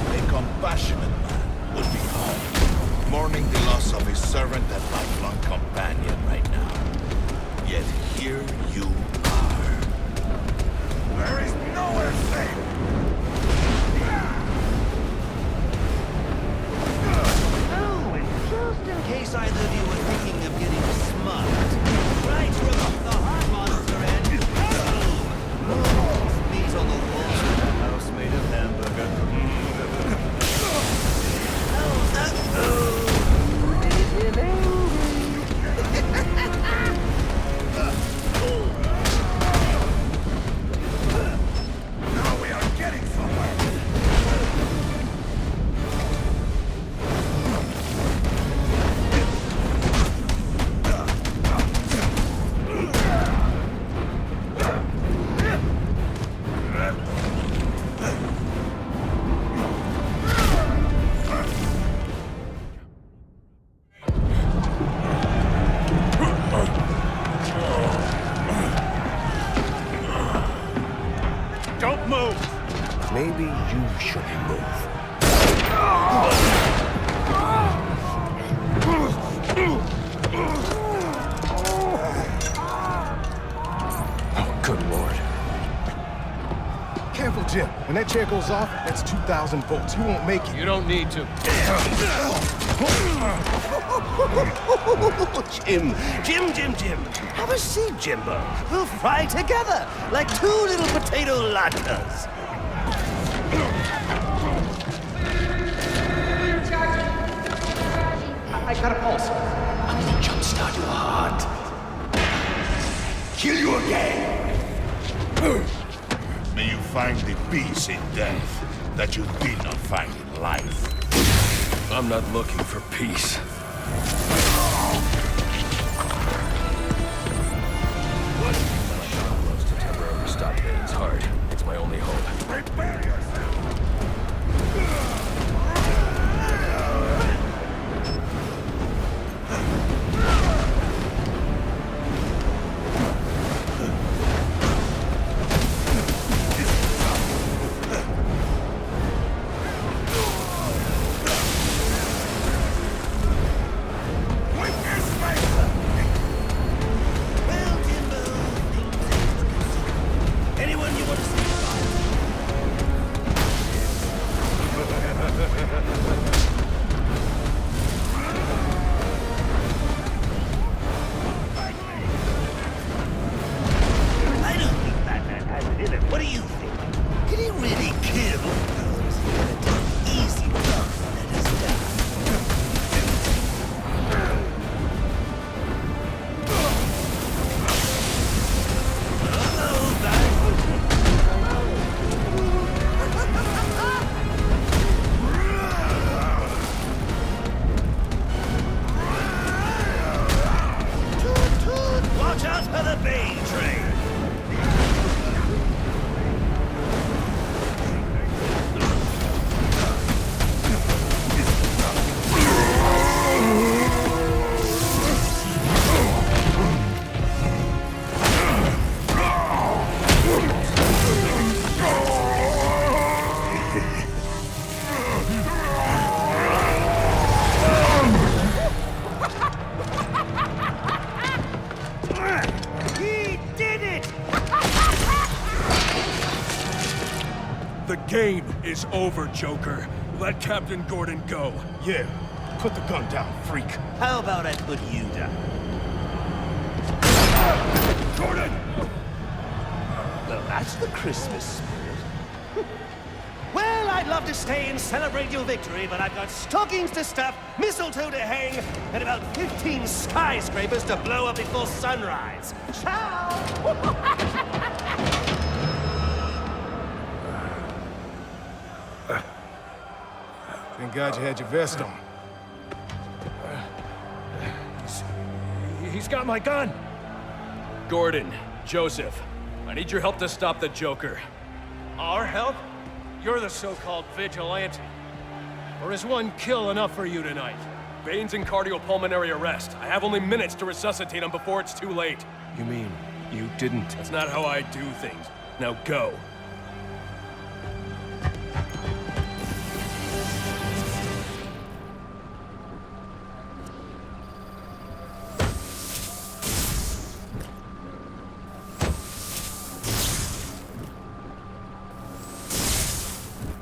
A compassionate man would be home, mourning the loss of his servant and lifelong companion right now. Yet here you are. There is nowhere safe! Oh, and just in case either of you were thinking of getting smart, try to remove the heart monitor and... Oh! Meat on the walls of a house made of hamburger. How's that? Oh! Did him angry. Now we are getting somewhere! Don't move! Maybe you should move. Oh, good lord. Careful, Jim. When that chair goes off, that's 2,000 volts. You won't make it. You don't need to. Jim. Have a seat, Jimbo. We'll fry together like two little potato latkes. I got a pulse. I'm gonna jumpstart your heart. Kill you again. May you find the peace in death that you did not find in life. I'm not looking for peace. Blows to temporarily stop Bane's heart. It's my only hope. Prepare yourself. Anyone you want to see? The game is over, Joker. Let Captain Gordon go. Yeah. Put the gun down, freak. How about I put you down? Gordon! Well, that's the Christmas spirit. Well, I'd love to stay and celebrate your victory, but I've got stockings to stuff, mistletoe to hang, and about 15 skyscrapers to blow up before sunrise. Ciao! Thank God you had your vest on. He's got my gun! Gordon, Joseph, I need your help to stop the Joker. Our help? You're the so-called vigilante. Or is one kill enough for you tonight? Bane's in cardiopulmonary arrest. I have only minutes to resuscitate him before it's too late. You mean you didn't? That's not how I do things. Now go.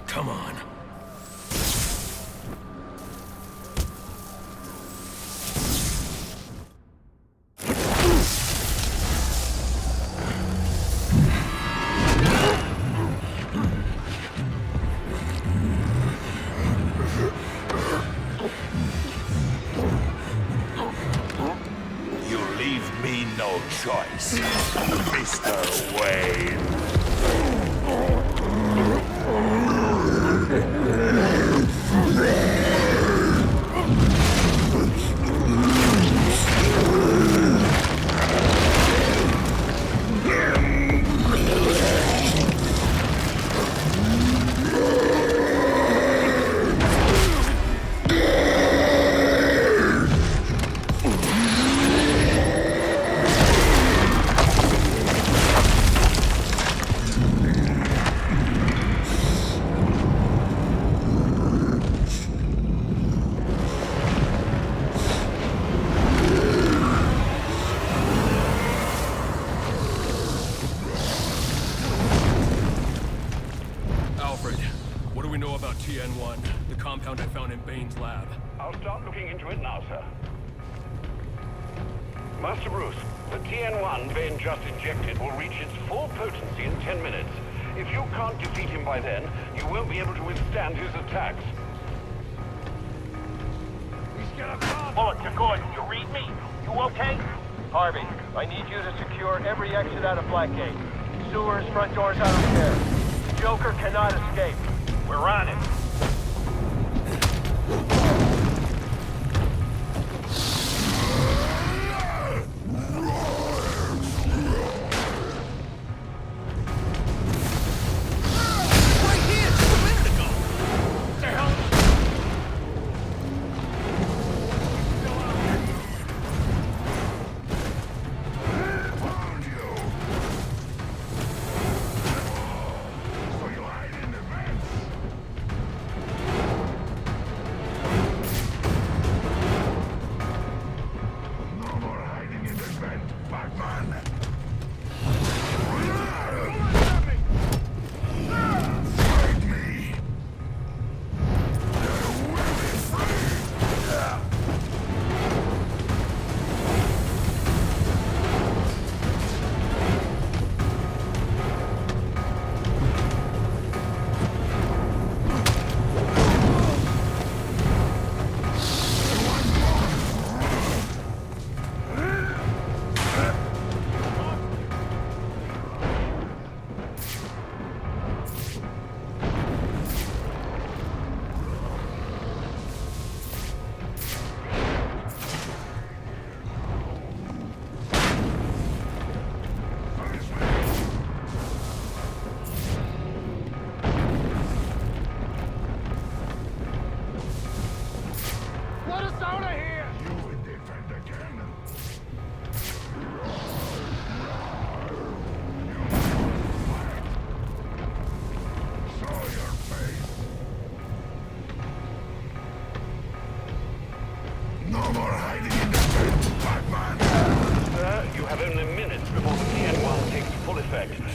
Come on. You leave me no choice, Mr. Wayne. TN1, the compound I found in Bane's lab. I'll start looking into it now, sir. Master Bruce, the TN1 Bane just injected will reach its full potency in 10 minutes. If you can't defeat him by then, you won't be able to withstand his attacks. Bullet to Gordon, you read me? You okay? Harvey, I need you to secure every exit out of Blackgate. Sewers, front doors, I don't care. Joker cannot escape. We're on it.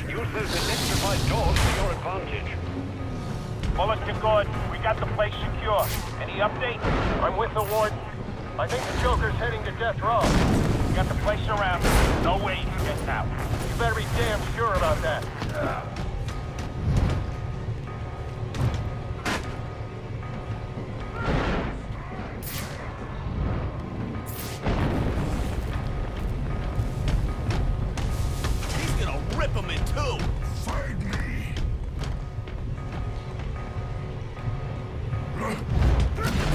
Use those electrified doors to your advantage. Bullet to Gordon. We got the place secure. Any update? I'm with the warden. I think the Joker's heading to death row. We got the place surrounded. No way he can get out. You better be damn sure about that. He's gonna rip him in two! Find me!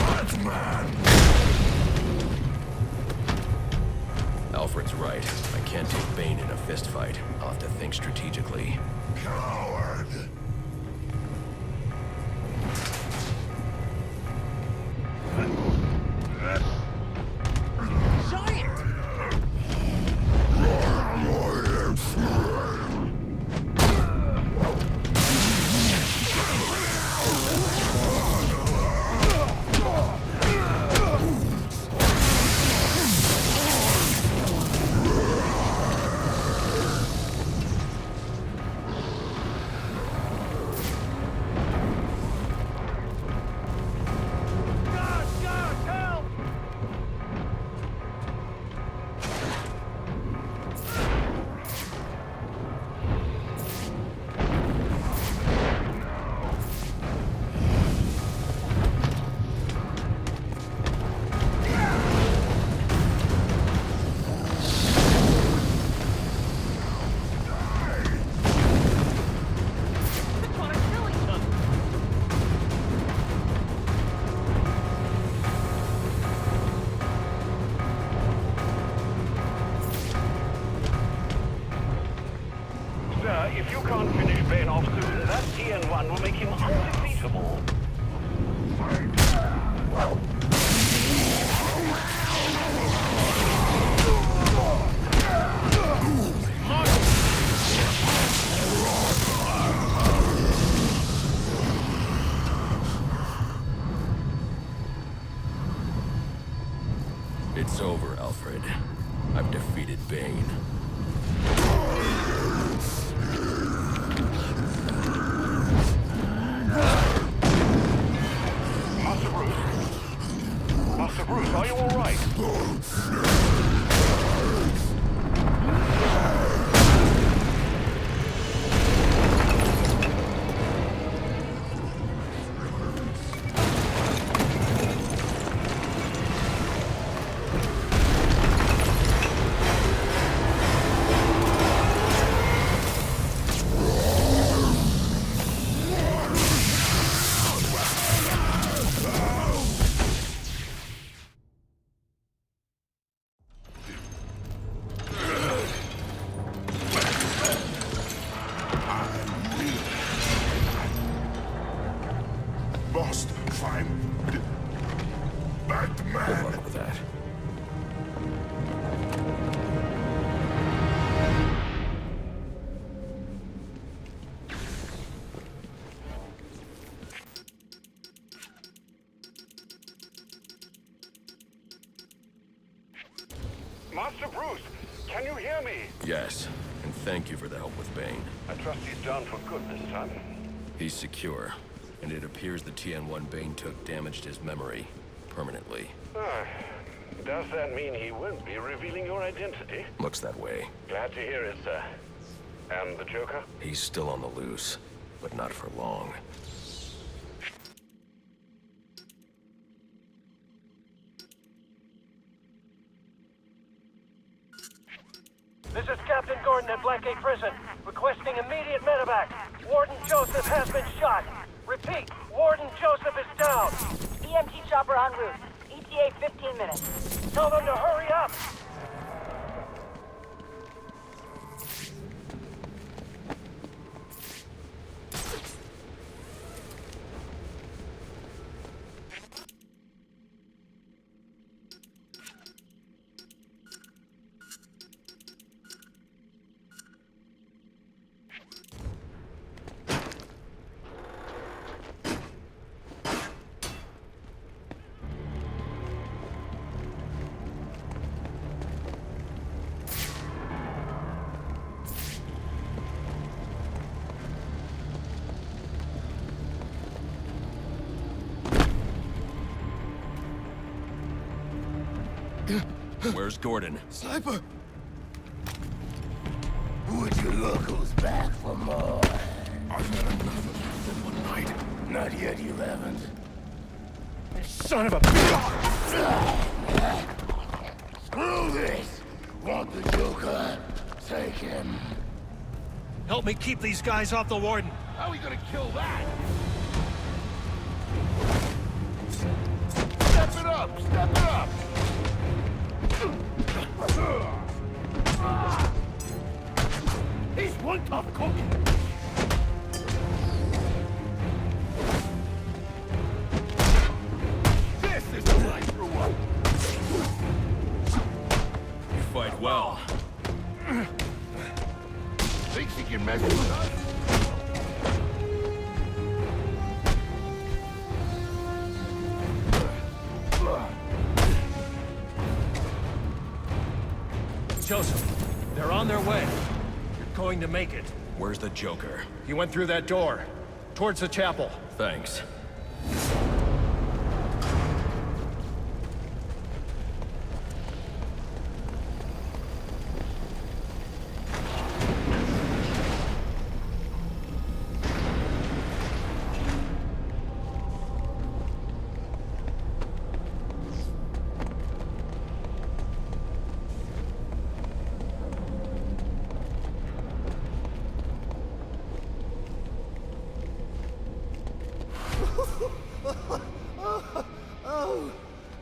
Batman! Alfred's right. I can't take Bane in a fistfight. I'll have to think strategically. Coward! If you can't finish Bane off soon, that TN1 will make him undefeatable. It's over, Alfred. I've defeated Bane. Master Bruce, are you all right? Must find Batman. Good luck with that. Master Bruce, can you hear me? Yes, and thank you for the help with Bane. I trust he's down for good this time. He's secure, and it appears the TN1 Bane took damaged his memory permanently. Does that mean he won't be revealing your identity? Looks that way. Glad to hear it, sir. And the Joker? He's still on the loose, but not for long. This is Captain Gordon at Blackgate Prison, requesting immediate medevac. Warden Joseph has been shot. Repeat, Warden Joseph is down. EMT chopper en route. ETA 15 minutes. Tell them to hurry up. Where's Gordon? Sniper! Would you look who's back for more? I've had enough of you for one night. Not yet, you haven't. Son of a bitch! Screw this! Want the Joker? Take him. Help me keep these guys off the warden. How are we gonna kill that? Step it up! Step it up! He's one tough cookie. This is where I grew up. You fight well. Thinks he can mess with us? Joseph, they're on their way. You're going to make it. Where's the Joker? He went through that door. Towards the chapel. Thanks.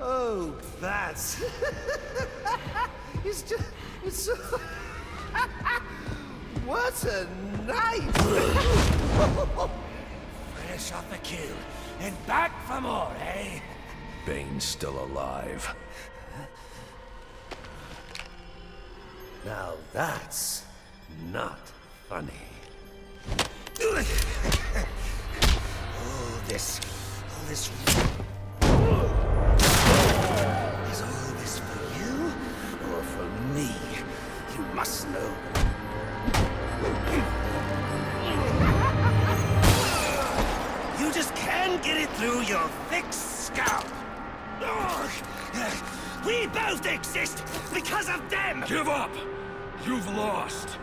Oh, that's... it's just... It's so... What a night! Fresh off the kill, and back for more, eh? Bane's still alive. Now that's not funny. All this... Is all this for you, or for me? You must know. You just can't get it through your thick scalp. We both exist because of them! Give up! You've lost!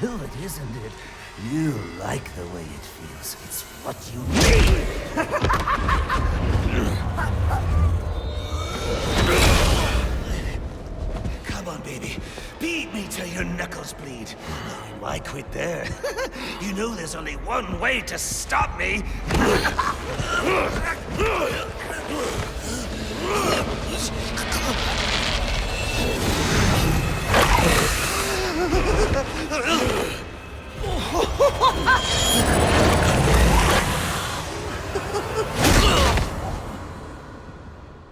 Do it, isn't it? You like the way it feels. It's what you need! Come on, baby. Beat me till your knuckles bleed. Why quit there? You know there's only one way to stop me!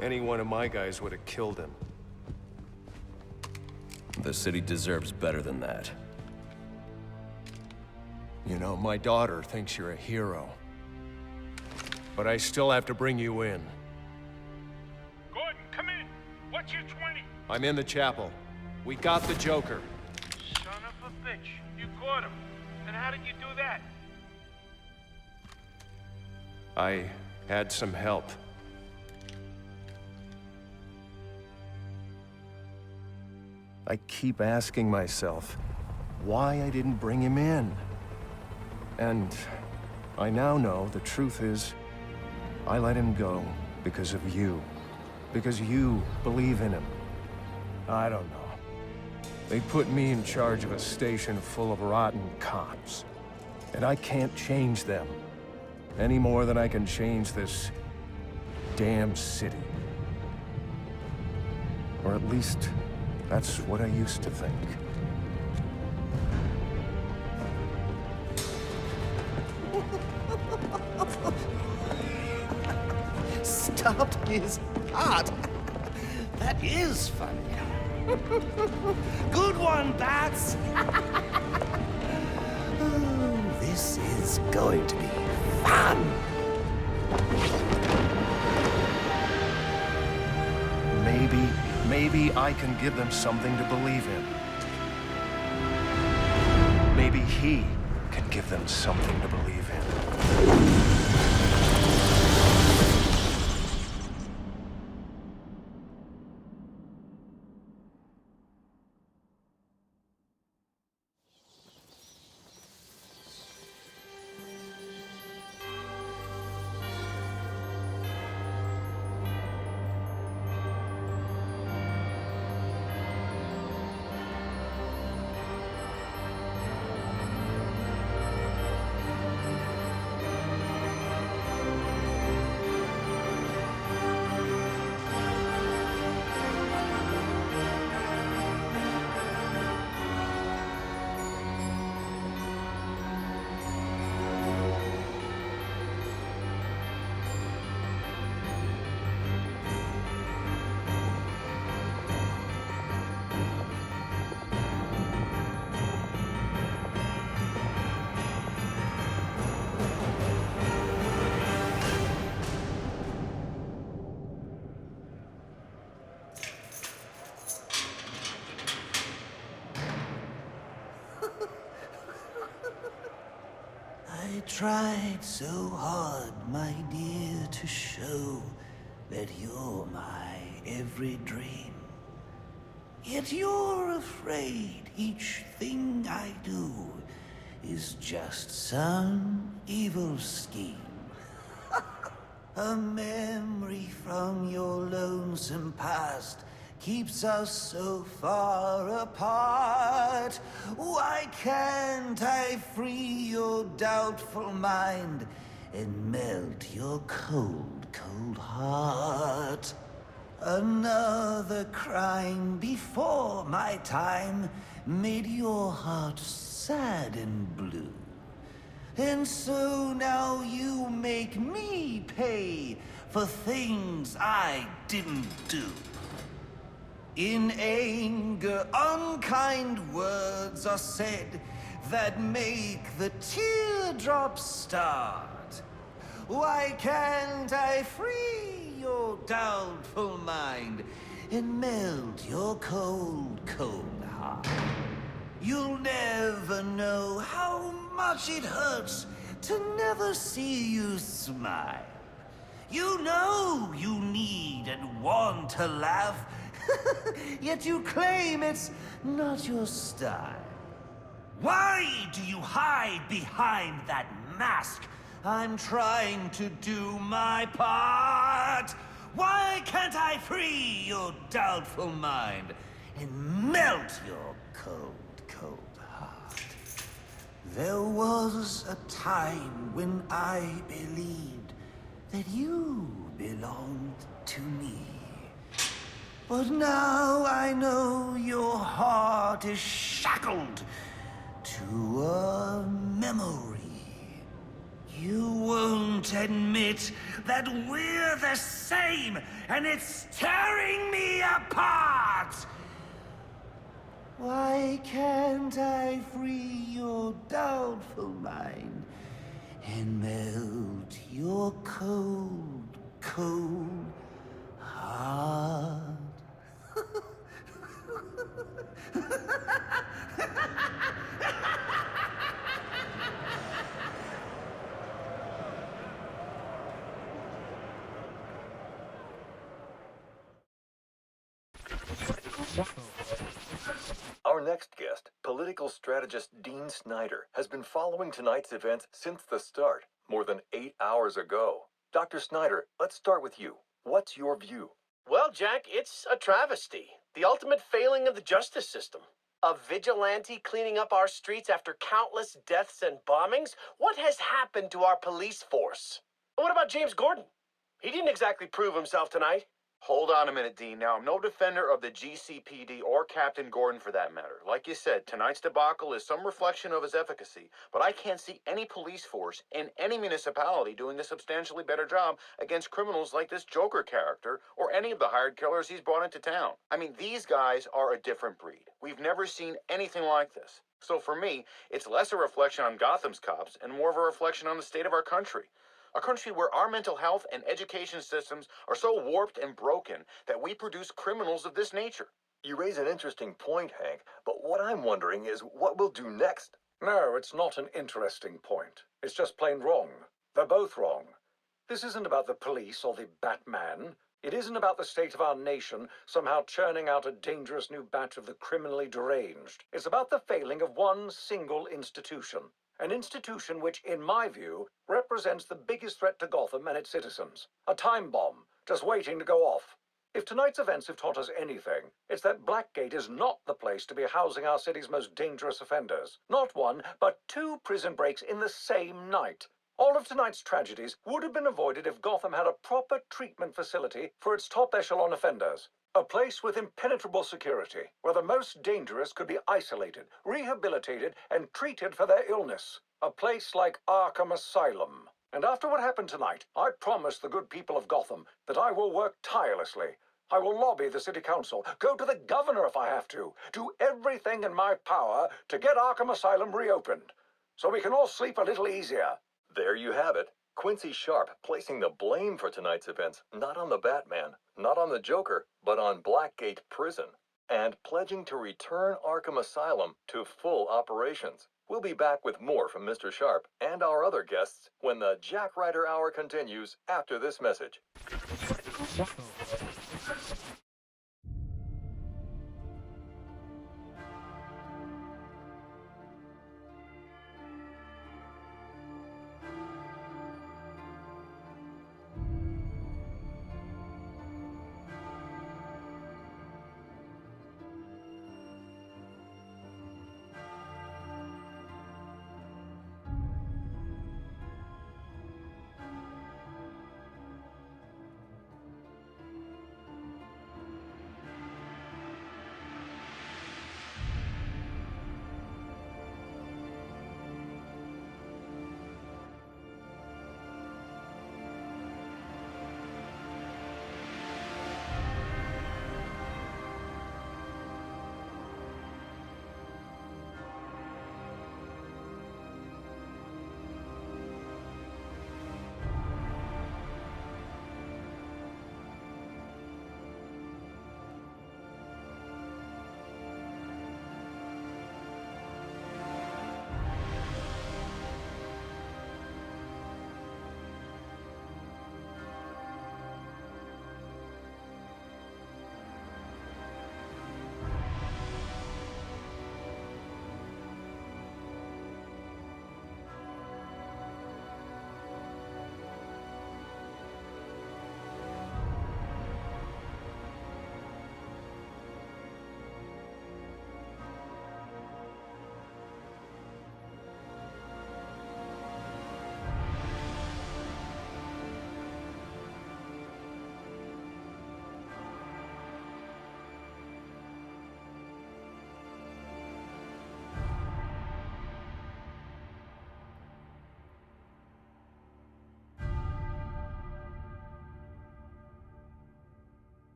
Any one of my guys would have killed him. The city deserves better than that. You know, my daughter thinks you're a hero. But I still have to bring you in. Gordon, come in. What's your 20? I'm in the chapel. We got the Joker. Son of a bitch. You caught him. And how did you do that? I had some help. I keep asking myself why I didn't bring him in. And I now know the truth is I let him go because of you. Because you believe in him. I don't know. They put me in charge of a station full of rotten cops. And I can't change them. Any more than I can change this damn city. Or at least, that's what I used to think. stopped his heart. That is funny. Good one, Bats! Oh, this is going to be fun! Maybe I can give them something to believe in. Maybe he can give them something to believe in. I tried so hard, my dear, to show that you're my every dream. Yet you're afraid each thing I do is just some evil scheme. A memory from your lonesome past keeps us so far apart. Why can't I free your doubtful mind and melt your cold, cold heart? Another crime before my time made your heart sad and blue. And so now you make me pay for things I didn't do. In anger, unkind words are said that make the teardrops start. Why can't I free your doubtful mind and melt your cold, cold heart? You'll never know how much it hurts to never see you smile. You know you need and want to laugh, yet you claim it's not your style. Why do you hide behind that mask? I'm trying to do my part. Why can't I free your doubtful mind and melt your cold, cold heart? There was a time when I believed that you belonged to me. But now I know your heart is shackled to a memory. You won't admit that we're the same, and it's tearing me apart! Why can't I free your doubtful mind and melt your cold, cold heart? Our next guest, political strategist Dean Snyder, has been following tonight's events since the start, more than 8 hours ago. Dr. Snyder, let's start with you. What's your view? Well, Jack, it's a travesty. The ultimate failing of the justice system. A vigilante cleaning up our streets after countless deaths and bombings? What has happened to our police force? And what about James Gordon? He didn't exactly prove himself tonight. Hold on a minute, Dean. Now, I'm no defender of the GCPD or Captain Gordon for that matter. Like you said, tonight's debacle is some reflection of his efficacy, but I can't see any police force in any municipality doing a substantially better job against criminals like this Joker character or any of the hired killers he's brought into town. I mean, these guys are a different breed. We've never seen anything like this. So for me, it's less a reflection on Gotham's cops and more of a reflection on the state of our country. A country where our mental health and education systems are so warped and broken that we produce criminals of this nature. You raise an interesting point, Hank, but what I'm wondering is what we'll do next. No, it's not an interesting point. It's just plain wrong. They're both wrong. This isn't about the police or the Batman. It isn't about the state of our nation somehow churning out a dangerous new batch of the criminally deranged. It's about the failing of one single institution. An institution which, in my view, represents the biggest threat to Gotham and its citizens. A time bomb, just waiting to go off. If tonight's events have taught us anything, it's that Blackgate is not the place to be housing our city's most dangerous offenders. Not one, but 2 prison breaks in the same night. All of tonight's tragedies would have been avoided if Gotham had a proper treatment facility for its top echelon offenders. A place with impenetrable security, where the most dangerous could be isolated, rehabilitated, and treated for their illness. A place like Arkham Asylum. And after what happened tonight, I promise the good people of Gotham that I will work tirelessly. I will lobby the city council, go to the governor if I have to, do everything in my power to get Arkham Asylum reopened, so we can all sleep a little easier. There you have it. Quincy Sharp placing the blame for tonight's events not on the Batman, not on the Joker, but on Blackgate Prison, and pledging to return Arkham Asylum to full operations. We'll be back with more from Mr. Sharp and our other guests when the Jack Ryder Hour continues after this message.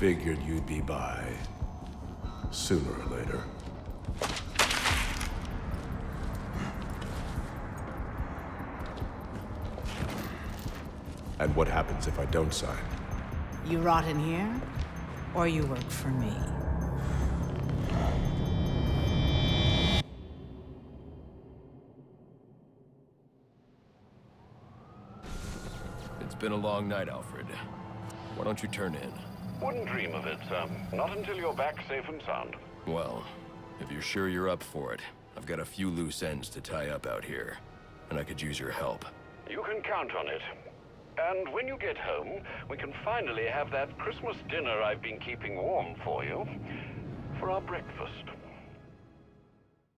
figured you'd be by. Sooner or later. And what happens if I don't sign? You rot in here, or you work for me. It's been a long night, Alfred. Why don't you turn in? Wouldn't dream of it, not until you're back safe and sound. Well, if you're sure you're up for it, I've got a few loose ends to tie up out here, and I could use your help. You can count on it. And when you get home, we can finally have that Christmas dinner I've been keeping warm for you for our breakfast.